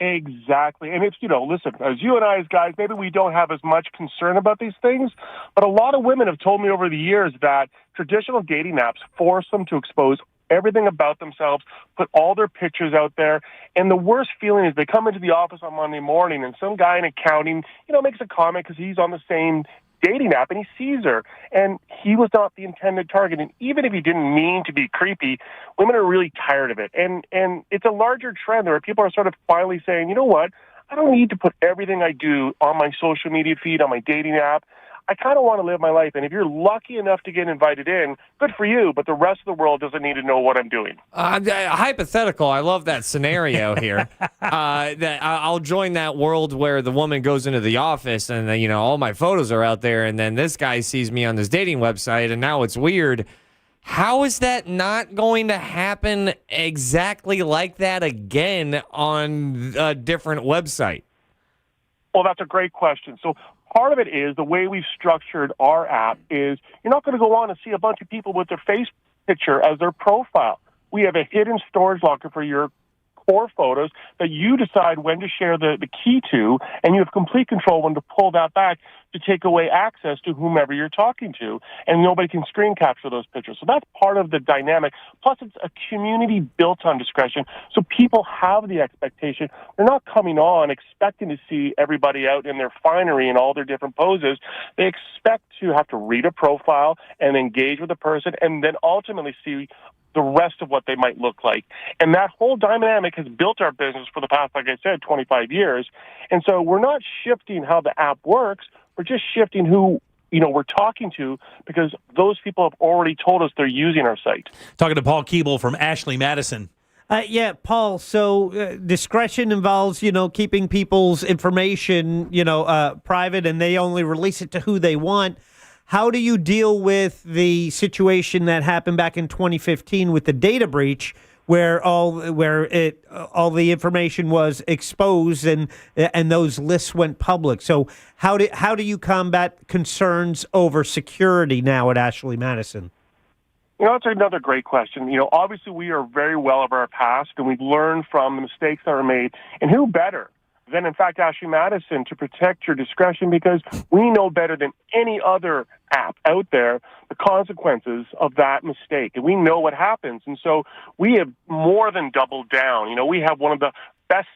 Exactly. And it's, listen, as you and I as guys, maybe we don't have as much concern about these things, but a lot of women have told me over the years that traditional dating apps force them to expose everything about themselves, put all their pictures out there. And the worst feeling is they come into the office on Monday morning and some guy in accounting, makes a comment because he's on the same dating app and he sees her and he was not the intended target. And even if he didn't mean to be creepy, women are really tired of it. And it's a larger trend where people are sort of finally saying, you know what? I don't need to put everything I do on my social media feed, on my dating app. I kind of want to live my life. And if you're lucky enough to get invited in, good for you, but the rest of the world doesn't need to know what I'm doing. Hypothetical. I love that scenario here. That I'll join that world where the woman goes into the office and, all my photos are out there. And then this guy sees me on this dating website and now it's weird. How is that not going to happen exactly like that again on a different website? Well, that's a great question. So part of it is the way we've structured our app is you're not going to go on and see a bunch of people with their face picture as their profile. We have a hidden storage locker for your core photos that you decide when to share the key to, and you have complete control when to pull that back to take away access to whomever you're talking to, and nobody can screen capture those pictures. So that's part of the dynamic. Plus, it's a community built on discretion, so people have the expectation. They're not coming on expecting to see everybody out in their finery and all their different poses. They expect to have to read a profile and engage with a person and then ultimately see the rest of what they might look like. And that whole dynamic has built our business for the past, like I said, 25 years. And so we're not shifting how the app works. We're just shifting who we're talking to, because those people have already told us they're using our site. Talking to Paul Keeble from Ashley Madison. Yeah, Paul, so discretion involves, keeping people's information, private, and they only release it to who they want. How do you deal with the situation that happened back in 2015 with the data breach where all the information was exposed and those lists went public. So how do you combat concerns over security now at Ashley Madison? That's another great question. Obviously we are very well of our past, and we've learned from the mistakes that were made. And who better than, in fact, Ashley Madison to protect your discretion, because we know better than any other app out there the consequences of that mistake. And we know what happens. And so we have more than doubled down. We have one of the best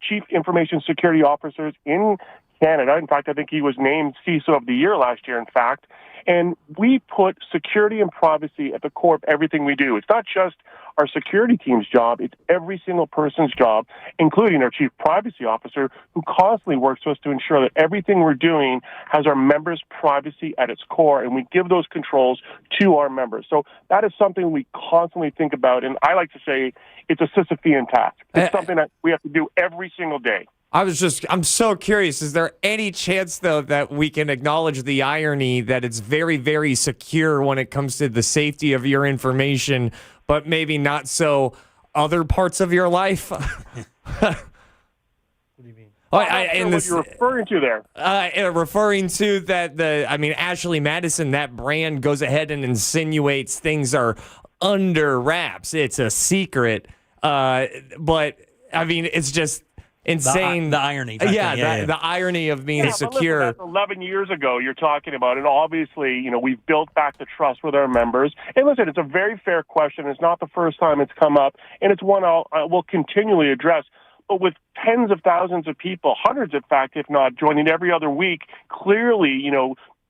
chief information security officers in Canada. In fact, I think he was named CISO of the year last year, in fact. And we put security and privacy at the core of everything we do. It's not just our security team's job, it's every single person's job, including our chief privacy officer, who constantly works with us to ensure that everything we're doing has our members' privacy at its core, and we give those controls to our members. So that is something we constantly think about, and I like to say it's a Sisyphean task. It's something that we have to do every single day. I'm so curious. Is there any chance, though, that we can acknowledge the irony that it's very, very secure when it comes to the safety of your information, but maybe not so other parts of your life? What do you mean? What you're referring to there? Referring to that, Ashley Madison, that brand goes ahead and insinuates things are under wraps. It's a secret. But, it's just insane. The irony. The irony of being secure. Listen, that's 11 years ago you're talking about, and obviously, we've built back the trust with our members. And listen, it's a very fair question. It's not the first time it's come up, and it's one we'll continually address. But with tens of thousands of people, hundreds, in fact, if not, joining every other week, clearly,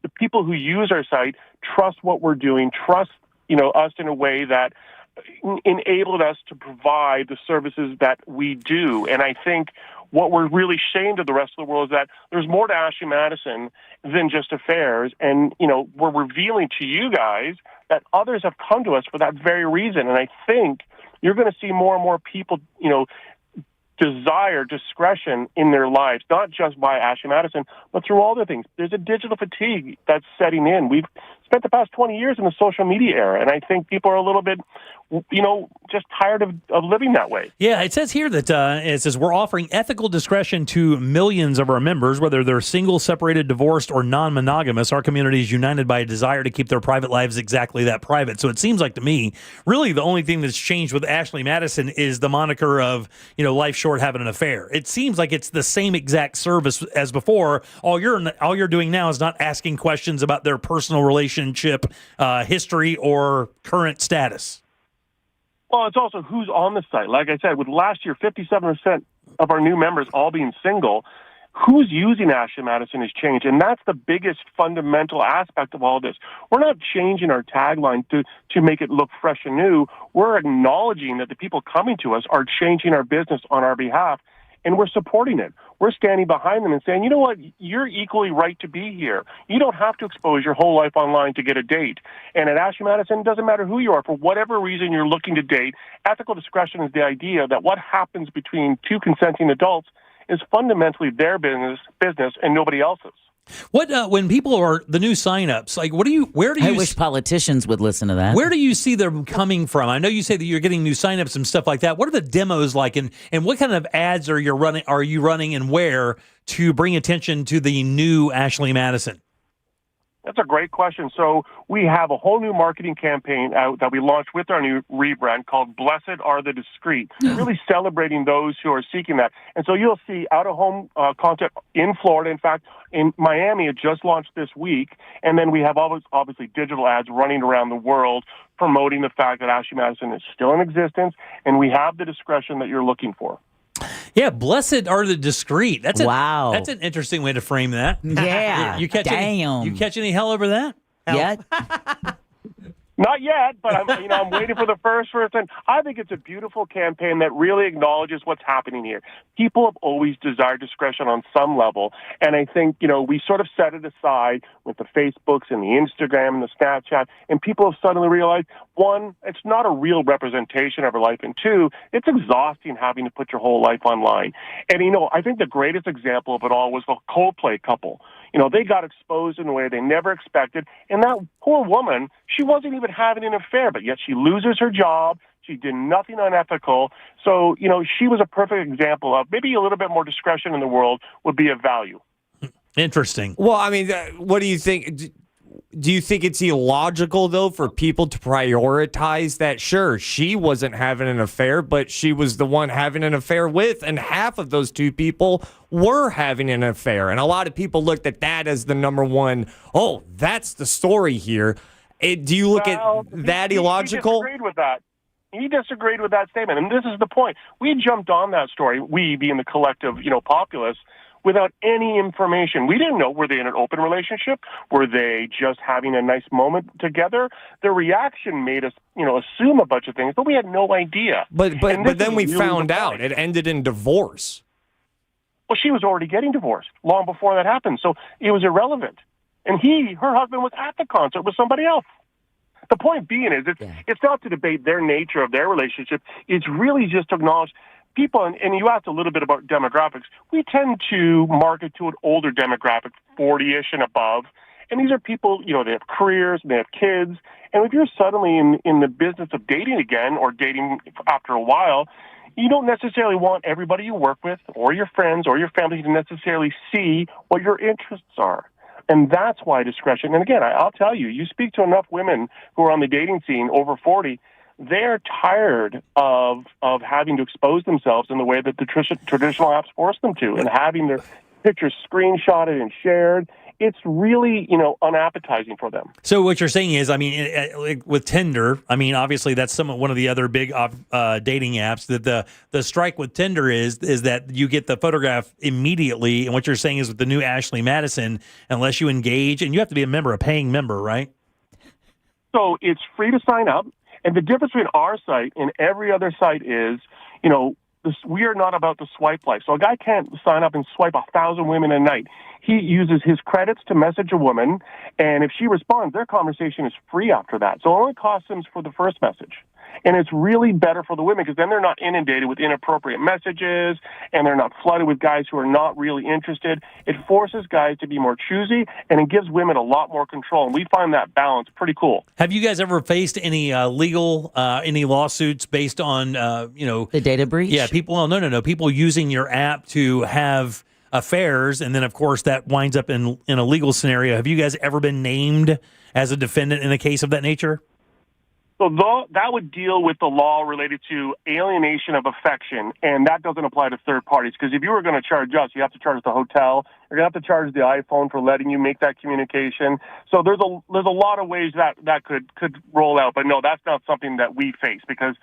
the people who use our site trust what we're doing, trust, us in a way that enabled us to provide the services that we do. And I think what we're really shamed of the rest of the world is that there's more to Ashley Madison than just affairs. And, we're revealing to you guys that others have come to us for that very reason. And I think you're going to see more and more people, desire discretion in their lives, not just by Ashley Madison, but through all the things. There's a digital fatigue that's setting in. We've spent the past 20 years in the social media era, and I think people are a little bit, just tired of living that way. Yeah, it says here that it says we're offering ethical discretion to millions of our members, whether they're single, separated, divorced, or non-monogamous. Our community is united by a desire to keep their private lives exactly that private. So it seems like to me, really the only thing that's changed with Ashley Madison is the moniker of, life short having an affair. It seems like it's the same exact service as before. All you're doing now is not asking questions about their personal relationship history or current status. Well, it's also who's on the site. Like I said, with last year, 57% of our new members all being single, who's using Ashley Madison has changed. And that's the biggest fundamental aspect of all this. We're not changing our tagline to make it look fresh and new. We're acknowledging that the people coming to us are changing our business on our behalf, and we're supporting it. We're standing behind them and saying, you know what, you're equally right to be here. You don't have to expose your whole life online to get a date. And at Ashley Madison, it doesn't matter who you are. For whatever reason you're looking to date, ethical discretion is the idea that what happens between two consenting adults is fundamentally their business and nobody else's. What when people are the new signups, like I wish politicians would listen to that. Where do you see them coming from? I know you say that you're getting new signups and stuff like that. What are the demos like, and what kind of ads are you running and where to bring attention to the new Ashley Madison? That's a great question. So we have a whole new marketing campaign out that we launched with our new rebrand called Blessed Are the Discreet, really celebrating those who are seeking that. And so you'll see out-of-home content in Florida. In fact, in Miami, it just launched this week. And then we have obviously digital ads running around the world promoting the fact that Ashley Madison is still in existence, and we have the discretion that you're looking for. Yeah, blessed are the discreet. That's an interesting way to frame that. Yeah. You catch any hell over that? Yeah. Not yet, but I'm waiting for the first. And I think it's a beautiful campaign that really acknowledges what's happening here. People have always desired discretion on some level, and I think we sort of set it aside with the Facebooks and the Instagram and the Snapchat, and people have suddenly realized, one, it's not a real representation of our life, and two, it's exhausting having to put your whole life online. And I think the greatest example of it all was the Coldplay couple. They got exposed in a way they never expected. And that poor woman, she wasn't even having an affair, but yet she loses her job. She did nothing unethical. So, she was a perfect example of maybe a little bit more discretion in the world would be of value. Interesting. Well, I mean, what do you think? Do you think it's illogical, though, for people to prioritize that? Sure, she wasn't having an affair, but she was the one having an affair with, and half of those two people were having an affair. And a lot of people looked at that as the number one, oh, that's the story here. Do you look at that illogical? He disagreed with that. He disagreed with that statement. And this is the point. We jumped on that story, we being the collective, populace, without any information. We didn't know, were they in an open relationship? Were they just having a nice moment together? Their reaction made us, assume a bunch of things, but we had no idea. But then we found out it ended in divorce. Well, she was already getting divorced long before that happened, so it was irrelevant. And her husband was at the concert with somebody else. The point being is, it's not to debate their nature of their relationship. It's really just to acknowledge people, and you asked a little bit about demographics, we tend to market to an older demographic, 40-ish and above. And these are people, they have careers, and they have kids. And if you're suddenly in the business of dating again or dating after a while, you don't necessarily want everybody you work with or your friends or your family to necessarily see what your interests are. And that's why discretion, and again, I'll tell you, you speak to enough women who are on the dating scene over 40, they're tired of having to expose themselves in the way that the traditional apps force them to, and having their pictures screenshotted and shared. It's really, unappetizing for them. So what you're saying is, with Tinder, obviously that's one of the other big dating apps. That the strike with Tinder is that you get the photograph immediately. And what you're saying is with the new Ashley Madison, unless you engage, and you have to be a paying member, right? So it's free to sign up. And the difference between our site and every other site is, we are not about the swipe life. So a guy can't sign up and swipe 1,000 women a night. He uses his credits to message a woman, and if she responds, their conversation is free after that. So it only costs them for the first message. And it's really better for the women because then they're not inundated with inappropriate messages and they're not flooded with guys who are not really interested. It forces guys to be more choosy, and it gives women a lot more control. And we find that balance pretty cool. Have you guys ever faced any any lawsuits based on, the data breach? Yeah, people using your app to have affairs, and then of course that winds up in a legal scenario. Have you guys ever been named as a defendant in a case of that nature? So that would deal with the law related to alienation of affection, and that doesn't apply to third parties. Because if you were going to charge us, you have to charge the hotel. You're going to have to charge the iPhone for letting you make that communication. So there's a lot of ways that could roll out. But no, that's not something that we face because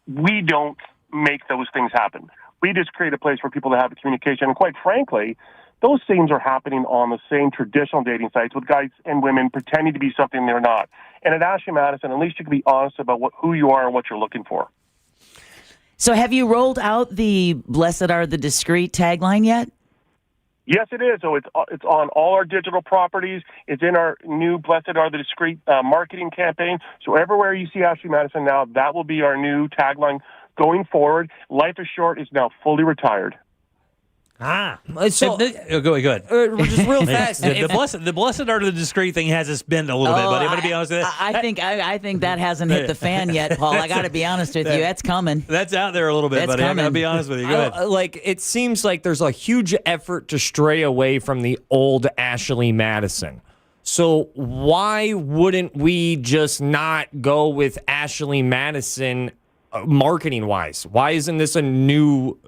we don't make those things happen. We just create a place for people to have the communication. And quite frankly, those things are happening on the same traditional dating sites with guys and women pretending to be something they're not. And at Ashley Madison, at least you can be honest about who you are and what you're looking for. So have you rolled out the Blessed Are the Discreet tagline yet? Yes, it is. So it's on all our digital properties. It's in our new Blessed Are the Discreet marketing campaign. So everywhere you see Ashley Madison now, that will be our new tagline going forward. Life is Short is now fully retired. So go ahead. Just real fast. The blessed Are the Discreet thing has us bend a little bit, buddy. I'm going to be honest with you. I think that hasn't hit the fan yet, Paul. I got to be honest with you. That's coming. That's out there a little bit, buddy. I'm going to be honest with you. Go ahead. It seems like there's a huge effort to stray away from the old Ashley Madison. So why wouldn't we just not go with Ashley Madison marketing-wise? Why isn't this a new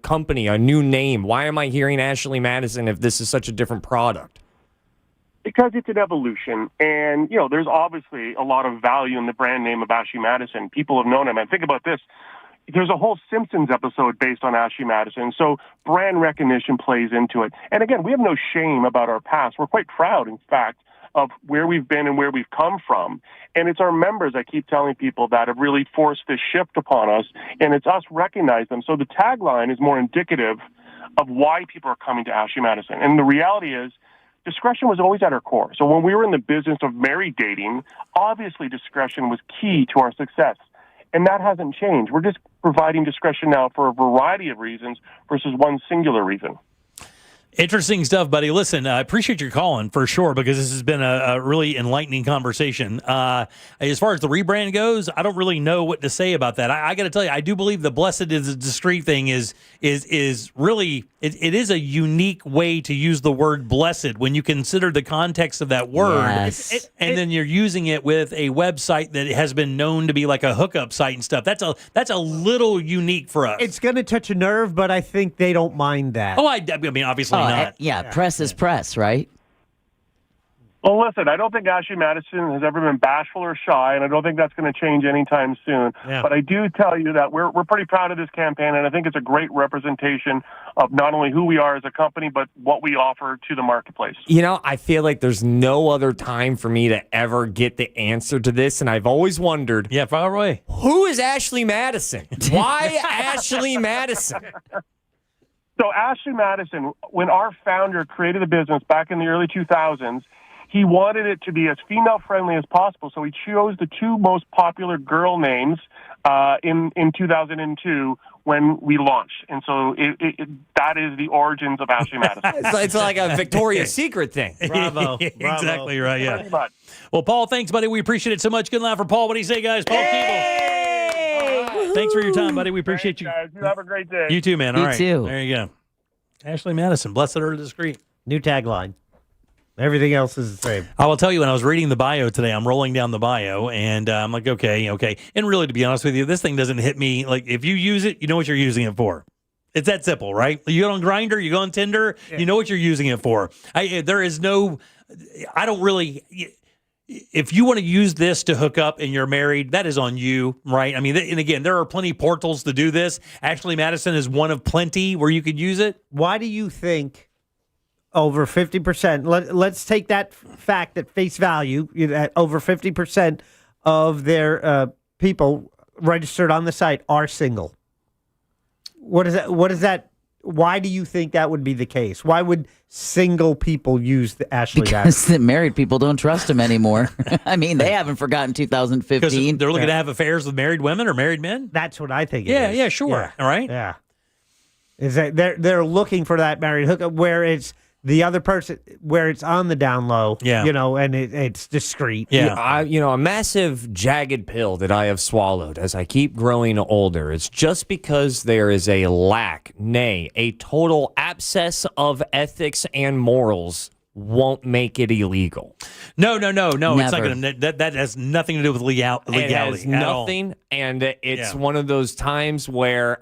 company, a new name? Why am I hearing Ashley Madison if this is such a different product? Because it's an evolution, and there's obviously a lot of value in the brand name of Ashley Madison. People have known him, and think about this. There's a whole Simpsons episode based on Ashley Madison, so brand recognition plays into it. And again, we have no shame about our past. We're quite proud, in fact, of where we've been and where we've come from. And it's our members, I keep telling people, that have really forced this shift upon us, and it's us recognize them. So the tagline is more indicative of why people are coming to Ashley Madison. And the reality is, discretion was always at our core. So when we were in the business of married dating, obviously discretion was key to our success. And that hasn't changed. We're just providing discretion now for a variety of reasons versus one singular reason. Interesting stuff, buddy. Listen, I appreciate your calling for sure because this has been a really enlightening conversation. As far as the rebrand goes, I don't really know what to say about that. I got to tell you, I do believe the blessed is discreet thing is really it is a unique way to use the word blessed when you consider the context of that word, and then you're using it with a website that has been known to be like a hookup site and stuff. That's a little unique for us. It's going to touch a nerve, but I think they don't mind that. Oh, I mean, obviously not. Press is press, right? Well, listen, I don't think Ashley Madison has ever been bashful or shy, and I don't think that's going to change anytime soon. Yeah. But I do tell you that we're pretty proud of this campaign, and I think it's a great representation of not only who we are as a company, but what we offer to the marketplace. You know, I feel like there's no other time for me to ever get the answer to this, and I've always wondered. Yeah, far away. Who is Ashley Madison? Why Ashley Madison? So Ashley Madison, when our founder created the business back in the early 2000s, he wanted it to be as female-friendly as possible, so he chose the two most popular girl names in 2002 when we launched. And so that is the origins of Ashley Madison. It's like a Victoria's Secret thing. Bravo. Exactly right, yeah. Pretty much. Well, Paul, thanks, buddy. We appreciate it so much. Good laugh for Paul. What do you say, guys? Paul Keeble. Thanks for your time, buddy. We appreciate you. Guys, you have a great day. You too, man. All You right. too. There you go. Ashley Madison, blessed or discreet. New tagline. Everything else is the same. I will tell you, when I was reading the bio today, I'm rolling down the bio, and I'm like, okay. And really, to be honest with you, this thing doesn't hit me. Like, if you use it, you know what you're using it for. It's that simple, right? You go on Grindr, you go on Tinder, you know what you're using it for. I don't really... If you want to use this to hook up and you're married, that is on you, right? I mean, and again, there are plenty of portals to do this. Ashley Madison is one of plenty where you could use it. Why do you think over 50%, let's take that fact at face value, that over 50% of their people registered on the site are single? What is that? Why do you think that would be the case? Why would single people use the Ashley Madison? Because the married people don't trust him anymore. I mean, they haven't forgotten 2015. Because they're looking to have affairs with married women or married men? That's what I think. Yeah, sure. All right. Yeah. Is that they're looking for that married hookup where it's the other person, where it's on the down low, and it's discreet. Yeah. A massive jagged pill that I have swallowed as I keep growing older. It's just because there is a lack, nay, a total abscess of ethics and morals won't make it illegal. No. Never. It's not going to. That has nothing to do with legality. It has nothing, and it's one of those times where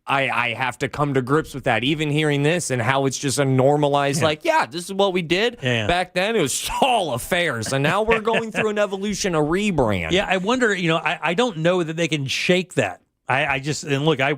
I have to come to grips with that. Even hearing this and how it's just a normalized, this is what we did back then. It was all affairs, and now we're going through an evolution, a rebrand. Yeah, I wonder. I don't know that they can shake that. I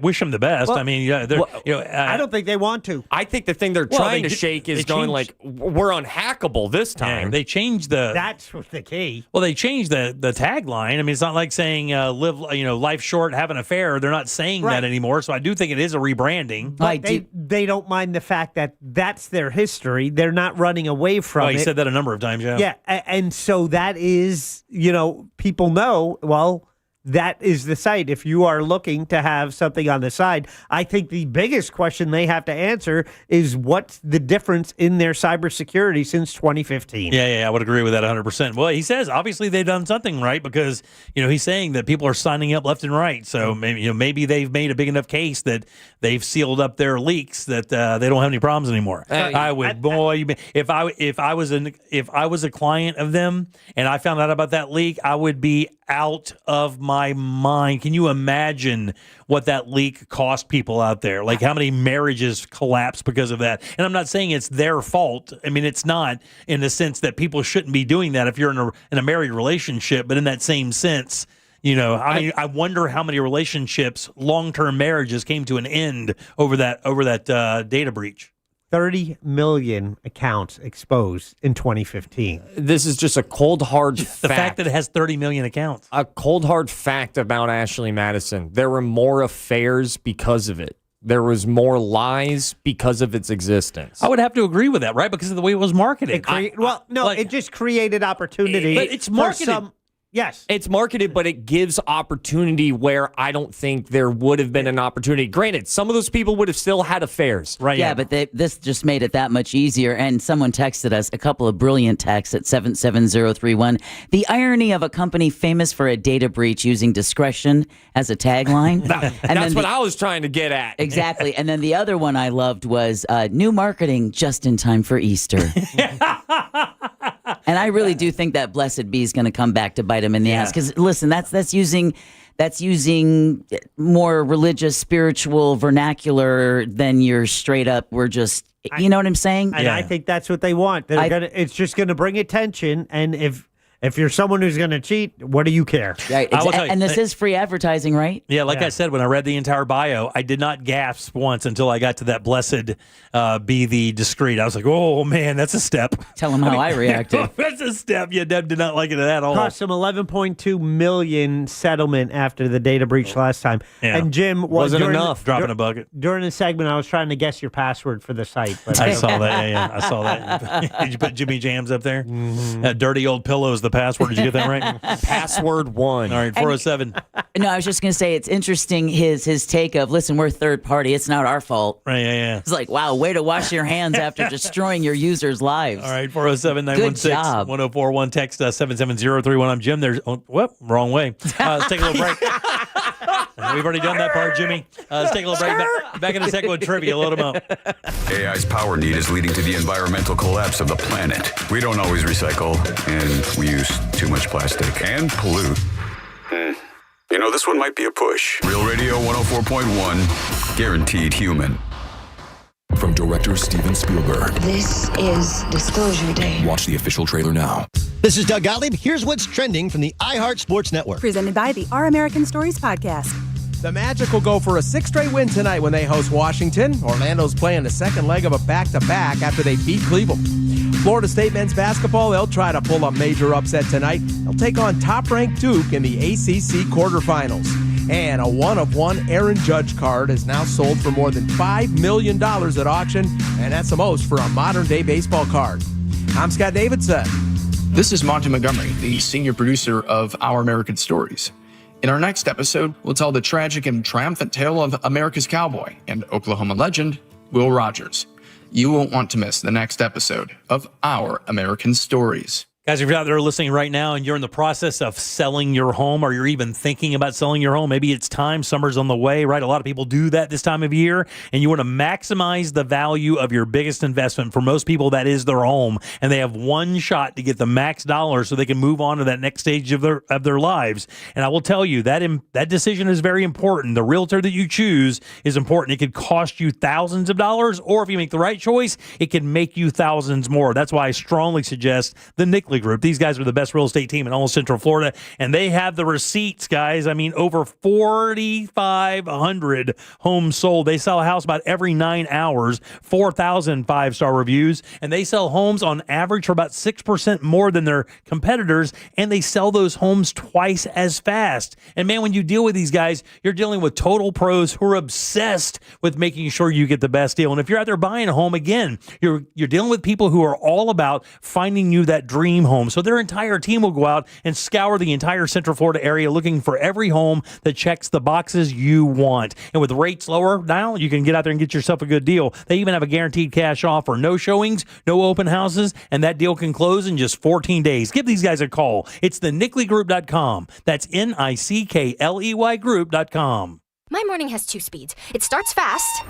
wish them the best. Well, I mean, I don't think they want to. I think the thing they're trying to shake is going we're unhackable this time. Yeah, they changed the. That's the key. Well, they changed the tagline. I mean, it's not like saying live life short, have an affair. They're not saying that anymore. So I do think it is a rebranding. But they don't mind the fact that that's their history. They're not running away from it. He said that a number of times. Yeah, and so that is people know well. That is the site. If you are looking to have something on the side, I think the biggest question they have to answer is what's the difference in their cybersecurity since 2015? Yeah, I would agree with that 100%. Well, he says obviously they've done something right because he's saying that people are signing up left and right. So maybe they've made a big enough case that they've sealed up their leaks that they don't have any problems anymore. I would, if I was a client of them and I found out about that leak, I would be out of my mind. Can you imagine what that leak cost people out there? Like how many marriages collapsed because of that? And I'm not saying it's their fault. I mean, it's not in the sense that people shouldn't be doing that if you're in a married relationship, but in that same sense, I wonder how many relationships, long-term marriages came to an end over that data breach. 30 million accounts exposed in 2015. This is just a cold, hard fact. The fact that it has 30 million accounts. A cold, hard fact about Ashley Madison. There were more affairs because of it. There was more lies because of its existence. I would have to agree with that, right? Because of the way it was marketed. It just created opportunity. But it's marketed. Yes. It's marketed, but it gives opportunity where I don't think there would have been an opportunity. Granted, some of those people would have still had affairs. Right. Yeah, but this just made it that much easier. And someone texted us a couple of brilliant texts at 77031. The irony of a company famous for a data breach using discretion as a tagline. That's what I was trying to get at. Exactly. And then the other one I loved was new marketing just in time for Easter. And I really do think that Blessed Bee is going to come back to bite him in the ass. Because listen, that's using more religious, spiritual vernacular than your straight up. We're just, you know what I'm saying? And I think that's what they want. It's just going to bring attention. And if you're someone who's going to cheat, what do you care? Right. And this is free advertising, right? Yeah, like I said, when I read the entire bio, I did not gasp once until I got to that blessed be the discreet. I was like, oh, man, that's a step. Tell them how I reacted. That's a step. Yeah, Deb did not like it at all. Cost them $11.2 million settlement after the data breach last time. Yeah. And Jim, wasn't enough. Dropping a bucket. During the segment, I was trying to guess your password for the site. But I saw that. Yeah, I saw that. Did you put Jimmy Jams up there? That dirty old pillow is the password. Did you get that right? Password 1. All right, 407. No, I was just going to say it's interesting his take of, listen, we're third party. It's not our fault. Right, yeah. It's like, wow, way to wash your hands after destroying your users' lives. All right, 407-916-1041. Text 77031. I'm Jim. Wrong way. Let's take a little break. We've already done that part, Jimmy. Let's take a little break. Back in a second with trivia. Load them up. AI's power need is leading to the environmental collapse of the planet. We don't always recycle, and we use too much plastic and pollute. You know, this one might be a push. Real Radio 104.1, guaranteed human. From director Steven Spielberg. This is Disclosure Day. Watch the official trailer now. This is Doug Gottlieb. Here's what's trending from the iHeart Sports Network. Presented by the Our American Stories podcast. The Magic will go for a 6th straight win tonight when they host Washington. Orlando's playing the second leg of a back-to-back after they beat Cleveland. Florida State men's basketball, they'll try to pull a major upset tonight. They'll take on top-ranked Duke in the ACC quarterfinals. And a one-of-one Aaron Judge card is now sold for more than $5 million at auction, and that's the most for a modern-day baseball card. I'm Scott Davidson. This is Monty Montgomery, the senior producer of Our American Stories. In our next episode, we'll tell the tragic and triumphant tale of America's cowboy and Oklahoma legend, Will Rogers. You won't want to miss the next episode of Our American Stories. Guys, if you're out there listening right now and you're in the process of selling your home, or you're even thinking about selling your home, maybe it's time, summer's on the way, right? A lot of people do that this time of year, and you want to maximize the value of your biggest investment. For most people, that is their home, and they have one shot to get the max dollar so they can move on to that next stage of their lives. And I will tell you, that decision is very important. The realtor that you choose is important. It could cost you thousands of dollars, or if you make the right choice, it can make you thousands more. That's why I strongly suggest the Nickley Group. These guys are the best real estate team in all of Central Florida, and they have the receipts, guys. I mean, over 4,500 homes sold. They sell a house about every 9 hours, 4,000 five-star reviews, and they sell homes on average for about 6% more than their competitors, and they sell those homes twice as fast. And man, when you deal with these guys, you're dealing with total pros who are obsessed with making sure you get the best deal. And if you're out there buying a home, again, you're dealing with people who are all about finding you that dream home. So their entire team will go out and scour the entire Central Florida area looking for every home that checks the boxes you want. And with rates lower now, you can get out there and get yourself a good deal. They even have a guaranteed cash offer. No showings, no open houses, and that deal can close in just 14 days. Give these guys a call. It's the NickleyGroup.com. That's NICKLEY Group.com. My morning has 2 speeds. It starts fast.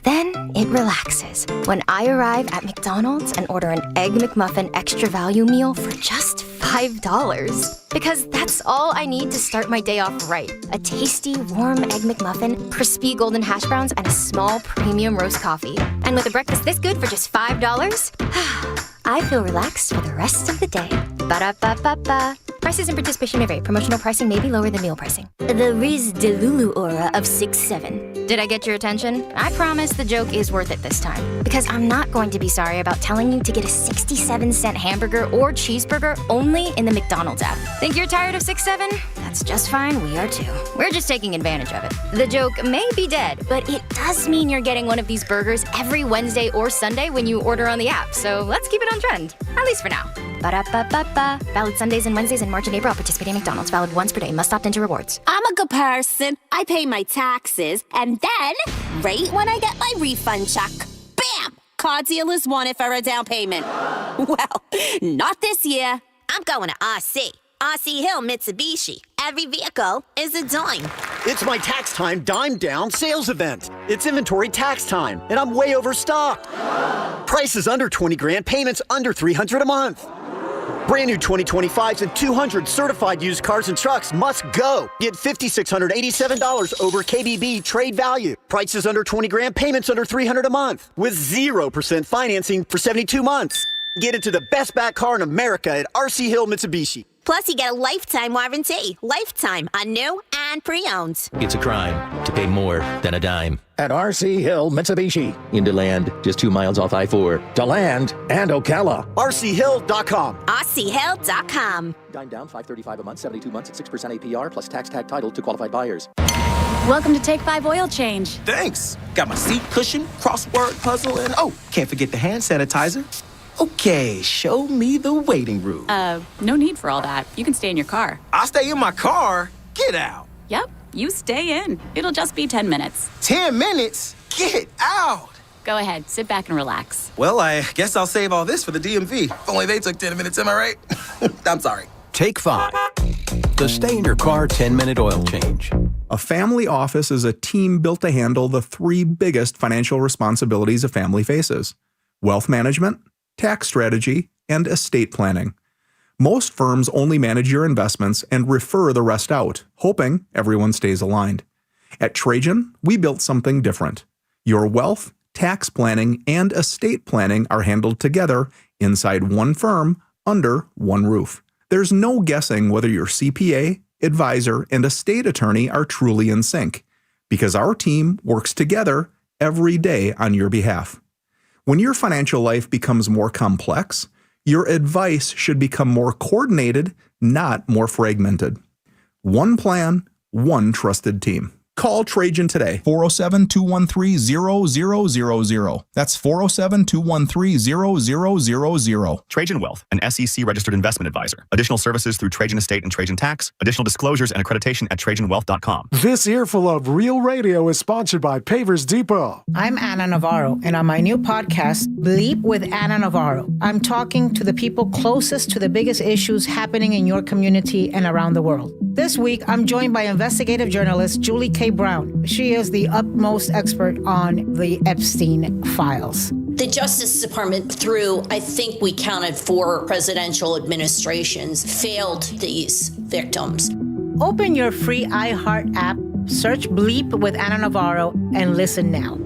Then it relaxes when I arrive at McDonald's and order an Egg McMuffin extra value meal for just $5. Because that's all I need to start my day off right. A tasty, warm Egg McMuffin, crispy golden hash browns, and a small premium roast coffee. And with a breakfast this good for just $5, I feel relaxed for the rest of the day. Ba-da-ba-ba-ba. Prices and participation may vary. Promotional pricing may be lower than meal pricing. The Riz Delulu aura of 6'7". Did I get your attention? I promise the joke is worth it this time. Because I'm not going to be sorry about telling you to get a 67-cent hamburger or cheeseburger only in the McDonald's app. Think you're tired of 6'7"? That's just fine, we are too. We're just taking advantage of it. The joke may be dead, but it does mean you're getting one of these burgers every Wednesday or Sunday when you order on the app. So let's keep it on trend, at least for now. Ba-da-ba-ba-ba. Valid Sundays and Wednesdays in March and April. Participating McDonald's. Valid once per day. Must opt into rewards. I'm a good person. I pay my taxes, and then, right when I get my refund check, bam! Car dealers want it for a down payment. Well, not this year. I'm going to RC. RC Hill Mitsubishi. Every vehicle is a dime. It's my tax time dime down sales event. It's inventory tax time, and I'm way overstocked. Prices under 20 grand, payments under $300 a month. Brand new 2025s and 200 certified used cars and trucks must go. Get $5,687 over KBB trade value. Prices under 20 grand, payments under $300 a month. With 0% financing for 72 months. Get into the best back car in America at RC Hill Mitsubishi. Plus, you get a lifetime warranty. Lifetime on new and pre-owned. It's a crime to pay more than a dime. At RC Hill Mitsubishi. In DeLand, just 2 miles off I-4. DeLand and Ocala. RCHill.com. RCHill.com. Dime down, $535 a month, 72 months at 6% APR, plus tax tag title to qualified buyers. Welcome to Take 5 Oil Change. Thanks. Got my seat cushion, crossword puzzle, and can't forget the hand sanitizer. Okay, show me the waiting room. No need for all that. You can stay in your car. I'll stay in my car? Get out. Yep, you stay in. It'll just be 10 minutes. 10 minutes? Get out. Go ahead, sit back and relax. Well, I guess I'll save all this for the DMV. If only they took 10 minutes, am I right? I'm sorry. Take 5. The stay in your car 10-minute oil change. A family office is a team built to handle the 3 biggest financial responsibilities a family faces: wealth management, tax strategy, and estate planning. Most firms only manage your investments and refer the rest out, hoping everyone stays aligned. At Trajan, we built something different. Your wealth, tax planning, and estate planning are handled together inside one firm under one roof. There's no guessing whether your CPA, advisor, and estate attorney are truly in sync, because our team works together every day on your behalf. When your financial life becomes more complex, your advice should become more coordinated, not more fragmented. One plan, one trusted team. Call Trajan today, 407-213-0000. That's 407-213-0000. Trajan Wealth, an SEC-registered investment advisor. Additional services through Trajan Estate and Trajan Tax. Additional disclosures and accreditation at TrajanWealth.com. This earful of Real Radio is sponsored by Pavers Depot. I'm Anna Navarro, and on my new podcast, Bleep with Anna Navarro, I'm talking to the people closest to the biggest issues happening in your community and around the world. This week, I'm joined by investigative journalist Julie K. Brown. She is the utmost expert on the Epstein files. The Justice Department, through, I think we counted 4 presidential administrations, failed these victims. Open your free iHeart app, search Bleep with Anna Navarro, and listen now.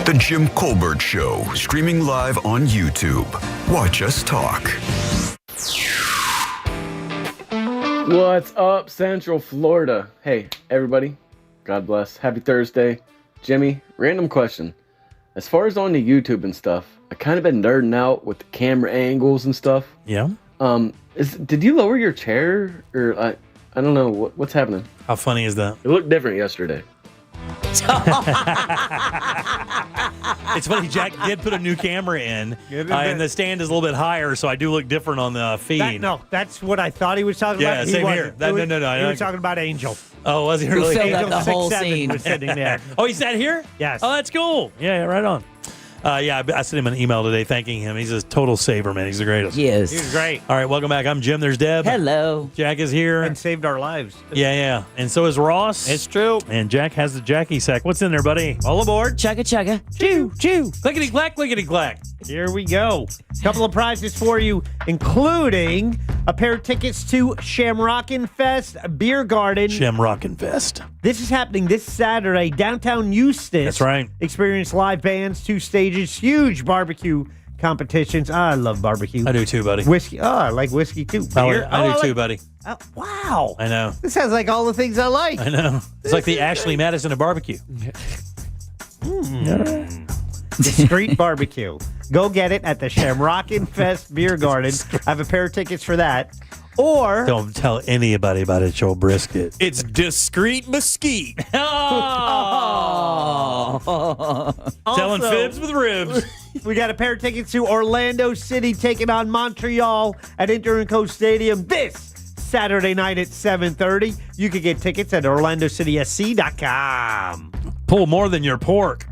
The Jim Colbert Show, streaming live on YouTube. Watch us talk. What's up, Central Florida? Hey, everybody. God bless. Happy Thursday. Jimmy, random question. As far as on the YouTube and stuff, I kind of been nerding out with the camera angles and stuff. Yeah. Did you lower your chair? Or I don't know. What's happening? How funny is that? It looked different yesterday. It's funny, Jack did put a new camera in, and the stand is a little bit higher, so I do look different on the feed. That's what I thought he was talking about. Yeah, same here. No. He was talking about Angel. Oh, was he really? Who filled out the whole scene. was sitting there. Oh, he sat here? Yes. Oh, that's cool. Yeah, right on. I sent him an email today thanking him. He's a total saver, man. He's the greatest. He is. He's great. All right, welcome back. I'm Jim. There's Deb. Hello. Jack is here. And saved our lives. Yeah. And so is Ross. It's true. And Jack has the Jackie sack. What's in there, buddy? All aboard. Chugga chugga. Choo, choo. Clickety clack, clickety clack. Here we go. Couple of prizes for you, including a pair of tickets to Shamrockin' Fest Beer Garden. Shamrockin' Fest. This is happening this Saturday, downtown Eustis. That's right. Experience live bands, 2 stages, huge barbecue competitions. I love barbecue. I do too, buddy. Whiskey. Oh, I like whiskey too. Beer. I do too, buddy. Oh, wow. I know. This sounds like all the things I like. I know. It's like the Ashley Madison of barbecue. Discreet barbecue. Go get it at the Shamrockin' Fest Beer Garden. I have a pair of tickets for that. Or don't tell anybody about it, your brisket. It's discreet mesquite. Telling fibs with ribs. We got a pair of tickets to Orlando City taking on Montreal at Interco Stadium this Saturday night at 7:30. You can get tickets at orlandocitysc.com. Pull more than your pork.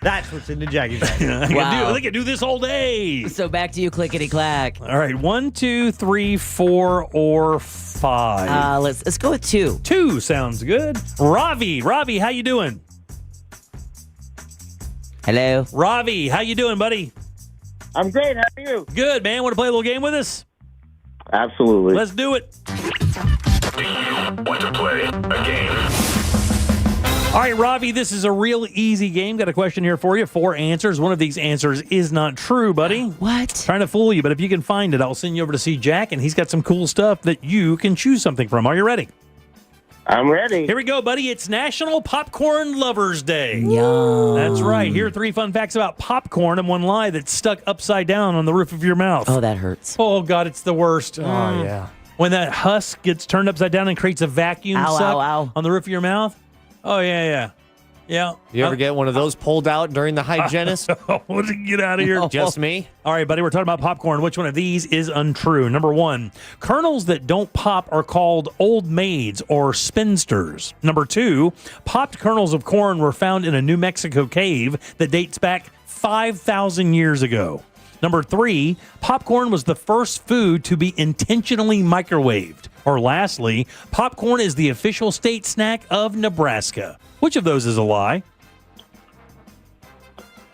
That's what's in the Jackie bag. They can do this all day. So back to you, clickety clack. All right, 1, 2, 3, 4, or 5. Let's go with 2. 2 sounds good. Ravi, how you doing? Hello, Ravi, how you doing, buddy? I'm great. How are you? Good, man. Want to play a little game with us? Absolutely. Let's do it. Do you want to play a game? All right, Ravi, this is a real easy game. Got a question here for you. 4 answers. One of these answers is not true, buddy. What? Trying to fool you, but if you can find it, I'll send you over to see Jack, and he's got some cool stuff that you can choose something from. Are you ready? I'm ready. Here we go, buddy. It's National Popcorn Lovers Day. Yum. That's right. Here are 3 fun facts about popcorn and 1 lie that's stuck upside down on the roof of your mouth. Oh, that hurts. Oh, God, it's the worst. Oh, yeah. When that husk gets turned upside down and creates a vacuum suck on the roof of your mouth. Oh, yeah. You ever get one of those pulled out during the hygienist? Get out of here. Just me? All right, buddy, we're talking about popcorn. Which one of these is untrue? Number 1, kernels that don't pop are called old maids or spinsters. Number 2, popped kernels of corn were found in a New Mexico cave that dates back 5,000 years ago. Number 3, popcorn was the first food to be intentionally microwaved. Or lastly, popcorn is the official state snack of Nebraska. Which of those is a lie?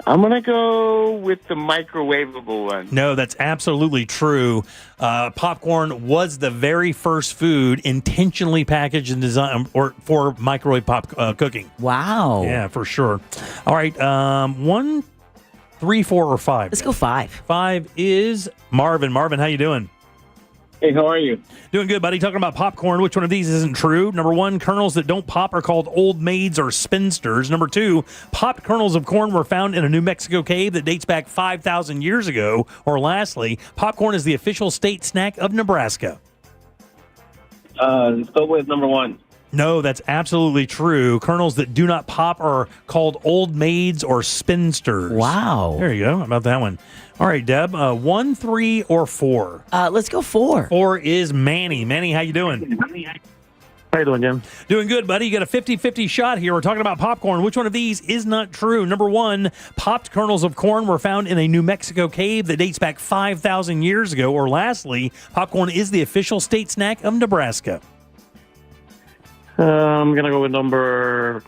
I'm going to go with the microwavable one. No, that's absolutely true. Popcorn was the very first food intentionally packaged and designed for microwave cooking. Wow. Yeah, for sure. All right, 1, 3, 4, or 5. Let's go 5. 5 is Marvin. Marvin, how you doing? Hey, how are you? Doing good, buddy. Talking about popcorn. Which one of these isn't true? Number 1, kernels that don't pop are called old maids or spinsters. Number 2, popped kernels of corn were found in a New Mexico cave that dates back 5,000 years ago. Or lastly, popcorn is the official state snack of Nebraska. Let's go with number 1. No, that's absolutely true. Kernels that do not pop are called old maids or spinsters. Wow. There you go. How about that one? All right, Deb. 1, 3, or 4? Let's go 4. 4 is Manny. Manny, how you doing? How you doing, Jim? Doing good, buddy. You got a 50-50 shot here. We're talking about popcorn. Which one of these is not true? Number 1, popped kernels of corn were found in a New Mexico cave that dates back 5,000 years ago. Or lastly, popcorn is the official state snack of Nebraska. I'm going to go with number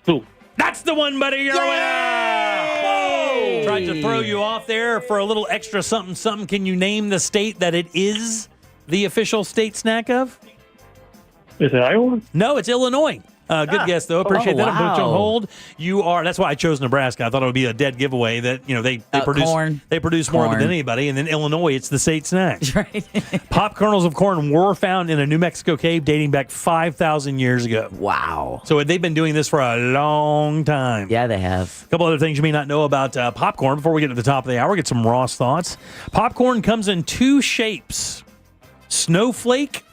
2. That's the one, buddy. You're a winner. Whoa! Tried to throw you off there for a little extra something. Can you name the state that it is the official state snack of? Is it Iowa? No, it's Illinois. Good guess, though. Appreciate that. I'm put you on hold. That's why I chose Nebraska. I thought it would be a dead giveaway that, they produce corn. They produce more of it than anybody. And then Illinois, it's the state snack. Right. Pop kernels of corn were found in a New Mexico cave dating back 5,000 years ago. Wow. So they've been doing this for a long time. Yeah, they have. A couple other things you may not know about popcorn before we get to the top of the hour. Get some Ross thoughts. Popcorn comes in 2 shapes. Snowflake.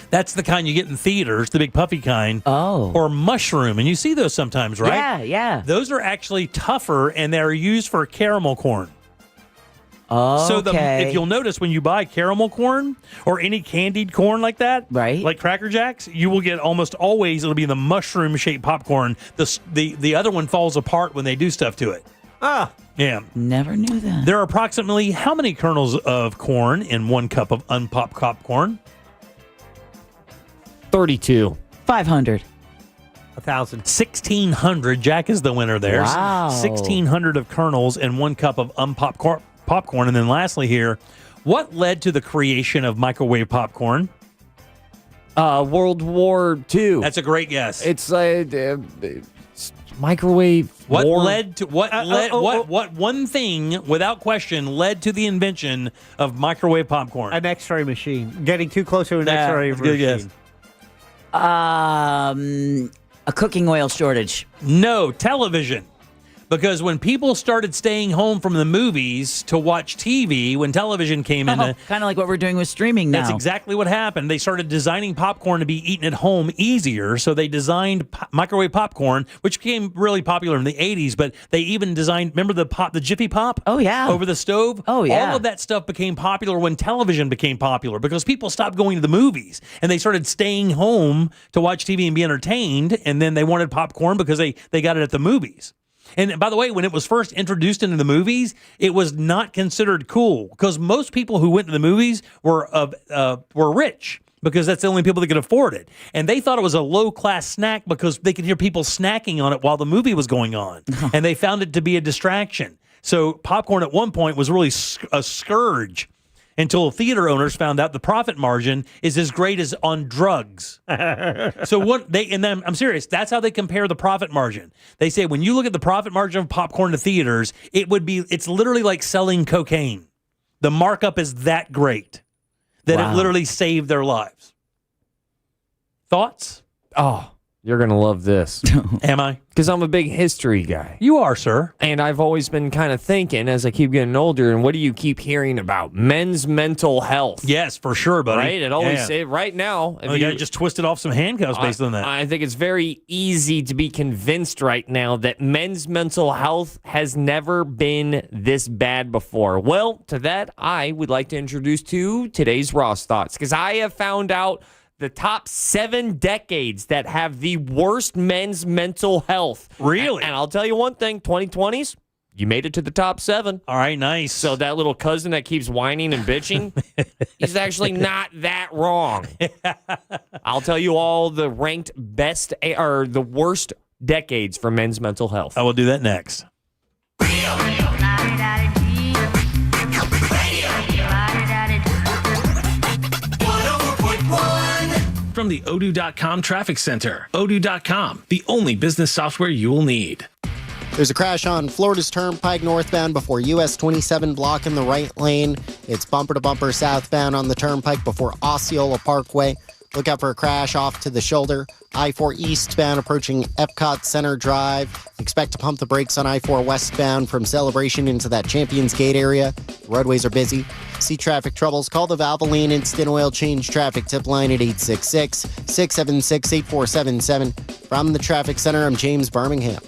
That's the kind you get in theaters, the big puffy kind. Oh. Or mushroom. And you see those sometimes, right? Yeah. Those are actually tougher, and they're used for caramel corn. Oh, So if you'll notice, when you buy caramel corn or any candied corn like that, right, like Cracker Jacks, you will get almost always, it'll be the mushroom-shaped popcorn. The other one falls apart when they do stuff to it. Yeah. Never knew that. There are approximately how many kernels of corn in 1 cup of unpopped popcorn? 32. 500. 1,000. 1,600. Jack is the winner there. Wow. 1,600 of kernels and 1 cup of unpopped popcorn. And then lastly here, what led to the creation of microwave popcorn? World War II. That's a great guess. It's microwave. What war? led to what one thing without question led to the invention of microwave popcorn? An X-ray machine. Getting too close to an X-ray that's a machine. good guess. A cooking oil shortage. No, television. Because when people started staying home from the movies to watch TV, when television came in, kind of like what we're doing with streaming now. That's exactly what happened. They started designing popcorn to be eaten at home easier. So they designed microwave popcorn, which became really popular in the 80s. But they even designed, remember the Jiffy Pop? Oh, yeah. Over the stove? Oh, yeah. All of that stuff became popular when television became popular because people stopped going to the movies and they started staying home to watch TV and be entertained. And then they wanted popcorn because they got it at the movies. And by the way, when it was first introduced into the movies, it was not considered cool because most people who went to the movies were rich because that's the only people that could afford it. And they thought it was a low-class snack because they could hear people snacking on it while the movie was going on. And they found it to be a distraction. So popcorn at one point was really a scourge until theater owners found out the profit margin is as great as on drugs. So I'm serious, that's how they compare the profit margin. They say when you look at the profit margin of popcorn to theaters, it's literally like selling cocaine. The markup is that great that it literally saved their lives. Thoughts? Oh, you're going to love this. Am I? Because I'm a big history guy. You are, sir. And I've always been kind of thinking as I keep getting older, and what do you keep hearing about? Men's mental health. Yes, for sure, buddy. Right? It always say right now. You got to just twist it off some handcuffs based on that. I think it's very easy to be convinced right now that men's mental health has never been this bad before. Well, to that, I would like to introduce to today's Ross Thoughts, because I have found out the top 7 decades that have the worst men's mental health. Really? And I'll tell you one thing, 2020s, you made it to the top 7. All right, nice. So that little cousin that keeps whining and bitching, he's actually not that wrong. I'll tell you all the ranked best or the worst decades for men's mental health. I will do that next. From the Odoo.com Traffic Center. Odoo.com, the only business software you will need. There's a crash on Florida's Turnpike northbound before US 27 blocking the right lane. It's bumper to bumper southbound on the Turnpike before Osceola Parkway. Look out for a crash off to the shoulder. I-4 eastbound approaching Epcot Center Drive. Expect to pump the brakes on I-4 westbound from Celebration into that Champions Gate area. The roadways are busy. See traffic troubles? Call the Valvoline Instant Oil Change Traffic Tip Line at 866-676-8477. From the Traffic Center, I'm James Birmingham.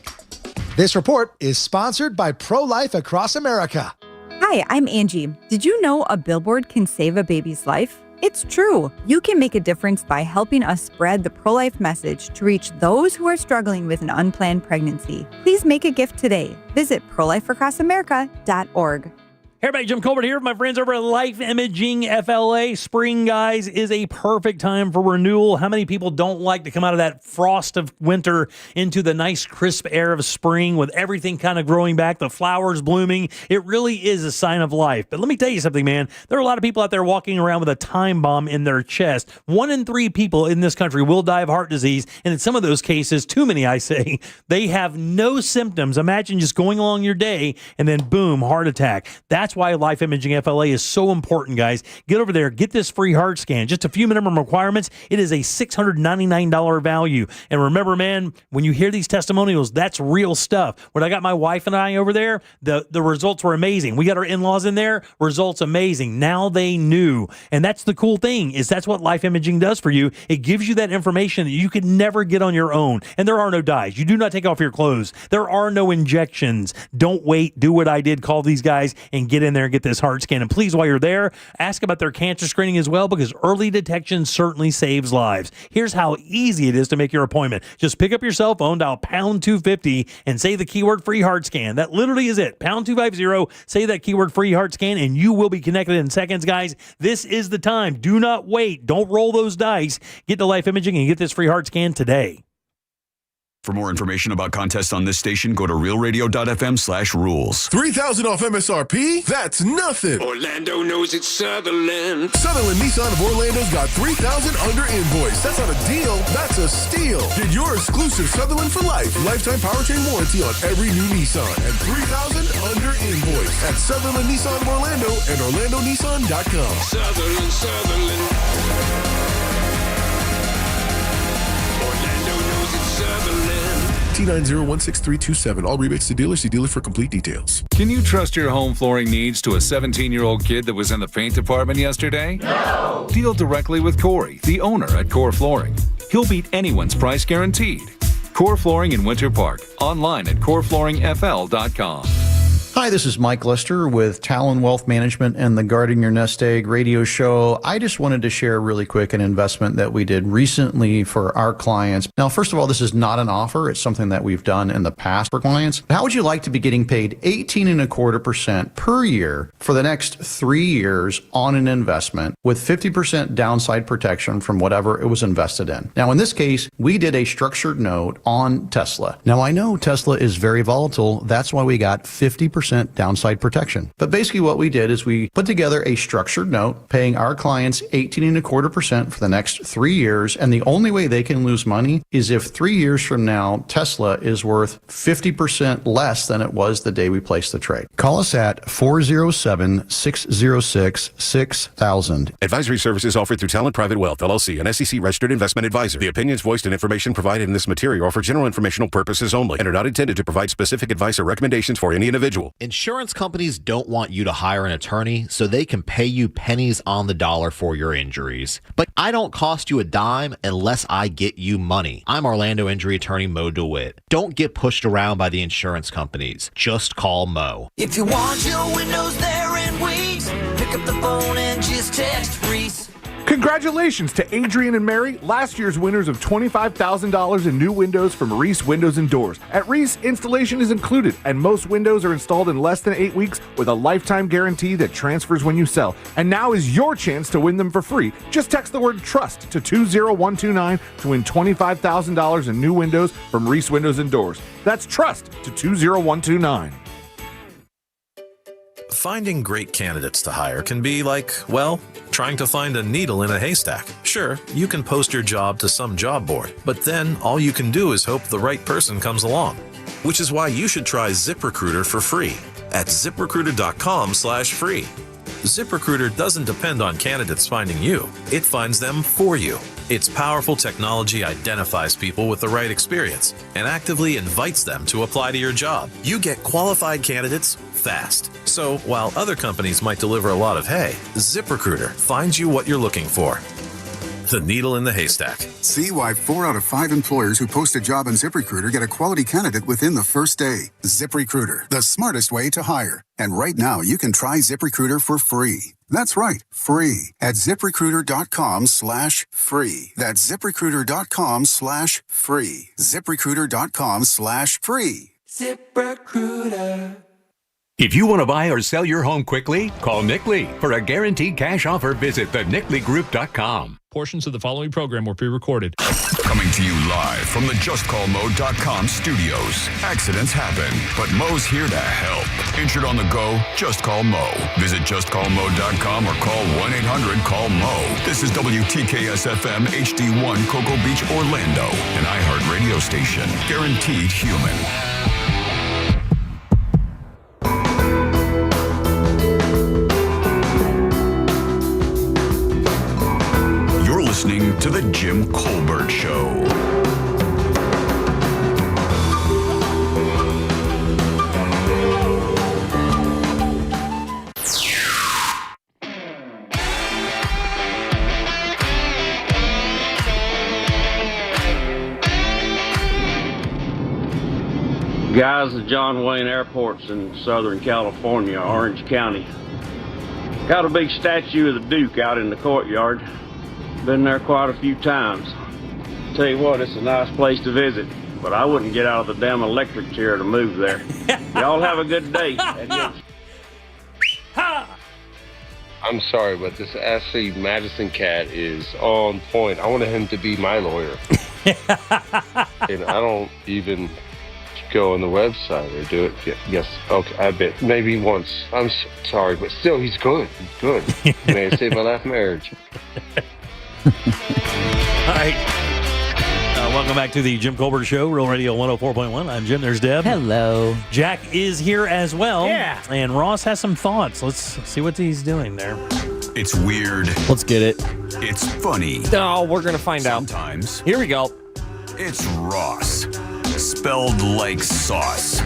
This report is sponsored by Pro-Life Across America. Hi, I'm Angie. Did you know a billboard can save a baby's life? It's true. You can make a difference by helping us spread the pro-life message to reach those who are struggling with an unplanned pregnancy. Please make a gift today. Visit prolifeacrossamerica.org. Hey everybody, Jim Colbert here with my friends over at Life Imaging FLA. Spring, guys, is a perfect time for renewal. How many people don't like to come out of that frost of winter into the nice crisp air of spring with everything kind of growing back, the flowers blooming? It really is a sign of life. But let me tell you something, man. There are a lot of people out there walking around with a time bomb in their chest. 1 in 3 people in this country will die of heart disease. And in some of those cases, too many, I say, they have no symptoms. Imagine just going along your day and then boom, heart attack. That's why Life Imaging FLA is so important, guys. Get over there. Get this free heart scan. Just a few minimum requirements. It is a $699 value. And remember, man, when you hear these testimonials, that's real stuff. When I got my wife and I over there, the results were amazing. We got our in-laws in there. Results amazing. Now they knew. And that's the cool thing is that's what Life Imaging does for you. It gives you that information that you could never get on your own. And there are no dyes. You do not take off your clothes. There are no injections. Don't wait. Do what I did. Call these guys and get in there and get this heart scan. And please, while you're there, ask about their cancer screening as well, because early detection certainly saves lives. Here's how easy it is to make your appointment. Just pick up your cell phone, dial pound 250 and say the keyword free heart scan. That literally is it. Pound 250, say that keyword free heart scan, and you will be connected in seconds, guys. This is the time. Do not wait. Don't roll those dice. Get to Life Imaging and get this free heart scan today. For more information about contests on this station, go to realradio.fm/rules. 3,000 off MSRP? That's nothing. Orlando knows it's Sutherland. Sutherland Nissan of Orlando's got 3,000 under invoice. That's not a deal, that's a steal. Get your exclusive Sutherland for life. Lifetime powertrain warranty on every new Nissan. And 3,000 under invoice at Sutherland Nissan of Orlando and OrlandoNissan.com. Sutherland. AT90163227. All rebates to dealers. See dealer for complete details. Can you trust your home flooring needs to a 17-year-old kid that was in the paint department yesterday? No! Deal directly with Corey, the owner at Core Flooring. He'll beat anyone's price guaranteed. Core Flooring in Winter Park. Online at coreflooringfl.com. Hi, this is Mike Lester with Talon Wealth Management and the Guarding Your Nest Egg radio show. I just wanted to share really quick an investment that we did recently for our clients. Now, first of all, this is not an offer. It's something that we've done in the past for clients. How would you like to be getting paid 18.25% per year for the next 3 years on an investment with 50% downside protection from whatever it was invested in? Now, in this case, we did a structured note on Tesla. Now, I know Tesla is very volatile. That's why we got 50% downside protection. But basically what we did is we put together a structured note paying our clients 18.25% for the next 3 years. And the only way they can lose money is if 3 years from now, Tesla is worth 50% less than it was the day we placed the trade. Call us at 407-606-6000. Advisory services offered through Talent Private Wealth, LLC, an SEC registered investment advisor. The opinions voiced and information provided in this material are for general informational purposes only and are not intended to provide specific advice or recommendations for any individual. Insurance companies don't want you to hire an attorney so they can pay you pennies on the dollar for your injuries. But I don't cost you a dime unless I get you money. I'm Orlando injury attorney Mo DeWitt. Don't get pushed around by the insurance companies. Just call Mo. If you want your windows there in weeks, pick up the phone and just text Reese. Congratulations to Adrian and Mary, last year's winners of $25,000 in new windows from Reese Windows and Doors. At Reese, installation is included, and most windows are installed in less than 8 weeks with a lifetime guarantee that transfers when you sell. And now is your chance to win them for free. Just text the word TRUST to 20129 to win $25,000 in new windows from Reese Windows and Doors. That's TRUST to 20129. Finding great candidates to hire can be like, well, trying to find a needle in a haystack. Sure, you can post your job to some job board, but then all you can do is hope the right person comes along. Which is why you should try ZipRecruiter for free at ZipRecruiter.com/free. ZipRecruiter doesn't depend on candidates finding you. It finds them for you. Its powerful technology identifies people with the right experience and actively invites them to apply to your job. You get qualified candidates fast. So while other companies might deliver a lot of hay, ZipRecruiter finds you what you're looking for. The needle in the haystack. See why 4 out of 5 employers who post a job on ZipRecruiter get a quality candidate within the first day. ZipRecruiter, the smartest way to hire. And right now, you can try ZipRecruiter for free. That's right, free at ZipRecruiter.com/free. That's ZipRecruiter.com/free. ZipRecruiter.com/free. ZipRecruiter. If you want to buy or sell your home quickly, call Nick Lee. For a guaranteed cash offer, visit thenickleyGroup.com. Portions of the following program were pre-recorded. Coming to you live from the JustCallMo.com studios. Accidents happen, but Mo's here to help. Injured on the go? Just call Mo. Visit JustCallMo.com or call 1-800-CALL-MO. This is WTKS-FM HD1 Cocoa Beach, Orlando, an iHeart radio station. Guaranteed human. Listening to The Jim Colbert Show. Guys, the John Wayne Airport's in Southern California, Orange County. Got a big statue of the Duke out in the courtyard. Been there quite a few times. Tell you what, it's a nice place to visit, but I wouldn't get out of the damn electric chair to move there. Y'all have a good day. I'm sorry, but this Ashley Madison cat is on point. I wanted him to be my lawyer. And I don't even go on the website or do it. Yes, okay, I bet. Maybe once. I'm sorry, but still, he's good. He's good. May have saved my last marriage. All right. Welcome back to the Jim Colbert Show, Real Radio 104.1. I'm Jim. There's Deb. Hello. Jack is here as well. Yeah. And Ross has some thoughts. Let's see what he's doing there. It's weird. Let's get it. It's funny. No, we're going to find out. Sometimes. Here we go. It's Ross. spelled like sauce.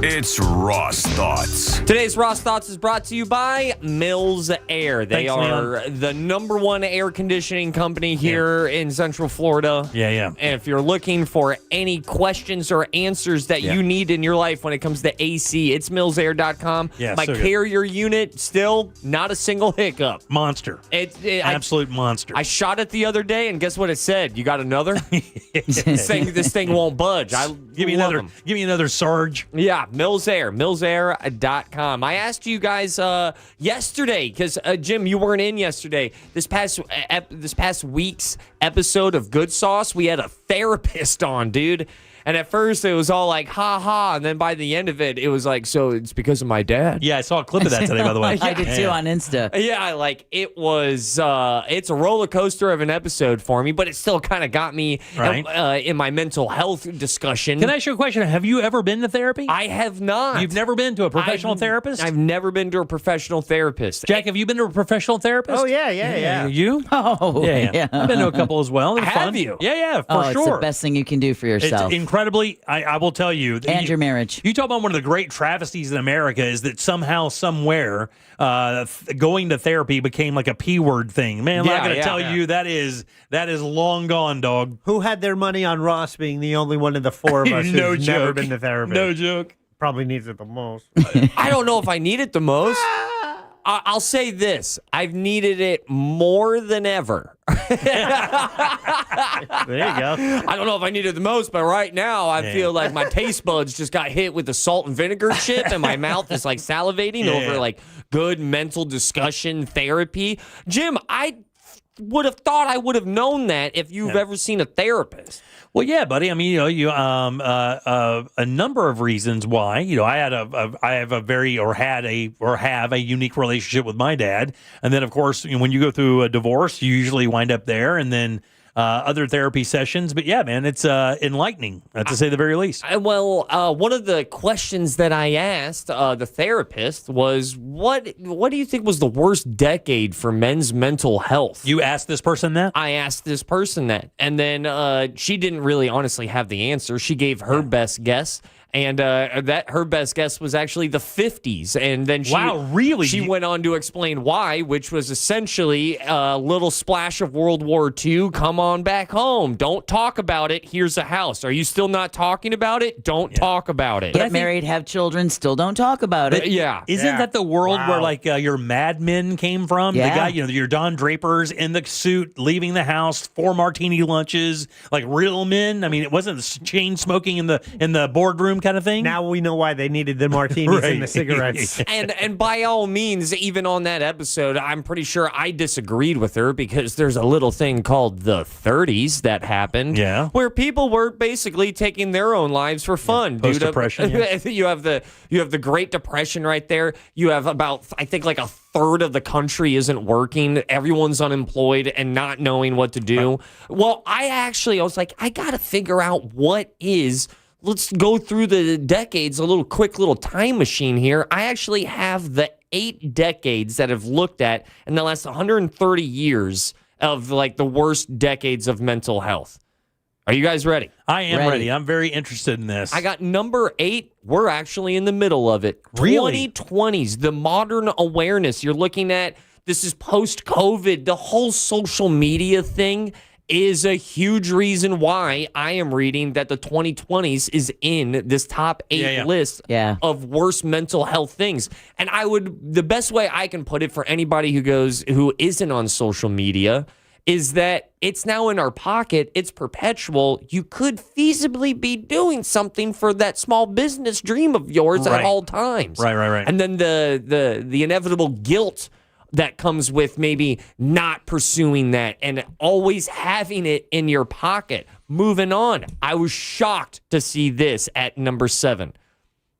It's Ross Thoughts. Today's Ross Thoughts is brought to you by Mills Air. They Thanks, are the number one air conditioning company here in Central Florida. Yeah. And if you're looking for any questions or answers that you need in your life when it comes to AC, it's millsair.com. Yeah, My so good. carrier unit, still not a single hiccup. Monster. Absolute monster. I shot it the other day, and guess what it said? You got another? This thing won't budge. Give me another Sarge. Yeah, Mills Air, millsair.com. I asked you guys yesterday because Jim, you weren't in yesterday. This past week's episode of Good Sauce, we had a therapist on, dude. And at first it was all like, ha ha. And then by the end of it, it was like, so it's because of my dad. Yeah, I saw a clip of that today, by the way. I did too on Insta. Yeah, like it was, it's a roller coaster of an episode for me, but it still kind of got me in my mental health discussion. Can I ask you a question? Have you ever been to therapy? I have not. You've never been to a professional therapist? I've never been to a professional therapist. Jack, have you been to a professional therapist? Oh, yeah. You? Oh, yeah. I've been to a couple as well. They're Have fun. you? Yeah, for It's sure. the best thing you can do for yourself. It's incredibly, I will tell you. And your marriage. You talk about one of the great travesties in America is that somehow, somewhere, going to therapy became like a P word thing. Man, I'm going to tell you that is long gone, dog. Who had their money on Ross being the only one of the four of us No who's never joke. been to therapy? No joke. Probably needs it the most. I don't know if I need it the most. I'll say this. I've needed it more than ever. There you go. I don't know if I need it the most, but right now I feel like my taste buds just got hit with the salt and vinegar chip and my mouth is like salivating over like good mental discussion therapy. Jim, I would have thought I would have known that if you've ever seen a therapist. Well, yeah, buddy. I mean, you a number of reasons why. I have a unique relationship with my dad, and then of course, when you go through a divorce, you usually wind up there, and then other therapy sessions. But yeah, man, it's enlightening, to say the very least. One of the questions that I asked the therapist was, what do you think was the worst decade for men's mental health? You asked this person that? I asked this person that. And then she didn't really honestly have the answer. She gave her best guess. And that her best guess was actually the 50s. And then she went on to explain why, which was essentially a little splash of World War II. Come on back home. Don't talk about it. Here's a house. Are you still not talking about it? Don't talk about it. Get married, have children, still don't talk about it. Isn't that the world where like your Mad Men came from? Yeah. The guy, your Don Drapers in the suit, leaving the house, 4 martini lunches, like real men. I mean, it wasn't chain smoking in the boardroom kind of thing. Now we know why they needed the martinis and the cigarettes. And by all means, even on that episode, I'm pretty sure I disagreed with her because there's a little thing called the 30s that happened, where people were basically taking their own lives for fun. Post-depression. You have the Great Depression right there. You have about, I think, like a third of the country isn't working. Everyone's unemployed and not knowing what to do. Well, I was like, I got to figure out what is. Let's go through the decades, a quick little time machine here. I actually have the 8 decades that I've looked at in the last 130 years of like the worst decades of mental health. Are you guys ready? I am ready. I'm very interested in this. I got number 8. We're actually in the middle of it. Really? 2020s, the modern awareness. You're looking at, this is post-COVID, the whole social media thing is a huge reason why I am reading that the 2020s is in this top 8 list of worst mental health things. And the best way I can put it for anybody who isn't on social media is that it's now in our pocket. It's perpetual. You could feasibly be doing something for that small business dream of yours at all times. Right. And then the inevitable guilt that comes with maybe not pursuing that and always having it in your pocket. Moving on, I was shocked to see this at number 7.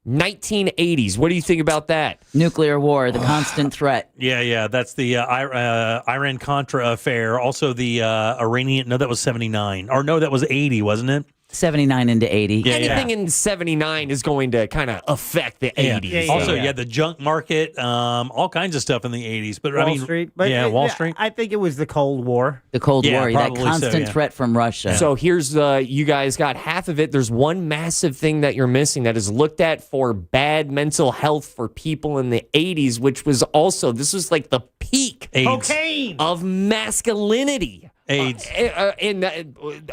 1980s. What do you think about that? Nuclear war, the constant threat. Yeah. That's the Iran-Contra affair. Also the Iranian, no, that was 79. Or no, that was 80, wasn't it? 79 into 80. Anything in 79 is going to kind of affect the 80s. Also, you had the junk market, all kinds of stuff in the 80s. But Wall Street. But Wall Street. I think it was the Cold War. The Cold War, that probably constant threat from Russia. So here's you guys got half of it. There's one massive thing that you're missing that is looked at for bad mental health for people in the 80s, which was also, this was like the peak of masculinity. AIDS.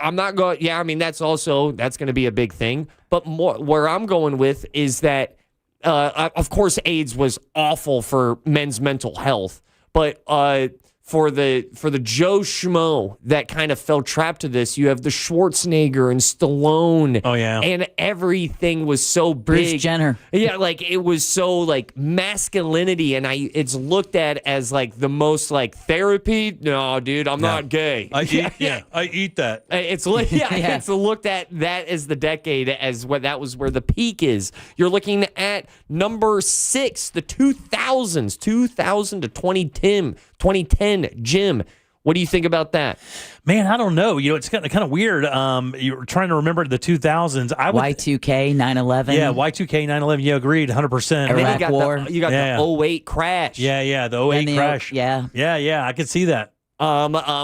I'm not going, that's going to be a big thing. But more where I'm going with is that, of course, AIDS was awful for men's mental health. But for the Joe Schmo that kind of fell trapped to this, you have the Schwarzenegger and Stallone. Oh, yeah. And everything was so big. Bruce Jenner. Yeah, like it was so like masculinity, and it's looked at as like the most like therapy. No, dude, I'm not gay. I eat that. It's it's looked at that as the decade as what that was where the peak is. You're looking at number 6, the 2000s, 2000 to 2010. Jim, what do you think about that? Man, I don't know. It's kind of weird. You're trying to remember the 2000s. Y2K, 9/11. Yeah, Y2K, 9/11. Yeah, agreed, 100%. And then you got the 08 crash. Yeah, the 08 crash. Yeah, I could see that.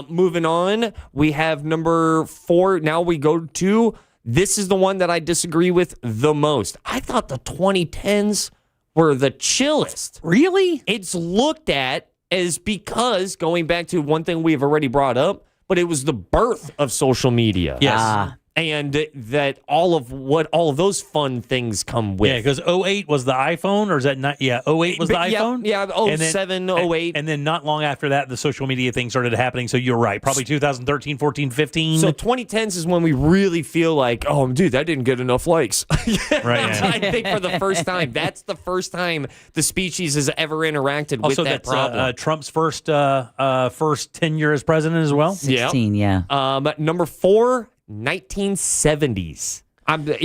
Moving on, we have number 4. Now we go to, this is the one that I disagree with the most. I thought the 2010s were the chillest. Really? It's looked at as because, going back to one thing we've already brought up, but it was the birth of social media. Yes. And that all of those fun things come with. Yeah, because 08 was the iPhone, or is that not? Yeah, 08 was the iPhone? Yeah, 07, 08. And then not long after that, the social media thing started happening, so you're right. Probably 2013, 14, 15. So 2010s is when we really feel like, oh, dude, that didn't get enough likes. Right. I think for the first time, that's the first time the species has ever interacted with that problem. Also, Trump's first tenure as president as well? 16, yeah. Number 4, 1970s. I think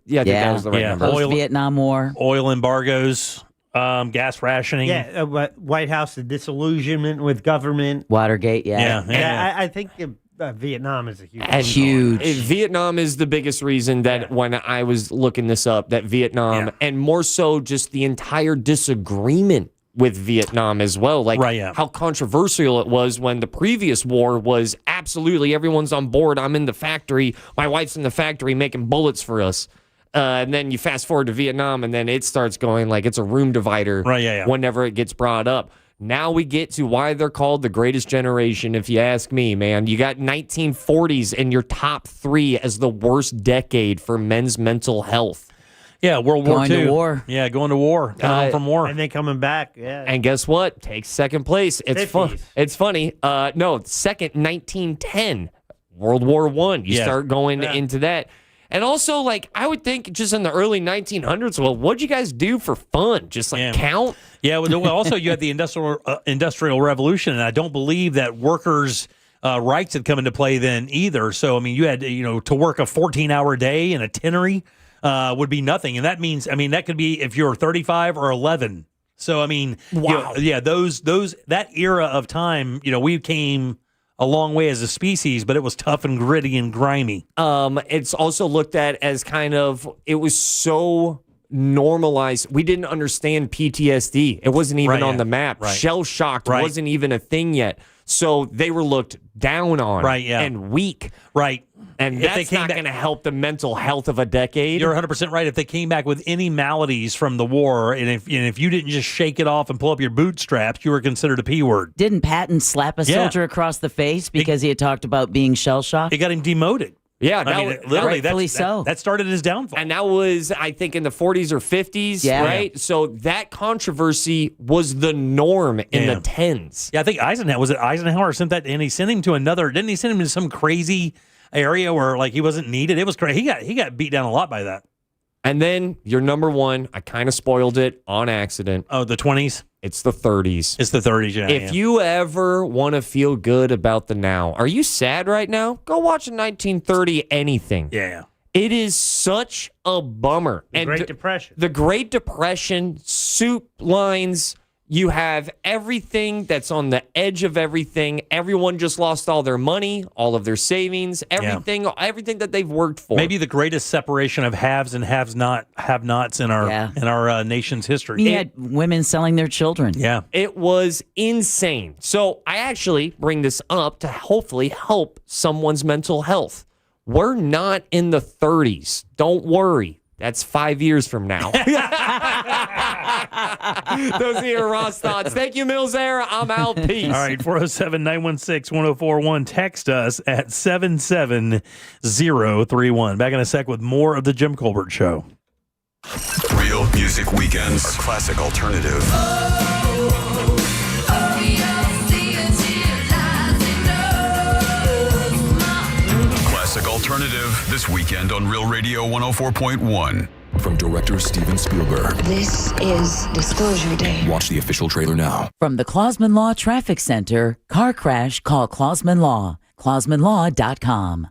that was the right number. Post-Vietnam War. Oil embargoes, gas rationing. Yeah, White House, the disillusionment with government. Watergate, I think Vietnam is a huge. Vietnam is the biggest reason that when I was looking this up, that Vietnam, and more so just the entire disagreement with Vietnam as well, like how controversial it was when the previous war was absolutely everyone's on board. I'm in the factory, my wife's in the factory making bullets for us, and then you fast forward to Vietnam, and then it starts going like it's a room divider. Whenever it gets brought up. Now we get to why they're called the greatest generation. If you ask me, man, you got 1940s in your top 3 as the worst decade for men's mental health. Yeah, World War II. Going to war. Yeah, going to war. Coming home from war. And then coming back. Yeah. And guess what? Takes second place. It's fun. It's funny. Second, 1910, World War I. You start going into that. And also, like, I would think just in the early 1900s, well, what'd you guys do for fun? Just like count? Yeah, well, also you had the industrial revolution, and I don't believe that workers' rights had come into play then either. So, I mean, you had, to work a 14-hour day in a tinnery would be nothing. And that means, that could be if you're 35 or 11. So, wow. That era of time, we came a long way as a species, but it was tough and gritty and grimy. It's also looked at as it was so normalized. We didn't understand PTSD. It wasn't even on the map. Shell shocked wasn't even a thing yet. So they were looked down on and weak. Right. And that's not going to help the mental health of a decade. You're 100% right. If they came back with any maladies from the war, and if you didn't just shake it off and pull up your bootstraps, you were considered a P word. Didn't Patton slap a soldier across the face because he had talked about being shell-shocked? It got him demoted. Yeah, literally, that started his downfall. And that was, I think, in the 40s or 50s, right? So that controversy was the norm in the 10s. Yeah, I think Eisenhower sent that, and he sent him to didn't he send him to some crazy area where like he wasn't needed? It was crazy. He got beat down a lot by that. And then your number 1, I kind of spoiled it on accident. Oh, the 20s? It's the 30s. It's the 30s, yeah. If you ever want to feel good about the now, are you sad right now? Go watch a 1930 anything. Yeah. It is such a bummer. The Great Depression. The Great Depression, soup lines, You have everything that's on the edge of everything. Everyone just lost all their money, all of their savings, everything that they've worked for. Maybe the greatest separation of haves and have-nots in our nation's history. We had women selling their children. Yeah. It was insane. So I actually bring this up to hopefully help someone's mental health. We're not in the 30s. Don't worry. That's 5 years from now. Those are your Ross thoughts. Thank you, Mills Era. I'm Al. Peace. All right, 407-916-1041. Text us at 77031. Back in a sec with more of the Jim Colbert Show. Real Music Weekends, classic alternative. Classic alternative this weekend on Real Radio 104.1. From director Steven Spielberg. This is Disclosure Day. Watch the official trailer now. From the Clausman Law Traffic Center, car crash, call Clausman Law. ClausmanLaw.com.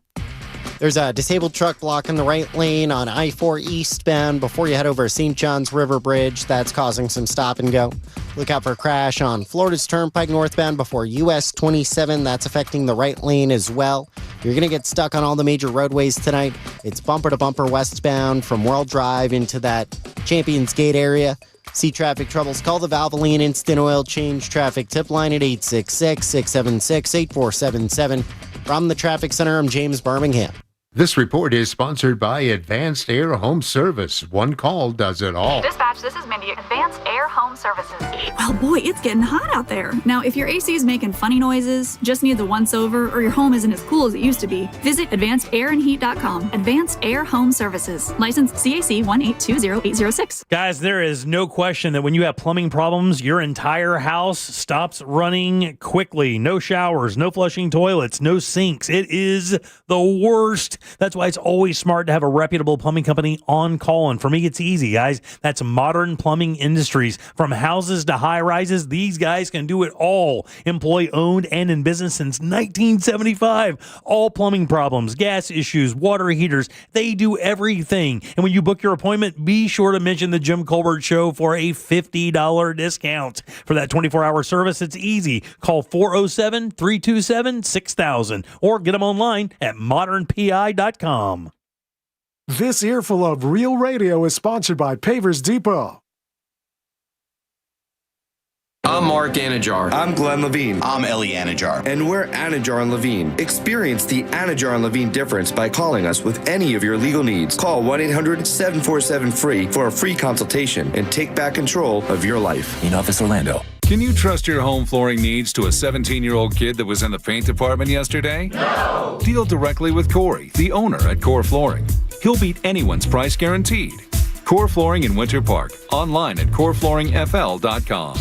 There's a disabled truck blocking the right lane on I-4 eastbound before you head over St. John's River Bridge. That's causing some stop and go. Look out for a crash on Florida's Turnpike northbound before US 27. That's affecting the right lane as well. You're going to get stuck on all the major roadways tonight. It's bumper to bumper westbound from World Drive into that Champions Gate area. See traffic troubles? Call the Valvoline Instant Oil Change Traffic Tip Line at 866-676-8477. From the Traffic Center, I'm James Birmingham. This report is sponsored by Advanced Air Home Service. One call does it all. Dispatch, this is Mindy, Advanced Air Home Services. Well, boy, it's getting hot out there. Now, if your AC is making funny noises, just needs a once-over, or your home isn't as cool as it used to be, visit AdvancedAirandHeat.com. Advanced Air Home Services. License CAC 1820806. Guys, there is no question that when you have plumbing problems, your entire house stops running quickly. No showers, no flushing toilets, no sinks. It is the worst. That's why it's always smart to have a reputable plumbing company on call. And for me, it's easy, guys. That's Modern Plumbing Industries. From houses to high rises, these guys can do it all. Employee owned and in business since 1975. All plumbing problems, gas issues, water heaters, they do everything. And when you book your appointment, be sure to mention the Jim Colbert Show for a $50 discount. For that 24-hour service, it's easy. Call 407-327-6000 or get them online at modernpi.com. This earful of Real Radio is sponsored by Pavers Depot. I'm Mark Anajar. I'm Glenn Levine. I'm Ellie Anajar. And we're Anajar and Levine. Experience the Anajar and Levine difference by calling us with any of your legal needs. Call 1-800-747-FREE for a free consultation and take back control of your life. In Office Orlando. Can you trust your home flooring needs to a 17-year-old kid that was in the paint department yesterday? No! Deal directly with Corey, the owner at Core Flooring. He'll beat anyone's price guaranteed. Core Flooring in Winter Park. Online at coreflooringfl.com.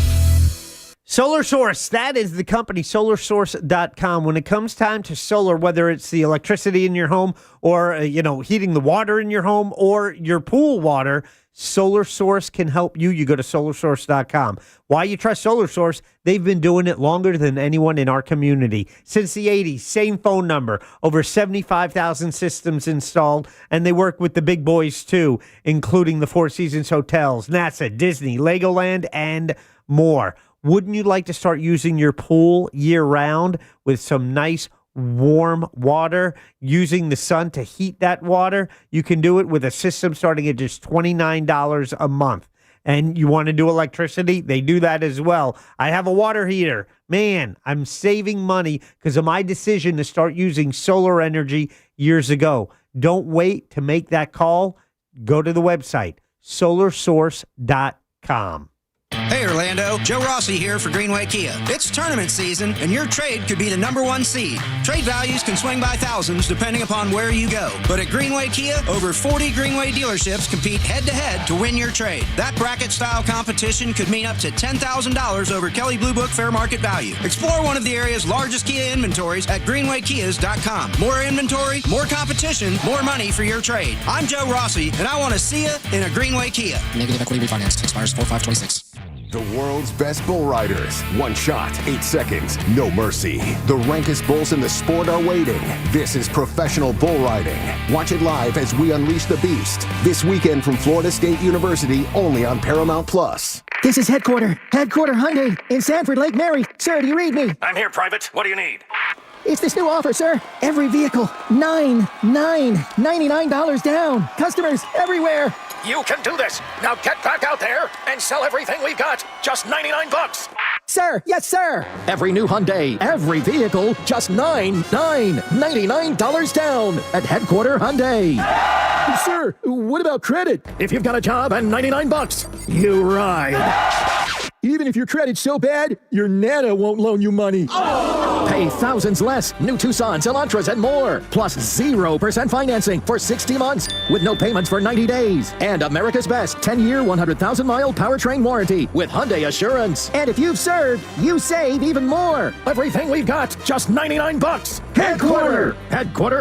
Solar Source, that is the company, solarsource.com. When it comes time to solar, whether it's the electricity in your home or, heating the water in your home or your pool water, Solar Source can help you. You go to solarsource.com. Why you trust Solar Source? They've been doing it longer than anyone in our community. Since the 80s, same phone number, over 75,000 systems installed, and they work with the big boys too, including the Four Seasons Hotels, NASA, Disney, Legoland, and more. Wouldn't you like to start using your pool year-round with some nice warm water, using the sun to heat that water? You can do it with a system starting at just $29 a month. And you want to do electricity? They do that as well. I have a water heater. Man, I'm saving money because of my decision to start using solar energy years ago. Don't wait to make that call. Go to the website, solarsource.com. Hey Orlando, Joe Rossi here for Greenway Kia. It's tournament season and your trade could be the #1 seed. Trade values can swing by thousands depending upon where you go. But at Greenway Kia, over 40 Greenway dealerships compete head-to-head to win your trade. That bracket-style competition could mean up to $10,000 over Kelley Blue Book fair market value. Explore one of the area's largest Kia inventories at greenwaykias.com. More inventory, more competition, more money for your trade. I'm Joe Rossi, and I want to see you in a Greenway Kia. Negative equity refinance. Expires 4/5/26. The world's best bull riders. 1 shot, 8 seconds, no mercy. The rankest bulls in the sport are waiting. This is professional bull riding. Watch it live as we unleash the beast. This weekend from Florida State University, only on Paramount Plus. This is Headquarter Hyundai in Sanford, Lake Mary. Sir, do you read me? I'm here, Private. What do you need? It's this new offer, sir. Every vehicle, $99 down. Customers everywhere. You can do this. Now get back out there and sell everything we've got. Just $99. Sir, yes, sir. Every new Hyundai, every vehicle, just $99 down at Headquarter Hyundai. Sir, what about credit? If you've got a job and $99, you ride. Even if your credit's so bad, your Nana won't loan you money. Pay thousands less. New Tucsons, Elantras, and more. Plus 0% financing for 60 months with no payments for 90 days. And America's best 10-year, 100,000-mile powertrain warranty with Hyundai Assurance. And if you've served, you save even more. Everything we've got, just $99. Headquarter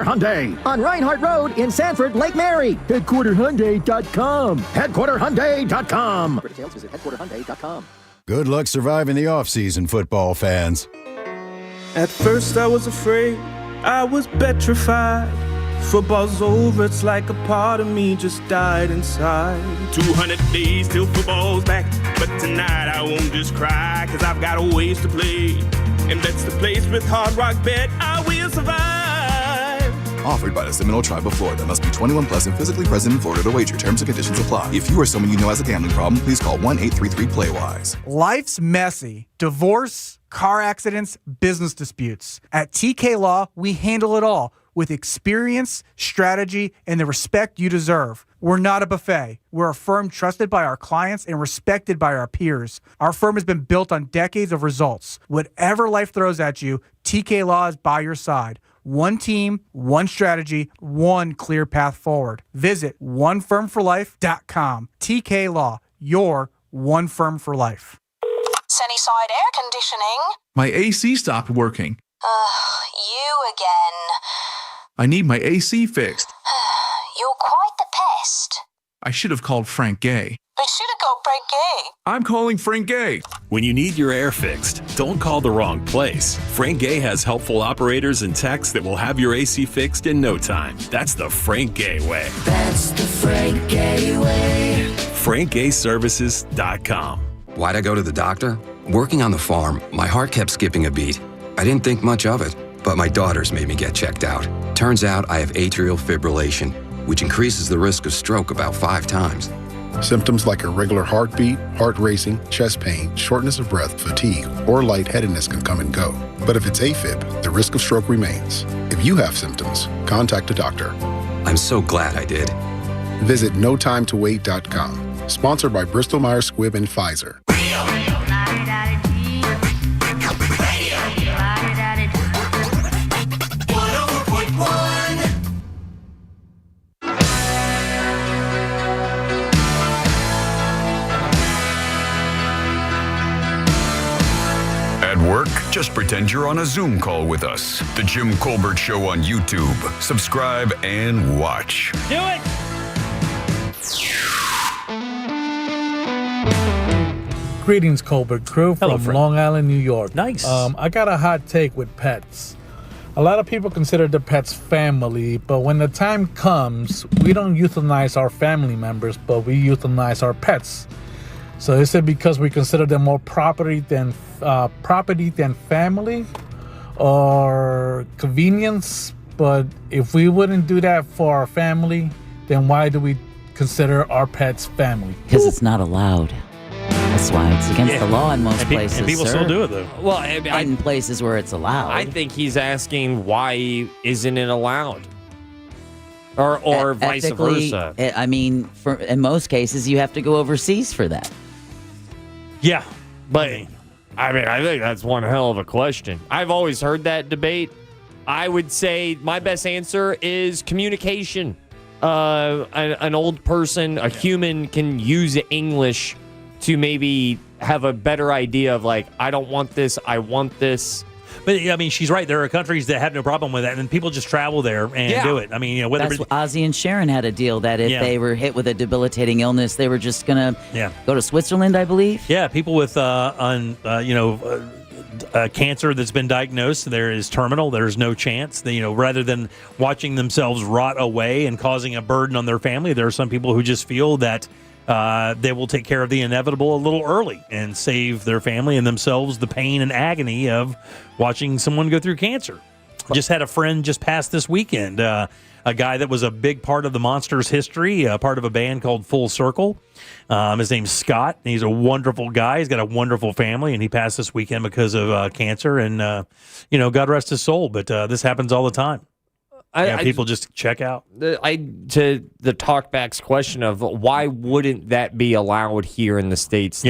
Hyundai. On Reinhardt Road in Sanford, Lake Mary. HeadquarterHyundai.com. HeadquarterHyundai.com. For details, visit HeadquarterHyundai.com. Good luck surviving the offseason, football fans. At first I was afraid, I was petrified. Football's over, it's like a part of me just died inside. 200 days till football's back, but tonight I won't just cry, cause I've got a ways to play. And that's the place with Hard Rock Bet, I will survive. Offered by the Seminole Tribe of Florida. Must be 21 plus and physically present in Florida to wager. Terms and conditions apply. If you or someone you know has a gambling problem, please call 1-833-PLAY-WISE. Life's messy. Divorce, car accidents, business disputes. At TK Law, we handle it all with experience, strategy, and the respect you deserve. We're not a buffet. We're a firm trusted by our clients and respected by our peers. Our firm has been built on decades of results. Whatever life throws at you, TK Law is by your side. One team, one strategy, one clear path forward. Visit onefirmforlife.com. TK Law, your one firm for life. Sunnyside Air Conditioning. My AC stopped working. You again. I need my AC fixed. You're quite the pest. I should have called Frank Gay. But should have called Frank Gay. I'm calling Frank Gay. When you need your air fixed, don't call the wrong place. Frank Gay has helpful operators and techs that will have your AC fixed in no time. That's the Frank Gay way. That's the Frank Gay way. FrankGayServices.com. Why'd I go to the doctor? Working on the farm, my heart kept skipping a beat. I didn't think much of it, but my daughters made me get checked out. Turns out I have atrial fibrillation, which increases the risk of stroke about 5 times. Symptoms like irregular heartbeat, heart racing, chest pain, shortness of breath, fatigue, or lightheadedness can come and go. But if it's AFib, the risk of stroke remains. If you have symptoms, contact a doctor. I'm so glad I did. Visit notimetowait.com. Sponsored by Bristol Myers Squibb and Pfizer. Work? Just pretend you're on a Zoom call with us. The Jim Colbert Show on YouTube. Subscribe and watch. Do it! Greetings, Colbert crew from Long Island, New York. Nice. I got a hot take with pets. A lot of people consider the pets family, but when the time comes, we don't euthanize our family members, but we euthanize our pets. So is it because we consider them more property than family, or convenience? But if we wouldn't do that for our family, then why do we consider our pets family? Because it's not allowed. That's why it's against the law in most places. And people still do it, though. Well, in places where it's allowed. I think he's asking why isn't it allowed? Or vice versa. I mean, in most cases, you have to go overseas for that. Yeah. But, I think that's one hell of a question. I've always heard that debate. I would say my best answer is communication. An old person, a human, can use English to maybe have a better idea of, like, I don't want this, I want this. But I mean, she's right. There are countries that have no problem with that, and people just travel there and do it. I mean, whether that's what Ozzy and Sharon had a deal that if they were hit with a debilitating illness, they were just gonna go to Switzerland, I believe. Yeah, people with cancer that's been diagnosed, there is terminal. There's no chance. Rather than watching themselves rot away and causing a burden on their family, there are some people who just feel that they will take care of the inevitable a little early and save their family and themselves the pain and agony of watching someone go through cancer. Just had a friend just pass this weekend, a guy that was a big part of the Monsters' history, part of a band called Full Circle. His name's Scott. And he's a wonderful guy. He's got a wonderful family, and he passed this weekend because of cancer. And, God rest his soul. But this happens all the time. People just check out. To the talkback's question of why wouldn't that be allowed here in the States?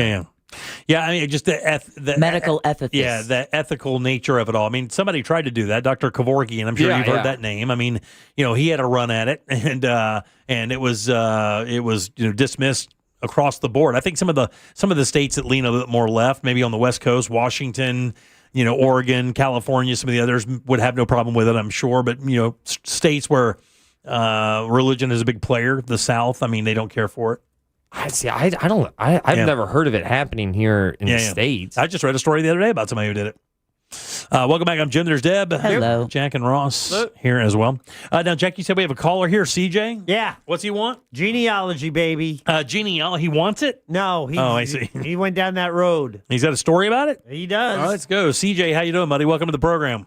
Yeah, I mean, just the medical ethicist. Yeah, the ethical nature of it all. I mean, somebody tried to do that, Dr. Kevorkian. I'm sure you've heard that name. I mean, he had a run at it, and it was dismissed across the board. I think some of the states that lean a little bit more left, maybe on the West Coast, Washington, Oregon, California, some of the others would have no problem with it, I'm sure. But states where religion is a big player, the South, I mean, they don't care for it. I've never heard of it happening here in the States. I just read a story the other day about somebody who did it. Welcome back. I'm Jim. There's Deb. Hello. Jack and Ross here as well. Now, Jack, you said we have a caller here, CJ? Yeah. What's he want? Genealogy, baby. Genealogy. He wants it? No. I see. He went down that road. He's got a story about it? He does. All right, let's go. CJ, how you doing, buddy? Welcome to the program.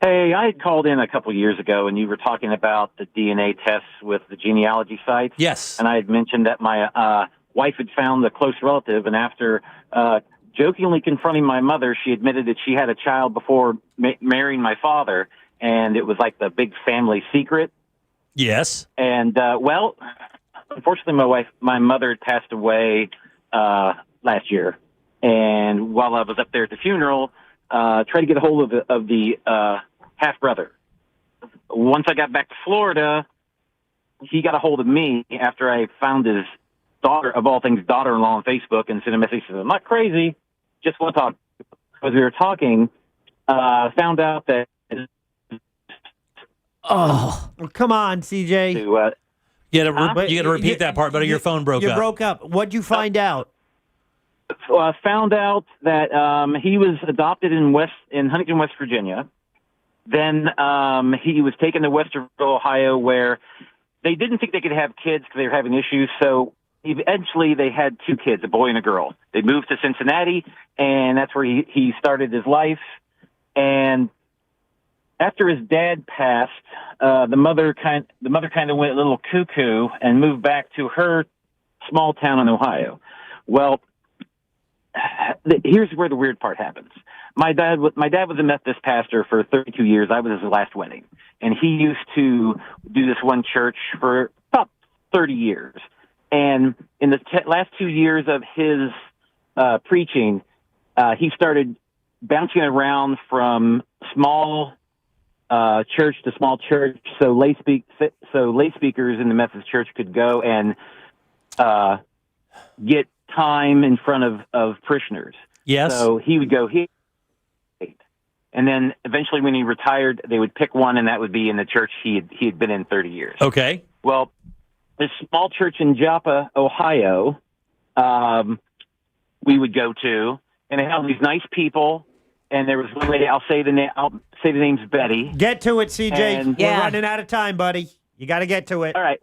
Hey, I had called in a couple years ago, and you were talking about the DNA tests with the genealogy sites. Yes. And I had mentioned that my wife had found a close relative, and after jokingly confronting my mother, she admitted that she had a child before marrying my father, and it was like the big family secret. Yes. And, unfortunately, my mother had passed away last year, and while I was up there at the funeral, tried to get a hold of the half-brother. Once I got back to Florida, he got a hold of me after I found his daughter, of all things, daughter-in-law on Facebook, and sent a message to him. I'm not crazy, just want to talk. As we were talking, found out that... Oh, come on, CJ. You got to repeat that part, but your phone broke up. You broke up. What'd you find out? Found out that he was adopted in Huntington, West Virginia. Then he was taken to Western Ohio, where they didn't think they could have kids because they were having issues. So eventually they had two kids, a boy and a girl. They moved to Cincinnati, and that's where he started his life. And after his dad passed, the mother kind of went a little cuckoo and moved back to her small town in Ohio. Well, here's where the weird part happens. My dad was a Methodist pastor for 32 years. I was his last wedding. And he used to do this one church for about 30 years. And in the last 2 years of his preaching, he started bouncing around from small church to small church, so lay speakers in the Methodist church could go and get time in front of parishioners. Yes. So he would go here. And then eventually when he retired, they would pick one, and that would be in the church he had been in 30 years. Okay. Well, this small church in Joppa, Ohio, we would go to, and they had all these nice people. And there was one lady, I'll say the name's Betty. Get to it, CJ. And, We're running out of time, buddy. You got to get to it. All right.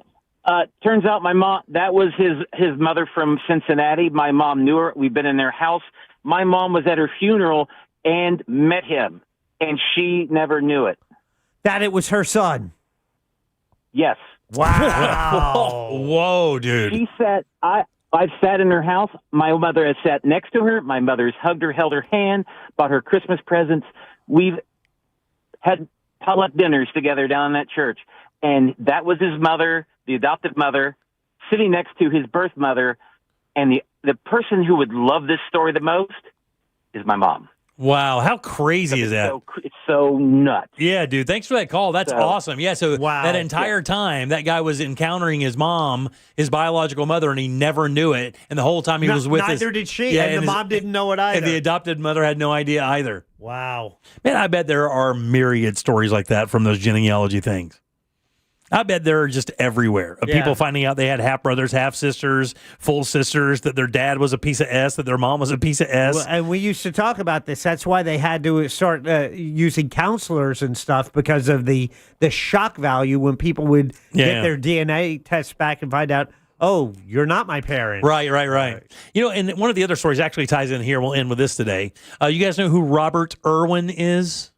Turns out my mom, that was his mother from Cincinnati. My mom knew her. We've been in their house. My mom was at her funeral and met him, and she never knew it. That it was her son. Yes. Wow. Whoa, dude. She said, I've sat in her house. My mother has sat next to her. My mother's hugged her, held her hand, bought her Christmas presents. We've had potluck dinners together down in that church. And that was his mother, the adoptive mother, sitting next to his birth mother. And the person who would love this story the most is my mom. Wow, how crazy is that? It's so nuts. Yeah, dude. Thanks for that call. That's So- awesome. Yeah, so that entire time, that guy was encountering his mom, his biological mother, and he never knew it. And the whole time he was with us. Neither did she, and the mom didn't know it either. And the adopted mother had no idea either. Wow. Man, I bet there are myriad stories like that from those genealogy things. I bet they're just everywhere of people finding out they had half brothers, half sisters, full sisters, that their dad was a piece of S, that their mom was a piece of S. Well, and we used to talk about this. That's why they had to start using counselors and stuff, because of the shock value when people would get their DNA test back and find out, oh, you're not my parent. Right. You know, and one of the other stories actually ties in here. We'll end with this today. You guys know who Robert Irwin is?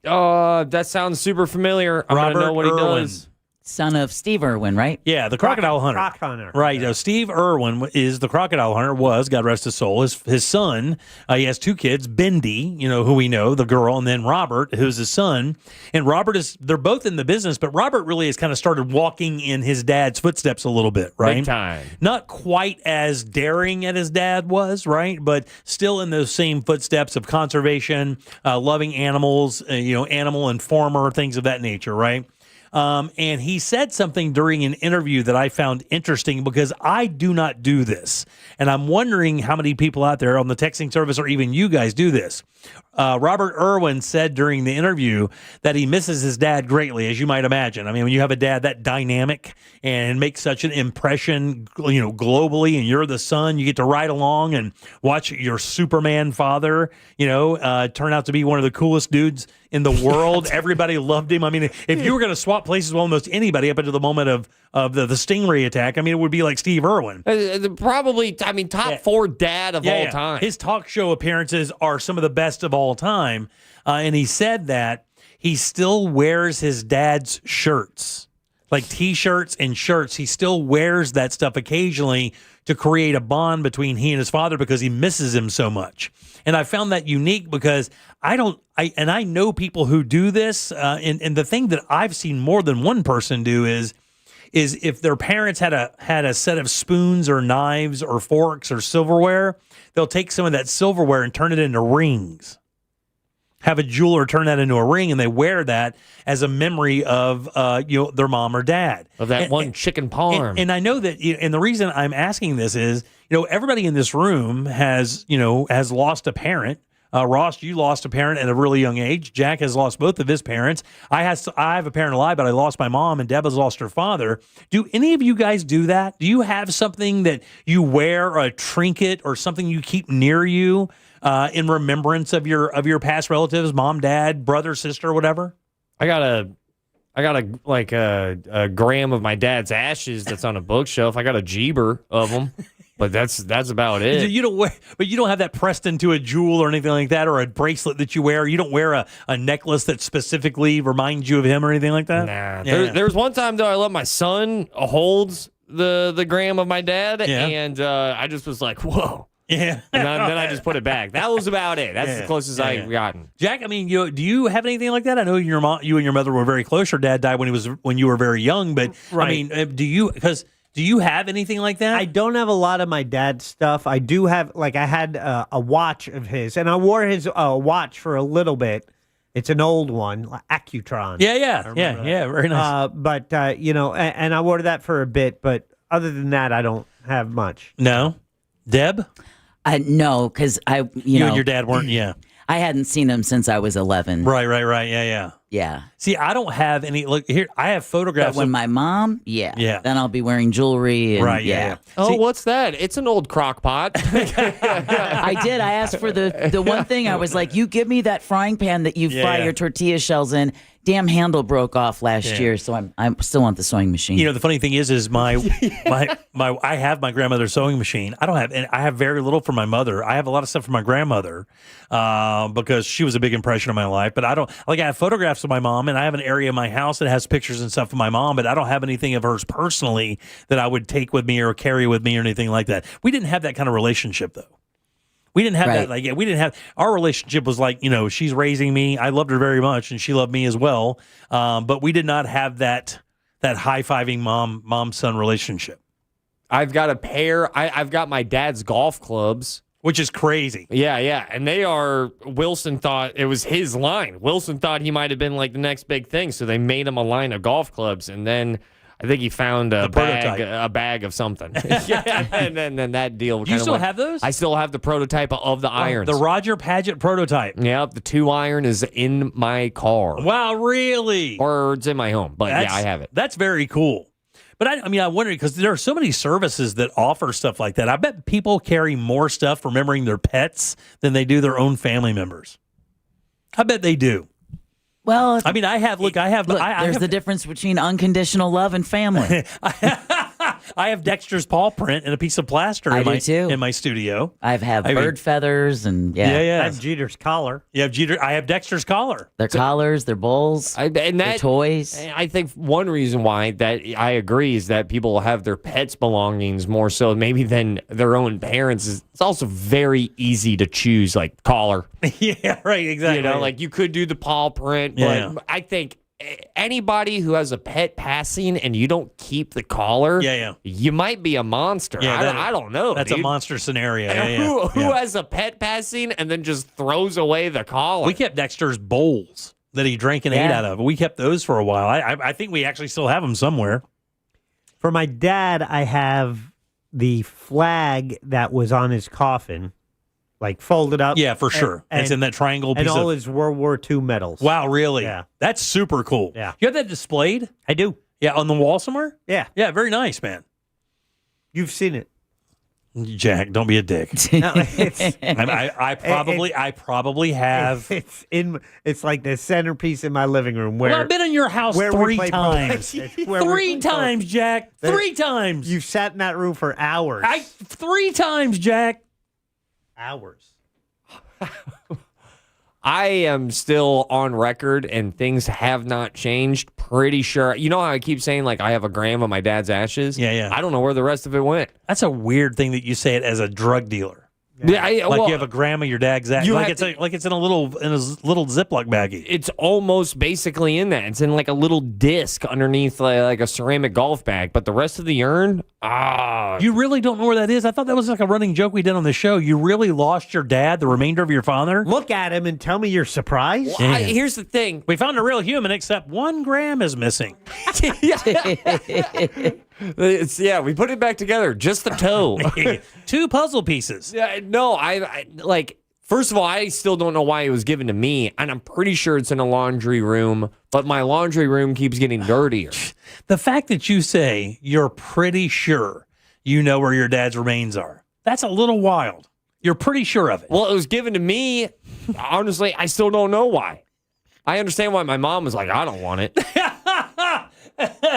That sounds super familiar. I'm going to know what he does. Son of Steve Irwin, right? Yeah, the crocodile hunter. Croc hunter. Right. Steve Irwin is the crocodile hunter, God rest his soul. His son, he has two kids, Bendy, who we know, the girl, and then Robert, who's his son. And they're both in the business, but Robert really has kind of started walking in his dad's footsteps a little bit, right? Big time. Not quite as daring as his dad was, right? But still in those same footsteps of conservation, loving animals, animal informer, things of that nature, right? And he said something during an interview that I found interesting, because I do not do this. And I'm wondering how many people out there on the texting service, or even you guys, do this. Robert Irwin said during the interview that he misses his dad greatly, as you might imagine. I mean, when you have a dad that dynamic and makes such an impression, globally, and you're the son, you get to ride along and watch your Superman father, turn out to be one of the coolest dudes in the world. Everybody loved him. I mean, if you were going to swap places with almost anybody up until the moment of the Stingray attack, I mean, it would be like Steve Irwin. Probably, top 4 dad of all time. His talk show appearances are some of the best of all time. And he said that he still wears his dad's shirts, like T-shirts and shirts. He still wears that stuff occasionally to create a bond between he and his father, because he misses him so much. And I found that unique, because I know people who do this. And the thing that I've seen more than one person do is if their parents had a set of spoons or knives or forks or silverware, they'll take some of that silverware and turn it into rings. Have a jeweler turn that into a ring, and they wear that as a memory of their mom or dad. Of that chicken parm. And I know that, and the reason I'm asking this is, everybody in this room has lost a parent. Ross, you lost a parent at a really young age. Jack has lost both of his parents. I have a parent alive, but I lost my mom, and Deb has lost her father. Do any of you guys do that? Do you have something that you wear, a trinket, or something you keep near you in remembrance of your past relatives, mom, dad, brother, sister, whatever? I got a gram of my dad's ashes that's on a bookshelf. I got a jeeber of them. But that's about it. You don't have that pressed into a jewel or anything like that, or a bracelet that you wear. You don't wear a necklace that specifically reminds you of him or anything like that. Nah. Yeah. There was one time though, I let my son holds the gram of my dad, and I just was like, whoa. Yeah. And then I just put it back. That was about it. That's the closest I've gotten. Jack, I mean, do you have anything like that? I know you and your mother were very close. Your dad died when you were very young, but right. I mean, do you have anything like that? I don't have a lot of my dad's stuff. I do have, I had a watch of his, and I wore his watch for a little bit. It's an old one, Accutron. Yeah, very nice. But and I wore that for a bit, but other than that, I don't have much. No? Deb? No, because you and your dad weren't, I hadn't seen him since I was 11. Right, yeah. Yeah. See, I don't have any. Look here, I have photographs. But when my mom, then I'll be wearing jewelry. And, right. Yeah. Oh, what's that? It's an old crock pot. I did. I asked for the one thing. I was like, you give me that frying pan that you fry your tortilla shells in. Damn handle broke off last year, so I still want the sewing machine. The funny thing is my I have my grandmother's sewing machine. I have very little for my mother. I have a lot of stuff for my grandmother because she was a big impression of my life. But I don't I have photographs of my mom, and I have an area in my house that has pictures and stuff of my mom. But I don't have anything of hers personally that I would take with me or carry with me or anything like that. We didn't have that kind of relationship though. We didn't have that. We didn't have our relationship was she's raising me. I loved her very much, and she loved me as well. But we did not have that high-fiving mom-son relationship. I've got a pair. I've got my dad's golf clubs Which is crazy. Yeah. And Wilson thought it was his line. Wilson thought he might have been like the next big thing, so they made him a line of golf clubs, and then I think he found a bag of something. Yeah, and then that deal. Do you still have those? I still have the prototype of the irons. The Roger Paget prototype. Yep, the 2-iron is in my car. Wow, really? Or it's in my home, but yeah, I have it. That's very cool. But I wonder, because there are so many services that offer stuff like that. I bet people carry more stuff remembering their pets than they do their own family members. I bet they do. Well, I have there's the difference between unconditional love and family. I have Dexter's paw print and a piece of plaster in my studio. I have bird feathers and I have Jeter's collar. You have Jeter. I have Dexter's collar. Their collars, their bowls, their toys. I think one reason why that I agree is that people have their pets' belongings more so maybe than their own parents. It's also very easy to choose, like collar. Yeah, right, exactly. Like you could do the paw print, but I think anybody who has a pet passing and you don't keep the collar, you might be a monster. I don't know. That's dude. a monster scenario. Who has a pet passing and then just throws away the collar? We kept Dexter's bowls that he drank and ate out of. We kept those for a while. I think we actually still have them somewhere. For my dad, I have the flag that was on his coffin. Like folded up. Yeah, for sure. It's in that triangle piece and all his World War II medals. Wow, really? Yeah. That's super cool. Yeah. You have that displayed? I do. Yeah, on the wall somewhere? Yeah. Yeah, very nice, man. You've seen it. Jack, don't be a dick. No, I probably have. It's like the centerpiece in my living room. Where I've been in your house 3 times. 3 times, Jack. 3 times. You've sat in that room for hours. 3 times, Jack. Hours. I am still on record, and things have not changed. Pretty sure. You know how I keep saying, like, I have a gram of my dad's ashes? Yeah. I don't know where the rest of it went. That's a weird thing that you say it as a drug dealer. Yeah, you have a gram of your dad's ashes. It's in a little Ziploc baggie. It's almost basically in that. It's in like a little disc underneath like a ceramic golf bag. But the rest of the urn, you really don't know where that is? I thought that was like a running joke we did on the show. You really lost your dad, the remainder of your father? Look at him and tell me you're surprised. Well, here's the thing. We found a real human, except 1 gram is missing. We put it back together. Just the toe. 2 puzzle pieces. No, I first of all, I still don't know why it was given to me, and I'm pretty sure it's in a laundry room, but my laundry room keeps getting dirtier. The fact that you say you're pretty sure you know where your dad's remains are, that's a little wild. You're pretty sure of it. Well, it was given to me. Honestly, I still don't know why. I understand why my mom was like, I don't want it.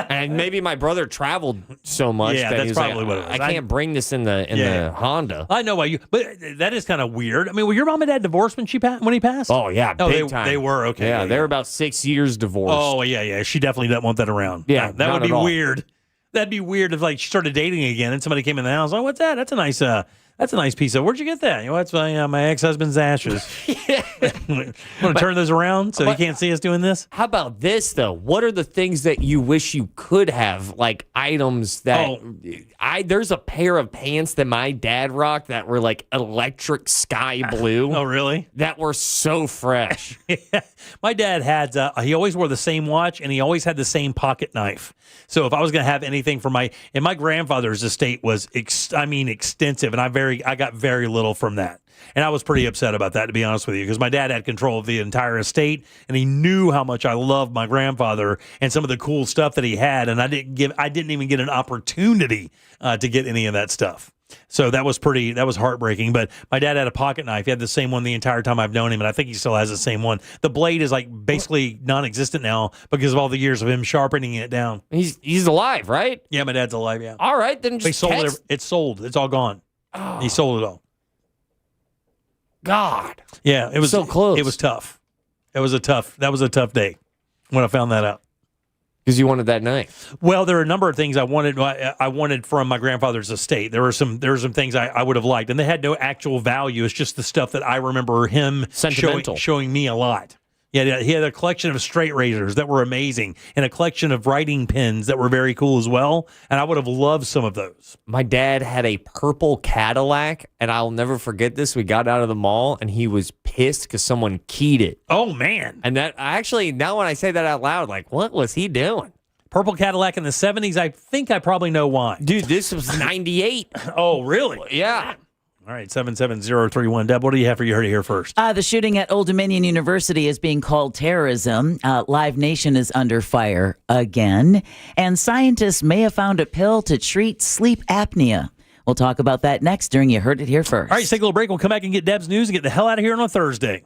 And maybe my brother traveled so much that that's he was probably like, what it was. I can't bring this in the Honda. I know why but that is kind of weird. I mean, were your mom and dad divorced when he passed? Oh yeah, big time. They were okay. Yeah, they were about 6 years divorced. Oh yeah. She definitely doesn't want that around. Yeah, that would be weird. That'd be weird if like she started dating again and somebody came in the house. Oh, what's that? That's a nice piece of. Where'd you get that? That's my ex-husband's ashes. Want to turn those around so you can't see us doing this? How about this though? What are the things that you wish you could have, like items that there's a pair of pants that my dad rocked that were like electric sky blue. Oh, really? That were so fresh. My dad had he always wore the same watch and he always had the same pocket knife. So if I was going to have anything for my grandfather's estate was extensive, and I got very little from that. And I was pretty upset about that, to be honest with you, because my dad had control of the entire estate, and he knew how much I loved my grandfather and some of the cool stuff that he had, and I didn't even get an opportunity to get any of that stuff. So that was heartbreaking. But my dad had a pocket knife. He had the same one the entire time I've known him, and I think he still has the same one. The blade is like basically non-existent now because of all the years of him sharpening it down. He's alive, right? Yeah, my dad's alive. Yeah. All right, then just It's sold. It's all gone. Oh. He sold it all. God. Yeah, it was so close. It was tough. That was a tough day when I found that out. Because you wanted that knife. Well, there are a number of things I wanted from my grandfather's estate. There were some things I would have liked, and they had no actual value. It's just the stuff that I remember him showing me a lot. Yeah, he had a collection of straight razors that were amazing and a collection of writing pens that were very cool as well. And I would have loved some of those. My dad had a purple Cadillac, and I'll never forget this. We got out of the mall, and he was pissed because someone keyed it. Oh, man. And that actually, now when I say that out loud, like, what was he doing? Purple Cadillac in the 70s, I think I probably know why. Dude, this was 98. Oh, really? Yeah. All right, 77031. Deb, what do you have for you heard it here first? The shooting at Old Dominion University is being called terrorism. Live Nation is under fire again. And scientists may have found a pill to treat sleep apnea. We'll talk about that next during You Heard It Here First. All right, let's take a little break. We'll come back and get Deb's news and get the hell out of here on a Thursday.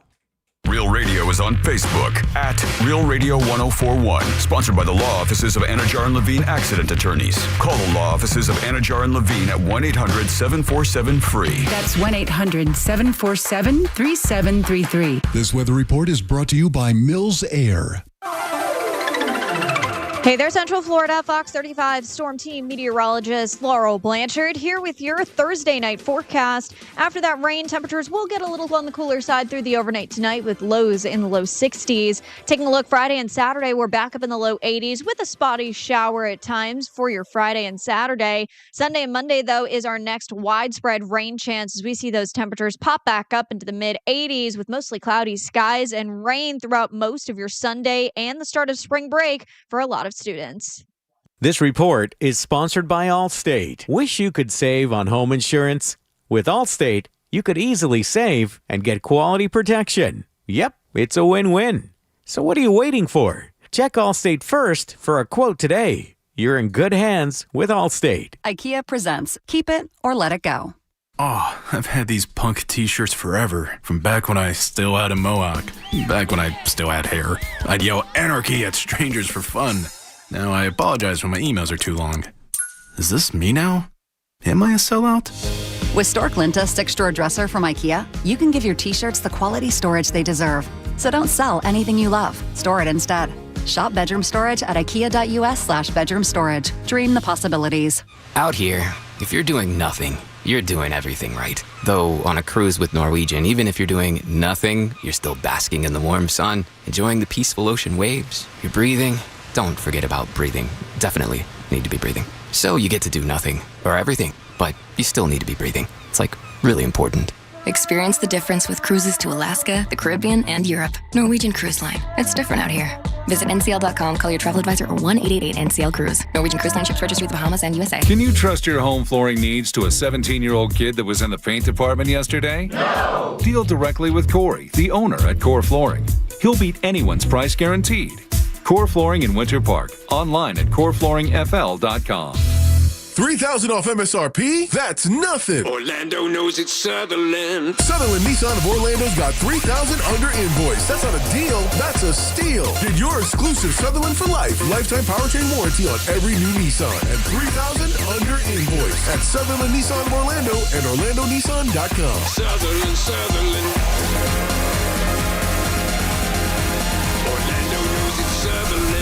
Real Radio is on Facebook at Real Radio 1041. Sponsored by the law offices of Anajar and Levine Accident Attorneys. Call the law offices of Anajar and Levine at 1-800-747-FREE. That's 1-800-747-3733. This weather report is brought to you by Mills Air. Hey there, Central Florida. Fox 35 Storm Team meteorologist Laurel Blanchard here with your Thursday night forecast. After that rain, temperatures will get a little on the cooler side through the overnight tonight with lows in the low 60s. Taking a look Friday and Saturday, we're back up in the low 80s with a spotty shower at times for your Friday and Saturday. Sunday and Monday, though, is our next widespread rain chance as we see those temperatures pop back up into the mid 80s with mostly cloudy skies and rain throughout most of your Sunday and the start of spring break for a lot of students. This report is sponsored by Allstate. Wish you could save on home insurance? With Allstate, you could easily save and get quality protection. Yep, it's a win-win. So what are you waiting for? Check Allstate first for a quote today. You're in good hands with Allstate. IKEA presents Keep It or Let It Go. Oh, I've had these punk t-shirts forever. From back when I still had a mohawk. Back when I still had hair. I'd yell anarchy at strangers for fun. Now I apologize when my emails are too long. Is this me now? Am I a sellout? With Storklinta 6-drawer dresser from IKEA, you can give your t-shirts the quality storage they deserve. So don't sell anything you love. Store it instead. Shop bedroom storage at ikea.us/bedroom storage. Dream the possibilities. Out here, if you're doing nothing, you're doing everything right. Though on a cruise with Norwegian, even if you're doing nothing, you're still basking in the warm sun, enjoying the peaceful ocean waves. You're breathing. Don't forget about breathing. Definitely need to be breathing. So you get to do nothing or everything, but you still need to be breathing. It's like really important. Experience the difference with cruises to Alaska, the Caribbean, and Europe. Norwegian Cruise Line. It's different out here. Visit ncl.com, call your travel advisor, or 1-888-NCL-CRUISE. Norwegian Cruise Line ships registry with the Bahamas and USA. Can you trust your home flooring needs to a 17-year-old kid that was in the paint department yesterday? No! Deal directly with Corey, the owner at Core Flooring. He'll beat anyone's price guaranteed. Core Flooring in Winter Park. Online at coreflooringfl.com. 3,000 off MSRP? That's nothing. Orlando knows it's Sutherland. Sutherland Nissan of Orlando's got 3,000 under invoice. That's not a deal, that's a steal. Get your exclusive Sutherland for life. Lifetime powertrain warranty on every new Nissan. And 3,000 under invoice at Sutherland Nissan of Orlando and OrlandoNissan.com. Sutherland. Orlando knows it's Sutherland.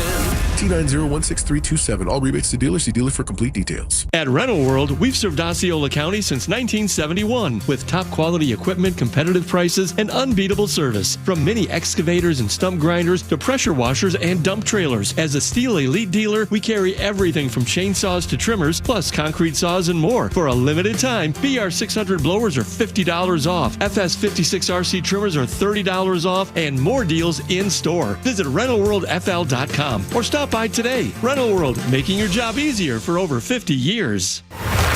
T90163327. All rebates to dealers. See dealer for complete details. At Rental World, we've served Osceola County since 1971 with top quality equipment, competitive prices, and unbeatable service. From mini excavators and stump grinders to pressure washers and dump trailers. As a Steel Elite dealer, we carry everything from chainsaws to trimmers, plus concrete saws and more. For a limited time, BR 600 blowers are $50 off. FS 56 RC trimmers are $30 off, and more deals in store. Visit rentalworldfl.com or stop by today. Rental World, making your job easier for over 50 years.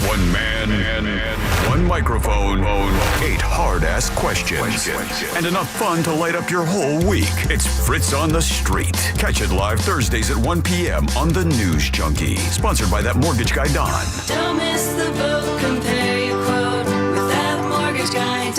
One man, one microphone, 8 hard-ass questions, and enough fun to light up your whole week. It's Fritz on the Street. Catch it live Thursdays at 1 p.m. on The News Junkie. Sponsored by that mortgage guy, Don. Don't miss the boat. Compare your quote with that mortgage guy,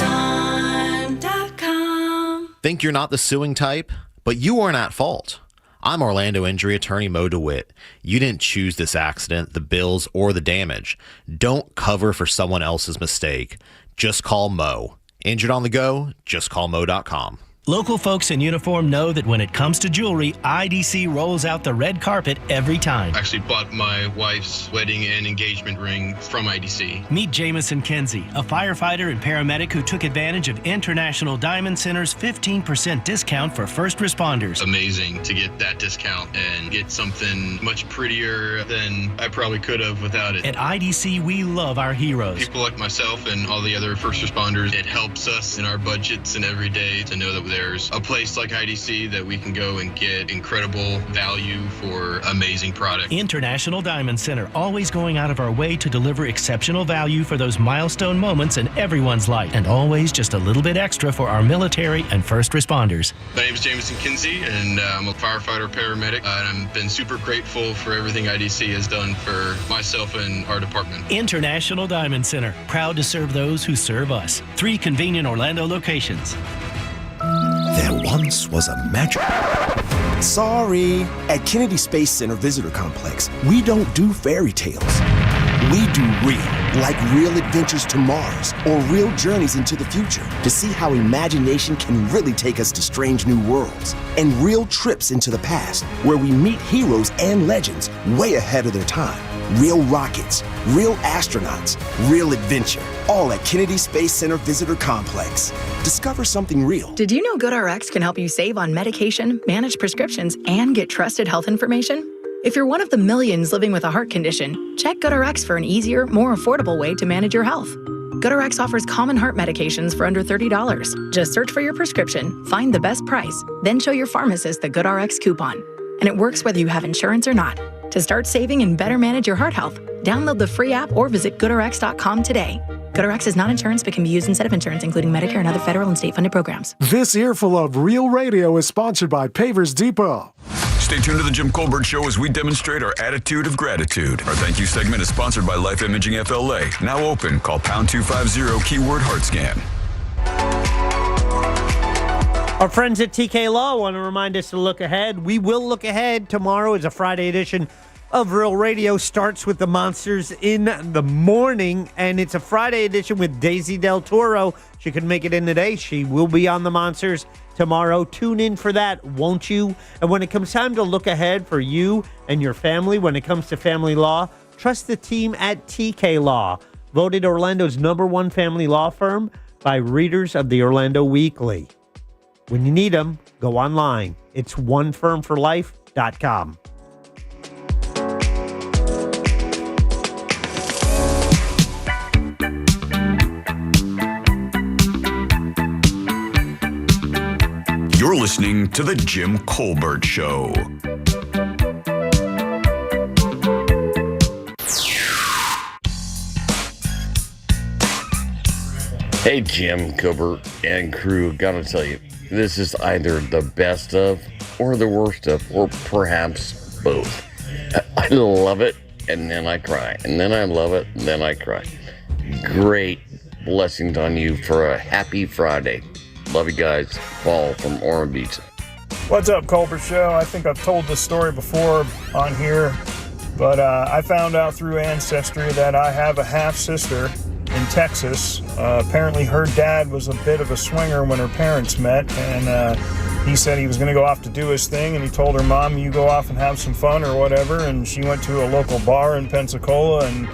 Don.com. Think you're not the suing type? But you weren't at fault. I'm Orlando injury attorney Mo DeWitt. You didn't choose this accident, the bills, or the damage. Don't cover for someone else's mistake. Just call Mo. Injured on the go? Just call Mo.com. Local folks in uniform know that when it comes to jewelry, IDC rolls out the red carpet every time. Actually bought my wife's wedding and engagement ring from IDC. Meet Jamison Kinsey, a firefighter and paramedic who took advantage of International Diamond Center's 15% discount for first responders. Amazing to get that discount and get something much prettier than I probably could have without it. At IDC, we love our heroes. People like myself and all the other first responders, it helps us in our budgets and every day to know that there's a place like IDC that we can go and get incredible value for amazing product. International Diamond Center, always going out of our way to deliver exceptional value for those milestone moments in everyone's life, and always just a little bit extra for our military and first responders. My name is Jamison Kinsey, and I'm a firefighter paramedic, and I've been super grateful for everything IDC has done for myself and our department. International Diamond Center, proud to serve those who serve us. 3 convenient Orlando locations. There once was a magic. Sorry. At Kennedy Space Center Visitor Complex, we don't do fairy tales. We do real, like real adventures to Mars or real journeys into the future to see how imagination can really take us to strange new worlds, and real trips into the past where we meet heroes and legends way ahead of their time. Real rockets, real astronauts, real adventure, all at Kennedy Space Center Visitor Complex. Discover something real. Did you know GoodRx can help you save on medication, manage prescriptions, and get trusted health information? If you're one of the millions living with a heart condition, check GoodRx for an easier, more affordable way to manage your health. GoodRx offers common heart medications for under $30. Just search for your prescription, find the best price, then show your pharmacist the GoodRx coupon. And it works whether you have insurance or not. To start saving and better manage your heart health, download the free app or visit GoodRx.com today. GoodRx is not insurance but can be used instead of insurance, including Medicare and other federal and state-funded programs. This earful of Real Radio is sponsored by Pavers Depot. Stay tuned to the Jim Colbert Show as we demonstrate our attitude of gratitude. Our thank you segment is sponsored by Life Imaging FLA. Now open. Call pound 250 keyword heart scan. Our friends at TK Law want to remind us to look ahead. We will look ahead. Tomorrow is a Friday edition of Real Radio. Starts with the Monsters in the morning, and it's a Friday edition with Daisy Del Toro. She couldn't make it in today. She will be on the Monsters tomorrow. Tune in for that, won't you? And when it comes time to look ahead for you and your family, when it comes to family law, trust the team at TK Law. Voted Orlando's #1 family law firm by readers of the Orlando Weekly. When you need them, go online. It's onefirmforlife.com. You're listening to The Jim Colbert Show. Hey, Jim, Colbert, and crew. Gotta tell you, this is either the best of, or the worst of, or perhaps both. I love it, and then I cry. And then I love it, and then I cry. Great blessings on you for a happy Friday. Love you guys. Paul from Ormond Beach. What's up, Colbert Show? I think I've told this story before on here, but I found out through Ancestry that I have a half-sister in Texas. Apparently her dad was a bit of a swinger when her parents met, and he said he was going to go off to do his thing, and he told her, Mom, you go off and have some fun or whatever, and she went to a local bar in Pensacola and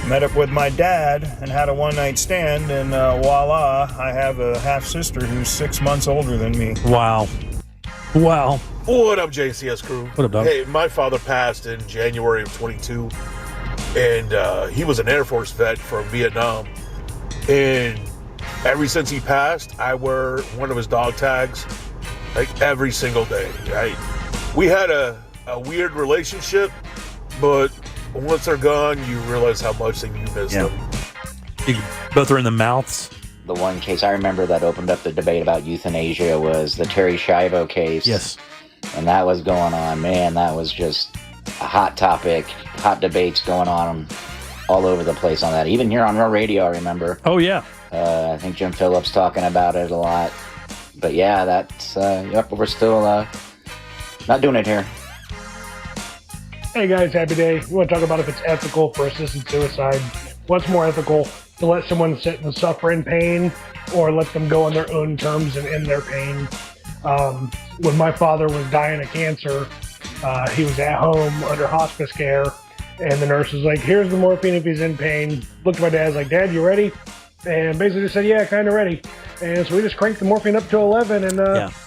met up with my dad and had a one-night stand, and voila, I have a half-sister who's 6 months older than me. Wow. Wow. What up, JCS crew? What up, dog? Hey, my father passed in January of 22, and he was an Air Force vet from Vietnam. And ever since he passed, I wear one of his dog tags, like every single day. We had a weird relationship, but once they're gone, you realize how much you miss them. You both are in the mouths. The one case I remember that opened up the debate about euthanasia was the Terry Schiavo case. Yes. And that was going on. Man, that was just a hot topic, hot debates going on all over the place on that. Even here on Real Radio, I remember. Oh, yeah. I think Jim Phillips talking about it a lot. But yeah, that's, we're still not doing it here. Hey guys, happy day. We want to talk about if it's ethical for assisted suicide. What's more ethical, to let someone sit and suffer in pain, or let them go on their own terms and end their pain? When my father was dying of cancer, he was at home under hospice care, and the nurse was like, here's the morphine if he's in pain. Looked at my dad, was like, Dad, you ready? And basically just said, yeah, kind of ready. And so we just cranked the morphine up to 11 and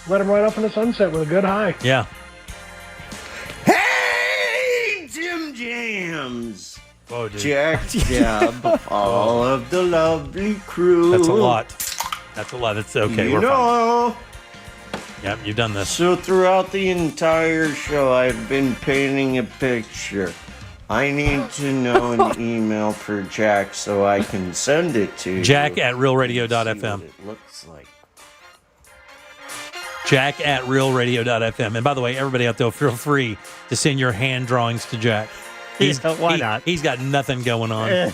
let him right off in the sunset with a good high. Yeah. Hey, Jim Jams. Whoa, dude. Jack, Deb, all of the lovely crew. That's a lot. That's a lot. It's okay. We're fine. Yep, you've done this. So throughout the entire show, I've been painting a picture. I need to know an email for Jack so I can send it to you. Jack@realradio.fm. It looks like. Jack@realradio.fm. And by the way, everybody out there, feel free to send your hand drawings to Jack. Why not? He's got nothing going on.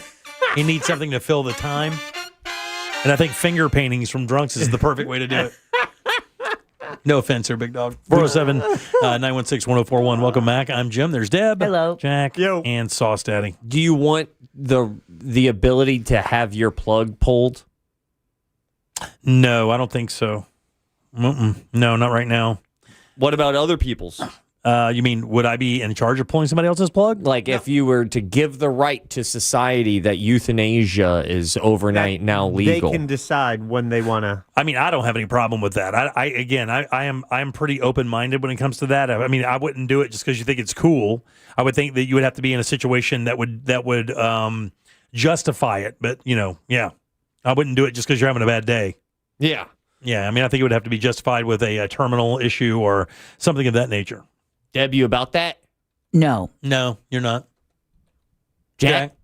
He needs something to fill the time. And I think finger paintings from drunks is the perfect way to do it. No offense here, big dog. 407-916-1041. Welcome back. I'm Jim. There's Deb. Hello. Jack. Yo. And Sauce Daddy. Do you want the ability to have your plug pulled? No, I don't think so. No, not right now. What about other people's? You mean, would I be in charge of pulling somebody else's plug? Like if you were to give the right to society that euthanasia is overnight now legal. They can decide when they want to. I mean, I don't have any problem with that. I'm pretty open-minded when it comes to that. I mean, I wouldn't do it just because you think it's cool. I would think that you would have to be in a situation that would justify it. But, yeah. I wouldn't do it just because you're having a bad day. Yeah. Yeah, I mean, I think it would have to be justified with a terminal issue or something of that nature. Deb, you about that? No. No, you're not. Jack?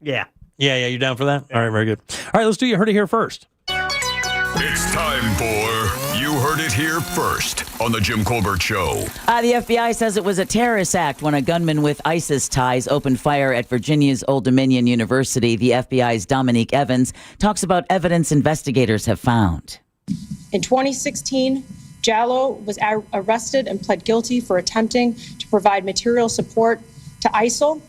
Yeah. Yeah, you're down for that? All right, very good. All right, let's do You Heard It Here first. It's time for You Heard It Here First on The Jim Colbert Show. The FBI says it was a terrorist act when a gunman with ISIS ties opened fire at Virginia's Old Dominion University. The FBI's Dominique Evans talks about evidence investigators have found. In 2016, Jallo was arrested and pled guilty for attempting to provide material support to ISIL,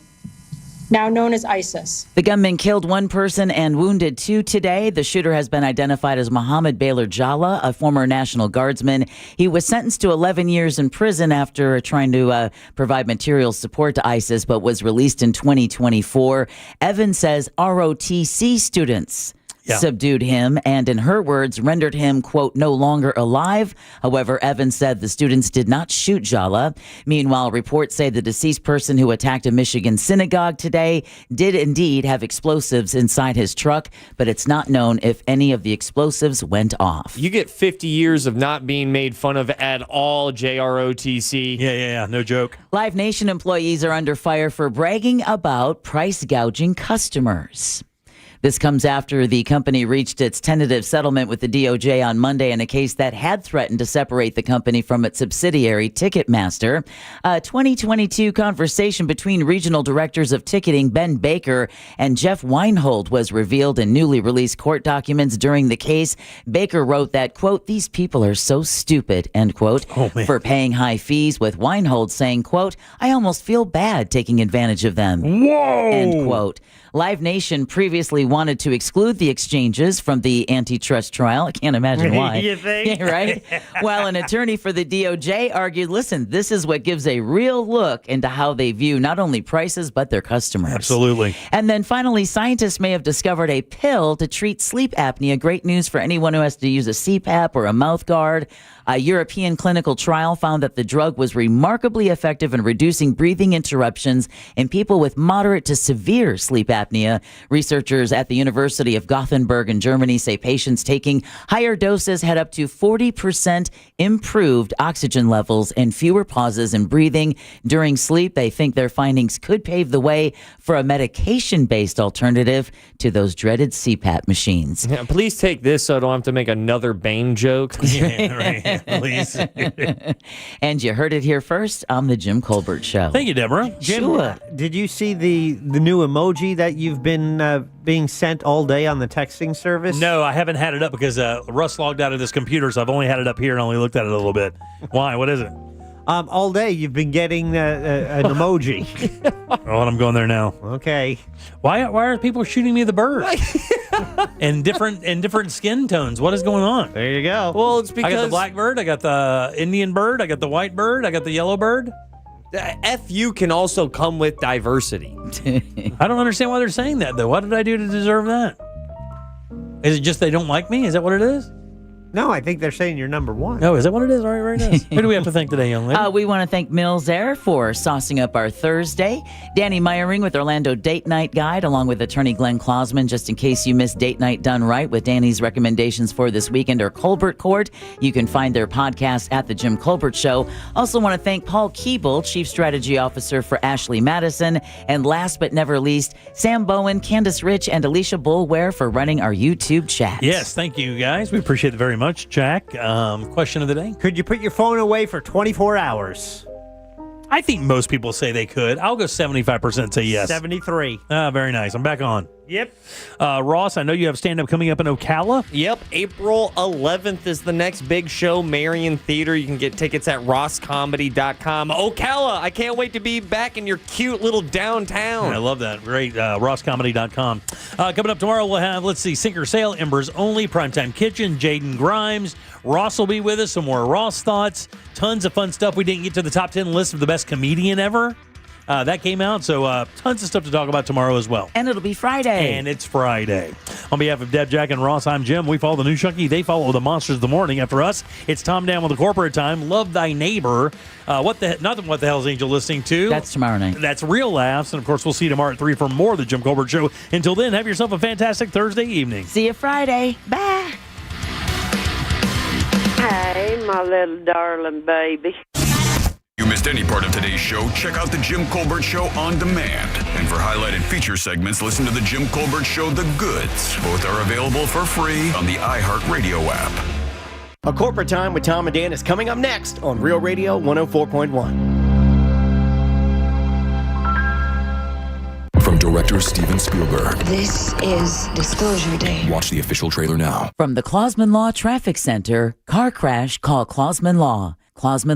now known as ISIS. The gunman killed one person and wounded two today. The shooter has been identified as Mohammed Baylor Jalla, a former National Guardsman. He was sentenced to 11 years in prison after trying to provide material support to ISIS, but was released in 2024. Evans says ROTC students subdued him and, in her words, rendered him, quote, no longer alive. However, Evans said the students did not shoot Jalla. Meanwhile, reports say the deceased person who attacked a Michigan synagogue today did indeed have explosives inside his truck, but it's not known if any of the explosives went off. You get 50 years of not being made fun of at all, JROTC. Yeah, no joke. Live Nation employees are under fire for bragging about price gouging customers. This comes after the company reached its tentative settlement with the DOJ on Monday in a case that had threatened to separate the company from its subsidiary, Ticketmaster. A 2022 conversation between regional directors of ticketing Ben Baker and Jeff Weinhold was revealed in newly released court documents during the case. Baker wrote that, quote, these people are so stupid, end quote, for paying high fees, with Weinhold saying, quote, I almost feel bad taking advantage of them. Whoa! End quote. Live Nation previously wanted to exclude the exchanges from the antitrust trial. I can't imagine why. You think? Yeah, right? While an attorney for the DOJ argued, listen, this is what gives a real look into how they view not only prices, but their customers. Absolutely. And then finally, scientists may have discovered a pill to treat sleep apnea. Great news for anyone who has to use a CPAP or a mouth guard. A European clinical trial found that the drug was remarkably effective in reducing breathing interruptions in people with moderate to severe sleep apnea. Researchers at the University of Gothenburg in Germany say patients taking higher doses had up to 40% improved oxygen levels and fewer pauses in breathing during sleep. They think their findings could pave the way for a medication-based alternative to those dreaded CPAP machines. Yeah, please take this so I don't have to make another Bane joke. Yeah, right. Please. And you heard it here first on the Jim Colbert Show. Thank you, Deborah. Jim, did you see the new emoji that you've been being sent all day on the texting service? No, I haven't had it up because Russ logged out of this computer, so I've only had it up here and only looked at it a little bit. Why? What is it? All day you've been getting an emoji. Oh, and I'm going there now. Okay. Why are people shooting me the bird? and different skin tones. What is going on? There you go. Well, it's because I got the black bird, I got the Indian bird, I got the white bird, I got the yellow bird. FU can also come with diversity. I don't understand why they're saying that, though. What did I do to deserve that? Is it just they don't like me? Is that what it is? No, I think they're saying you're number one. Oh, is that what it is? All right, very nice. Who do we have to thank today, young lady? We want to thank Mills Air for saucing up our Thursday. Danny Meyering with Orlando Date Night Guide, along with attorney Glenn Clausman, just in case you missed Date Night Done Right with Danny's recommendations for this weekend, or Colbert Court. You can find their podcast at The Jim Colbert Show. Also want to thank Paul Keeble, Chief Strategy Officer for Ashley Madison. And last but never least, Sam Bowen, Candace Rich, and Alicia Bulware for running our YouTube chat. Yes, thank you, guys. We appreciate it very much. Jack, question of the day. Could you put your phone away for 24 hours? I think most people say they could. I'll go 75% say yes. 73. Very nice. I'm back on. Yep. Ross, I know you have stand-up coming up in Ocala. Yep, April 11th is the next big show, Marion Theater. You can get tickets at rosscomedy.com. Ocala, I can't wait to be back in your cute little downtown. I love that. Great. rosscomedy.com. Coming up tomorrow, we'll have, let's see, Sink or Sail, Embers Only, Primetime Kitchen, Jaden Grimes. Ross will be with us. Some more Ross thoughts. Tons of fun stuff. We didn't get to the top 10 list of the best comedian ever. That came out, so tons of stuff to talk about tomorrow as well. And it'll be Friday. And it's Friday. On behalf of Deb, Jack, and Ross, I'm Jim. We follow the New Shunky. They follow the Monsters of the Morning. After us, it's Tom Down with the Corporate Time. Love Thy Neighbor. Not What the Hell's Angel listening to? That's tomorrow night. That's Real Laughs. And, of course, we'll see you tomorrow at 3 for more of the Jim Colbert Show. Until then, have yourself a fantastic Thursday evening. See you Friday. Bye. Hey, my little darling baby. You missed any part of today's show, check out The Jim Colbert Show on demand. And for highlighted feature segments, listen to The Jim Colbert Show The Goods. Both are available for free on the iHeartRadio app. A Corporate Time with Tom and Dan is coming up next on Real Radio 104.1. From director Steven Spielberg. This is Disclosure Day. Watch the official trailer now. From the Clausman Law Traffic Center, car crash, call Clausman Law. Clausman